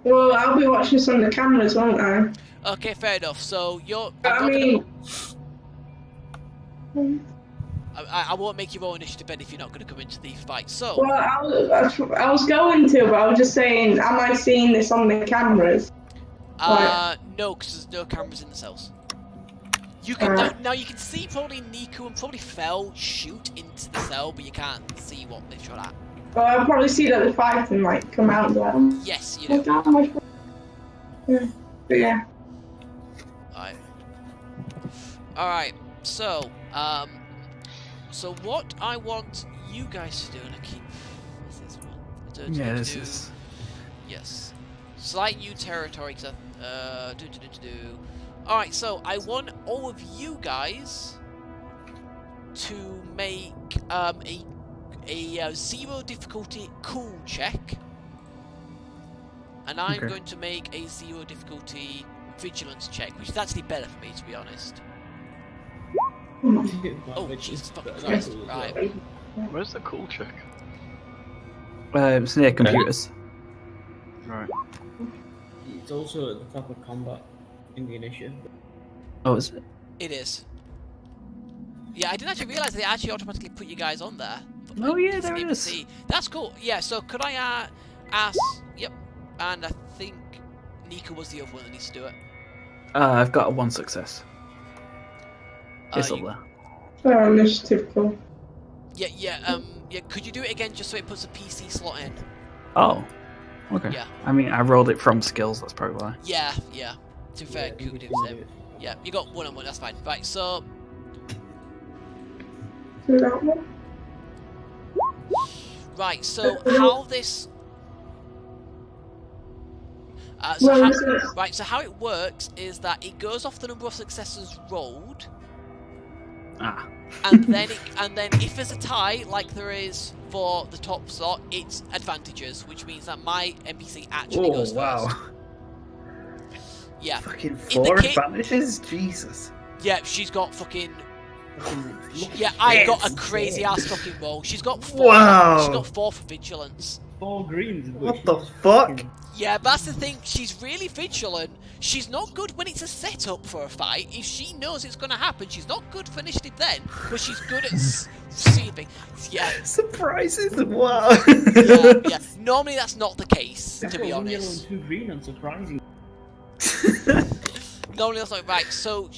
Well, I'll be watching this on the cameras, won't I?
Okay, fair enough. So, I won't make you roll initiative then if you're not going to come into the fight. So.
Well, I was going to, but I was just saying, am I seeing this on the cameras?
No, because there's no cameras in the cells. You can now you can see probably Niku and probably Fel shoot into the cell, but you can't see what they shot at.
Well, I'll probably see that the fight and like come out as well.
Yes, you do.
Yeah. But yeah.
Alright, so, so what I want you guys to do, and I keep... What's this one?
Yeah, this is...
Yes. Slight new territory, because Alright, so I want all of you guys to make a 0 difficulty cool check. And I'm going to make a 0 difficulty vigilance check, which is actually better for me, to be honest. Oh, Jesus fucking Christ. Right.
Where's the cool check?
It's near computers.
Right.
It's also at the top of combat in the initiative.
Oh, is it?
It is. Yeah, I didn't actually realise they actually automatically put you guys on there.
Oh yeah, there it is.
That's cool. Yeah, so could I ask... Yep. And I think Nika was the other one that needs to do it.
I've got a 1 success. It's up there.
Oh, initiative, cool.
Yeah, could you do it again just so it puts a PC slot in?
Oh. Okay.
Yeah.
I mean, I rolled it from skills, that's probably why.
Yeah. To be fair, Kuka did the same. Yeah, you got 1-on-1, that's fine. Right, so... Right, so how this... so how it works is that it goes off the number of successes rolled. And then if there's a tie, like there is for the top slot, it's advantages, which means that my NPC actually goes first. Yeah.
Fucking 4 advantages? Jesus.
Yeah, she's got fucking... Yeah, I got a crazy ass fucking roll. She's got 4.
Wow.
She's got 4 for vigilance.
4 greens. but
What
she's
the fuck?
fucking-
Yeah, that's the thing. She's really vigilant. She's not good when it's a setup for a fight. If she knows it's going to happen, she's not good for initiative then, but she's good at seeing things. Yeah,
Surprises? Wow.
yeah. Normally that's not the case,
I've
to
got
be
1 yellow
honest.
and 2 green, unsurprising.
Normally that's not right. So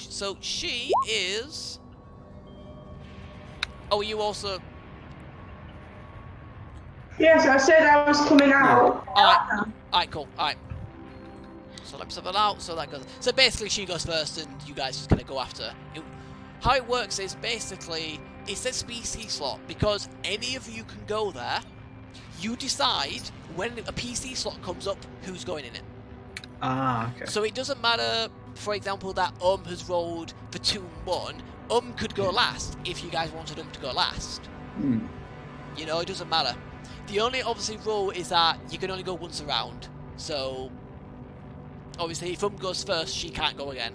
she is. Oh, you also.
Yes, I said I was coming out.
Alright, cool. Alright. So let me sort that out. So that goes. So basically, she goes first, and you guys just gonna go after. How it works is basically it's a species slot because any of you can go there. You decide when a PC slot comes up who's going in it.
Ah, okay.
So it doesn't matter. For example, that has rolled for 2 and 1. Could go last if you guys wanted to go last.
Hmm.
You know, it doesn't matter. The only obviously rule is that you can only go once a round. So obviously, if goes first, she can't go again.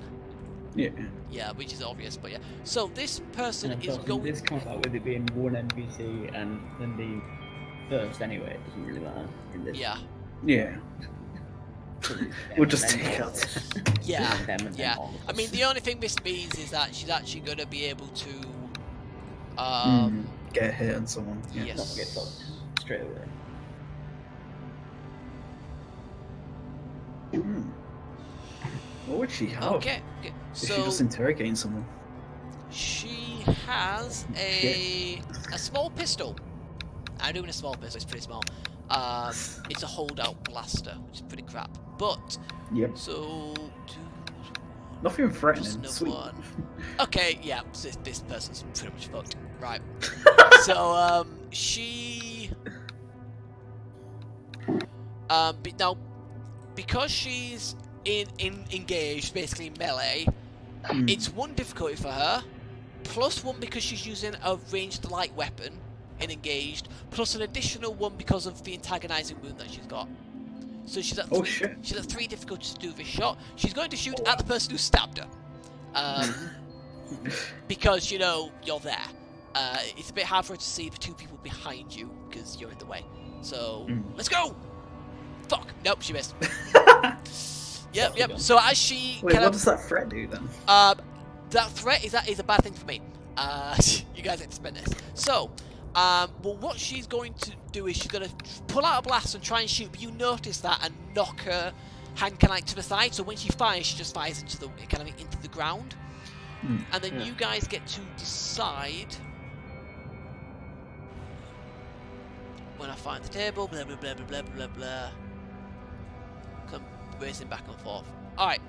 Yeah.
Yeah, which is obvious, but yeah. So this person
And
is
of course,
going.
this comes out with it being 1 NPC and then the first anyway. It doesn't really matter. In this.
Yeah,
Yeah.
Them
We'll just
and
take
them.
out.
yeah,
Them and
yeah.
them all.
I mean, the only thing this means is that she's actually going to be able to.
Get a hit on someone. Yeah.
Yes.
Not get fucked straight away.
Hmm. What would she have?
Okay.
If
So
she just interrogating someone.
she has a small pistol. I'm doing a small pistol. It's pretty small. It's a holdout blaster, which is pretty crap. But
Yep.
so
Nothing
just
threatening.
another
Sweet.
one. Okay, yeah. So this person's pretty much fucked. Right. So she now because she's in engaged, basically melee. It's 1 difficulty for her, +1 because she's using a ranged light weapon in engaged, plus an additional 1 because of the antagonizing wound that she's got. So she's at 3,
shit.
she's at 3 difficulties to do this shot. She's going to shoot at the person who stabbed her, because you know you're there. It's a bit hard for her to see the 2 people behind you because you're in the way. So let's go. Fuck. Nope, she missed. Yep. So as she
Wait,
kind
what
of
does that threat do then?
that threat is a bad thing for me. You guys have to spend this. So, well, what she's going to do is she's going to pull out a blast and try and shoot, but you notice that and knock her hand kind of like to the side. So when she fires, she just fires into the ground, and then you guys get to decide. When I find the table, blah blah blah blah blah blah blah. Come racing back and forth. All right.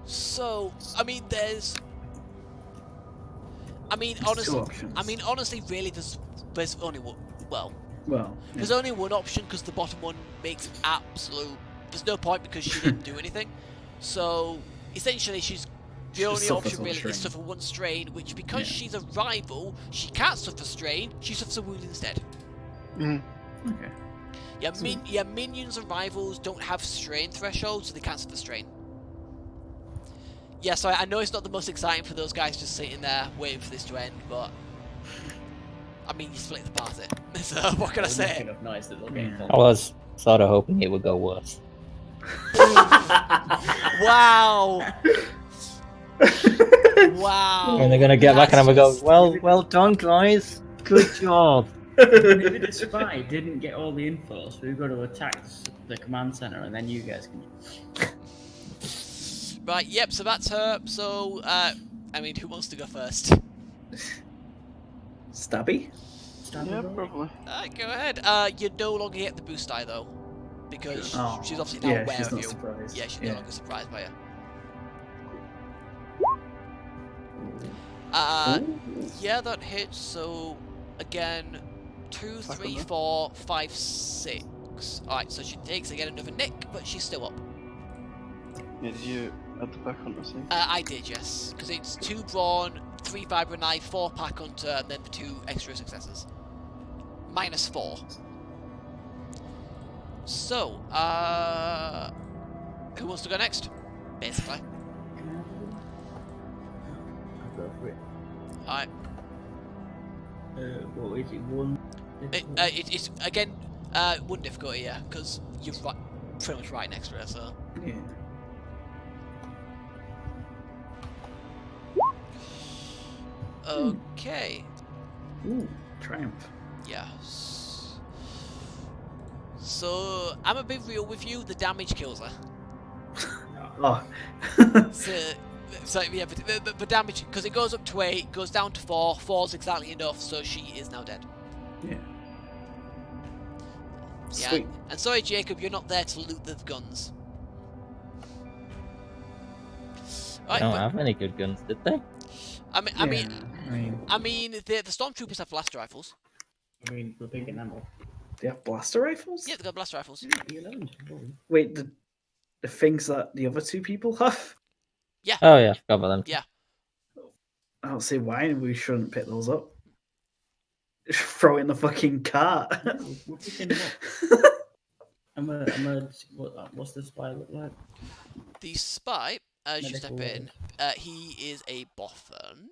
So, I mean, honestly, really, there's only one. Well, there's only one option because the bottom one makes absolute. There's no point because she didn't do anything. So essentially, the only option really is suffer 1 strain, which because she's a rival, she can't suffer strain. She suffers a wound instead.
Okay.
Yeah, minions and rivals don't have strain thresholds, so they can't suffer strain. Yeah, so I know it's not the most exciting for those guys just sitting there waiting for this to end, but I mean, you split the party. So what can I say?
Enough nice that they'll get involved.
I was sort of hoping it would go worse.
Wow! Wow!
And they're gonna get back and I'm gonna go,
That's
well done, guys. Good job.
Maybe the spy didn't get all the info, so we've got to attack the command center, and then you guys can.
Right, yep, so that's her. So, I mean, who wants to go first?
Stabby?
Yeah, probably.
Go ahead. You no longer get the boost die, though. Because she's obviously now aware
she's
of
not
you.
surprised.
Yeah, she's no longer surprised by you. Yeah, that hits, so, again, 2, 3, 4, 5, 6. Alright, so she takes again another nick, but she's still up.
Yeah, did you add the back hunter thing?
I did, yes. Because it's 2 brawn, 3 fibre knife, 4 pack hunter, and then the 2 extra successes. -4. So, who wants to go next? Basically.
I'll go for it.
Alright.
What is it? 1.
It's again. One difficulty, yeah, because you're pretty much right next to it, so.
Yeah.
Okay.
Ooh, triumph.
Yes. So, I'm a bit real with you, the damage kills her.
Oh.
So yeah, but damage, because it goes up to 8, goes down to 4, 4's exactly enough, so she is now dead.
Yeah.
Yeah,
Sweet.
and sorry Jacob, you're not there to loot the guns.
They don't have any good guns, did they?
I mean, the stormtroopers have blast rifles.
I mean, we're picking ammo.
They have blaster rifles?
Yeah, they've got blast rifles.
Wait, the things that the other 2 people have?
Yeah.
Oh yeah, I forgot about them.
Yeah.
I don't see why we shouldn't pick those up. Throw it in the fucking cart.
We're picking them up. What's the spy look like?
The spy, as you step
Medical
in, he is a boffin.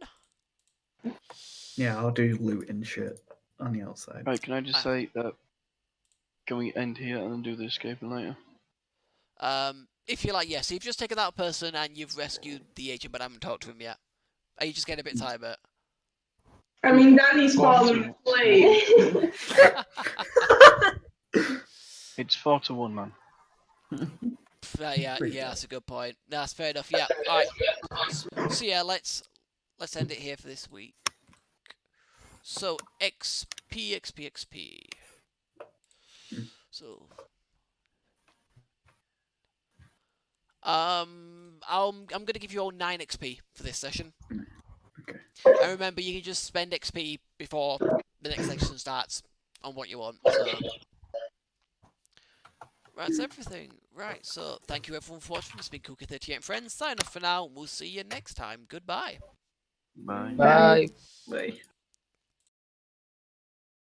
Yeah, I'll do loot and shit on the outside.
Right, can I just say that? Can we end here and then do the escaping later?
If you like, yes. If you've just taken that person and you've rescued the agent, but I haven't talked to him yet, are you just getting a bit tired, but?
I mean, Danny's fallen asleep.
It's 4-1, man.
Yeah, that's a good point. No, that's fair enough. Yeah. All right. So yeah, let's end it here for this week. So XP. So I'm gonna give you all 9 XP for this session.
Okay.
And remember, you can just spend XP before the next section starts on what you want. So. Right, that's everything. Right, so thank you everyone for watching. It's been Cookie38 and Friends. Sign off for now, and we'll see you next time. Goodbye.
Bye.
Bye.
Bye.